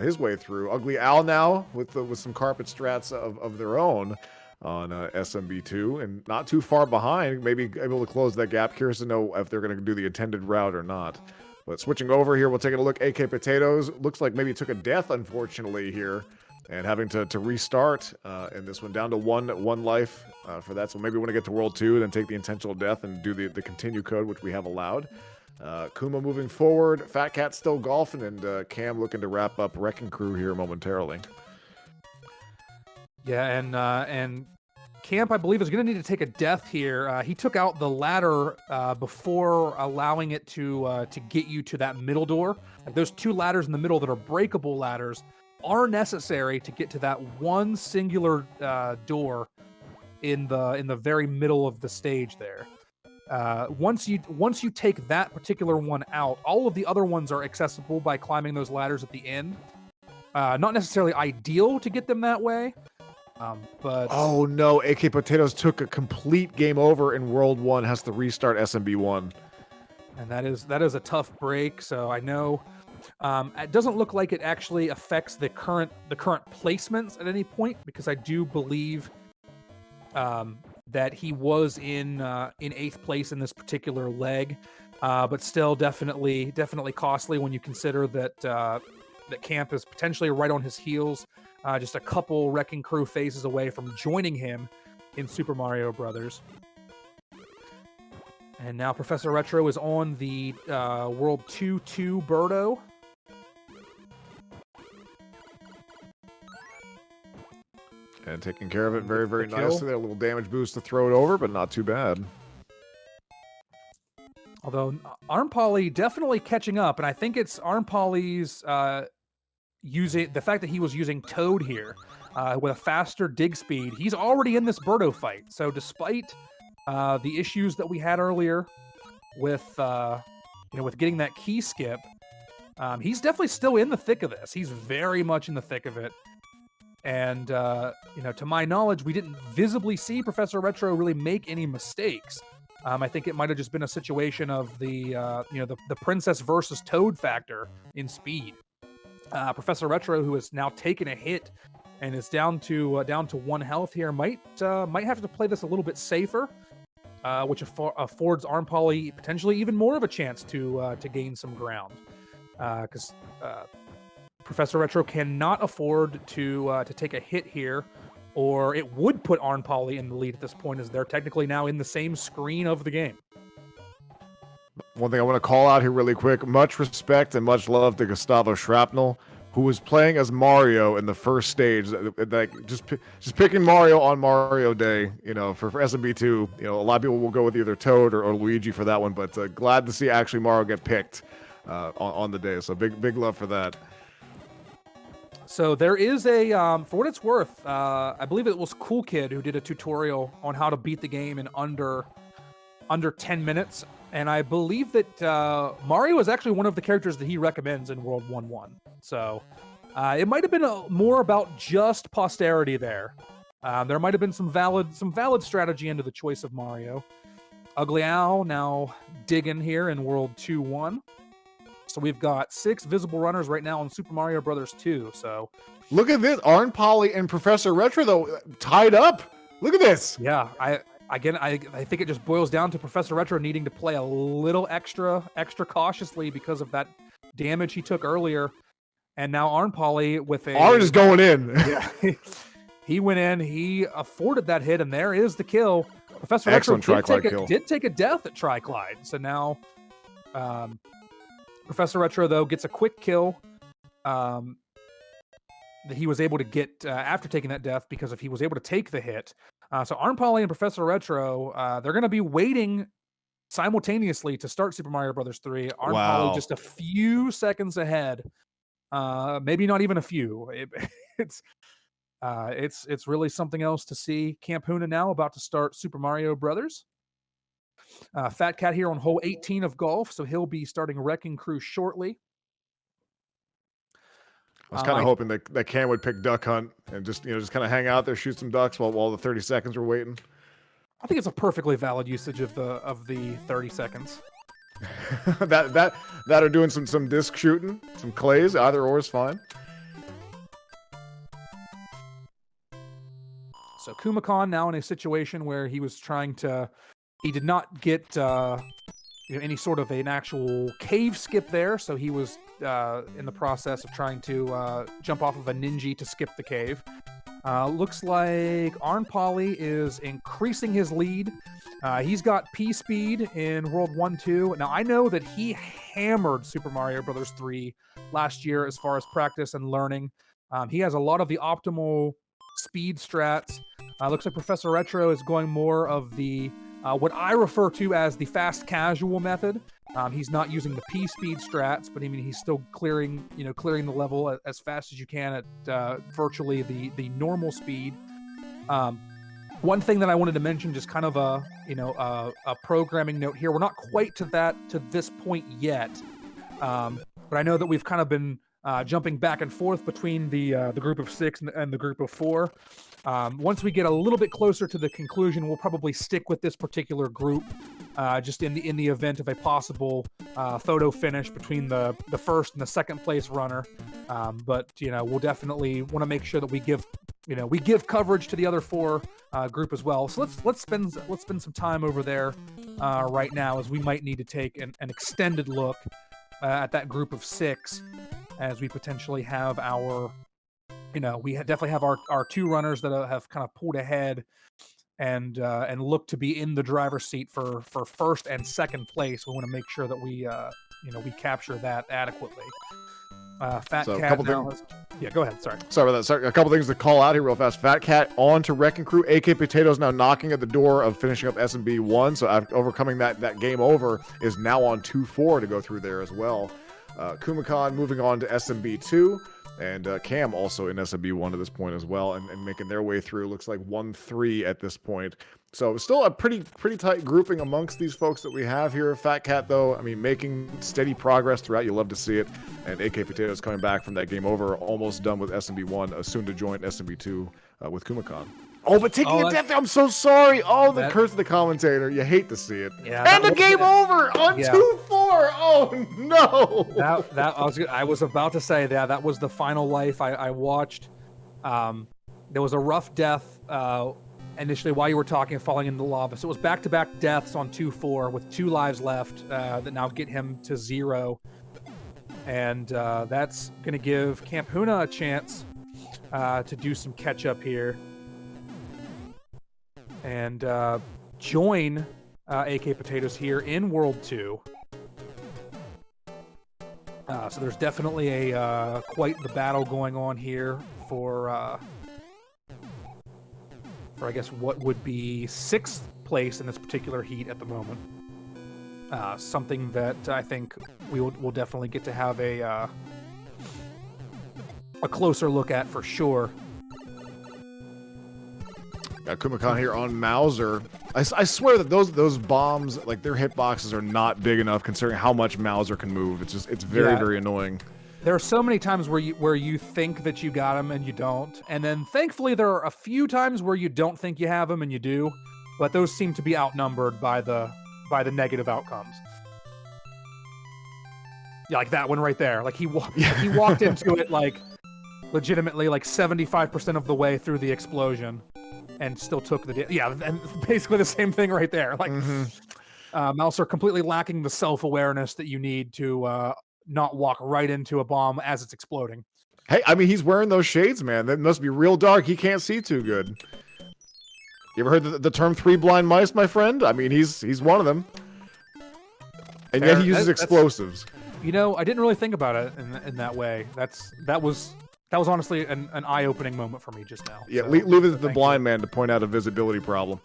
his way through. Ugly Al now with some carpet strats of their own on SMB2, and not too far behind, maybe able to close that gap. Curious to know if they're going to do the intended route or not. But switching over here, we'll take a look. AK Potatoes looks like maybe took a death, unfortunately, here, and having to restart in this one, down to one life for that. So maybe we want to get to World 2, then take the intentional death and do the continue code, which we have allowed. Kuma moving forward, Fat Cat still golfing, and Cam looking to wrap up Wrecking Crew here momentarily. Yeah, and Camp, I believe, is going to need to take a death here. He took out the ladder before allowing it to get you to that middle door. Like, those two ladders in the middle that are breakable ladders are necessary to get to that one singular door in the very middle of the stage there. Once you take that particular one out, all of the other ones are accessible by climbing those ladders at the end. Not necessarily ideal to get them that way. But oh no, AK Potatoes took a complete game over in World 1, has to restart SMB1. And that is a tough break, so I know it doesn't look like it actually affects the current placements at any point, because I do believe that he was in 8th place in this particular leg, but still definitely costly when you consider that Camp is potentially right on his heels. Just a couple Wrecking Crew phases away from joining him in Super Mario Brothers. And now Professor Retro is on the World 2-2 Birdo. And taking care of it very, very nicely. A little damage boost to throw it over, but not too bad. Although Arn Polly definitely catching up, and I think it's Arn Polly's using the fact that he was using Toad here with a faster dig speed. He's already in this Birdo fight. So despite the issues that we had earlier with with getting that key skip, he's definitely still in the thick of this. He's very much in the thick of it. And to my knowledge, we didn't visibly see Professor Retro really make any mistakes. I think it might have just been a situation of the Princess versus Toad factor in speed. Professor Retro, who has now taken a hit and is down to 1 health here, might have to play this a little bit safer, which affords Arn Polly potentially even more of a chance to gain some ground. Because Professor Retro cannot afford to take a hit here, or it would put Arn Polly in the lead at this point, as they're technically now in the same screen of the game. One thing I want to call out here really quick, much respect and much love to Gustavo Shrapnel, who was playing as Mario in the first stage. Like just picking Mario on Mario Day, for SMB2, a lot of people will go with either Toad or Luigi for that one, but glad to see actually Mario get picked on the day. So big love for that. So there is a, for what it's worth, I believe it was Cool Kid who did a tutorial on how to beat the game in under 10 minutes. And I believe that Mario is actually one of the characters that he recommends in World 1-1. So it might have been more about just posterity there. There might have been some valid strategy into the choice of Mario. Ugly Owl now digging here in World 2-1. So we've got 6 visible runners right now in Super Mario Brothers 2. So look at this, Arn Polly and Professor Retro though tied up. Look at this. Yeah, I think it just boils down to Professor Retro needing to play a little extra cautiously because of that damage he took earlier. And now Arn Polly with Arn is going in. Yeah, he went in. He afforded that hit, and there is the kill. Professor Excellent Retro did take a death at Tri-Clyde. So now Professor Retro, though, gets a quick kill that he was able to get after taking that death because he was able to take the hit. So Arn Polly and Professor Retro, they're going to be waiting simultaneously to start Super Mario Brothers 3. Arn Polly just a few seconds ahead, maybe not even a few. It's really something else to see. Camp Huna now about to start Super Mario Brothers. Fat Cat here on hole 18 of golf, so he'll be starting Wrecking Crew shortly. I was kind of hoping that Cam would pick Duck Hunt and just kind of hang out there, shoot some ducks while the 30 seconds were waiting. I think it's a perfectly valid usage of the 30 seconds. that are doing some disc shooting, some clays, either or is fine. So Kumakan now in a situation where he did not get any sort of an actual cave skip there, so he was in the process of trying to jump off of a ninja to skip the cave. Looks like Arn Polly is increasing his lead. He's got P-Speed in World 1-2. Now, I know that he hammered Super Mario Brothers 3 last year as far as practice and learning. He has a lot of the optimal speed strats. Looks like Professor Retro is going more of the what I refer to as the fast casual method. He's not using the P-Speed strats, but he's still clearing the level as fast as you can at virtually the normal speed. One thing that I wanted to mention, just kind of a programming note here. We're not quite to this point yet, but I know that we've kind of been jumping back and forth between the group of 6 and the group of 4. Once we get a little bit closer to the conclusion, we'll probably stick with this particular group, just in the event of a possible photo finish between the first and the second place runner. But we'll definitely want to make sure that we give coverage to the other 4 group as well. So let's spend some time over there right now, as we might need to take an extended look at that group of 6, as we potentially have our. We definitely have our 2 runners that have kind of pulled ahead and look to be in the driver's seat for first and second place. We want to make sure that we capture that adequately. Fat Cat now yeah, go ahead. Sorry about that. Sorry, a couple things to call out here real fast. Fat Cat on to Wrecking Crew. AK Potatoes now knocking at the door of finishing up SMB 1. So after overcoming that game over, is now on 2-4 to go through there as well. Kumakan moving on to SMB 2. And Cam also in SMB 1 at this point as well, and making their way through. Looks like 1-3 at this point. So still a pretty tight grouping amongst these folks that we have here. Fat Cat, though, making steady progress throughout. You love to see it. And AK Potatoes coming back from that game over, almost done with SMB 1, soon to join SMB 2 with Kumakan. Oh, but taking a death, I'm so sorry. Oh, the curse of the commentator. You hate to see it. Yeah, and the game over on 2-4. Oh, no. I was about to say that was the final life I watched. There was a rough death initially while you were talking, falling into the lava. So it was back-to-back deaths on 2-4 with 2 lives left that now get him to 0. And that's going to give Camp Huna a chance to do some catch-up here. And join AK Potatoes here in World 2. So there's definitely a quite the battle going on here for I guess what would be 6th place in this particular heat at the moment. Something that I think we'll definitely get to have a closer look at for sure. Got Kumakan here on Mauser. I swear that those bombs, like their hitboxes are not big enough considering how much Mauser can move. It's very annoying. There are so many times where you think that you got them and you don't, and then thankfully there are a few times where you don't think you have them and you do, but those seem to be outnumbered by the negative outcomes. Yeah, like that one right there. Like he walked into it like legitimately like 75% of the way through the explosion. And still took and basically the same thing right there. Like, Mauser completely lacking the self-awareness that you need to not walk right into a bomb as it's exploding. Hey, I mean, he's wearing those shades, man. That must be real dark. He can't see too good. You ever heard the term 3 blind mice, my friend? I mean, he's one of them. And yet he uses explosives. You know, I didn't really think about it in that way. That was honestly an eye-opening moment for me just now. Yeah, so, leave it to the blind man to point out a visibility problem.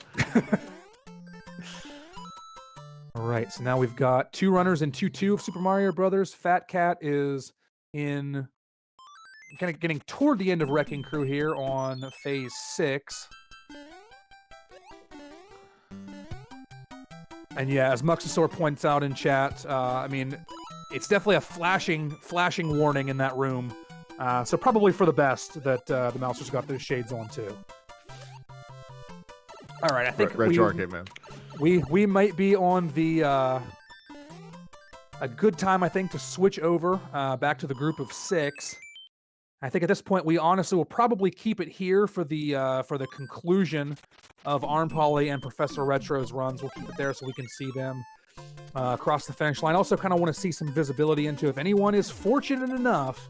All right, so now we've got 2 runners in 2-2 of Super Mario Brothers. Fat Cat is in kind of getting toward the end of Wrecking Crew here on Phase 6. And yeah, as Muxasaur points out in chat, I mean, it's definitely a flashing warning in that room. So probably for the best that the Mousers got those shades on too. All right, I think Retro Arcade Man. We might be on the a good time, I think, to switch over back to the group of 6. I think at this point we honestly will probably keep it here for the conclusion of Arm Poly and Professor Retro's runs. We'll keep it there so we can see them across the finish line. Also, kind of want to see some visibility into if anyone is fortunate enough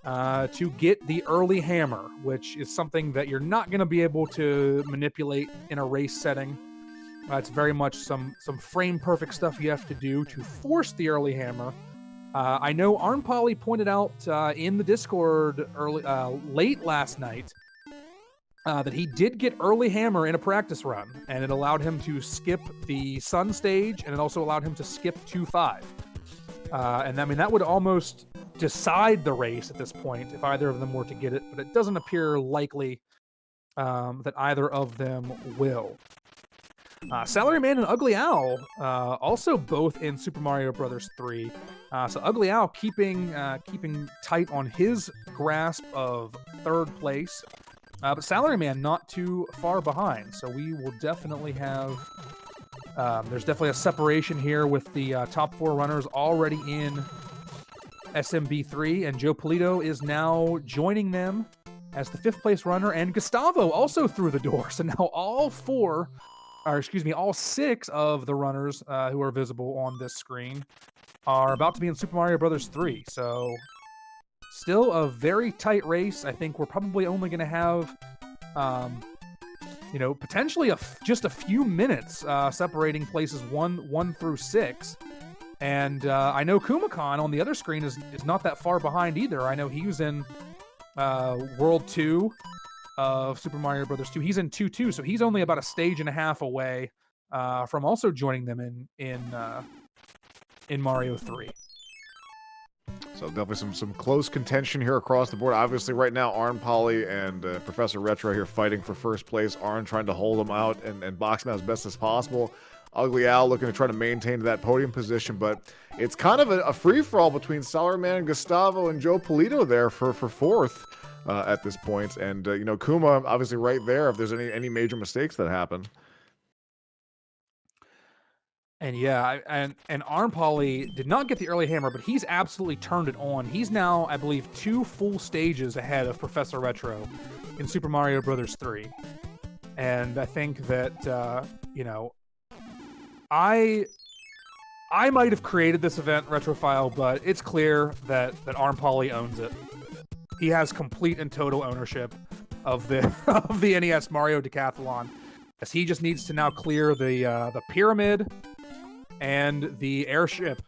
to get the early hammer, which is something that you're not going to be able to manipulate in a race setting. It's very much some frame perfect stuff you have to do to force the early hammer. I know Arm Poly pointed out in the Discord late last night that he did get early hammer in a practice run, and it allowed him to skip the Sun stage, and it also allowed him to skip 2-5. And I mean, that would almost decide the race at this point if either of them were to get it, but it doesn't appear likely that either of them will. Salaryman and Ugly Owl also both in Super Mario Brothers 3. So Ugly Owl keeping tight on his grasp of 3rd place, but Salaryman not too far behind. So we will definitely have there's definitely a separation here with the top 4 runners already in SMB3, and Joe Polito is now joining them as the 5th place runner, and Gustavo also through the door. So now all 6 of the runners who are visible on this screen are about to be in Super Mario Brothers 3. So still a very tight race. I think we're probably only going to have potentially just a few minutes separating places 1 through 6. And I know Kumakan on the other screen is not that far behind either. I know he was in World 2 of Super Mario Brothers 2. He's in 2-2, so he's only about a stage and a half away from also joining them in Mario 3. So definitely some close contention here across the board. Obviously, right now, Arn Poly and Professor Retro here fighting for 1st place. Arn trying to hold them out and box them out as best as possible. Ugly Owl looking to try to maintain that podium position, but it's kind of a free-for-all between Salaryman and Gustavo and Joe Polito there for 4th at this point. And, Kuma obviously right there if there's any major mistakes that happen. And yeah, and Arm Poly did not get the early hammer, but he's absolutely turned it on. He's now, I believe, 2 full stages ahead of Professor Retro in Super Mario Brothers 3. And I think that, I might have created this event, Retrophile, but it's clear that Arm Poly owns it. He has complete and total ownership of the of the NES Mario Decathlon, as he just needs to now clear the pyramid and the airship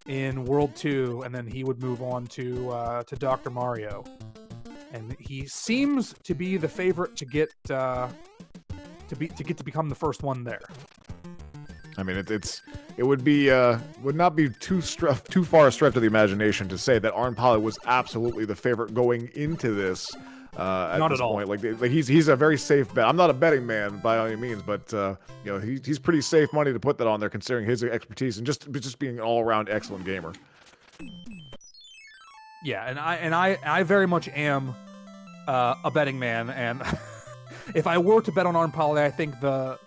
in World 2, and then he would move on to Dr. Mario. And he seems to be the favorite to get to become the first one there. I mean, it would not be too far a stretch of the imagination to say that Arn Poly was absolutely the favorite going into this. At this point, like he's a very safe bet. I'm not a betting man by any means, but he's pretty safe money to put that on there, considering his expertise and just being an all around excellent gamer. Yeah, and I very much am a betting man, and if I were to bet on Arn Poly, I think the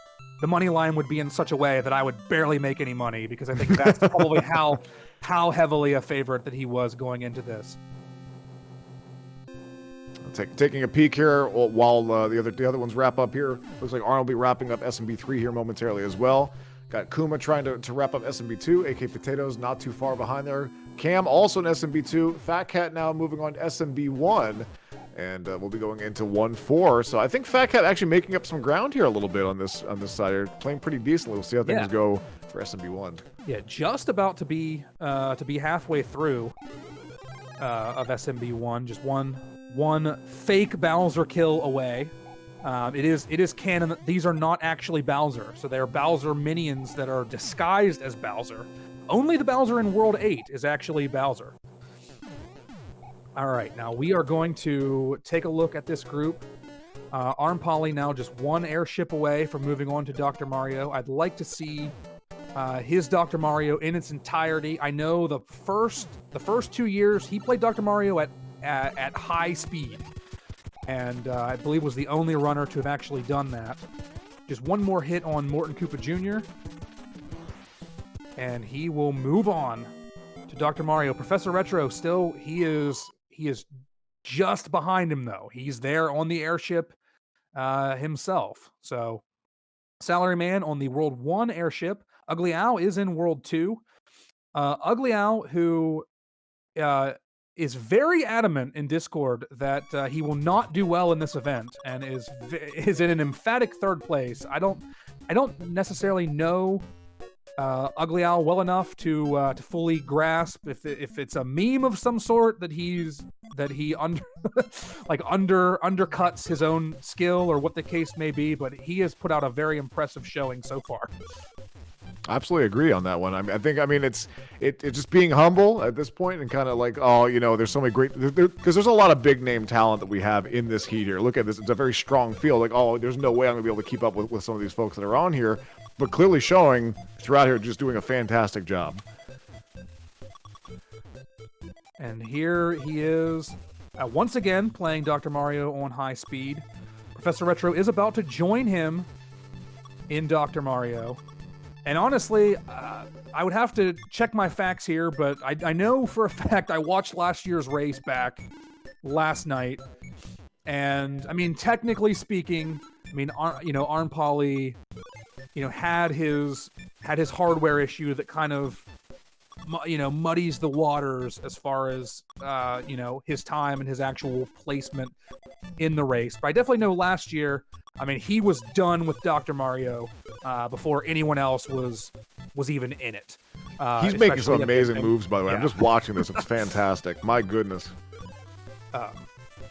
money line would be in such a way that I would barely make any money, because I think that's probably how heavily a favorite that he was going into this. Taking a peek here while the other ones wrap up here. Looks like Arn will be wrapping up SMB3 here momentarily as well. Got Kuma trying to wrap up SMB2. AK Potatoes not too far behind there. Cam also in SMB2. Fat Cat now moving on to SMB1. And we'll be going into 1-4. So I think Fat Cat actually making up some ground here a little bit on this side here. Playing pretty decently. We'll see how things go for SMB1. Yeah, just about to be halfway through of SMB1. Just one fake Bowser kill away. It is canon that these are not actually Bowser, so they're Bowser minions that are disguised as Bowser. Only the Bowser in World 8 is actually Bowser. All right, now we are going to take a look at this group. Arm Poly now just one airship away from moving on to Dr. Mario. I'd like to see his Dr. Mario in its entirety. I know the first 2 years he played Dr. Mario at high speed, and I believe was the only runner to have actually done that. Just one more hit on Morton Koopa Jr., and he will move on to Dr. Mario. Professor Retro still, he is just behind him, though. He's there on the airship himself. So Salaryman on the World 1 airship. Ugly Owl is in World 2. Ugly Owl, who is very adamant in Discord that he will not do well in this event, and is in an emphatic third place. I don't necessarily know Ugly Owl well enough to fully grasp if it's a meme of some sort that he undercuts his own skill, or what the case may be, but he has put out a very impressive showing so far. Absolutely agree on that one. I think it's just being humble at this point, and kind of like, there's so many great, because there's a lot of big name talent that we have in this heat here. Look at this; it's a very strong field. Like, there's no way I'm gonna be able to keep up with some of these folks that are on here, but clearly showing throughout here, just doing a fantastic job. And here he is once again playing Dr. Mario on high speed. Professor Retro is about to join him in Dr. Mario. And honestly, I would have to check my facts here, but I know for a fact I watched last year's race back last night. And, I mean, technically speaking, Arn Poly, had his hardware issue that kind of, muddies the waters as far as, his time and his actual placement in the race. But I definitely know last year, he was done with Dr. Mario before anyone else was even in it. He's making some amazing moves, by the way. Yeah. I'm just watching this. It's fantastic. My goodness.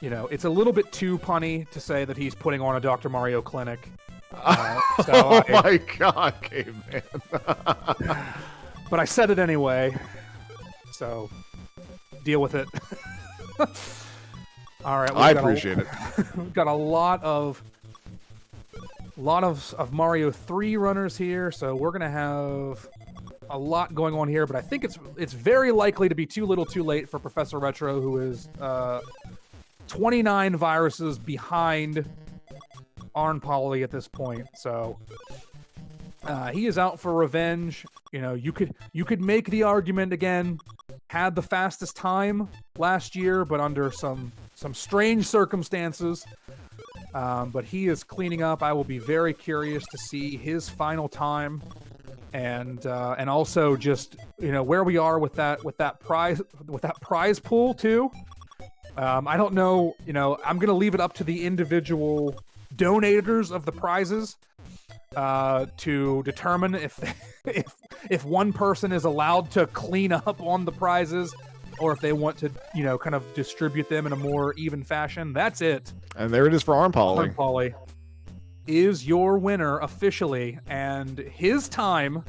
It's a little bit too punny to say that he's putting on a Dr. Mario clinic. My God, caveman. But I said it anyway, so deal with it. All right. I appreciate it. We've got a lot of Mario 3 runners here, so we're gonna have a lot going on here. But I think it's very likely to be too little, too late for Professor Retro, who is 29 viruses behind Arn Poly at this point. So he is out for revenge. You could make the argument again. Had the fastest time last year, but under some strange circumstances. But he is cleaning up. I will be very curious to see his final time and also just where we are with that prize pool too. I don't know. I'm gonna leave it up to the individual donators of the prizes to determine if one person is allowed to clean up on the prizes, or if they want to, kind of distribute them in a more even fashion. That's it. And there it is for Arm Polly. Arm Polly is your winner officially, and his time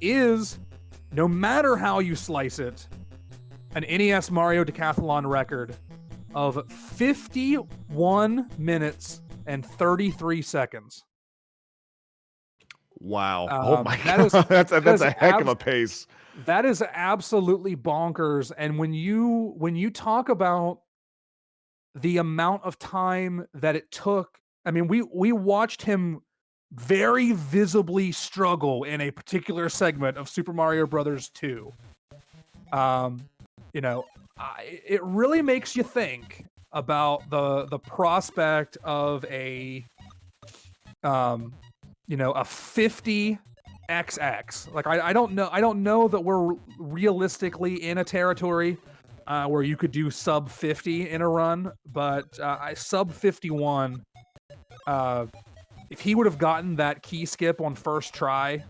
is, no matter how you slice it, an NES Mario Decathlon record of 51 minutes and 33 seconds. Wow. Oh my God. That's a heck of a pace. That is absolutely bonkers. And when you talk about the amount of time that it took, I mean, we watched him very visibly struggle in a particular segment of Super Mario Brothers 2. It really makes you think about the prospect of a 50XX. Like I don't know that we're realistically in a territory where you could do sub 50 in a run, but sub 51. If he would have gotten that key skip on first try,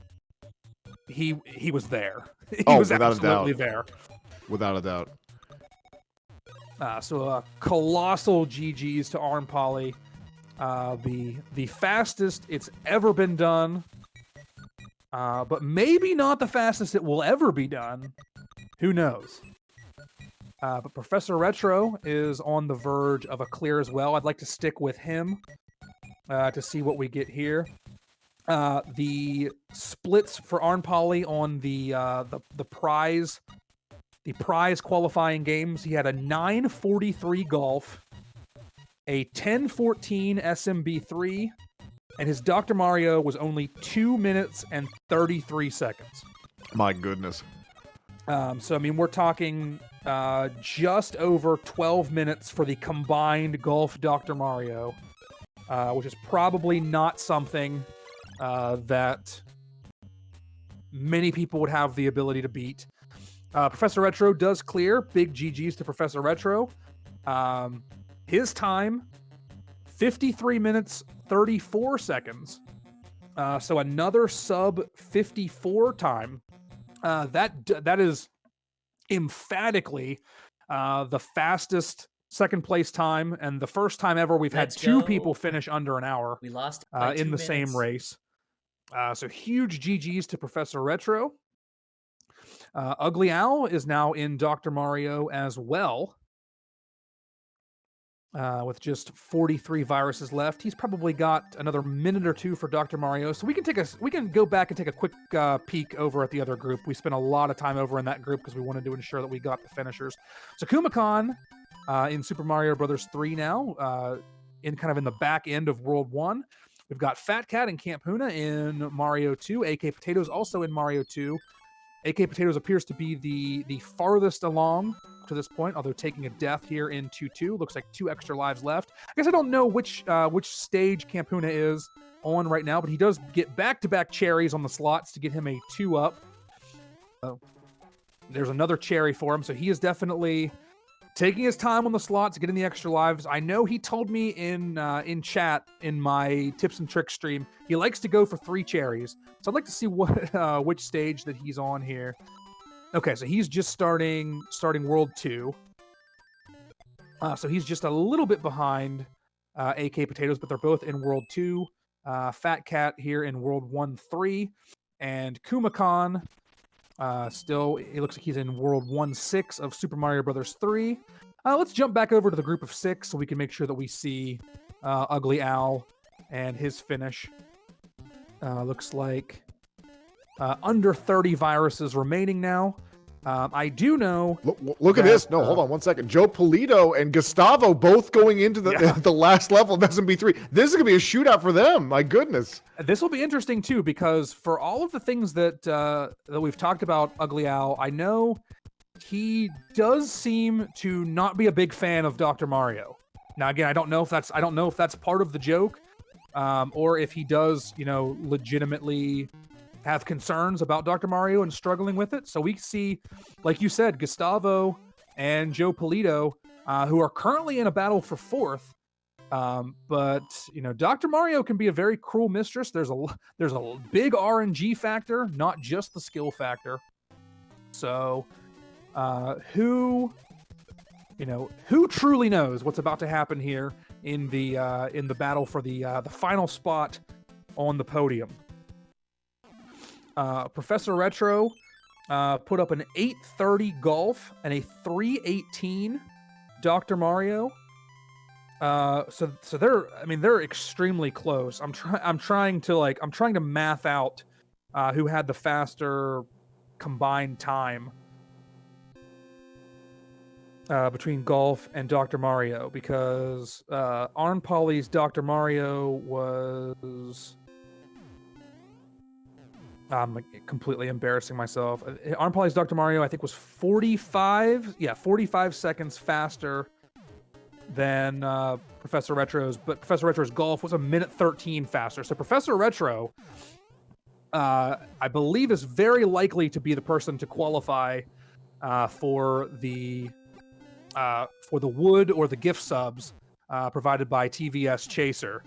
he was there. He was absolutely there. Without a doubt. So colossal GGs to Arm Polly. The fastest it's ever been done, but maybe not the fastest it will ever be done. Who knows? But Professor Retro is on the verge of a clear as well. I'd like to stick with him to see what we get here. The splits for Arm Polly on the prize qualifying games. He had a 9:43 golf, a 10:14 SMB3, and his Dr. Mario was only 2 minutes and 33 seconds. My goodness. So I mean, we're talking just over 12 minutes for the combined golf Dr. Mario, which is probably not something that many people would have the ability to beat. Professor Retro does clear. Big GGs to Professor Retro. His time, 53 minutes, 34 seconds. So another sub 54 time. That is emphatically the fastest second place time, and the first time ever we've had two people finish under an hour. We lost in the same race. So huge GGs to Professor Retro. Ugly Owl is now in Dr. Mario as well. With just 43 viruses left. He's probably got another minute or two for Dr. Mario. So we can go back and take a quick peek over at the other group. We spent a lot of time over in that group because we wanted to ensure that we got the finishers. So Kumakan in Super Mario Brothers 3 now, in the back end of World 1. We've got Fat Cat and Camp Huna in Mario 2. AK Potatoes also in Mario 2. AK Potatoes appears to be the farthest along to this point, although taking a death here in 2-2. Looks like 2 extra lives left. I guess I don't know which stage Camp Huna is on right now, but he does get back-to-back cherries on the slots to get him a 2-up. There's another cherry for him, so he is definitely taking his time on the slots, getting the extra lives. I know he told me in chat in my tips and tricks stream, he likes to go for 3 cherries. So I'd like to see which stage that he's on here. Okay, so he's just starting World 2. So he's just a little bit behind AK Potatoes, but they're both in World 2. Fat Cat here in World 1-3. And Kumakan, still, it looks like he's in World 1-6 of Super Mario Brothers 3. Let's jump back over to the group of 6 so we can make sure that we see Ugly Owl and his finish. Looks like under 30 viruses remaining now. I do know. Look at this. No, hold on 1 second. Joe Polito and Gustavo both going into the last level of SMB3. This is going to be a shootout for them. My goodness. This will be interesting, too, because for all of the things that we've talked about Ugly Owl, I know he does seem to not be a big fan of Dr. Mario. Now, again, I don't know if that's part of the joke, or if he does, legitimately have concerns about Dr. Mario and struggling with it. So we see, like you said, Gustavo and Joe Polito, who are currently in a battle for 4th. But Dr. Mario can be a very cruel mistress. There's a big RNG factor, not just the skill factor. So, who truly knows what's about to happen here in the battle for the final spot on the podium? Professor Retro put up an 830 Golf and a 318 Dr. Mario. So they're extremely close. I'm trying to math out who had the faster combined time between Golf and Dr. Mario, because Arn Poly's Dr. Mario was... I'm completely embarrassing myself. Arn Poly's Dr. Mario, I think, was 45 seconds faster than Professor Retro's, but Professor Retro's Golf was a minute 13 faster. So Professor Retro, I believe, is very likely to be the person to qualify for the wood or the gift subs provided by TVS Chaser,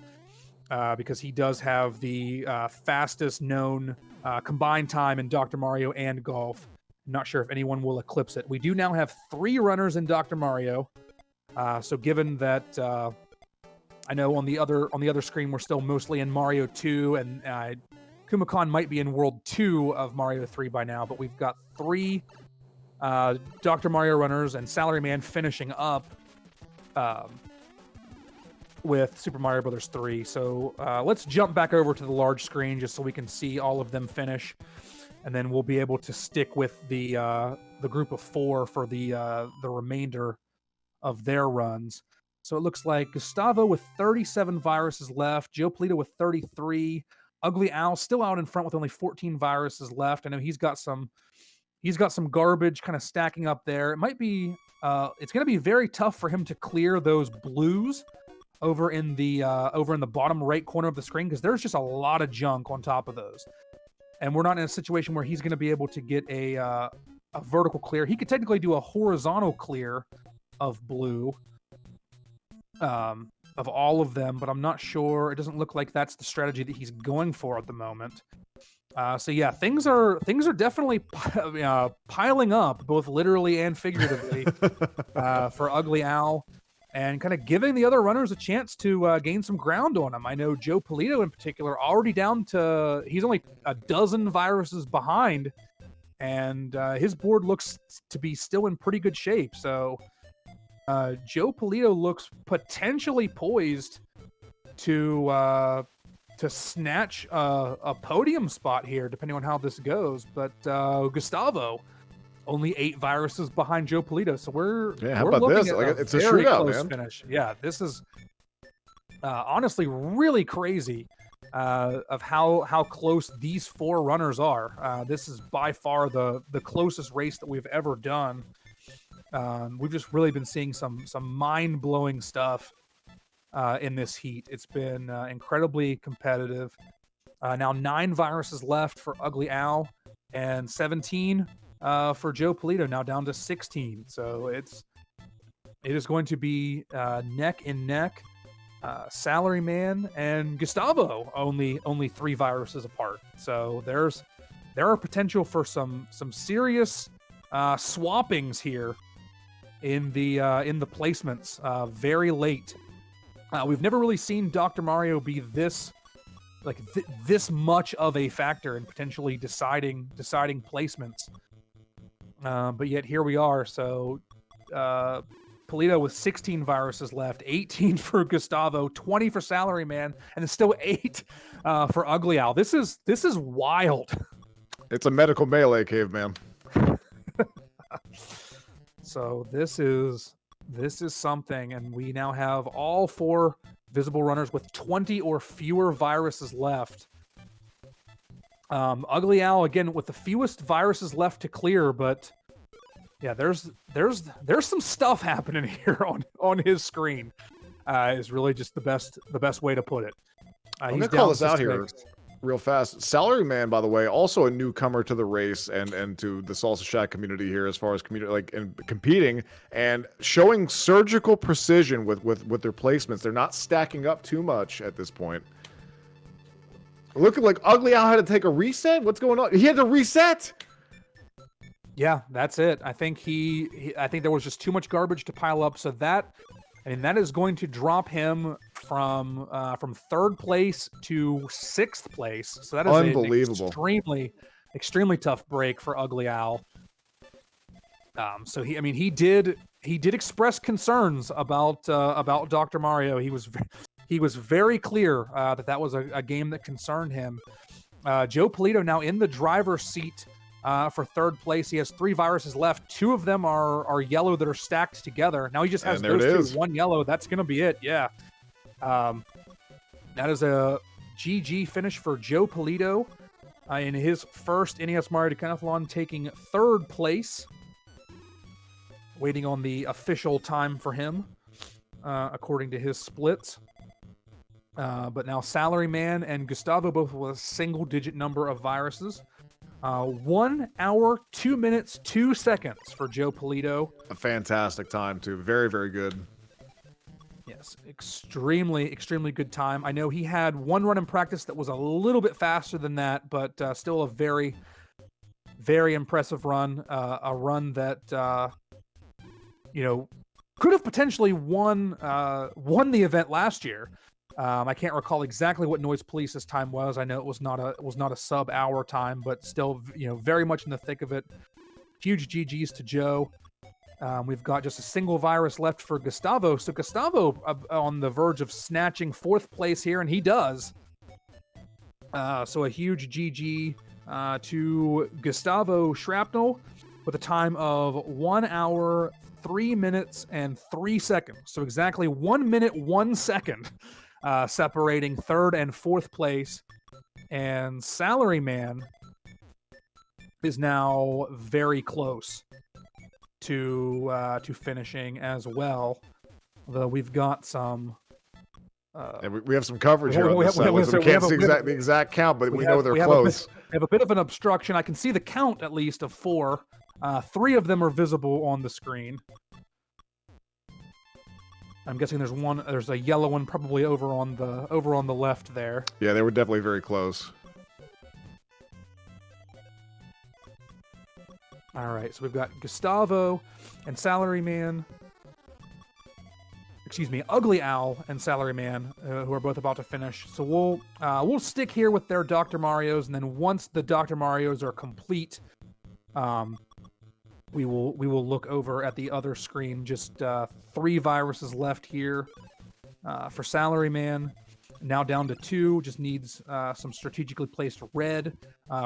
because he does have the fastest known combined time in Dr. Mario and Golf. I'm not sure if anyone will eclipse it. We do now have 3 runners in Dr. Mario. So given that I know on the other screen we're still mostly in Mario 2, and Kumakan might be in World 2 of Mario 3 by now, but we've got 3 Dr. Mario runners and Salaryman finishing up with Super Mario Bros. 3. So let's jump back over to the large screen just so we can see all of them finish, and then we'll be able to stick with the group of 4 for the remainder of their runs. So it looks like Gustavo with 37 viruses left, Joe Polito with 33, Ugly Al still out in front with only 14 viruses left. I know he's got some garbage kind of stacking up there. It might be it's going to be very tough for him to clear those blues over in the bottom right corner of the screen, because there's just a lot of junk on top of those. And we're not in a situation where he's going to be able to get a vertical clear. He could technically do a horizontal clear of blue of all of them, but I'm not sure. It doesn't look like that's the strategy that he's going for at the moment. So yeah, things are definitely piling up, both literally and figuratively, for Ugly Al, and kind of giving the other runners a chance to gain some ground on him. I know Joe Polito in particular already down to, he's only a dozen viruses behind, and his board looks to be still in pretty good shape. So Joe Polito looks potentially poised to snatch a podium spot here, depending on how this goes. But Gustavo, only 8 viruses behind Joe Polito, so we're about looking this? at Like, a it's a very shootout, close man. finish. Yeah, this is honestly really crazy of how close these 4 runners are. This is by far the closest race that we've ever done. We've just really been seeing some mind-blowing stuff in this heat. It's been incredibly competitive. Now 9 viruses left for Ugly Al, and 17 for Joe Polito, now down to 16. So it is going to be neck and neck. Salaryman and Gustavo only 3 viruses apart. So there are potential for some serious swappings here in the placements very late. We've never really seen Dr. Mario be this much of a factor in potentially deciding placements. But yet here we are. So Polito with 16 viruses left, 18 for Gustavo, 20 for Salaryman, and then still 8 for Ugly Al. This is wild. It's a medical melee, caveman. So this is something, and we now have all 4 visible runners with 20 or fewer viruses left. Ugly Al again with the fewest viruses left to clear, but yeah, there's some stuff happening here on his screen. Is really just the best way to put it. I'm gonna call this out here real fast. Salaryman, by the way, also a newcomer to the race and to the Salsa Shack community here as far as competing and showing surgical precision with their placements. They're not stacking up too much at this point. Looking like Ugly Owl had to take a reset. What's going on? He had to reset. Yeah, that's it. I think I think there was just too much garbage to pile up. So that is going to drop him from third place to 6th place. So that is unbelievable. An extremely tough break for Ugly Owl. So he did express concerns about Dr. Mario. He was very clear that was a game that concerned him. Joe Polito now in the driver's seat for 3rd place. He has 3 viruses left. 2 of them are yellow that are stacked together. Now he just has those 2, 1 yellow. That's going to be it. Yeah. That is a GG finish for Joe Polito in his first NES Mario Decathlon, taking 3rd place. Waiting on the official time for him, according to his splits. But now Salaryman and Gustavo both with a single-digit number of viruses. 1 hour, 2 minutes, 2 seconds for Joe Polito. A fantastic time, too. Very, very good. Yes, extremely, extremely good time. I know he had one run in practice that was a little bit faster than that, but still a very, very impressive run. A run that, could have potentially won the event last year. I can't recall exactly what Noise Police's time was. I know it was not a sub-hour time, but still, very much in the thick of it. Huge GGs to Joe. We've got just a single virus left for Gustavo. So Gustavo on the verge of snatching 4th place here, and he does. So a huge GG to Gustavo Shrapnel with a time of 1 hour, 3 minutes, and 3 seconds. So exactly 1 minute, 1 second. Separating 3rd and 4th place, and Salaryman is now very close to finishing as well. Although we've got some, we have some coverage here on this side. We can't see the exact count, but we know they're close. We have a bit of an obstruction. I can see the count at least of 4. 3 of them are visible on the screen. I'm guessing there's a yellow one probably over on the left there. Yeah, they were definitely very close. All right, so we've got Gustavo and Salaryman. Excuse me, Ugly Owl and Salaryman, who are both about to finish. So we'll stick here with their Dr. Marios, and then once the Dr. Marios are complete, we will look over at the other screen. Just 3 viruses left here for Salaryman. Now down to 2. Just needs some strategically placed red.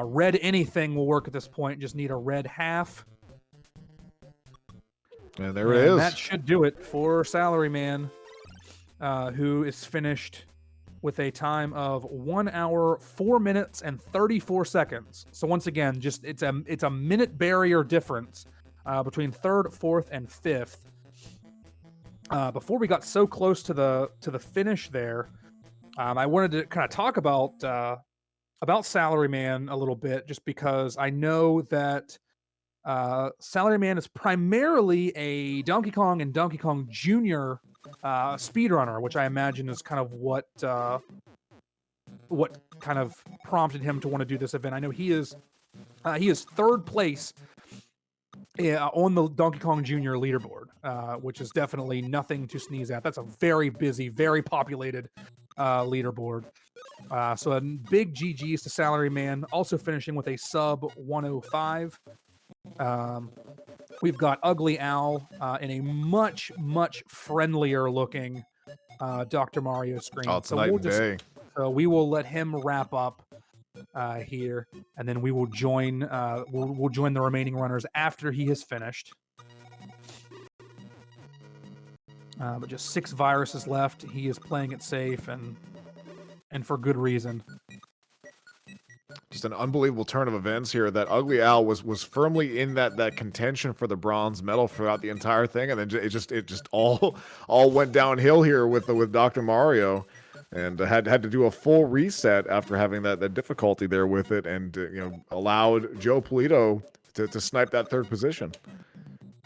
Red anything will work at this point. Just need a red half. And there it is. That should do it for Salaryman, who is finished with a time of 1 hour, 4 minutes, and 34 seconds. So once again, just it's a minute barrier difference between 3rd, 4th, and 5th. Before we got so close to the finish there, I wanted to kind of talk about Salaryman a little bit, just because I know that Salaryman is primarily a Donkey Kong and Donkey Kong Jr. Speedrunner, which I imagine is kind of what kind of prompted him to want to do this event. I know he is 3rd place on the Donkey Kong Jr. leaderboard, which is definitely nothing to sneeze at. That's a very busy, very populated leaderboard. So a big GGs to Salaryman, also finishing with a sub 105. We've got Ugly Owl in a much, much friendlier looking Dr. Mario screen. Oh, it's night and day. So we will let him wrap up here, and then we will join we'll join the remaining runners after he has finished. But just 6 viruses left. He is playing it safe and for good reason. Just an unbelievable turn of events here. That Ugly Owl was firmly in that contention for the bronze medal throughout the entire thing, and then it just all went downhill here with Dr. Mario. and had to do a full reset after having that difficulty there with it, and allowed Joe Polito to snipe that third position.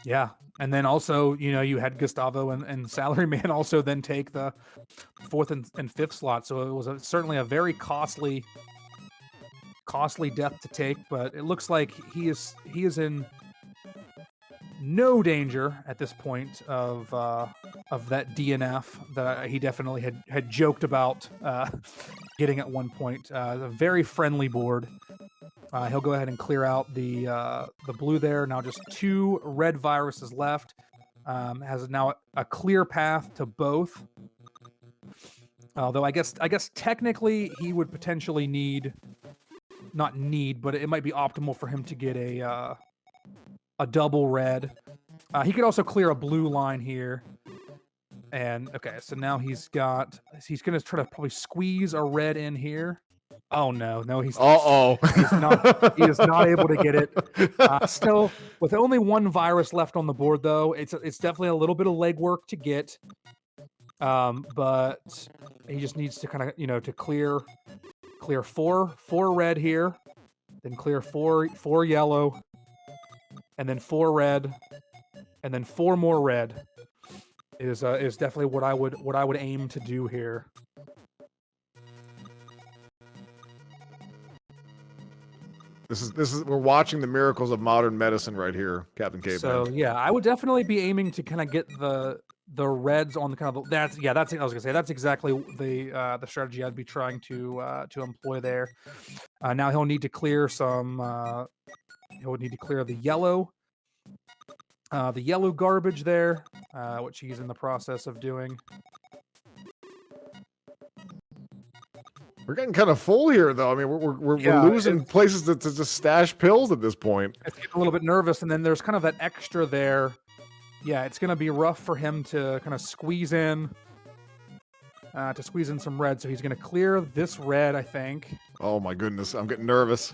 Yeah. And then also, you had Gustavo and Salaryman also then take the fourth and fifth slot. So it was certainly a very costly death to take, but it looks like he is in no danger at this point of that DNF that he definitely had joked about getting at one point. A very friendly board. He'll go ahead and clear out the blue there. Now just 2 red viruses left. Has now a clear path to both. Although I guess technically he would potentially not need, but it might be optimal for him to get a double red. He could also clear a blue line here. And okay, so now he's going to try to probably squeeze a red in here. Oh no, he's not. He is not able to get it. Still, with only 1 virus left on the board, though, it's definitely a little bit of legwork to get. But he just needs to kind of to clear 4 red here, then clear 4 yellow, and then 4 red, and then 4 more red. Is definitely what I would aim to do here. This is we're watching the miracles of modern medicine right here, Captain Caveman. So yeah, I would definitely be aiming to kind of get the reds on the kind of that's I was gonna say that's exactly the strategy I'd be trying to employ there. Now he'll need to clear some. He'll need to clear the yellow garbage there, which he's in the process of doing. We're getting kind of full here, though. I mean, we're losing places to just stash pills at this point. It's getting a little bit nervous, and then there's kind of that extra there. Yeah, it's going to be rough for him to kind of squeeze in some red. So he's going to clear this red, I think. Oh my goodness, I'm getting nervous.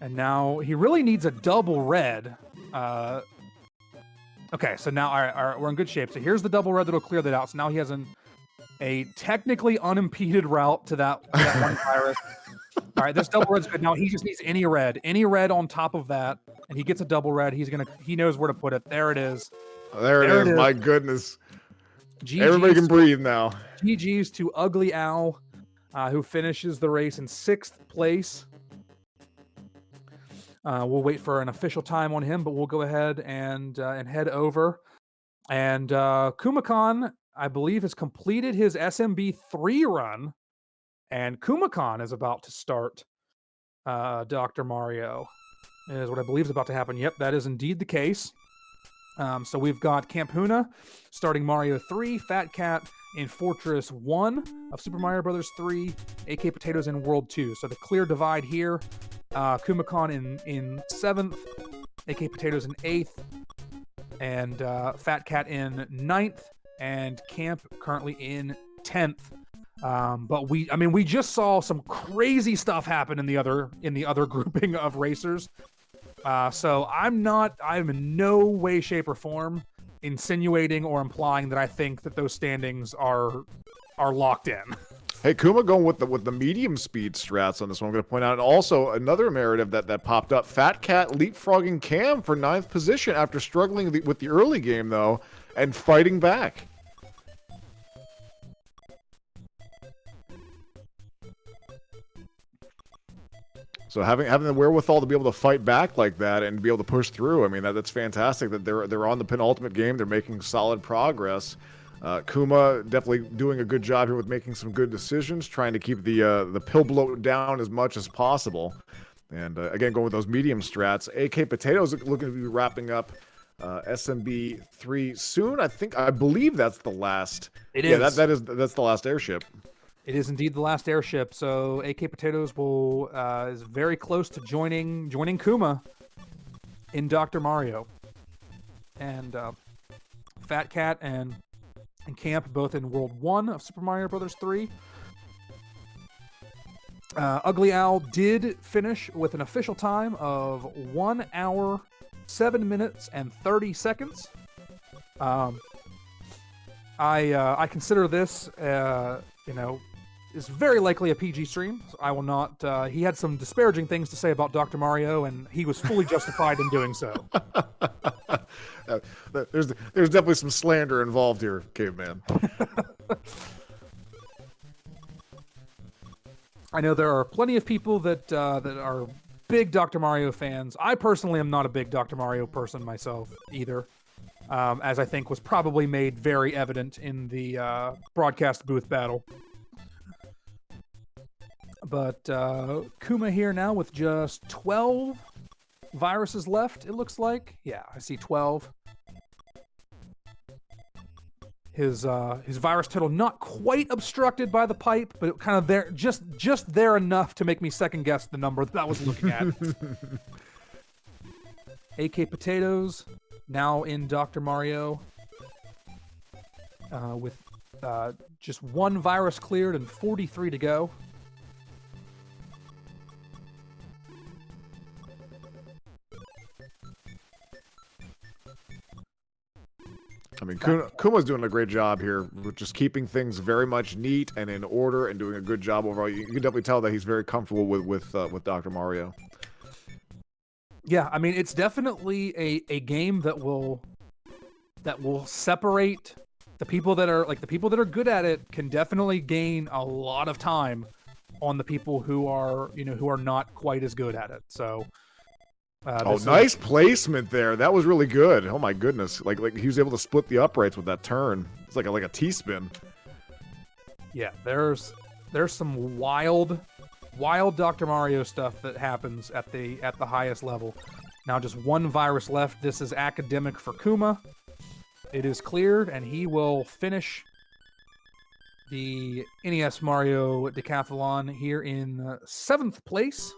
And now he really needs a double red. Okay, so now all right, we're in good shape. So here's the double red that'll clear that out. So now he has a technically unimpeded route to that 1 virus. All right, this double red's good. Now he just needs any red on top of that, and he gets a double red. He knows where to put it. There it is. There it is. My goodness. GG's, everybody can breathe now. GG's to Ugly Al, who finishes the race in 6th place. We'll wait for an official time on him, but we'll go ahead and head over. And Kumakan, I believe, has completed his SMB 3 run, and Kumakan is about to start Dr. Mario, is what I believe is about to happen. Yep, that is indeed the case. So we've got Camp Huna starting Mario 3, Fat Cat in Fortress 1 of Super Mario Bros. 3, AK Potatoes in World 2. So the clear divide here, Kumakan in 7th, AK Potatoes in 8th, and Fat Cat in 9th, and Camp currently in 10th. But we just saw some crazy stuff happen in the other grouping of racers. So I'm in no way, shape, or form insinuating or implying that I think that those standings are locked in. Hey, Kuma going with the medium speed strats on this one. I'm going to point out, and also another narrative that popped up: Fat Cat leapfrogging Cam for 9th position after struggling with the early game though, and fighting back. So having the wherewithal to be able to fight back like that and be able to push through, I mean that's fantastic. That they're on the penultimate game. They're making solid progress. Kuma definitely doing a good job here with making some good decisions, trying to keep the pill bloat down as much as possible. And again, going with those medium strats. AK Potatoes looking to be wrapping up SMB 3 soon. I believe that's the last. It is. Yeah, that's the last airship. It is indeed the last airship. So AK Potatoes is very close to joining Kuma in Dr. Mario, and Fat Cat and Camp both in World 1 of Super Mario Bros. 3. Ugly Owl did finish with an official time of 1 hour, 7 minutes, and 30 seconds. I consider this is very likely a PG stream. So I will not. He had some disparaging things to say about Dr. Mario, and he was fully justified in doing so. There's definitely some slander involved here, Caveman. I know there are plenty of people that are big Dr. Mario fans. I personally am not a big Dr. Mario person myself either, as I think was probably made very evident in the broadcast booth battle. But Kuma here now with just 12 viruses left, it looks like. Yeah, I see 12. His virus total not quite obstructed by the pipe, but kind of there, just there enough to make me second guess the number that I was looking at. AK Potatoes now in Dr. Mario with just one virus cleared and 43 to go. I mean, Kuma's doing a great job here with just keeping things very much neat and in order and doing a good job overall. You can definitely tell that he's very comfortable with Dr. Mario. Yeah, I mean, it's definitely a game that will separate the people that are good at it can definitely gain a lot of time on the people who are not quite as good at it. So. Nice placement there. That was really good. Oh my goodness! Like he was able to split the uprights with that turn. It's like a T-spin. Yeah, there's some wild Dr. Mario stuff that happens at the highest level. Now just one virus left. This is academic for Kuma. It is cleared, and he will finish the NES Mario Decathlon here in 7th place.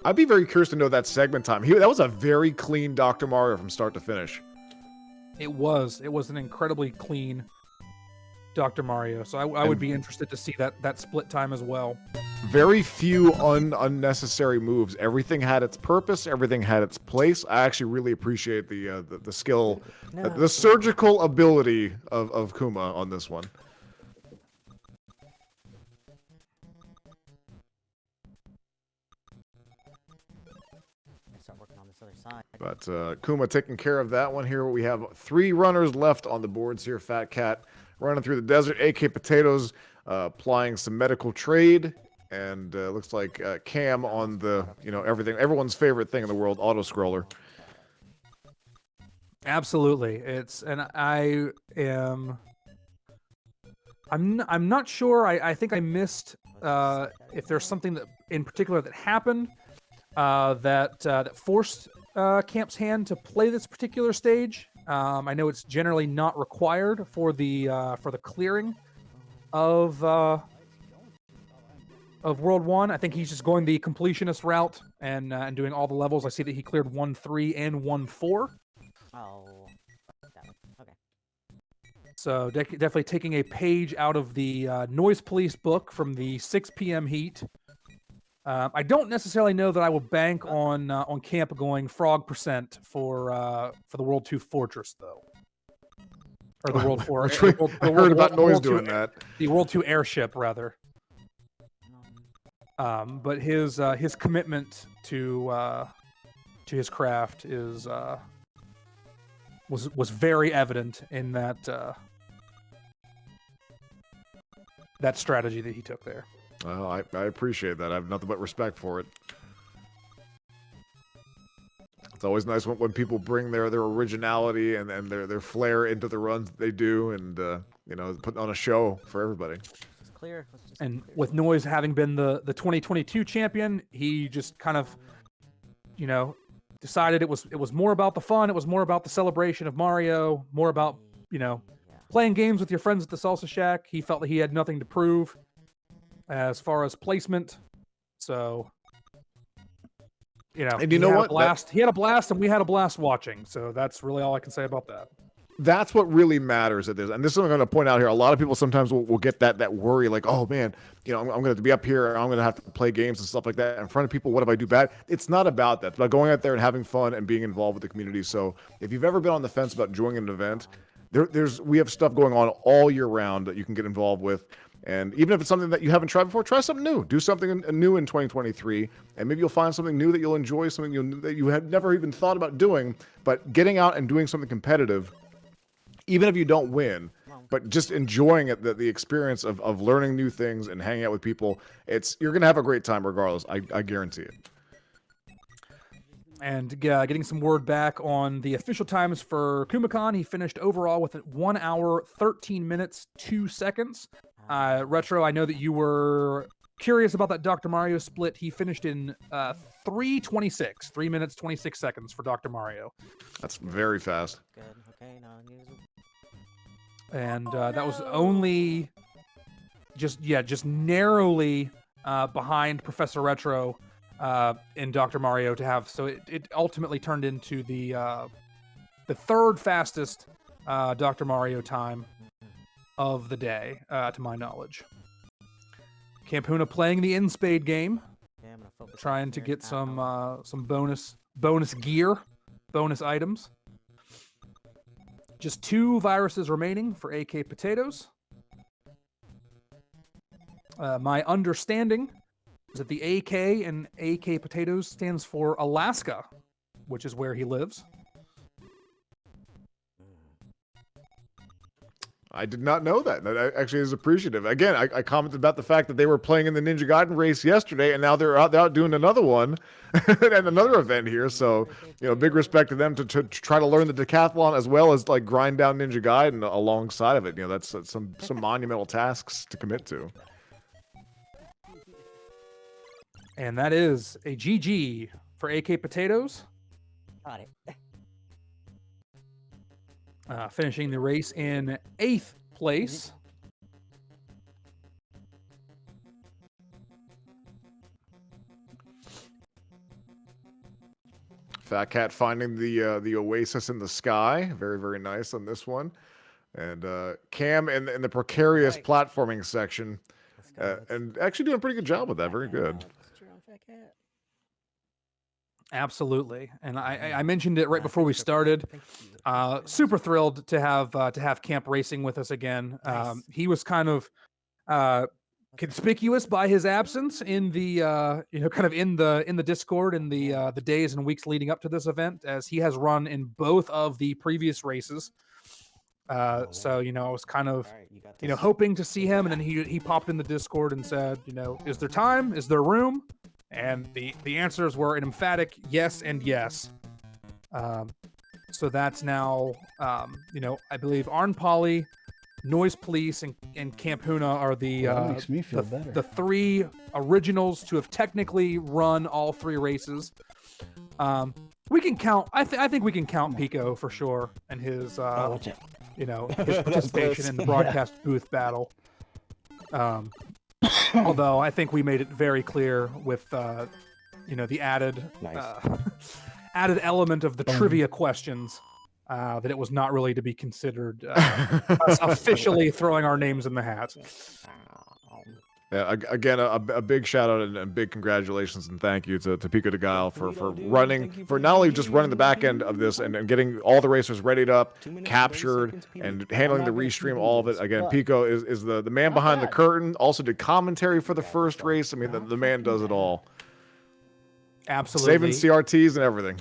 I'd be very curious to know that segment time. That was a very clean Dr. Mario from start to finish. It was an incredibly clean Dr. Mario. So I would be interested to see that split time as well. Very few unnecessary moves. Everything had its purpose. Everything had its place. I actually really appreciate the skill, the surgical ability of Kuma on this one. But Kuma taking care of that one here. We have 3 runners left on the boards here. Fat Cat running through the desert. AK Potatoes applying some medical trade. And looks like Cam on the, everyone's favorite thing in the world, auto-scroller. Absolutely. I'm not sure. I think I missed if there's something that in particular that happened that forced Camp's hand to play this particular stage. I know it's generally not required for the clearing of World 1. I think he's just going the completionist route and doing all the levels. I see that he cleared 1-3 and 1-4. Oh, okay. So definitely taking a page out of the Noise Police book from the 6 p.m. heat. I don't necessarily know that I will bank on Camp going frog percent for the World 2 Fortress though, or the World 4. I heard about Noise doing that. The World 2 Airship rather. But his commitment to his craft was very evident in that strategy that he took there. Well, I appreciate that. I have nothing but respect for it. It's always nice when people bring their originality and their flair into the runs that they do, and putting on a show for everybody. Clear. And with Noise having been the 2022 champion, he just kind of, decided it was more about the fun. It was more about the celebration of Mario, more about, playing games with your friends at the Salsa Shack. He felt that he had nothing to prove as far as placement. So, and you know what? He had a blast, and we had a blast watching. So that's really all I can say about that. That's what really matters at this. And this is what I'm going to point out here. A lot of people sometimes will get that worry, like, oh man, I'm going to have to be up here. I'm going to have to play games and stuff like that in front of people. What if I do bad? It's not about that. It's about going out there and having fun and being involved with the community. So if you've ever been on the fence about joining an event, we have stuff going on all year round that you can get involved with. And even if it's something that you haven't tried before, try something new. Do something new in 2023, and maybe you'll find something new that you'll enjoy, something that you had never even thought about doing. But getting out and doing something competitive, even if you don't win, but just enjoying it, the experience of learning new things and hanging out with people, you're going to have a great time regardless. I guarantee it. And getting some word back on the official times for Kumacon, he finished overall with 1 hour, 13 minutes, 2 seconds. Retro, I know that you were curious about that Dr. Mario split. He finished in 3:26, 3 minutes, 26 seconds for Dr. Mario. That's very fast. Good. Okay, now And that was only just narrowly behind Professor Retro in Dr. Mario to have. So it ultimately turned into the third fastest Dr. Mario time of the day, to my knowledge. Campuna playing the in-spade game, trying to get some bonus gear, bonus items. Just 2 viruses remaining for AK Potatoes. My understanding is that the AK in AK Potatoes stands for Alaska, which is where he lives. I did not know that. That actually is appreciative. Again, I commented about the fact that they were playing in the Ninja Gaiden race yesterday, and now they're out doing another one and another event here. So, big respect to them to try to learn the decathlon as well as like grind down Ninja Gaiden alongside of it. That's some monumental tasks to commit to. And that is a GG for AK Potatoes. got it. Finishing the race in 8th place. Fat Cat finding the oasis in the sky. Very, very nice on this one. And Cam in the precarious platforming section. And actually doing a pretty good job with that. Very good. Absolutely, and I mentioned it right before we started. Super thrilled to have Camp Racing with us again. He was kind of conspicuous by his absence in the kind of in the Discord in the days and weeks leading up to this event, as he has run in both of the previous races. So I was kind of hoping to see him, and then he popped in the Discord and said, is there time? Is there room? And the answers were an emphatic yes and yes. So that's now, I believe Arn Polly, Noise Police, and Campuna are makes me feel better. The 3 originals to have technically run all 3 races. We can count. I think we can count Pico for sure and his his participation in the broadcast booth battle. Although I think we made it very clear with the added added element of the trivia questions that it was not really to be considered us officially throwing our names in the hat. Yeah, again, a big shout out and a big congratulations and thank you to Pico de Guile for not only just running the back end of this and getting all the racers readied up, captured, and handling the restream, all of it. Again, Pico is the man behind the curtain. Also did commentary for the first race. I mean, the man does it all. Absolutely. Saving CRTs and everything.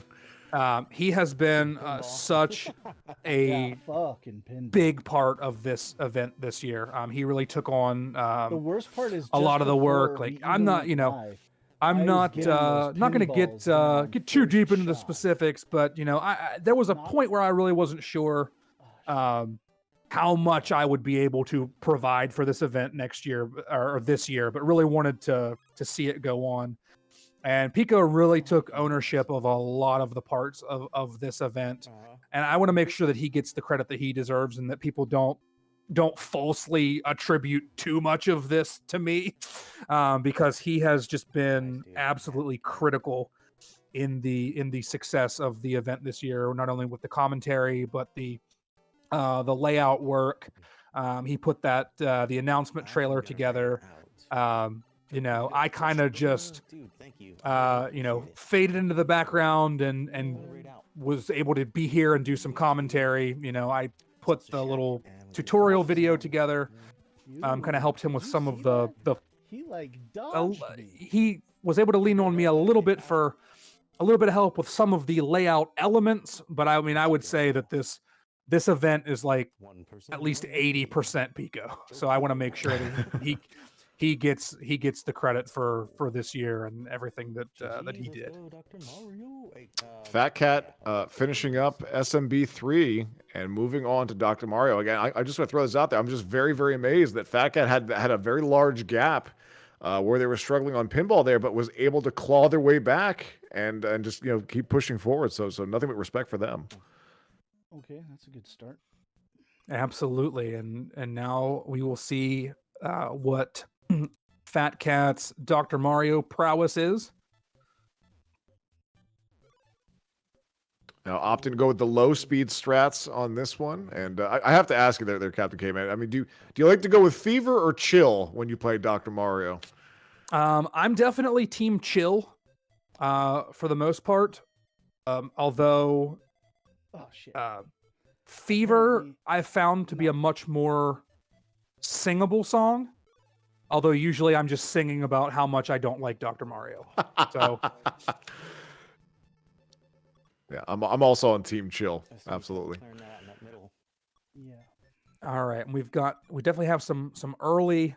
He has been such a big part of this event this year. He really took on the worst part is a lot of the work. Like I'm not going to get too deep into the specifics, but there was a point where I really wasn't sure how much I would be able to provide for this event next year or this year, but really wanted to see it go on. And Pico really took ownership of a lot of the parts of this event. And I want to make sure that he gets the credit that he deserves and that people don't falsely attribute too much of this to me, because he has just been absolutely critical in the success of the event this year, not only with the commentary, but the layout work. He put the announcement trailer together. I kind of just, faded into the background and was able to be here and do some commentary. I put the little tutorial video together kind of helped him with some of the He like dodged me. he was able to lean on me a little bit for a little bit of help with some of the layout elements. But I mean, I would say that this event is like at least 80% Pico. So I want to make sure that he gets the credit for this year and everything that he did. Fat Cat finishing up SMB 3 and moving on to Dr. Mario. Again, I just want to throw this out there. I'm just very, very amazed that Fat Cat had a very large gap where they were struggling on pinball there, but was able to claw their way back and just keep pushing forward. So nothing but respect for them. Okay, that's a good start. Absolutely, and now we will see what Fat Cat's Dr. Mario prowess is. Now, opting to go with the low speed strats on this one, and I have to ask you there, Captain K-Man. I mean, do you like to go with fever or chill when you play Dr. Mario? I'm definitely team chill, for the most part. Although, fever I've found to be a much more singable song. Although usually I'm just singing about how much I don't like Dr. Mario. So. Yeah, I'm also on team chill. Absolutely. Yeah. All right, and we definitely have some early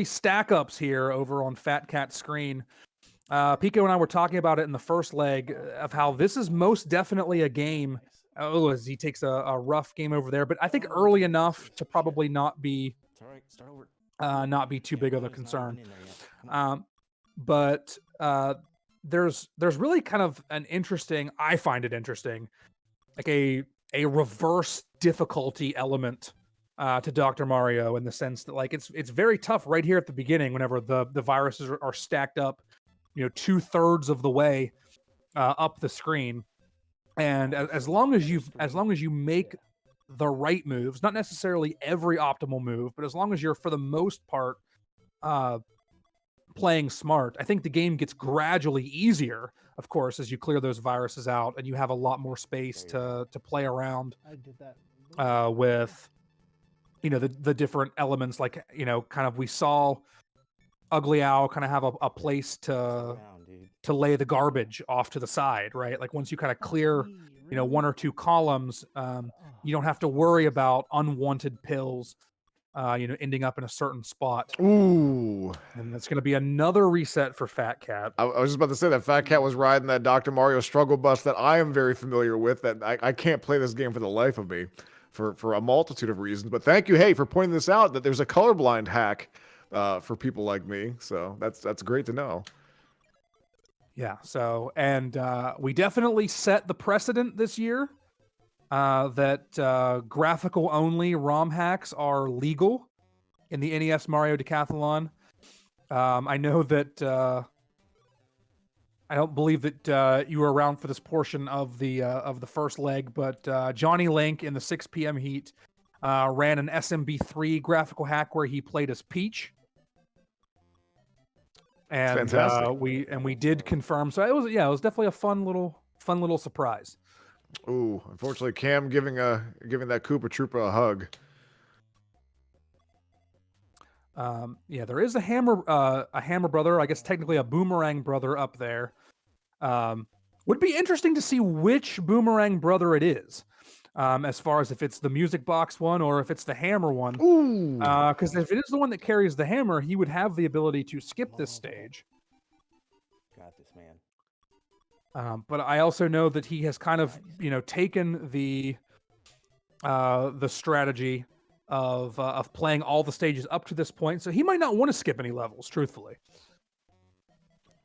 stack ups here over on Fat Cat's screen. Pico and I were talking about it in the first leg of how this is most definitely a game. Oh, as he takes a rough game over there, but I think early enough to probably not be too big of a concern. But there's really kind of an interesting, I find it interesting, like a reverse difficulty element to Dr. Mario, in the sense that like it's very tough right here at the beginning whenever the viruses are stacked up, 2/3 of the way up the screen, and as long as you make the right moves, not necessarily every optimal move, but as long as you're for the most part playing smart, I think the game gets gradually easier, of course, as you clear those viruses out and you have a lot more space to play around with the different elements, like kind of we saw Ugly Owl kind of have a place to lay the garbage off to the side, right? Like once you kind of clear one or two columns, you don't have to worry about unwanted pills ending up in a certain spot. Ooh. And that's going to be another reset for Fat Cat. I was just about to say that Fat Cat was riding that Dr. Mario struggle bus that I am very familiar with, that I can't play this game for the life of me for a multitude of reasons. But thank you, hey, for pointing this out, that there's a colorblind hack for people like me. So that's great to know. Yeah, so, and we definitely set the precedent this year that graphical-only ROM hacks are legal in the NES Mario Decathlon. I know that I don't believe that you were around for this portion of the first leg, but Johnny Link in the 6 p.m. heat ran an SMB3 graphical hack where he played as Peach. And we did confirm. So it was definitely a fun little surprise. Ooh, unfortunately, Cam giving that Koopa Troopa a hug. There is a hammer brother, I guess technically a boomerang brother up there. Would be interesting to see which boomerang brother it is, as far as if it's the music box one or if it's the hammer one. Ooh. Because if it is the one that carries the hammer, he would have the ability to skip this stage. Got this, man. But I also know that he has kind of, taken the strategy of playing all the stages up to this point, so he might not want to skip any levels, truthfully.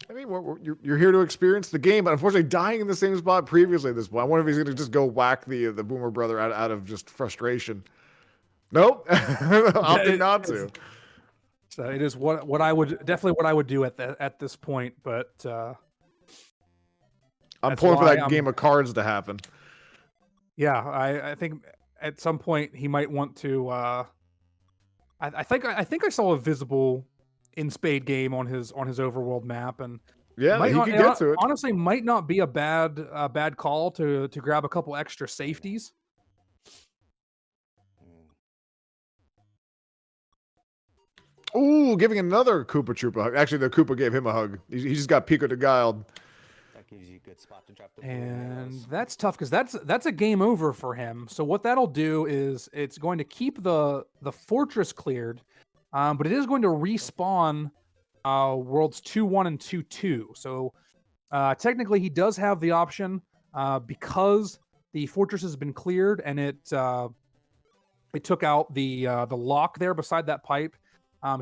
I mean, you're here to experience the game, but unfortunately, dying in the same spot previously at this point. I wonder if he's going to just go whack the Boomer brother out of just frustration. Nope, opting not to. So it is what I would do at this point, but. I'm pulling for that game of cards to happen. Yeah, I think at some point he might want to. I think I saw a visible in spade game on his overworld map, and yeah, he can get to it. Honestly, might not be a bad call to grab a couple extra safeties. Ooh, giving another Koopa Troopa hug. Actually, the Koopa gave him a hug. He just got Pico de Guiled. That gives you a good spot to drop the And that's tough because that's a game over for him. So what that'll do is it's going to keep the fortress cleared, but it is going to respawn worlds 2-1 and 2-2. So technically he does have the option because the fortress has been cleared and it took out the lock there beside that pipe.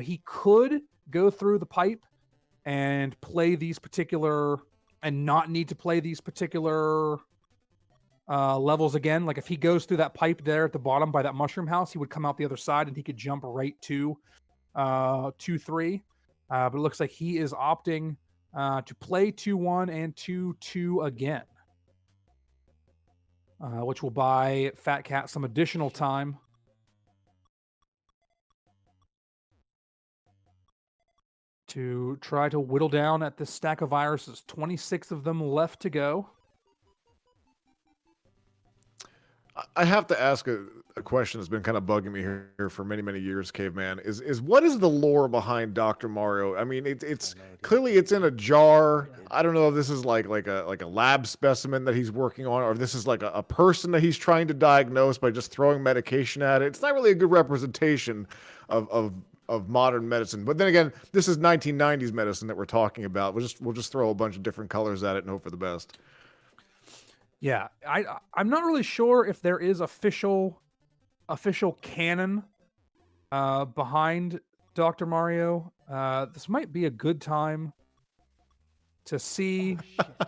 He could go through the pipe and play these particular and not need to play these particular levels again. Like if he goes through that pipe there at the bottom by that mushroom house, he would come out the other side and he could jump right to 2-3. But it looks like he is opting to play 2-1 and 2-2 again, which will buy Fat Cat some additional time. To try to whittle down at this stack of viruses. 26 of them left to go. I have to ask a question that's been kind of bugging me here for many, many years, Caveman. Is what is the lore behind Dr. Mario? I mean, it's clearly it's in a jar. I don't know if this is like a lab specimen that he's working on, or if this is like a person that he's trying to diagnose by just throwing medication at it. It's not really a good representation of modern medicine. But then again, this is 1990s medicine that we're talking about. We'll just throw a bunch of different colors at it and hope for the best. Yeah, I'm not really sure if there is official canon behind Dr. Mario. This might be a good time to see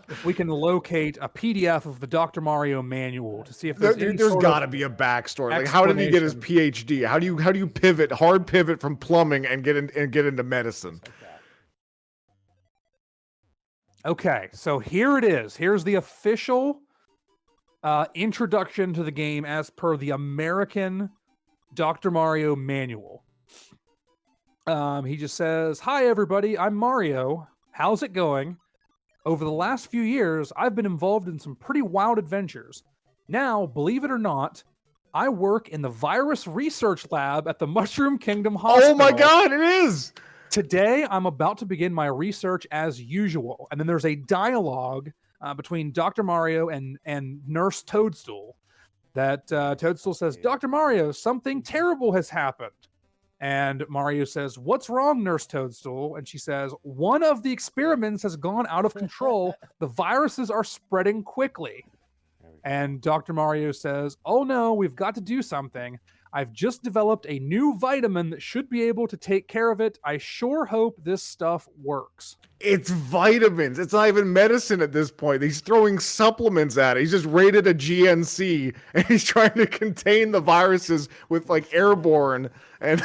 if we can locate a PDF of the Dr. Mario manual to see if there's got to be a backstory. Like, how did he get his PhD? How do you pivot, hard pivot from plumbing and get into medicine? Okay, so here it is. Here's the official introduction to the game as per the American Dr. Mario manual. He just says, "Hi everybody, I'm Mario. How's it going? Over the last few years, I've been involved in some pretty wild adventures. Now, believe it or not, I work in the virus research lab at the Mushroom Kingdom Hospital. Oh my God, it is! Today, I'm about to begin my research as usual." And then there's a dialogue between Dr. Mario and Nurse Toadstool that Toadstool says, "Dr. Mario, something terrible has happened." And Mario says, "What's wrong, Nurse Toadstool?" And she says, "One of the experiments has gone out of control. The viruses are spreading quickly." And Dr. Mario says, "Oh no, we've got to do something. I've just developed a new vitamin that should be able to take care of it. I sure hope this stuff works." It's vitamins. It's not even medicine at this point. He's throwing supplements at it. He's just rated a GNC, and he's trying to contain the viruses with like airborne and.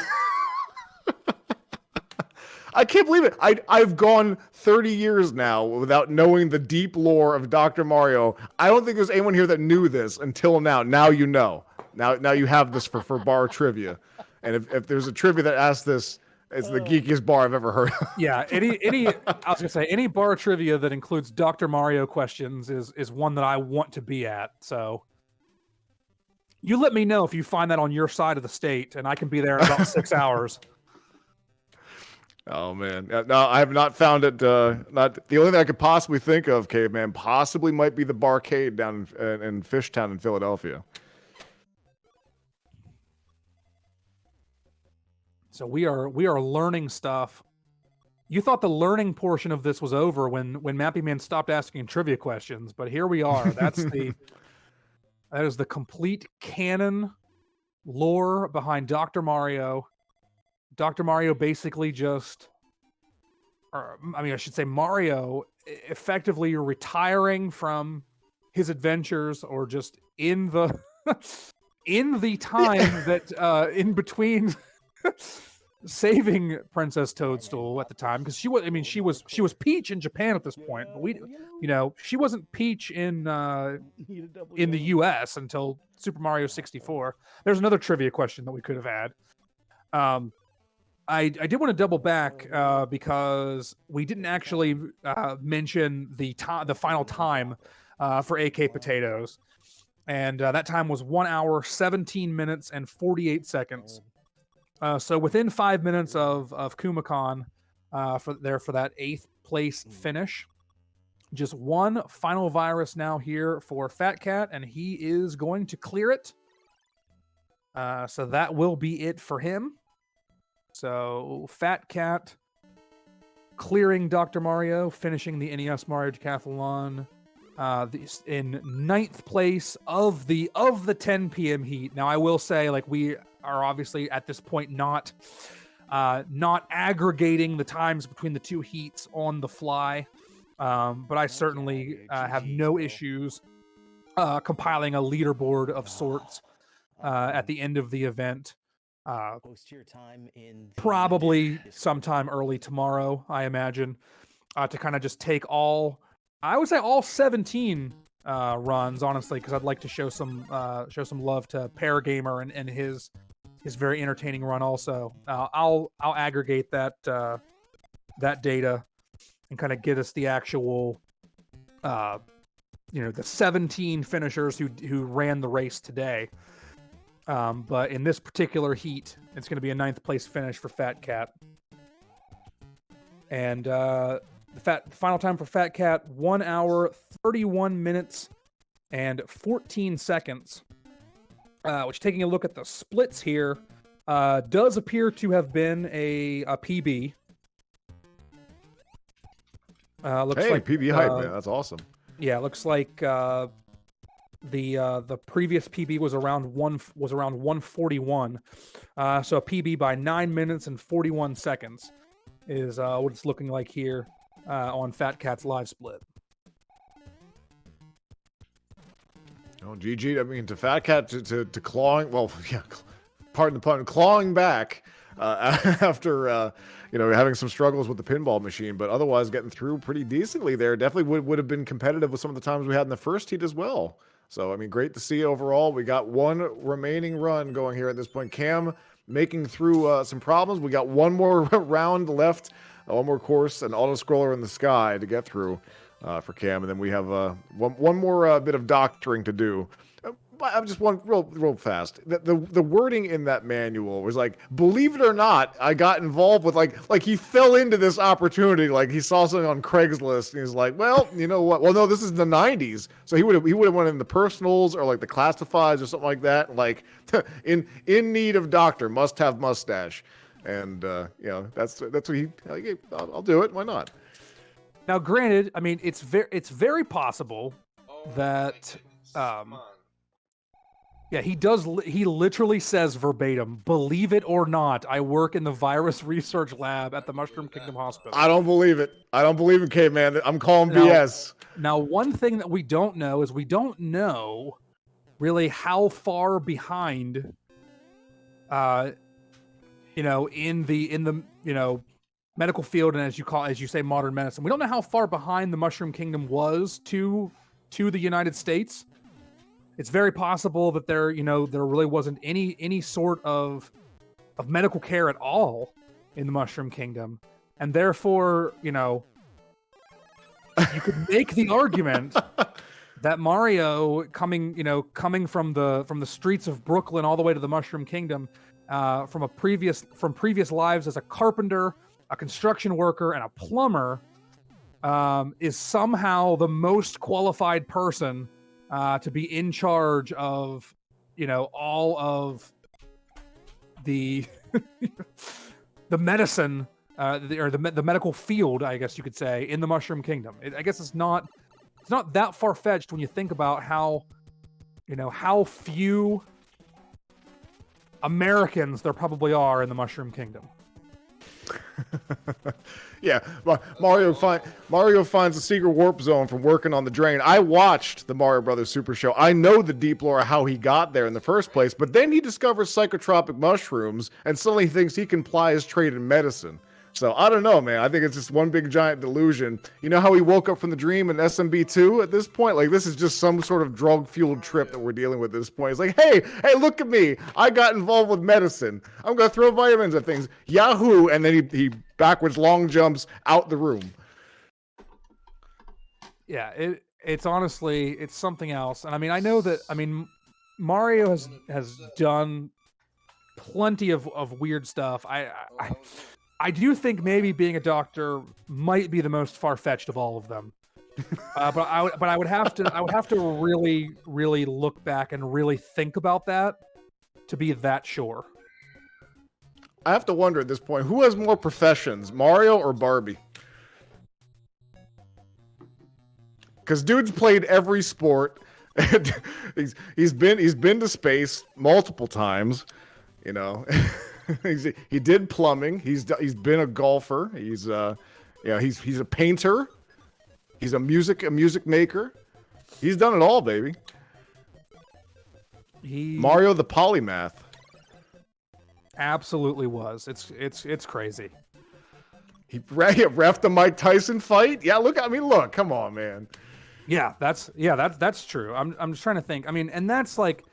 I can't believe it. I've gone 30 years now without knowing the deep lore of Dr. Mario. I don't think there's anyone here that knew this until now. Now you know. Now you have this for bar trivia. And if there's a trivia that asks this, it's the geekiest bar I've ever heard of. Yeah, I was gonna say any bar trivia that includes Dr. Mario questions is one that I want to be at. So you let me know if you find that on your side of the state, and I can be there in about 6 hours. Oh man, no, I have not found it. Not the only thing I could possibly think of, Caveman, possibly might be the Barcade down in Fishtown in Philadelphia. So we are learning stuff. You thought the learning portion of this was over when Mappy Man stopped asking trivia questions, but here we are. That is the complete canon lore behind Dr. Mario. Dr. Mario basically I should say Mario effectively retiring from his adventures, or just in the time that in between saving Princess Toadstool at the time, because she was Peach in Japan at this point, but she wasn't Peach in the US until Super Mario 64. There's another trivia question that we could have had. I did want to double back because we didn't actually mention the final time for AK Potatoes, and that time was 1 hour 17 minutes and 48 seconds. So within 5 minutes of Kumacon, for that 8th place finish. Just one final virus now here for Fat Cat, and he is going to clear it. So that will be it for him. So Fat Cat clearing Dr. Mario, finishing the NES Mario Decathlon in 9th place of the 10 p.m. heat. Now I will say, like, we are obviously at this point not aggregating the times between the two heats on the fly, but I certainly have no issues compiling a leaderboard of sorts at the end of the event. Probably sometime early tomorrow, I imagine, to kind of just take all 17 runs, honestly, because I'd like to show some love to Pear Gamer and his very entertaining run also. I'll aggregate that data and kind of get us the actual the 17 finishers who ran the race today. But in this particular heat, it's going to be a 9th place finish for Fat Cat. And the final time for Fat Cat, 1 hour, 31 minutes, and 14 seconds. Which, taking a look at the splits here, does appear to have been a PB. Looks like PB hype, man. That's awesome. Yeah, looks like the previous PB was around 141. So a PB by 9 minutes and 41 seconds is what it's looking like here on Fat Cat's live split. Oh, GG. I mean, to Fat Cat to clawing. Well, yeah, pardon the pun, clawing back after having some struggles with the pinball machine, but otherwise getting through pretty decently there. Definitely would have been competitive with some of the times we had in the first heat as well. So, I mean, great to see overall. We got one remaining run going here at this point. Cam making through some problems. We got one more round left, one more course, an auto-scroller in the sky to get through for Cam. And then we have one more bit of doctoring to do. I'm just one real fast. The wording in that manual was like, believe it or not, I got involved with like he fell into this opportunity. Like he saw something on Craigslist and he's like, well, you know what? Well, no, this is the 90s, so he would have went in the personals or like the classifieds or something like that. Like in need of doctor, must have mustache, and that's what he. Like, I'll do it. Why not? Now, granted, I mean it's very possible that. Yeah, he does. He literally says verbatim, believe it or not, I work in the virus research lab at the Mushroom Kingdom Hospital. I don't believe it. I don't believe it, caveman. I'm calling BS. Now, one thing that we don't know is we don't know really how far behind, in the medical field, and as you say, modern medicine. We don't know how far behind the Mushroom Kingdom was to the United States. It's very possible that there really wasn't any sort of medical care at all in the Mushroom Kingdom, and therefore, you could make the argument that Mario coming from the streets of Brooklyn all the way to the Mushroom Kingdom, from previous lives as a carpenter, a construction worker, and a plumber, is somehow the most qualified person to be in charge of, all of the the medicine, or the medical field, I guess you could say, in the Mushroom Kingdom. I guess it's not that far fetched when you think about how few Americans there probably are in the Mushroom Kingdom. Yeah, Mario finds a secret warp zone from working on the drain. I watched the Mario Brothers Super Show. I know the deep lore of how he got there in the first place, but then he discovers psychotropic mushrooms and suddenly thinks he can ply his trade in medicine. So I don't know, man. I think it's just one big giant delusion. You know how he woke up from the dream in SMB2 at this point? Like, this is just some sort of drug-fueled trip that we're dealing with at this point. He's like, hey, look at me. I got involved with medicine. I'm going to throw vitamins at things. Yahoo! And then he backwards long jumps out the room. Yeah, it's honestly, it's something else. And I mean, I know that, Mario has done plenty of weird stuff. I do think maybe being a doctor might be the most far-fetched of all of them. But I would have to really look back and really think about that to be that sure. I have to wonder at this point, who has more professions, Mario or Barbie? Because dude's played every sport. he's been to space multiple times. You know, he did plumbing. He's been a golfer. He's a painter. He's a music maker. He's done it all, baby. Mario the polymath. Absolutely was. It's crazy. He ref the Mike Tyson fight. Yeah, look. Come on, man. Yeah, that's true. I'm just trying to think. I mean, and that's like,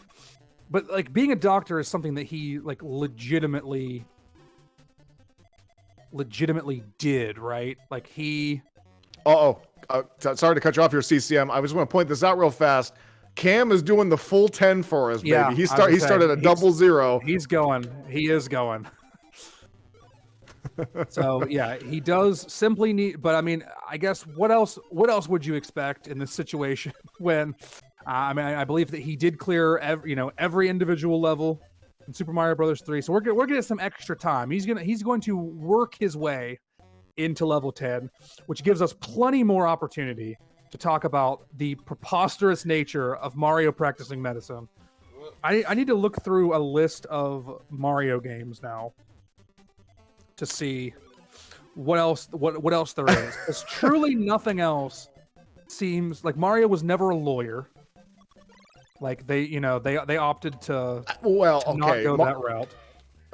but like being a doctor is something that he like legitimately did, right? Like he. Sorry to cut you off here, CCM. I just want to point this out real fast. Cam is doing the full 10 for us, baby. Yeah, He started a 0. He is going. So yeah, he does simply need. But I mean, I guess what else would you expect in this situation when? I believe that he did clear every individual level in Super Mario Brothers 3. So we're getting some extra time. He's going to work his way into level 10, which gives us plenty more opportunity to talk about the preposterous nature of Mario practicing medicine. I need to look through a list of Mario games now to see what else there is. Because truly nothing else seems like Mario was never a lawyer. Like they opted to not go that route.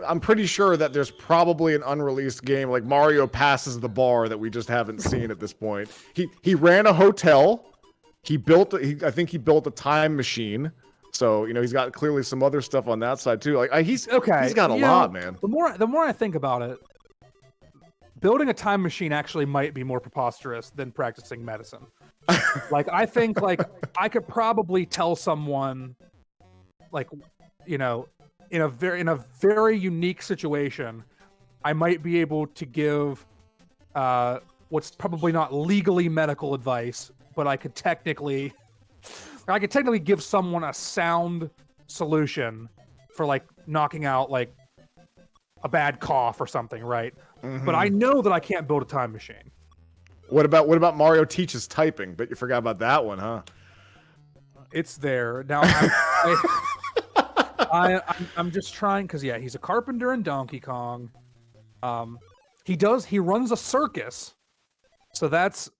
I'm pretty sure that there's probably an unreleased game like Mario Passes the Bar that we just haven't seen at this point. He ran a hotel. I think he built a time machine. So, he's got clearly some other stuff on that side too. Like he's got a lot, man. The more I think about it, building a time machine actually might be more preposterous than practicing medicine. Like I think I could probably tell someone in a very unique situation, I might be able to give what's probably not legally medical advice, but I could technically give someone a sound solution for like knocking out like a bad cough or something, right? Mm-hmm. But I know that I can't build a time machine. What about Mario teaches typing? But you forgot about that one, huh? It's there now. I'm just trying because he's a carpenter in Donkey Kong. He runs a circus, so that's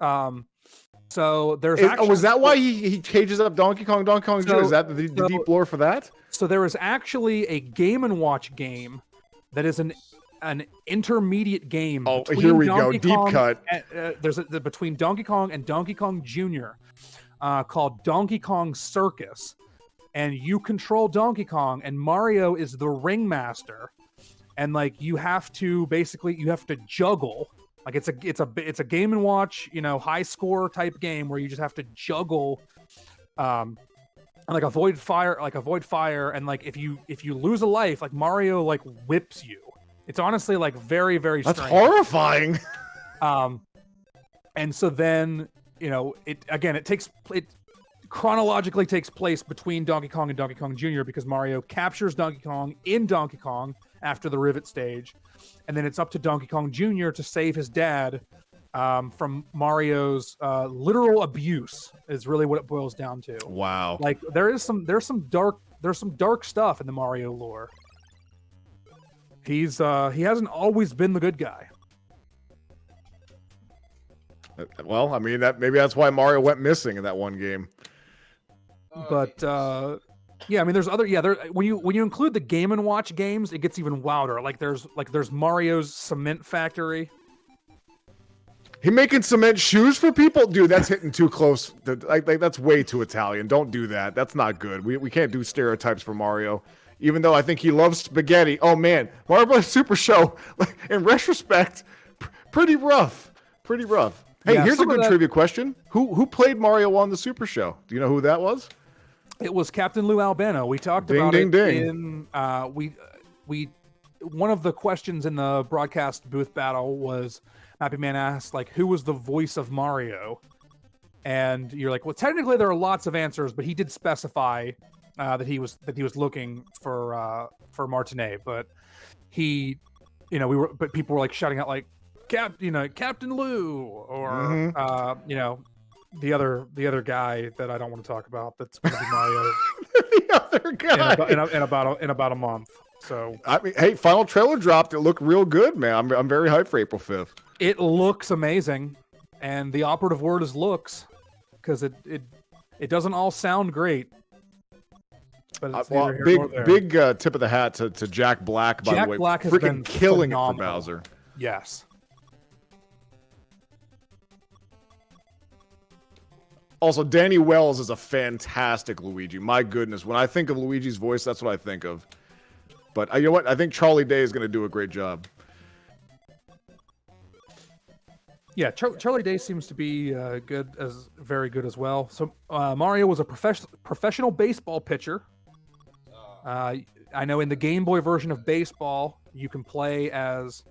so there's was that why he cages up Donkey Kong Jr.? Is that the deep lore for that? So there is actually a Game & Watch game that is an intermediate game. Oh, here we go, deep cut. Between Donkey Kong and Donkey Kong Jr. Called Donkey Kong Circus. And you control Donkey Kong, and Mario is the ringmaster, and like you have to juggle. Like it's a Game & Watch, high score type game where you just have to juggle, and like avoid fire, and like if you lose a life, like Mario like whips you. It's honestly like very very strange. That's horrifying. And so then it chronologically takes place between Donkey Kong and Donkey Kong Jr. because Mario captures Donkey Kong in Donkey Kong after the Rivet stage, and then it's up to Donkey Kong Jr. to save his dad from Mario's literal abuse. Is really what it boils down to. Wow! Like there's some dark stuff in the Mario lore. He hasn't always been the good guy. Well, I mean maybe that's why Mario went missing in that one game. But I mean, there's other when you include the Game & Watch games, it gets even wilder. Like there's Mario's Cement Factory. He making cement shoes for people, dude. That's hitting too close. That's way too Italian. Don't do that. That's not good. We can't do stereotypes for Mario. Even though I think he loves spaghetti. Oh man, Mario Bros. Super Show. Like in retrospect, pretty rough. Hey, here's a good trivia question. Who played Mario on the Super Show? Do you know who that was? It was Captain Lou Albano. We talked about it in one of the questions in the broadcast booth battle was Mappy Man asked, like, who was the voice of Mario? And you're like, well, technically there are lots of answers, but he did specify that he was looking for Martinet, but he, but people were like shouting out like, Captain Lou, or the other guy that I don't want to talk about. That's going to be Mario. The other guy in about a month. So I mean, hey, final trailer dropped. It looked real good, man. I'm very hyped for April 5th. It looks amazing, and the operative word is looks, because it doesn't all sound great. But it's big tip of the hat to Jack Black, by the way. Black has freaking been killing phenomenal. it for Bowser. Yes. Also, Danny Wells is a fantastic Luigi. My goodness, when I think of Luigi's voice, that's what I think of. But you know what? I think Charlie Day is going to do a great job. Yeah, Charlie Day seems to be very good as well. So Mario was a professional baseball pitcher. I know in the Game Boy version of baseball, you can play as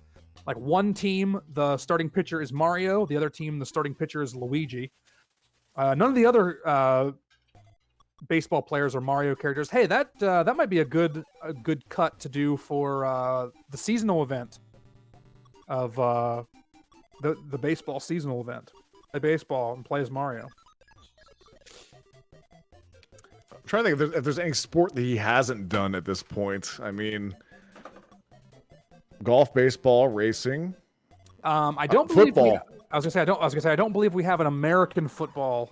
like one team. The starting pitcher is Mario. The other team, the starting pitcher is Luigi. None of the other baseball players are Mario characters. Hey, that might be a good cut to do for the seasonal event of the baseball seasonal event. Play baseball and play as Mario. I'm trying to think if there's any sport that he hasn't done at this point. I mean, golf, baseball, racing. I don't believe football. I was gonna say I don't believe we have an American football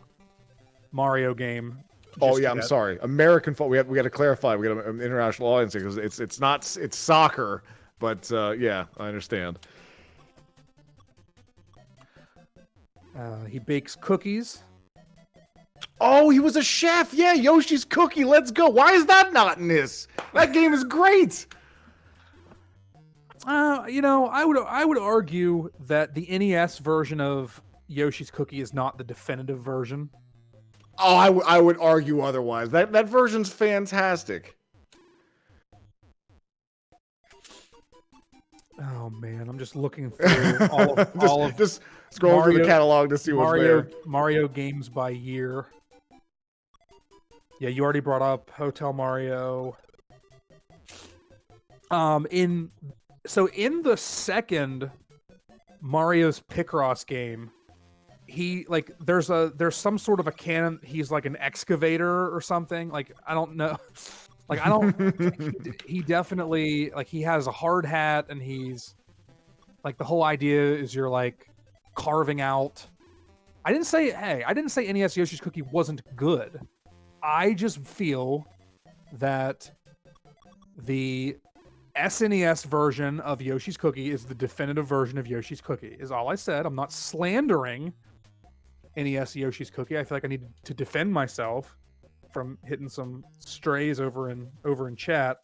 Mario game. Oh yeah, I'm sorry. American football. We got to clarify. We got an international audience because it's soccer, but yeah, I understand. He bakes cookies. Oh, he was a chef. Yeah, Yoshi's Cookie. Let's go. Why is that not in this? That game is great. I would argue that the NES version of Yoshi's Cookie is not the definitive version. Oh, I would argue otherwise. That version's fantastic. Oh man, I'm just looking through all of just scroll through the catalog to see what's there. Mario games by year. Yeah, you already brought up Hotel Mario. In the second Mario's Picross game, he like there's some sort of a cannon. He's like an excavator or something. Like I don't know. Like I don't. He definitely like he has a hard hat and he's like the whole idea is you're like carving out. I didn't say NES Yoshi's Cookie wasn't good. I just feel that the SNES version of Yoshi's Cookie is the definitive version of Yoshi's Cookie, is all I said. I'm not slandering NES Yoshi's Cookie. I feel like I need to defend myself from hitting some strays over in chat.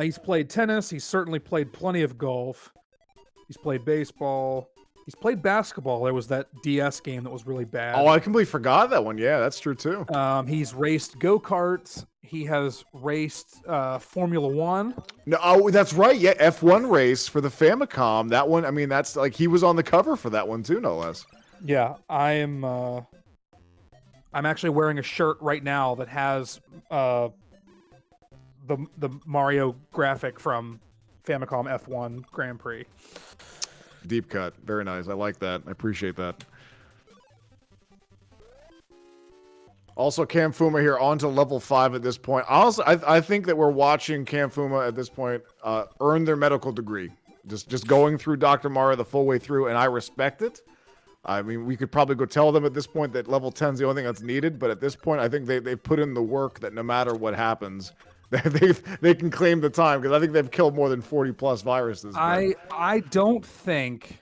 He's played tennis. He's certainly played plenty of golf. He's played baseball. He's played basketball. There was that DS game that was really bad. Oh, I completely forgot that one. Yeah, that's true too. He's raced go-karts. He has raced Formula One. No, oh, that's right. Yeah, F1 race for the Famicom. That one, I mean, that's like he was on the cover for that one too, no less. Yeah, I'm actually wearing a shirt right now that has the Mario graphic from Famicom F1 Grand Prix. Deep cut. Very nice. I like that. I appreciate that. Also, Cam Fuma here on to level 5 at this point. Also, I think that we're watching Cam Fuma at this point earn their medical degree. Just going through Dr. Mario the full way through, and I respect it. I mean, we could probably go tell them at this point that level 10 is the only thing that's needed, but at this point, I think they've put in the work that no matter what happens, they can claim the time, because I think they've killed more than 40 plus viruses. I don't think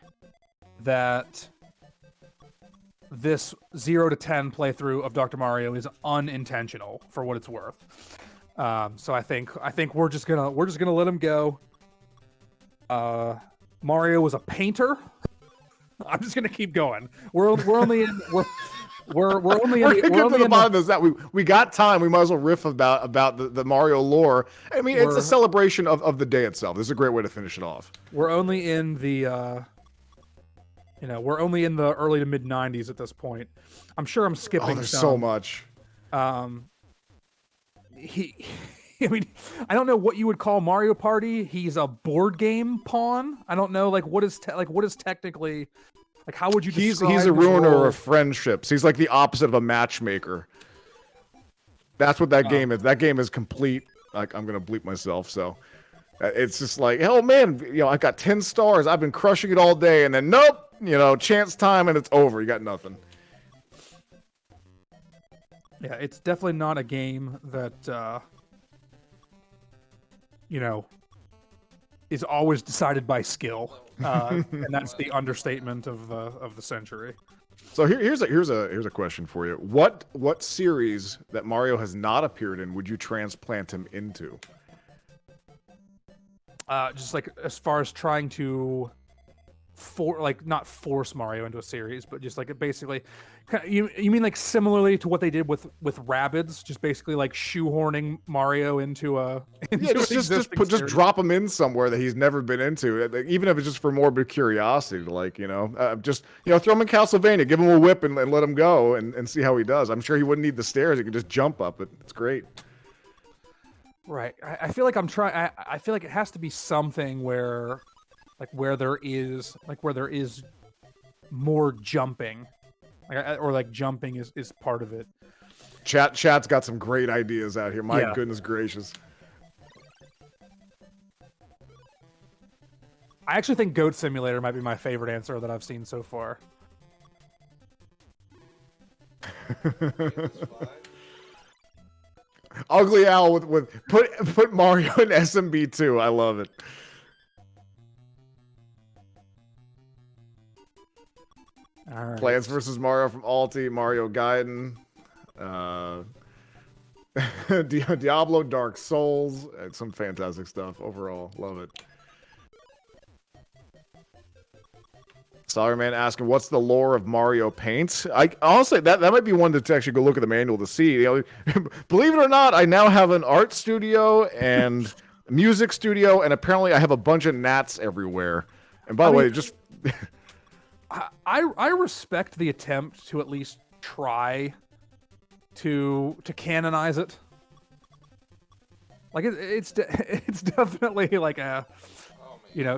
that this 0 to 10 playthrough of Dr. Mario is unintentional, for what it's worth. So I think we're just gonna let him go. Mario was a painter. I'm just gonna keep going. We're only in we're only We're in, gonna we're get to only the in bottom of that. We got time. We might as well riff about the Mario lore. I mean, it's a celebration of the day itself. This is a great way to finish it off. We're only in the we're only in the early to mid 90s at this point. I'm sure I'm skipping. Oh, there's so much. I mean, I don't know what you would call Mario Party. He's a board game pawn. I don't know, like what is technically, like how would you describe He's a ruiner of friendships. He's like the opposite of a matchmaker. That's what that game is. That game is complete. Like I'm gonna bleep myself. So it's just like, oh man, I got 10 stars. I've been crushing it all day, and then nope, chance time, and it's over. You got nothing. Yeah, it's definitely not a game that is always decided by skill, and that's the understatement of the century. So here's a question for you. What series that Mario has not appeared in would you transplant him into? Just like as far as trying to not force Mario into a series, but just like basically, you mean like similarly to what they did with Rabbids, just basically like shoehorning Mario into just drop him in somewhere that he's never been into, even if it's just for morbid curiosity, like just throw him in Castlevania, give him a whip and let him go and see how he does. I'm sure he wouldn't need the stairs; he could just jump up. It's great. Right. I feel like I'm trying. I feel like it has to be something where there is more jumping, or like jumping is part of it. Chat's got some great ideas out here. My goodness gracious. I actually think Goat Simulator might be my favorite answer that I've seen so far. Ugly Owl with put Mario in SMB2. I love it. All right. Plants vs. Mario from Alti, Mario Gaiden, Diablo, Dark Souls, some fantastic stuff overall. Love it. Salary asking, what's the lore of Mario Paint? Honestly, that might be one to actually go look at the manual to see. Believe it or not, I now have an art studio and music studio, and apparently I have a bunch of gnats everywhere. And by the way, just I respect the attempt to at least try to canonize it. Like it's definitely like a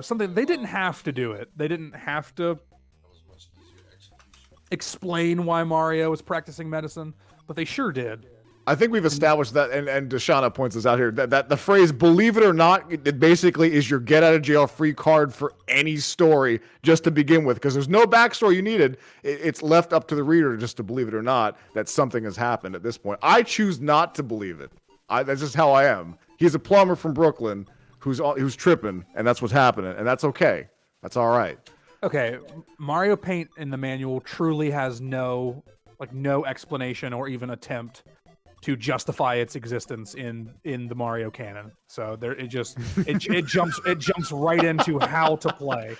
something. They didn't have to do it. They didn't have to explain why Mario was practicing medicine, but they sure did. I think we've established that, and Deshauna points this out here, that the phrase, believe it or not, it basically is your get out of jail free card for any story just to begin with, because there's no backstory you needed. It's left up to the reader just to believe it or not that something has happened at this point. I choose not to believe it. That's just how I am. He's a plumber from Brooklyn who's tripping, and that's what's happening, and that's okay. That's all right. Okay, Mario Paint in the manual truly has no explanation or even attempt to justify its existence in the Mario canon. So there, it jumps right into how to play.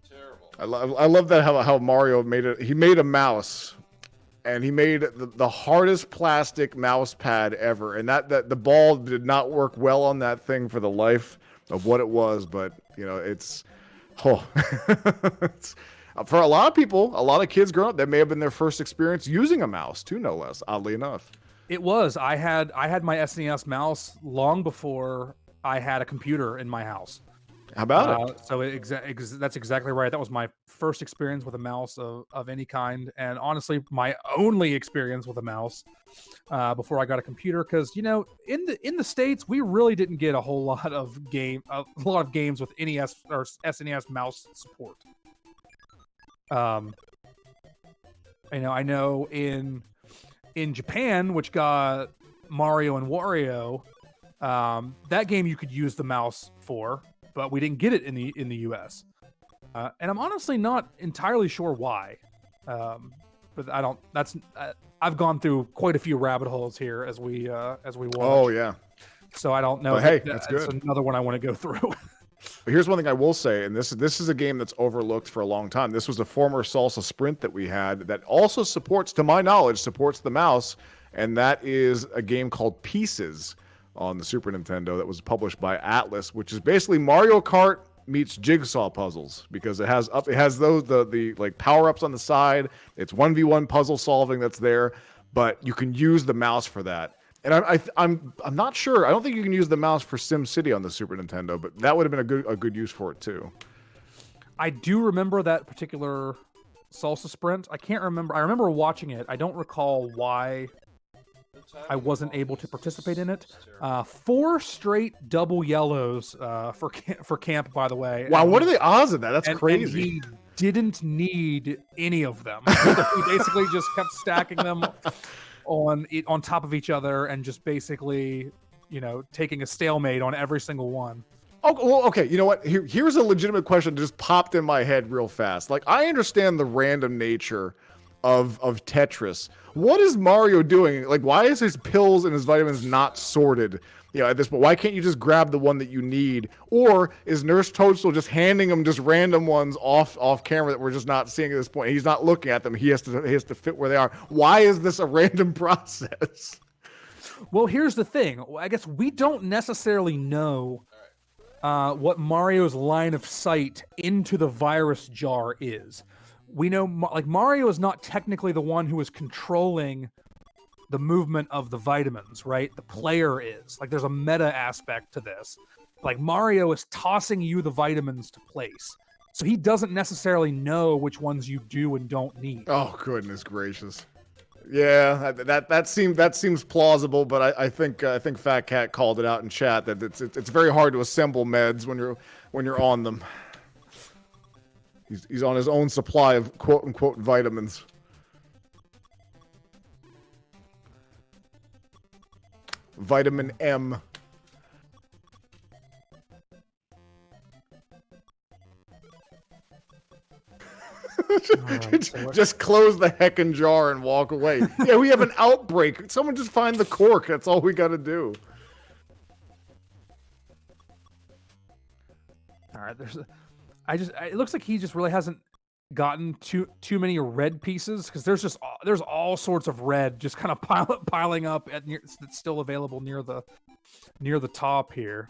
Terrible. I love that how Mario made it. He made a mouse, and he made the hardest plastic mouse pad ever. And that the ball did not work well on that thing for the life of what it was. But it's for a lot of people, a lot of kids growing up, that may have been their first experience using a mouse too, no less. Oddly enough, it was. I had my SNES mouse long before I had a computer in my house. How about it? So that's exactly right. That was my first experience with a mouse of any kind, and honestly, my only experience with a mouse before I got a computer. Because in the States, we really didn't get a whole lot of games with NES or SNES mouse support. I know in Japan, which got Mario and Wario, that game you could use the mouse for, but we didn't get it in the US. And I'm honestly not entirely sure why. But I don't. I've gone through quite a few rabbit holes here as we watch. Oh yeah. So I don't know. But hey, that's good. Another one I want to go through. But here's one thing I will say, and this is a game that's overlooked for a long time. This was a former Salsa Sprint that we had that also supports, to my knowledge, supports the mouse, and that is a game called Pieces on the Super Nintendo that was published by Atlas, which is basically Mario Kart meets jigsaw puzzles, because it has those the like power-ups on the side. It's 1v1 puzzle solving that's there, but you can use the mouse for that. And I'm not sure. I don't think you can use the mouse for SimCity on the Super Nintendo, but that would have been a good use for it too. I do remember that particular Salsa Sprint. I can't remember. I remember watching it. I don't recall why I wasn't able to participate in it. 4 straight double yellows for camp, by the way. Wow, what are the odds of that? That's crazy. And he didn't need any of them. He basically just kept stacking them on top of each other and just basically, taking a stalemate on every single one. Oh, well, okay. You know what? Here's a legitimate question that just popped in my head real fast. Like, I understand the random nature of Tetris. What is Mario doing? Like, why is his pills and his vitamins not sorted? At this point, why can't you just grab the one that you need? Or is Nurse Toadstool just handing him just random ones off camera that we're just not seeing at this point? He's not looking at them. He has to fit where they are. Why is this a random process? Well, here's the thing. I guess we don't necessarily know what Mario's line of sight into the virus jar is. We know, Mario is not technically the one who is controlling the movement of the vitamins, right? The player is. There's a meta aspect to this. Mario is tossing you the vitamins to place. So he doesn't necessarily know which ones you do and don't need. Oh, goodness gracious. Yeah, that seems plausible, but I think Fat Cat called it out in chat that it's very hard to assemble meds when you're on them. He's on his own supply of quote unquote vitamins. Vitamin M. Just close the heckin' jar and walk away. Yeah, we have an outbreak. Someone just find the cork. That's all we got to do. All right, it looks like he just really hasn't gotten too many red pieces, because there's all sorts of red just kind of piling up that's still available near the top here.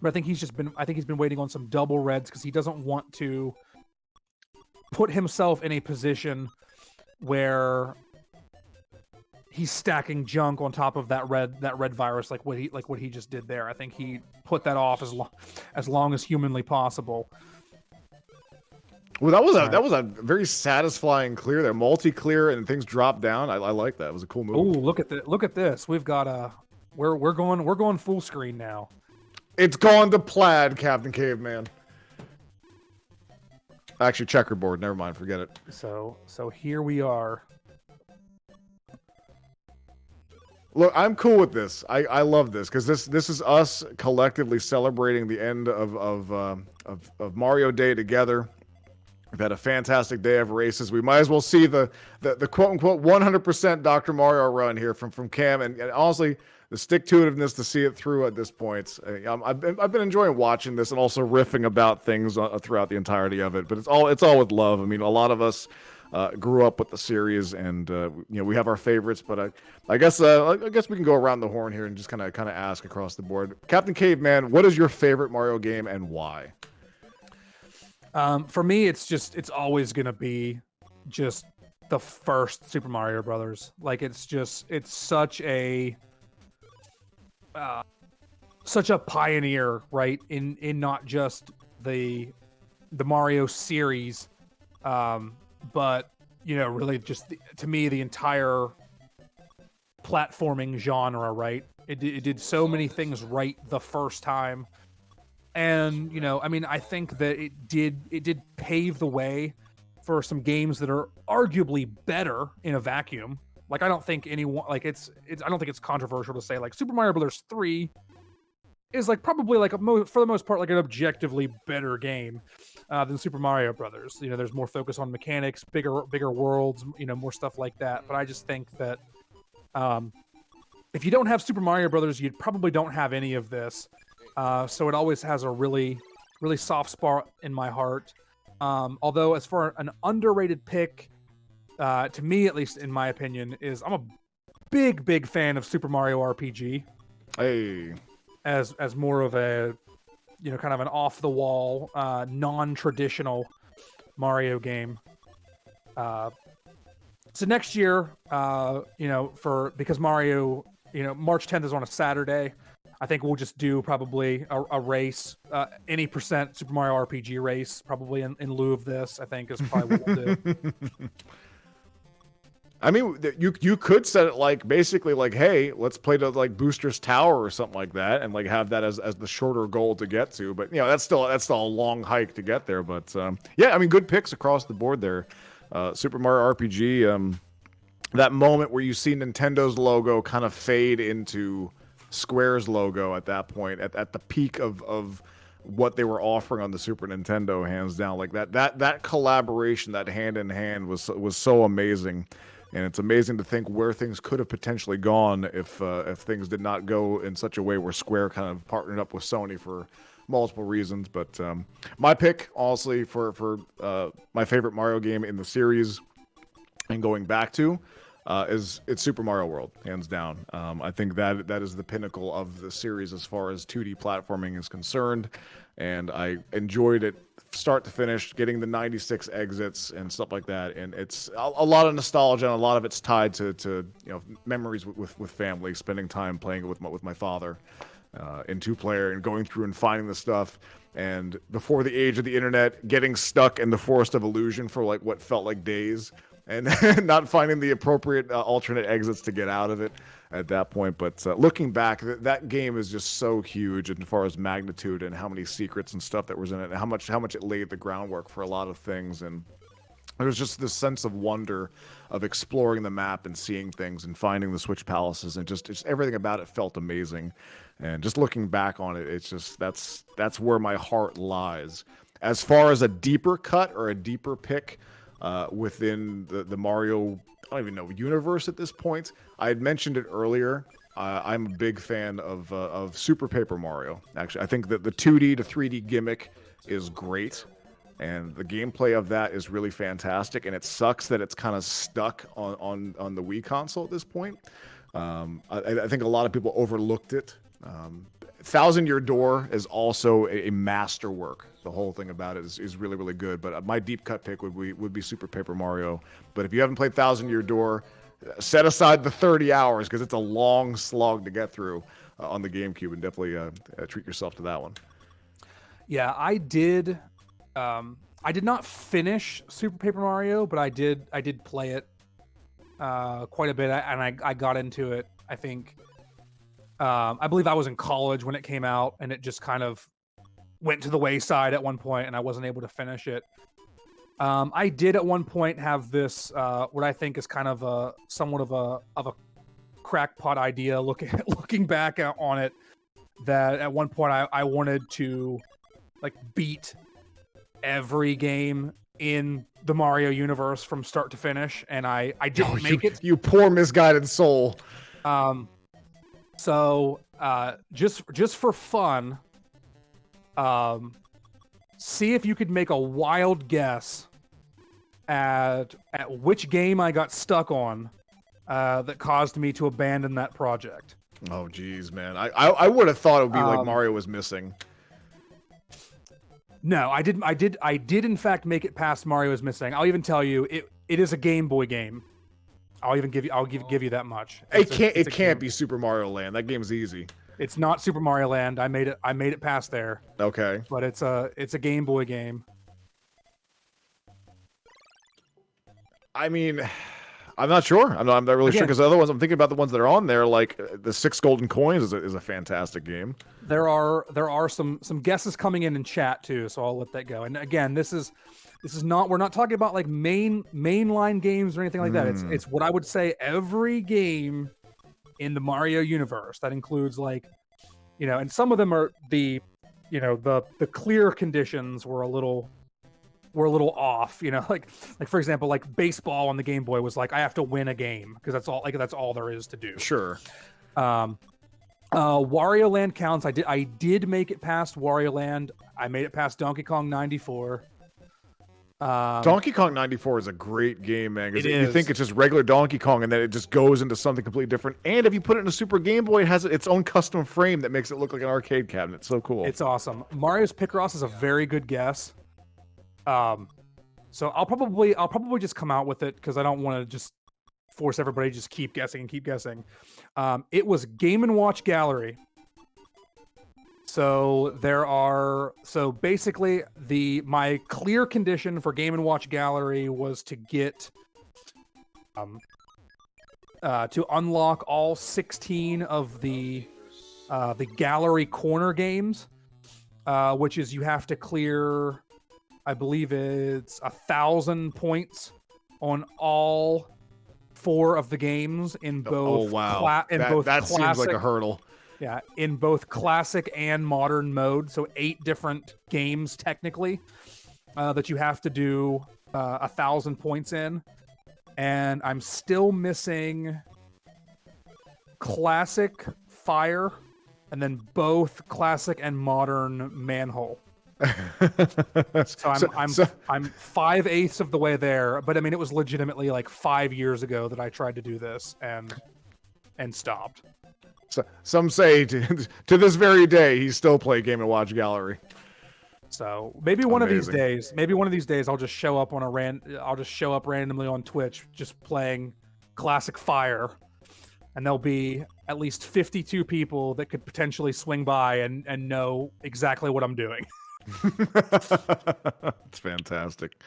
But I think he's been waiting on some double reds because he doesn't want to put himself in a position where he's stacking junk on top of that red virus like what he just did there. I think he put that off as long as humanly possible. Well, that was a very satisfying clear there, multi-clear, and things drop down. I like that. It was a cool move. Oh, look at this. We've got we're going full screen now. It's gone to plaid, Captain Caveman. Actually, checkerboard. Never mind. Forget it. So here we are. Look, I'm cool with this. I love this because this is us collectively celebrating the end of Mario Day together. We've had a fantastic day of races. We might as well see the quote unquote 100% Dr. Mario run here from Cam, and honestly, the stick-to-itiveness to see it through at this point. I've been enjoying watching this and also riffing about things throughout the entirety of it. But it's all with love. I mean, a lot of us grew up with the series, and we have our favorites. But I guess we can go around the horn here and just kind of ask across the board. Captain Caveman, what is your favorite Mario game and why? For me, it's always gonna be just the first Super Mario Brothers. It's such a pioneer, right? In not just the Mario series, but really just to me the entire platforming genre, right? It did so many things right the first time. And I think that it did pave the way for some games that are arguably better in a vacuum. I don't think anyone I don't think it's controversial to say Super Mario Brothers 3 is probably for the most part an objectively better game than Super Mario Brothers. There's more focus on mechanics, bigger worlds, more stuff like that. But I just think that if you don't have Super Mario Brothers, you probably don't have any of this. so it always has a really soft spot in my heart. Although as for an underrated pick, to me at least, in my opinion, is I'm a big fan of Super Mario RPG. Hey, as more of a kind of an off the wall, non-traditional Mario game. So next year, because Mario, March 10th is on a Saturday, I think we'll just do probably a race, any percent Super Mario RPG race, probably in lieu of this. I think is probably what we'll do. I mean, you could set it like basically like, hey, let's play to like Booster's Tower or something like that, and like have that as the shorter goal to get to. But that's still a long hike to get there. But yeah, I mean, good picks across the board there. Super Mario RPG, that moment where you see Nintendo's logo kind of fade into Square's logo at that point, at the peak of what they were offering on the Super Nintendo, hands down. Like that collaboration, that hand in hand was so amazing. And it's amazing to think where things could have potentially gone if things did not go in such a way where Square kind of partnered up with Sony for multiple reasons. But my pick, honestly, for my favorite Mario game in the series and going back to it's Super Mario World, hands down. I think that is the pinnacle of the series as far as 2D platforming is concerned, and I enjoyed it start to finish, getting the 96 exits and stuff like that. And it's a lot of nostalgia, and a lot of it's tied to memories with family, spending time playing it with my father in 2-player and going through and finding the stuff. And before the age of the internet, getting stuck in the Forest of Illusion for like what felt like days, and not finding the appropriate alternate exits to get out of it at that point. But looking back, that game is just so huge as far as magnitude and how many secrets and stuff that was in it, and how much it laid the groundwork for a lot of things. And there's just this sense of wonder of exploring the map and seeing things and finding the Switch Palaces, and just everything about it felt amazing. And just looking back on it, it's just that's where my heart lies. As far as a deeper cut or a deeper pick within the Mario, I don't even know, universe at this point, I had mentioned it earlier. I'm a big fan of Super Paper Mario. Actually, I think that the 2D to 3D gimmick is great, and the gameplay of that is really fantastic. And it sucks that it's kind of stuck on the Wii console at this point. I think a lot of people overlooked it. Thousand Year Door is also a masterwork. The whole thing about it is really, really good. But my deep cut pick would be Super Paper Mario. But if you haven't played Thousand Year Door, set aside the 30 hours, because it's a long slog to get through on the GameCube, and definitely treat yourself to that one. Yeah, I did not finish Super Paper Mario, but I did play it quite a bit, and I got into it. I think I believe I was in college when it came out, and it just kind of went to the wayside at one point, and I wasn't able to finish it. I did at one point have this what I think is kind of somewhat of a crackpot idea. Looking back on it, that at one point I wanted to like beat every game in the Mario universe from start to finish, and I didn't make it. You poor misguided soul. So just for fun, see if you could make a wild guess at which game I got stuck on that caused me to abandon that project. Oh geez, man. I would have thought it would be like Mario was missing. No, I didn't. I did in fact make it past Mario is Missing. I'll even tell you, it is a Game Boy game. I'll give you that much. It can't be Super Mario Land. That game's easy. It's not Super Mario Land. I made it past there. Okay. But it's a Game Boy game. I mean, I'm not sure. I'm not really sure, because the other ones, I'm thinking about the ones that are on there, like the 6 Golden Coins is a fantastic game. There are some guesses coming in chat too, so I'll let that go. And again, this is not, we're not talking about like mainline games or anything like that. It's what I would say every game in the Mario universe. That includes like, and some of them are the clear conditions were a little off, like for example, like baseball on the Game Boy was like, I have to win a game because that's all there is to do. Sure. Wario Land counts. I did make it past Wario Land. I made it past Donkey Kong 94. Donkey Kong 94 is a great game, man. Because you is. think it's just regular Donkey Kong, and then it just goes into something completely different. And if you put it in a Super Game Boy, it has its own custom frame that makes it look like an arcade cabinet. It's so cool. It's awesome. Mario's Picross is a very good guess. So I'll probably just come out with it because I don't want to just force everybody to just keep guessing and keep guessing. It was Game & Watch Gallery. So basically my clear condition for Game & Watch Gallery was to get to unlock all 16 of the gallery corner games, which is you have to clear, I believe it's 1,000 points on all 4 of the games in both. Oh wow! That seems like a hurdle. Yeah, in both classic and modern mode. So 8 different games technically that you have to do 1,000 points in, and I'm still missing classic Fire, and then both classic and modern Manhole. So I'm 5/8 of the way there, but I mean it was legitimately like 5 years ago that I tried to do this and stopped. So, some say to this very day he's still playing Game & Watch Gallery. So maybe one of these days, I'll just show up randomly on Twitch just playing classic Fire, and there'll be at least 52 people that could potentially swing by and know exactly what I'm doing. It's fantastic.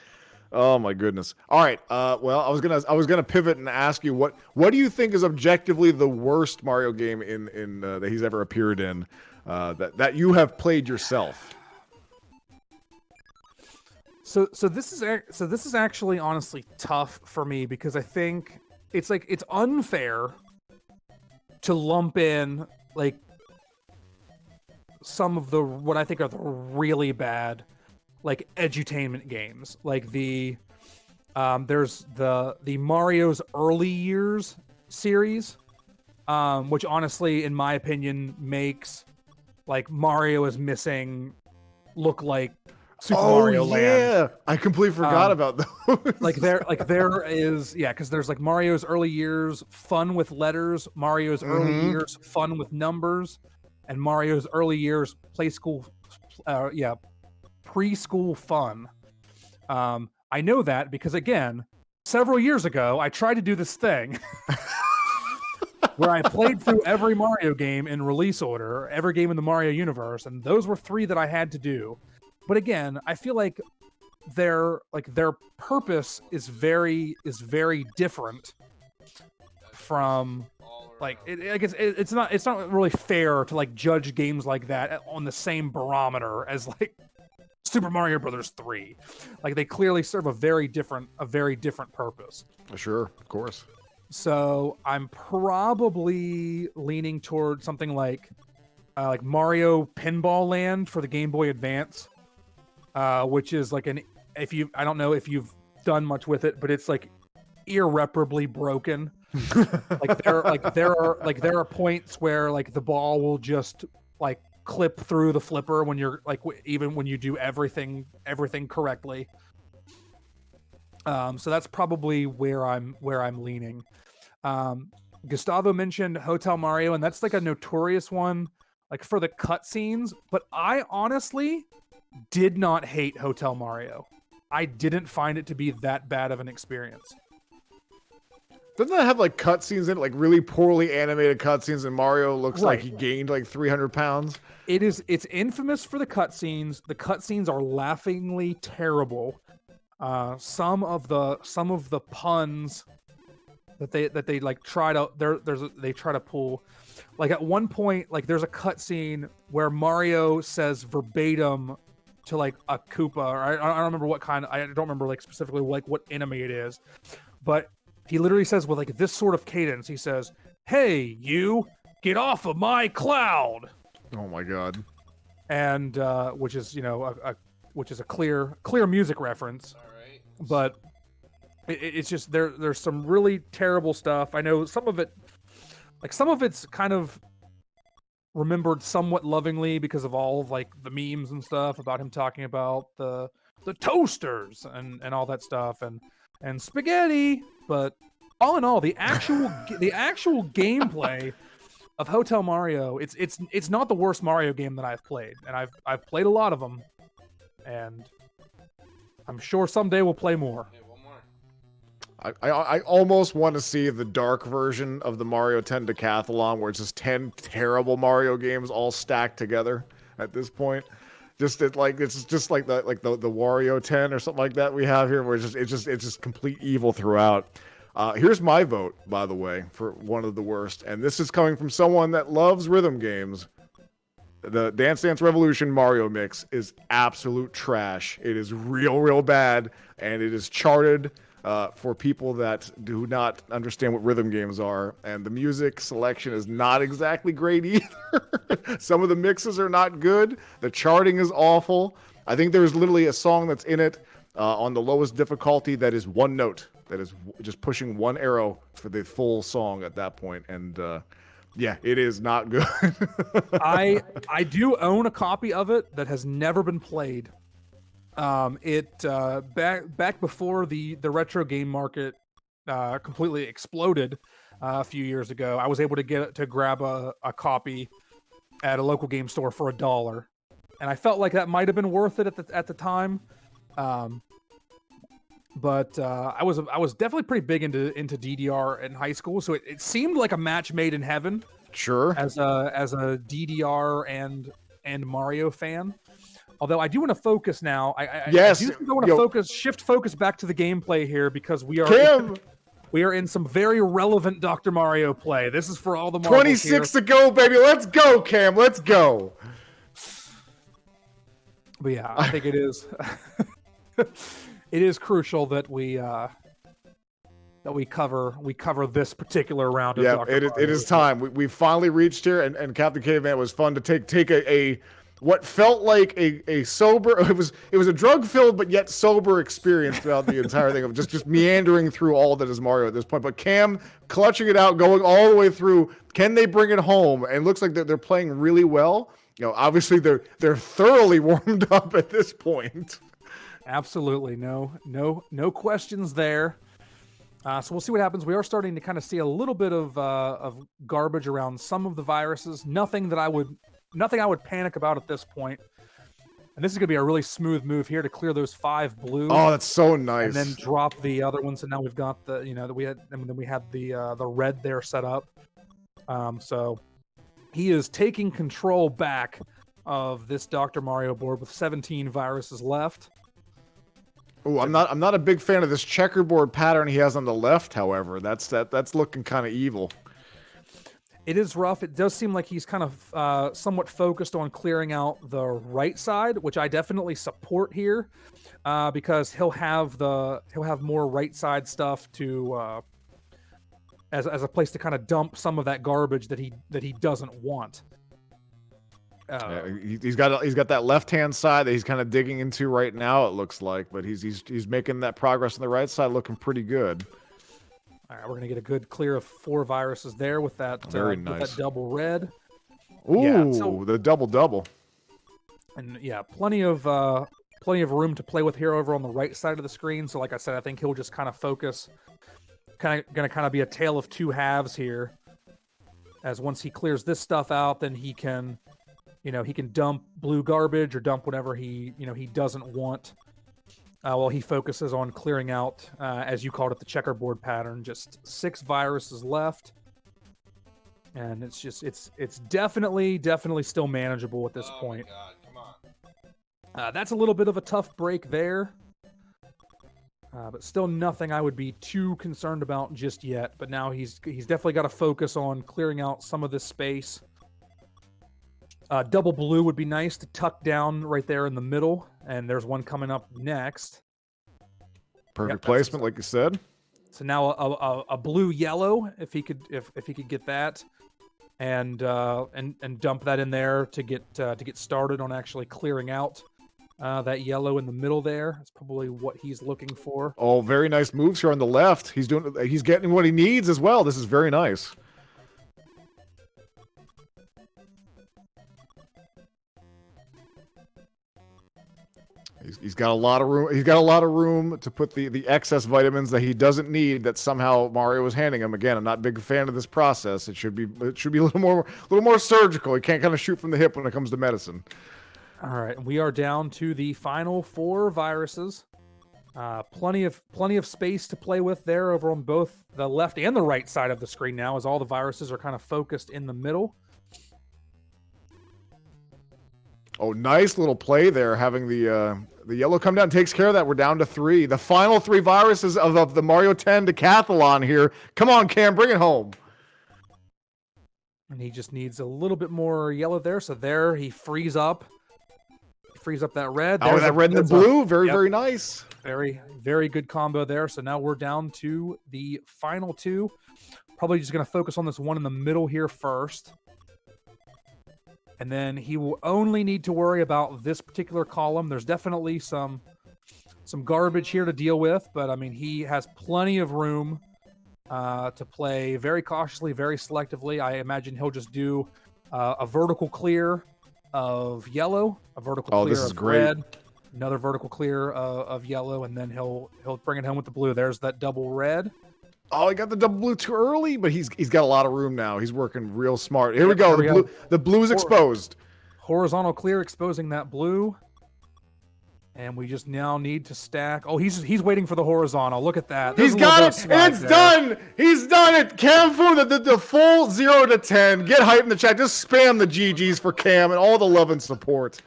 Oh my goodness. All right. Well, I was gonna pivot and ask you what do you think is objectively the worst Mario game in that he's ever appeared in that you have played yourself? So this is actually honestly tough for me because I think it's unfair to lump in like some of what I think are the really bad like edutainment games, like there's the Mario's Early Years series, which honestly, in my opinion, makes like Mario is missing look like Super Mario Land. Yeah, I completely forgot about those. there is because there's like Mario's Early Years Fun with Letters, Mario's Early Years Fun with Numbers, and Mario's Early Years Preschool Fun. I know that because again, several years ago, I tried to do this thing where I played through every Mario game in release order, every game in the Mario universe, and those were 3 that I had to do. But again, I feel like their purpose is very different from like I guess it's not really fair to like judge games like that on the same barometer as like Super Mario Brothers 3. Like they clearly serve a very different purpose. Sure, of course. So I'm probably leaning toward something like Mario Pinball Land for the Game Boy Advance, which is like I don't know if you've done much with it, but it's like irreparably broken. there are points where like the ball will just like clip through the flipper when you're like even when you do everything correctly. So that's probably where I'm leaning. Gustavo mentioned Hotel Mario, and that's like a notorious one like for the cutscenes, but I honestly did not hate Hotel Mario. I didn't find it to be that bad of an experience. Doesn't that have like cutscenes in it, like really poorly animated cutscenes, and Mario looks like he gained like 300 pounds? It's infamous for the cutscenes. The cutscenes are laughingly terrible. Some of the puns that they like try to pull. Like at one point, like there's a cutscene where Mario says verbatim to like a Koopa, or I don't remember what kind. I don't remember like specifically like what enemy it is, but he literally says with like this sort of cadence, he says, "Hey, you, get off of my cloud." Oh my god! And which is a clear music reference. All right. But it's just there's some really terrible stuff. I know some of it's kind of remembered somewhat lovingly because of all of like the memes and stuff about him talking about the toasters and all that stuff and spaghetti. But all in all, the actual gameplay of Hotel Mario, it's not the worst Mario game that I've played, and I've played a lot of them, and I'm sure someday we'll play more. I almost want to see the dark version of the Mario 10 Decathlon, where it's just 10 terrible Mario games all stacked together at this point. It's just like the Wario 10 or something like that we have here, where it's just complete evil throughout. Here's my vote, by the way, for one of the worst, and this is coming from someone that loves rhythm games. The Dance Dance Revolution Mario mix is absolute trash. It is real bad, and it is charted for people that do not understand what rhythm games are. And the music selection is not exactly great either. Some of the mixes are not good. The charting is awful. I think there's literally a song that's in it on the lowest difficulty that is one note. That is just pushing one arrow for the full song at that point. And yeah, it is not good. I do own a copy of it that has never been played. Back before the retro game market completely exploded a few years ago, I was able to grab a copy at a local game store for $1, and I felt like that might have been worth it at the time. But I was definitely pretty big into DDR in high school, so it seemed like a match made in heaven. Sure. As a DDR and Mario fan. Although I do want to focus now. I want to shift focus back to the gameplay here, because we are in some very relevant Dr. Mario play. This is for all the marbles 26 to go, baby. Let's go, Cam. Let's go. But yeah, I think it is. It is crucial that we cover this particular round of Dr. Mario. It is time. We finally reached here, and Captain Caveman was fun to take a what felt like a sober, it was a drug-filled but yet sober experience throughout the entire thing of just meandering through all that is Mario at this point. But Cam clutching it out, going all the way through. Can they bring it home? And it looks like they're playing really well. You know, obviously they're thoroughly warmed up at this point. Absolutely, no questions there. So we'll see what happens. We are starting to kind of see a little bit of garbage around some of the viruses. Nothing I would panic about at this point. And this is going to be a really smooth move here to clear those 5 blue. Oh, that's so nice. And then drop the other ones. And now we've got then we had the red there set up. So he is taking control back of this Dr. Mario board with 17 viruses left. Oh, I'm not a big fan of this checkerboard pattern he has on the left. However, that's looking kind of evil. It is rough. It does seem like he's kind of somewhat focused on clearing out the right side, which I definitely support here, because he'll have more right side stuff to as a place to kind of dump some of that garbage that he doesn't want. He's got that left hand side that he's kind of digging into right now. It looks like, but he's making that progress on the right side, looking pretty good. All right, we're gonna get a good clear of 4 viruses there with that very nice. with that double red. Ooh, yeah, the double. And yeah, plenty of room to play with here over on the right side of the screen. So like I said, I think he'll just kind of focus, gonna be a tale of 2 halves here. As once he clears this stuff out, then he can dump blue garbage or dump whatever he doesn't want. While he focuses on clearing out, as you called it, the checkerboard pattern. Just 6 viruses left, and it's definitely still manageable at this point. My God, come on. That's a little bit of a tough break there, but still nothing I would be too concerned about just yet. But now he's definitely got to focus on clearing out some of this space. Double blue would be nice to tuck down right there in the middle, and there's one coming up next. Perfect placement, like you said. So now a blue yellow, if he could get that, and dump that in there to get started on actually clearing out that yellow in the middle there. That's probably what he's looking for. Oh, very nice moves here on the left. He's getting what he needs as well. This is very nice. He's got a lot of room. He's got a lot of room to put the excess vitamins that he doesn't need that somehow Mario was handing him. Again, I'm not a big fan of this process. It should be a little more surgical. He can't kind of shoot from the hip when it comes to medicine. All right, we are down to the final 4 viruses. Plenty of space to play with there over on both the left and the right side of the screen now, as all the viruses are kind of focused in the middle. Oh, nice little play there, having the yellow come down takes care of that. We're down to 3. The final 3 viruses of the Mario 10 Decathlon here. Come on, Cam, bring it home. And he just needs a little bit more yellow there. So there he frees up. Frees up that red. Oh, that red and the blue. Very nice. Very, very good combo there. So now we're down to the final 2. Probably just going to focus on this one in the middle here first. And then he will only need to worry about this particular column. There's definitely some garbage here to deal with, but I mean, he has plenty of room to play very cautiously, very selectively. I imagine he'll just do a vertical clear of yellow, a vertical clear of red, another vertical clear of yellow, and then he'll bring it home with the blue. There's that double red. Oh, he got the double blue too early, but he's got a lot of room now. He's working real smart. Here we go. The blue is exposed. Horizontal clear exposing that blue. And we just now need to stack. Oh, he's waiting for the horizontal. Look at that. He's got it. It's done. He's done it. Cam Fu, the full 0 to 10. Get hype in the chat. Just spam the GGs for Cam and all the love and support.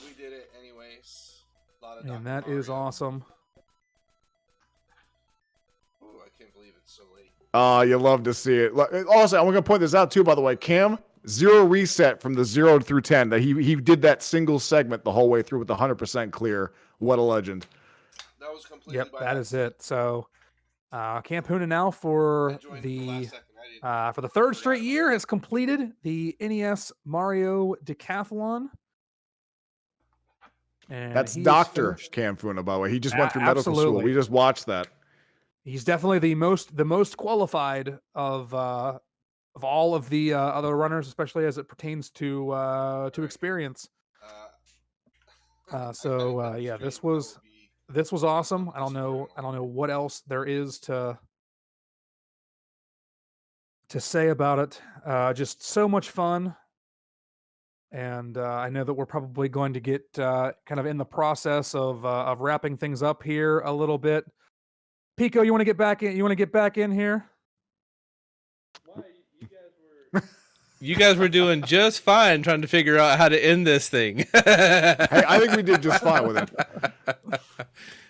We did it anyways. And that is awesome. You love to see it. Also, I'm going to point this out too, by the way. Cam, 0 reset from the 0 through 10. That he did that single segment the whole way through with 100% clear. What a legend. That was completely that is it. So, Camp Huna now for the 3rd straight year has completed the NES Mario Decathlon. And that's Dr. Cam Funa, by the way. He just went through medical school. We just watched that. He's definitely the most qualified of all of the other runners, especially as it pertains to experience. Yeah, this was awesome. I don't know what else there is to say about it. Just so much fun, and I know that we're probably going to get kind of in the process of wrapping things up here a little bit. Pico, you want to get back in? You want to get back in here? Why you guys were doing just fine trying to figure out how to end this thing. Hey, I think we did just fine with it.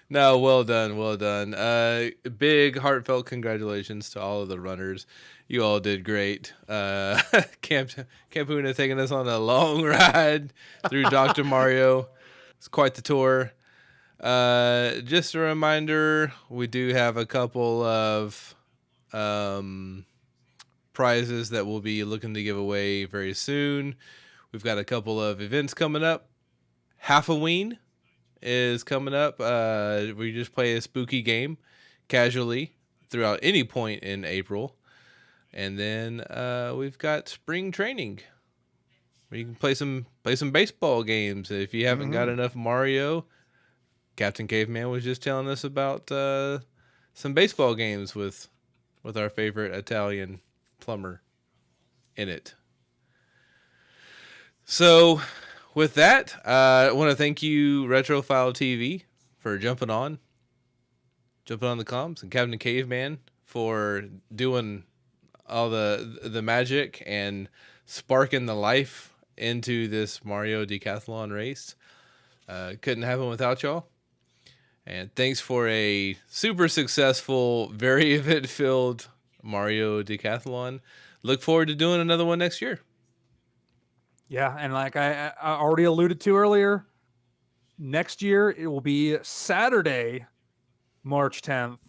No, well done. Big heartfelt congratulations to all of the runners. You all did great. Camp Huna taking us on a long ride through Dr. Mario. It's quite the tour. Just a reminder, we do have a couple of prizes that we'll be looking to give away very soon. We've got a couple of events coming up. Halloween is coming up. We just play a spooky game casually throughout any point in April. And then we've got spring training where you can play some baseball games. If you haven't got enough Mario, Captain Caveman was just telling us about some baseball games with our favorite Italian plumber in it. So with that, I want to thank you, Retrofile TV, for jumping on the comms, and Captain Caveman for doing all the magic and sparking the life into this Mario Decathlon race. Couldn't happen without y'all. And thanks for a super successful, very event-filled Mario Decathlon. Look forward to doing another one next year. Yeah, and like I already alluded to earlier, next year it will be Saturday, March 10th.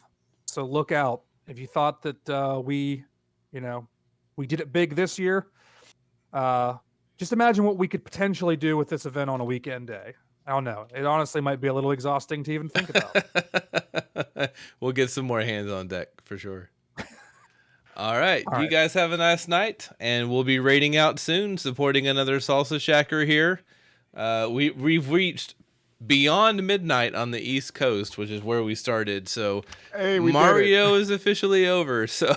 So look out. If you thought that we did it big this year, just imagine what we could potentially do with this event on a weekend day. I don't know. It honestly might be a little exhausting to even think about. We'll get some more hands on deck for sure. All right. You guys have a nice night, and we'll be raiding out soon, supporting another Salsa Shacker here We've reached beyond midnight on the East Coast, which is where we started. So Mario is officially over. So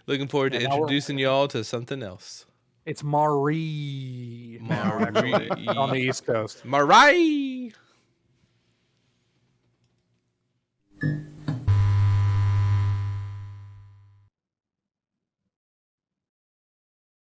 looking forward to introducing y'all to something else. It's Marie on the East Coast. Marie.